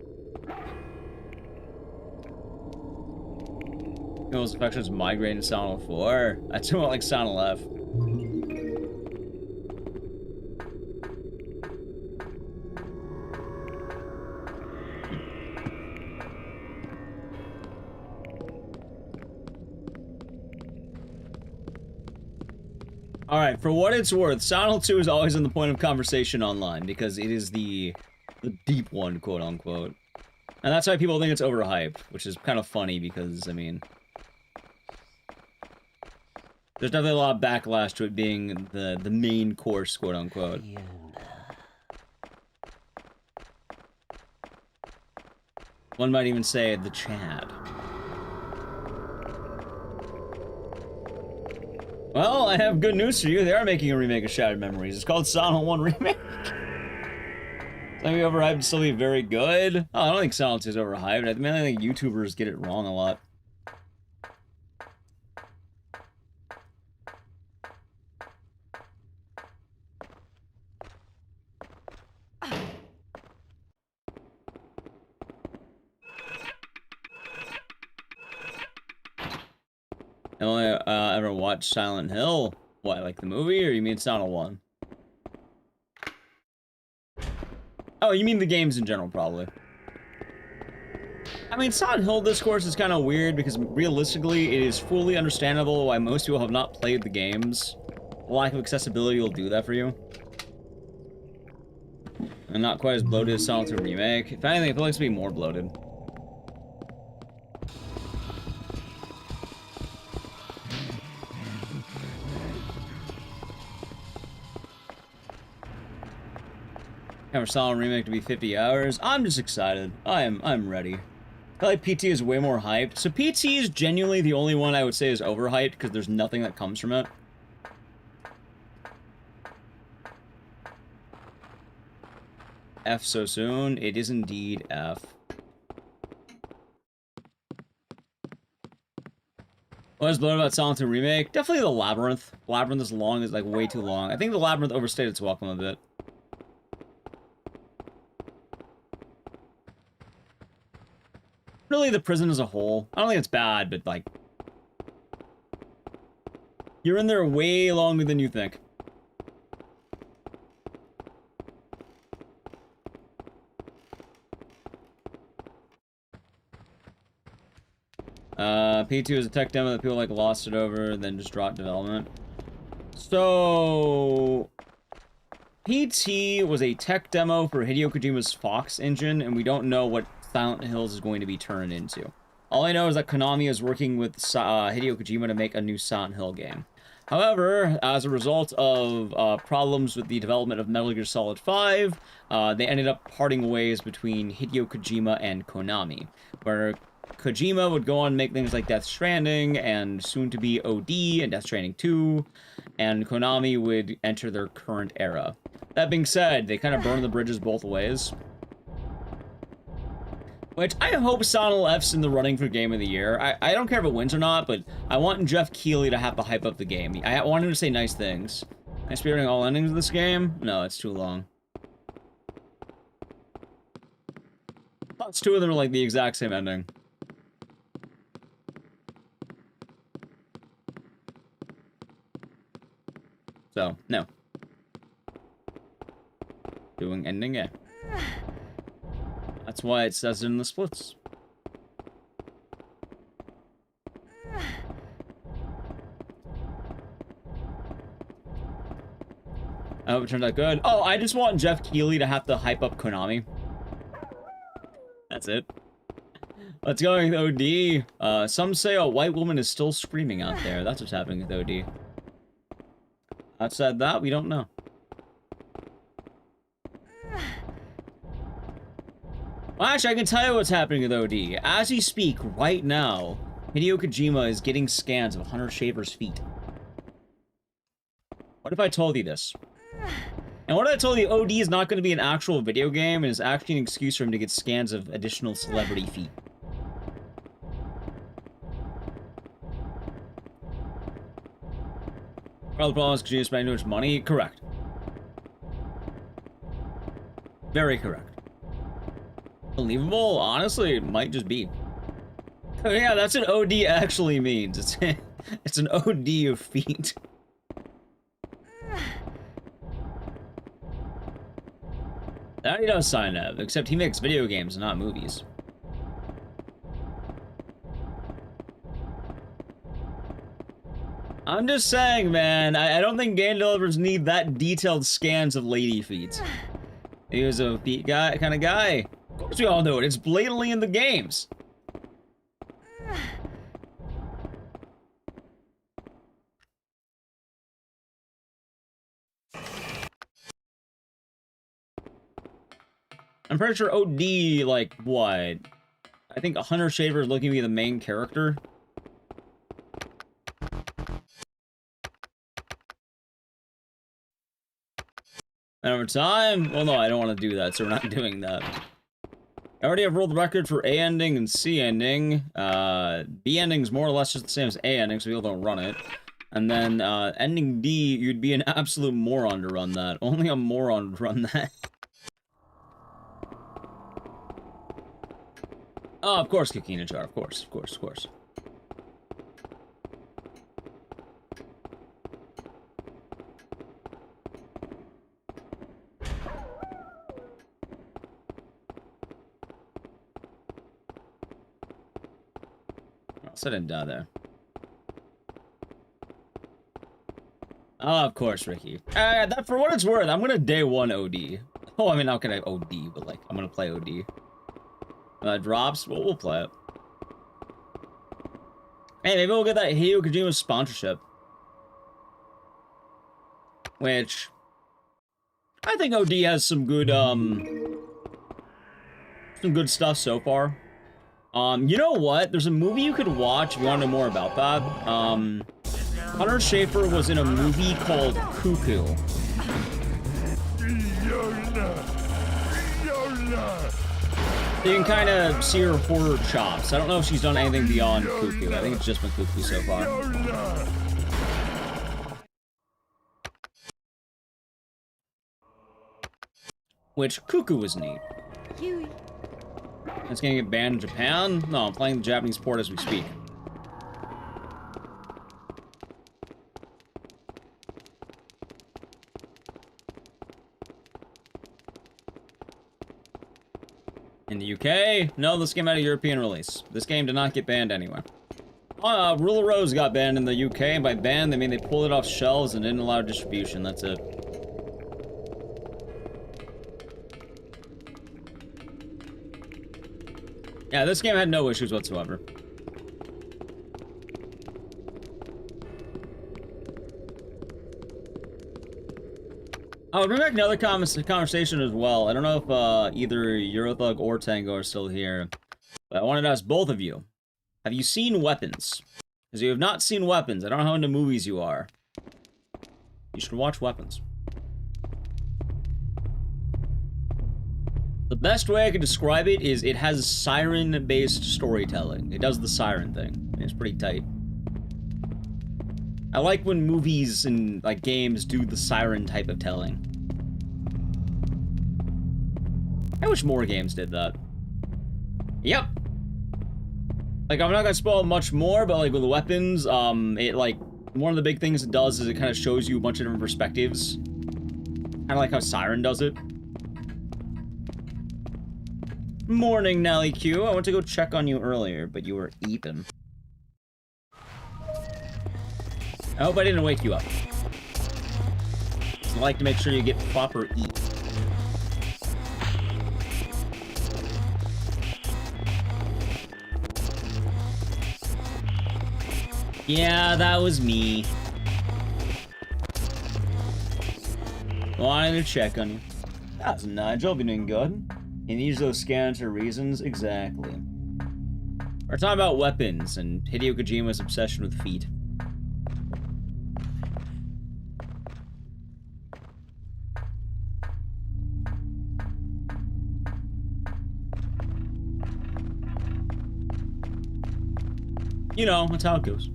Most affections migraine to Silent Hill 4. That's more like Silent Hill F. Alright, for what it's worth, Silent Hill 2 is always in the point of conversation online, because it is the deep one, quote-unquote. And that's why people think it's overhyped, which is kind of funny, because, I mean... there's definitely a lot of backlash to it being the main course, quote-unquote. One might even say the Chad. Well, I have good news for you. They are making a remake of Shattered Memories. It's called Silent Hill 1 Remake. It's gonna be overhyped and still be very good. Oh, I don't think Silent Hill is overhyped. I think YouTubers get it wrong a lot. I only ever watched Silent Hill. What, like the movie, or you mean Silent Hill 1? Oh, you mean the games in general, probably. I mean, Silent Hill discourse is kind of weird, because realistically, it is fully understandable why most people have not played the games. The lack of accessibility will do that for you. And not quite as bloated as Silent Hill Remake. If anything, it looks to be more bloated. For Silent Remake to be 50 hours. I'm just excited. I'm ready. I feel like PT is way more hyped. So PT is genuinely the only one I would say is overhyped because there's nothing that comes from it. F so soon? It is indeed F. What is blown about Silent Hill Remake? Definitely the Labyrinth. Labyrinth is long, is like way too long. I think the Labyrinth overstayed its welcome a bit. Really, the prison as a whole. I don't think it's bad, but like... you're in there way longer than you think. P2 is a tech demo that people like lost it over, then just dropped development. So... PT was a tech demo for Hideo Kojima's Fox engine, and we don't know what Silent Hills is going to be turned into. All I know is that Konami is working with Hideo Kojima to make a new Silent Hill game. However, as a result of problems with the development of Metal Gear Solid 5, they ended up parting ways between Hideo Kojima and Konami, where Kojima would go on and make things like Death Stranding and soon-to-be OD and Death Stranding 2, and Konami would enter their current era. That being said, they kind of burned the bridges both ways. Which, I hope Silent Hill F's in the running for Game of the Year. I don't care if it wins or not, but I want Jeff Keighley to have to hype up the game. I want him to say nice things. Am I spearheading all endings of this game? No, it's too long. Plus, two of them are like the exact same ending. So, no. Doing ending A. That's why it says it in the splits. I hope it turned out good. Oh, I just want Jeff Keighley to have to hype up Konami. That's it. Let's go with OD. Some say a white woman is still screaming out there. That's what's happening with OD. Outside that, we don't know. Well, actually, I can tell you what's happening with OD. As we speak, right now, Hideo Kojima is getting scans of Hunter Shaver's feet. What if I told you this? And what if I told you OD is not going to be an actual video game and is actually an excuse for him to get scans of additional celebrity feet? Well, the problem is Kojima spending too much money? Correct. Very correct. Believable? Honestly, it might just be. Oh yeah, that's what OD actually means. It's an OD of feet. That he does sign up, except he makes video games, not movies. I'm just saying, man, I don't think game developers need that detailed scans of lady feet. He was a feet guy kind of guy. Of course we all know it, it's blatantly in the games. I'm pretty sure OD, like, what? I think Hunter Shaver is looking to be the main character. And over time, well, no, I don't want to do that, so we're not doing that. I already have world record for A ending and C ending. B ending is more or less just the same as A ending, so people don't run it. And then ending D, you'd be an absolute moron to run that. Only a moron would run that. Oh, of course, Kikina Jar. Of course, of course, of course. I didn't die there. Oh, of course, Ricky. That, for what it's worth, I'm gonna day one OD. Oh, I mean, not gonna OD, but like, I'm gonna play OD. Drops, well, we'll play it. Hey, maybe we'll get that Hideo Kojima sponsorship. Which, I think OD has some good stuff so far. You know what? There's a movie you could watch if you want to know more about that. Hunter Schafer was in a movie called Cuckoo. You can kind of see her horror chops. I don't know if she's done anything beyond Cuckoo. I think it's just been Cuckoo so far. Which, Cuckoo was neat. It's gonna get banned in Japan? No, I'm playing the Japanese port as we speak. In the UK? No, this game had a European release. This game did not get banned anywhere. Rule of Rose got banned in the UK, and by banned, they mean they pulled it off shelves and didn't allow distribution. That's it. Yeah, this game had no issues whatsoever. I'll bring back another conversation as well. I don't know if either Eurothug or Tango are still here, but I wanted to ask both of you. Have you seen Weapons? Because if you have not seen Weapons, I don't know how into movies you are. You should watch Weapons. The best way I could describe it is it has Siren-based storytelling. It does the Siren thing. It's pretty tight. I like when movies and like games do the Siren type of telling. I wish more games did that. Yep. Like, I'm not gonna spoil much more, but like with the weapons, it like, one of the big things it does is it kind of shows you a bunch of different perspectives. Kind of like how Siren does it. Morning, Nelly Q. I went to go check on you earlier, but you were eating. I hope I didn't wake you up. I like to make sure you get proper eat. Yeah, that was me. Wanted to check on you. That's Nigel, been doing good. He needs those scans for reasons, exactly. We're talking about weapons and Hideo Kojima's obsession with feet. You know, that's how it goes.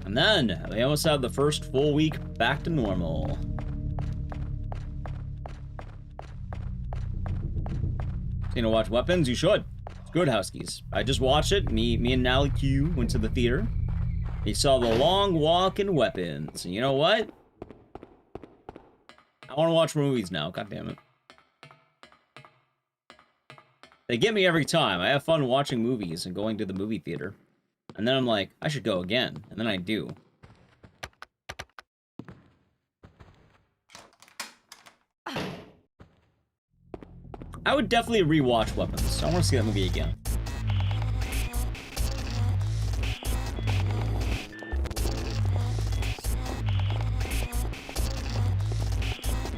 And then, we almost have the first full week back to normal. You know, watch Weapons? You should. It's good, Housekeys. I just watched it. Me and Nally Q went to the theater. We saw The Long Walk in Weapons. And you know what? I want to watch movies now. God damn it. They get me every time. I have fun watching movies and going to the movie theater. And then I'm like, I should go again. And then I do. I would definitely rewatch Weapons. I want to see that movie again.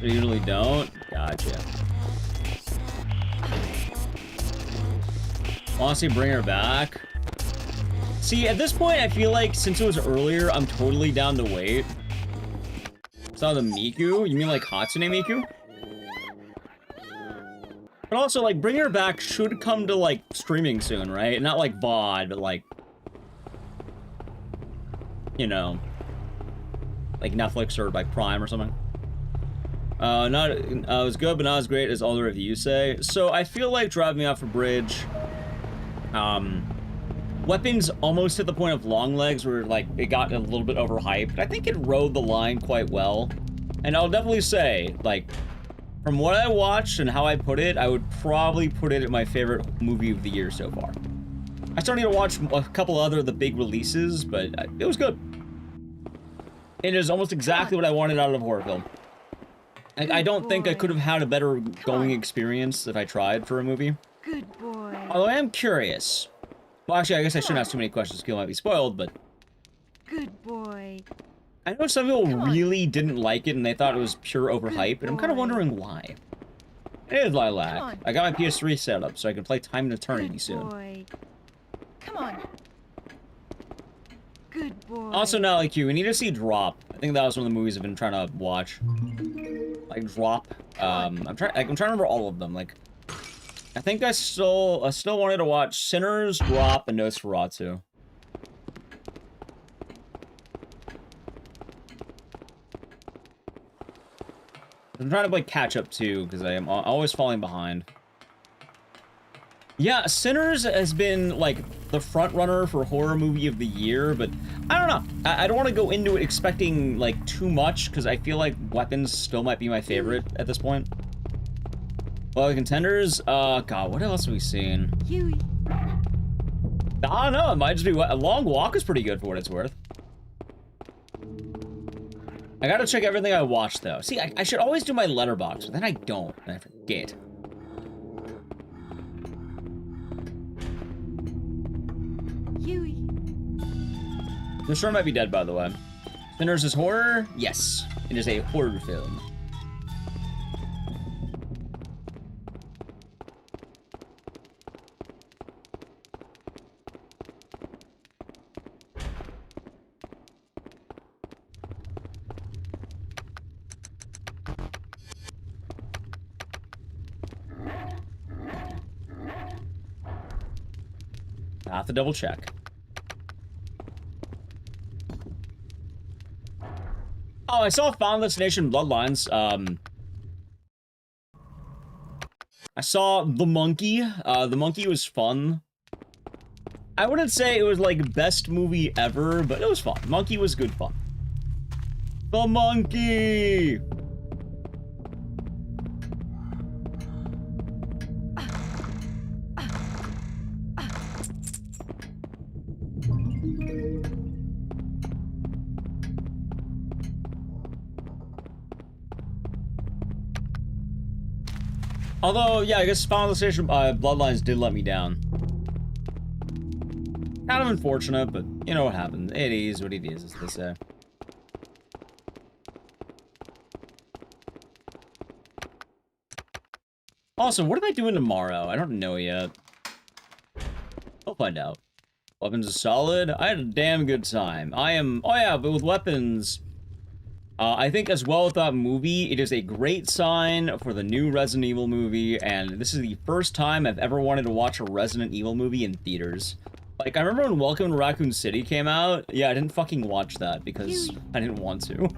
You usually don't? Gotcha. Honestly, bring her back. See, at this point, I feel like since it was earlier, I'm totally down to wait. Saw the Miku? You mean like Hatsune Miku? But also, like, bring her back should come to, like, streaming soon, right? Not like VOD, but like, you know, like Netflix or like Prime or something. It was good, but not as great as all the reviews say. So I feel like Drive Me Off a Bridge. Weapons almost hit the point of long legs where like it got a little bit overhyped. I think it rode the line quite well. And I'll definitely say, like, from what I watched and how I put it, I would probably put it at my favorite movie of the year so far. I still need to watch a couple other of the big releases, but it was good. It is almost exactly what I wanted out of a horror film. I don't think I could have had a better going experience if I tried for a movie. Good boy. Although I am curious. Well, actually, I guess I shouldn't ask too many questions because I might be spoiled, but... Good boy. I know some people really didn't like it and they thought it was pure overhype, and I'm kind of wondering why. It is Lilac. I got my PS3 set up so I can play Time and Eternity soon. Boy. Come on. Good boy. Also, now, like you, we need to see Drop. I think that was one of the movies I've been trying to watch. Like Drop. I'm trying to remember all of them. Like, I think I still wanted to watch Sinners, Drop, and Nosferatu. I'm trying to play catch up too because I am always falling behind. Yeah, Sinners has been like the front runner for horror movie of the year, but I don't know. I don't want to go into it expecting like too much because I feel like Weapons still might be my favorite at this point. Well, the contenders, God, what else have we seen? Huey. I don't know. It might just be a Long Walk is pretty good for what it's worth. I gotta check everything I watched though. See, I should always do my letterbox, but then I don't, and I forget. Huey. The Shore might be dead, by the way. Sinners is horror? Yes, it is a horror film. I have to double check. Oh, I saw Final Destination Bloodlines. I saw The Monkey. The Monkey was fun. I wouldn't say it was like best movie ever, but it was fun. Monkey was good fun. The Monkey! Although, yeah, I guess Finalization Bloodlines did let me down. Kind of unfortunate, but you know what happened. It is what it is, as they say. Also, what am I doing tomorrow? I don't know yet. I'll find out. Weapons are solid. I had a damn good time. Oh yeah, but with weapons... I think as well with that movie, it is a great sign for the new Resident Evil movie, and this is the first time I've ever wanted to watch a Resident Evil movie in theaters. Like, I remember when Welcome to Raccoon City came out, yeah, I didn't fucking watch that because I didn't want to.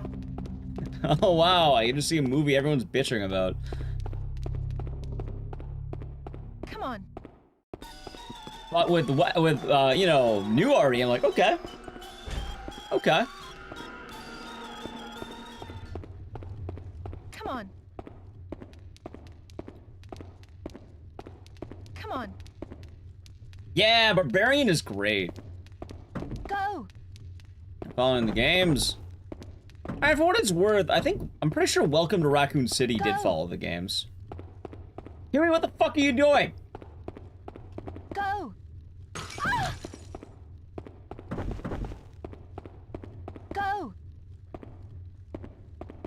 Oh wow, I get to see a movie everyone's bitching about. Come on. But with you know, new RE, I'm like, okay. Okay. Come on. Come on. Yeah, Barbarian is great. Go. Following the games. Alright, for what it's worth, I'm pretty sure Welcome to Raccoon City did follow the games. Huey, what the fuck are you doing? Go. Ah! Go.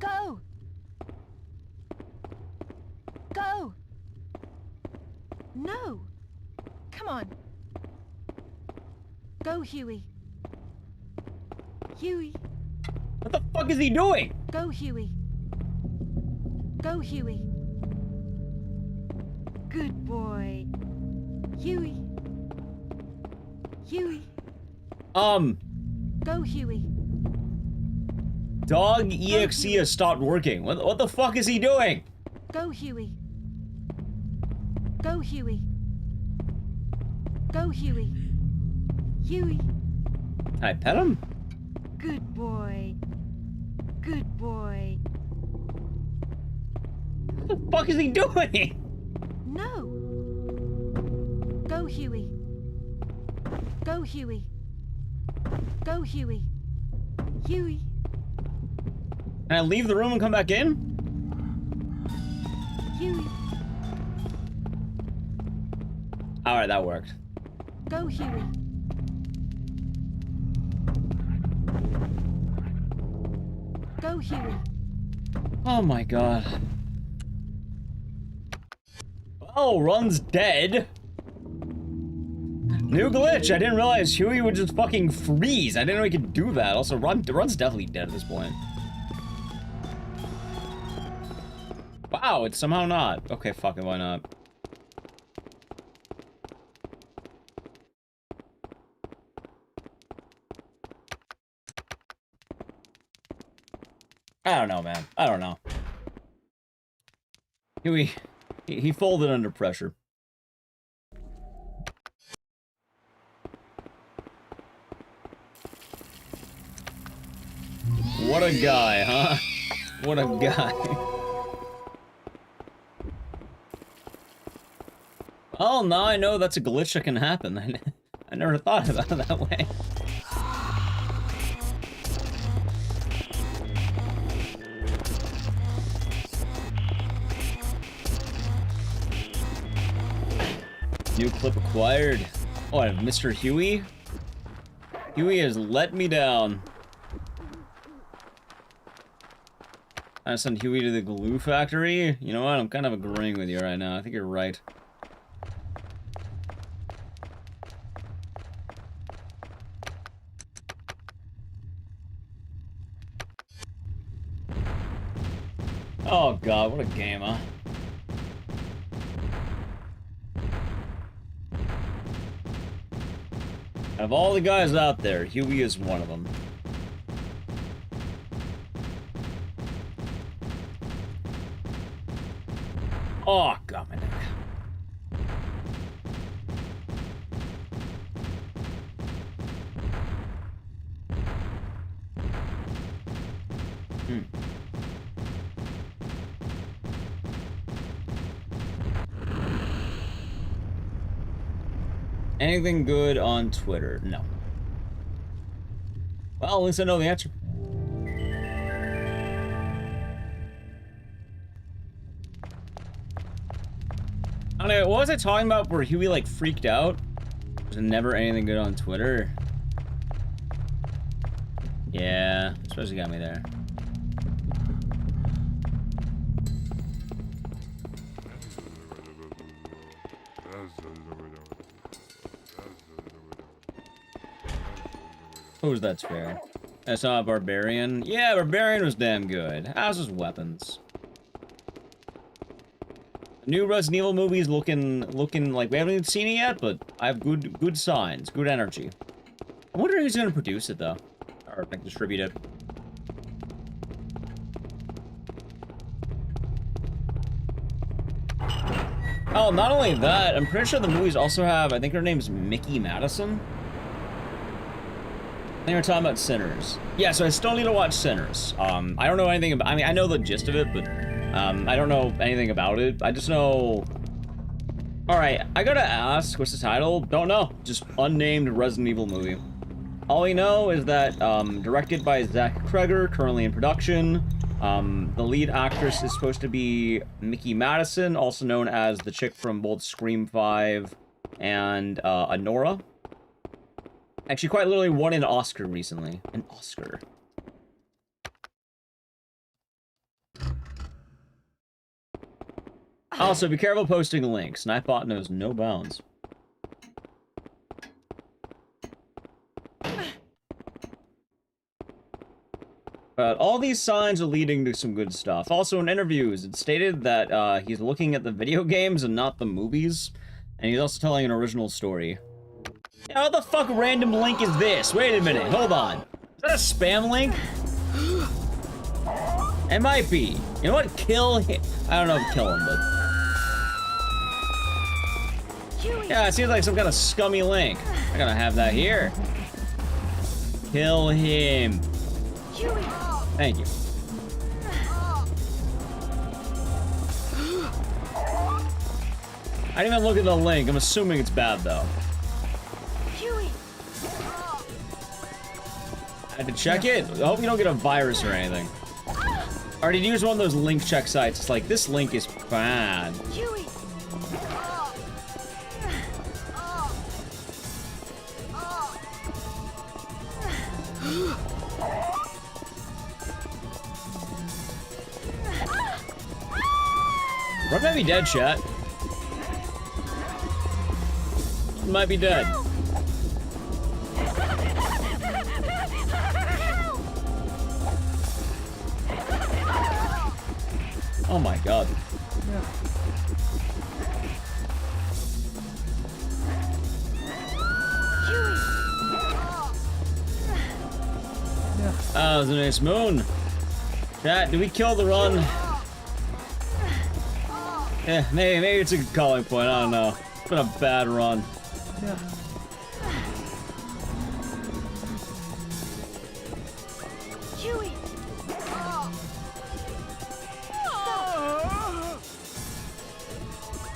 Go. Go. No. Come on. Go, Huey. Huey. What the fuck is he doing? Go, Huey. Go, Huey. Good boy. Huey. Huey. Go, Huey. Dog EXE has stopped working. What the fuck is he doing? Go, Huey. Go, Huey. Go, Huey. Huey. Can I pet him? Good boy. Good boy. What the fuck is he doing? No. Go, Huey. Go, Huey. Go, Huey. Huey. Can I leave the room and come back in? Huey. Alright, that worked. Go, Huey. Go, Huey. Oh my god. Oh, Run's dead. New glitch. I didn't realize Huey would just fucking freeze. I didn't know he could do that. Also, Run's definitely dead at this point. Wow, it's somehow not. Okay, fuck it, why not? I don't know, man. I don't know. Huey, he folded under pressure. What a guy, huh? What a guy. Well, now I know that's a glitch that can happen. I never thought about it that way. New clip acquired. Oh, I have Mr. Huey? Huey has let me down. I send Huey to the glue factory? You know what? I'm kind of agreeing with you right now. I think you're right. Oh god, what a game, huh? Out of all the guys out there, Huey is one of them. Oh, god, my neck. Anything good on Twitter? No. Well, at least I know the answer. I don't know, what was I talking about where Huey, like, freaked out? There's never anything good on Twitter. Yeah, I suppose you got me there. Who's that's fair? I saw Barbarian. Yeah, Barbarian was damn good. How's his weapons? New Resident Evil movie's looking like we haven't even seen it yet, but I have good signs, good energy. I wonder who's gonna produce it though, or like distribute it. Oh, not only that, I'm pretty sure the movies also have, I think her name's Mickey Madison. I think we're talking about Sinners. Yeah, so I still need to watch Sinners. I don't know anything about, I mean, I know the gist of it, but I don't know anything about it. I just know... Alright, I gotta ask, what's the title? Don't know. Just unnamed Resident Evil movie. All we know is that, directed by Zach Kreger, currently in production. The lead actress is supposed to be Mickey Madison, also known as the chick from both Scream 5 and, Anora. Actually, quite literally won an Oscar recently. An Oscar. Also, be careful posting links. Nightbot knows no bounds. But all these signs are leading to some good stuff. Also, in interviews, it's stated that he's looking at the video games and not the movies. And he's also telling an original story. Yeah, what the fuck random link is this? Wait a minute, hold on. Is that a spam link? It might be. You know what? Kill him. I don't know if kill him, but... Yeah, it seems like some kind of scummy link. I gotta have that here. Kill him. Thank you. I didn't even look at the link. I'm assuming it's bad, though. I had to check it. I hope you don't get a virus or anything. Or did you use one of those link check sites? It's like, this link is bad. Rob might be dead, chat. He might be dead. Oh my god. That was a nice moon. Chat, did we kill the run? Yeah, maybe it's a good calling point, I don't know. It's been a bad run.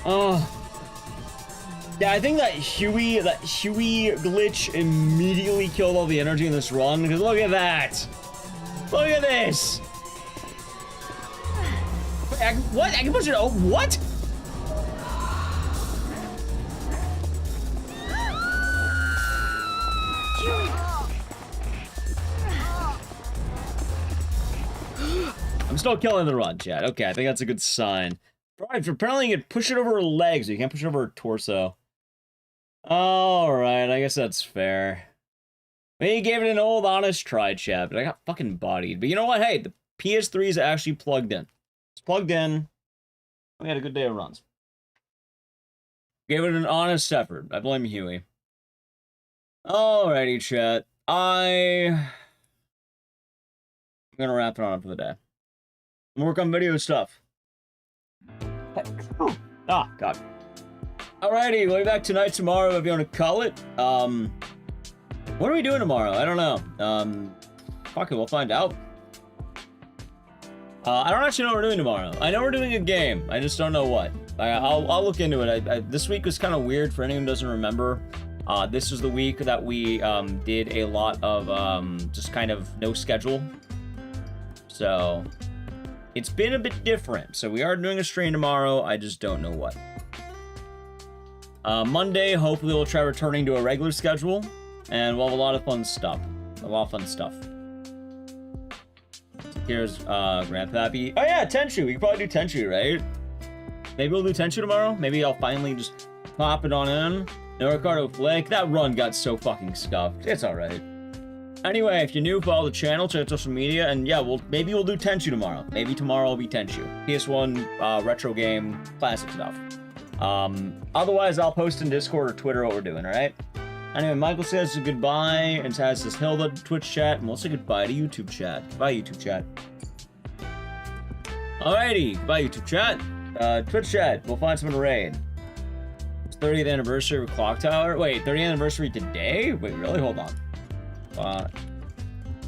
Oh. Yeah, I think that Huey glitch immediately killed all the energy in this run, because look at that! Look at this! What? I can push it. Oh, what? I'm still killing the run, chat. Okay, I think that's a good sign. Right, apparently you can push it over her legs, you can't push it over her torso. Alright, I guess that's fair. Maybe gave it an old honest try, chat, but I got fucking bodied. But you know what? Hey, the PS3 is actually plugged in. It's plugged in. We had a good day of runs. Gave it an honest effort. I blame Huey. Alrighty, chat. I'm gonna wrap it on up for the day. Work on video stuff. Ah, God. Alrighty, we'll be back tonight, tomorrow, if you want to call it. What are we doing tomorrow? I don't know. Fuck it, we'll find out. I don't actually know what we're doing tomorrow. I know we're doing a game. I just don't know what. I'll look into it. This week was kind of weird for anyone who doesn't remember. This was the week that we did a lot of just kind of no schedule. So it's been a bit different. So we are doing a stream tomorrow. I just don't know what. Monday, hopefully we'll try returning to a regular schedule. And we'll have a lot of fun stuff. Here's Grandpappy. Oh yeah, Tenchu. We could probably do Tenchu, right? Maybe we'll do Tenchu tomorrow. Maybe I'll finally just pop it on in. No Ricardo Flake. That run got so fucking scuffed. It's alright. Anyway, if you're new, follow the channel, check out social media, and yeah, maybe we'll do Tenchu tomorrow. Maybe tomorrow will be Tenchu. PS1 retro game, classic stuff. Otherwise, I'll post in Discord or Twitter what we're doing, alright? Anyway, Michael says goodbye, and Taz says Hilda Twitch chat, and we'll say goodbye to YouTube chat. Goodbye, YouTube chat. Alrighty, goodbye, YouTube chat. Twitch chat, we'll find someone to raid. It's 30th anniversary of Clock Tower. Wait, 30th anniversary today? Wait, really? Hold on.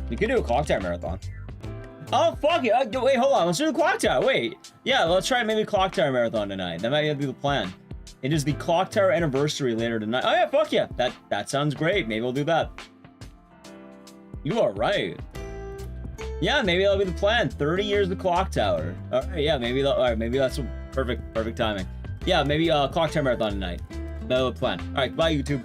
We could do a Clock Tower marathon. Oh, fuck it. Wait, hold on. Let's do the Clock Tower. Wait. Yeah, let's try maybe Clock Tower marathon tonight. That might be the plan. It is the Clock Tower anniversary later tonight. Oh, yeah, fuck yeah. That sounds great. Maybe we'll do that. You are right. Yeah, maybe that'll be the plan. 30 years of the Clock Tower. All right, yeah, maybe that's perfect timing. Yeah, maybe Clock Tower marathon tonight. That'll be the plan. All right, bye, YouTube.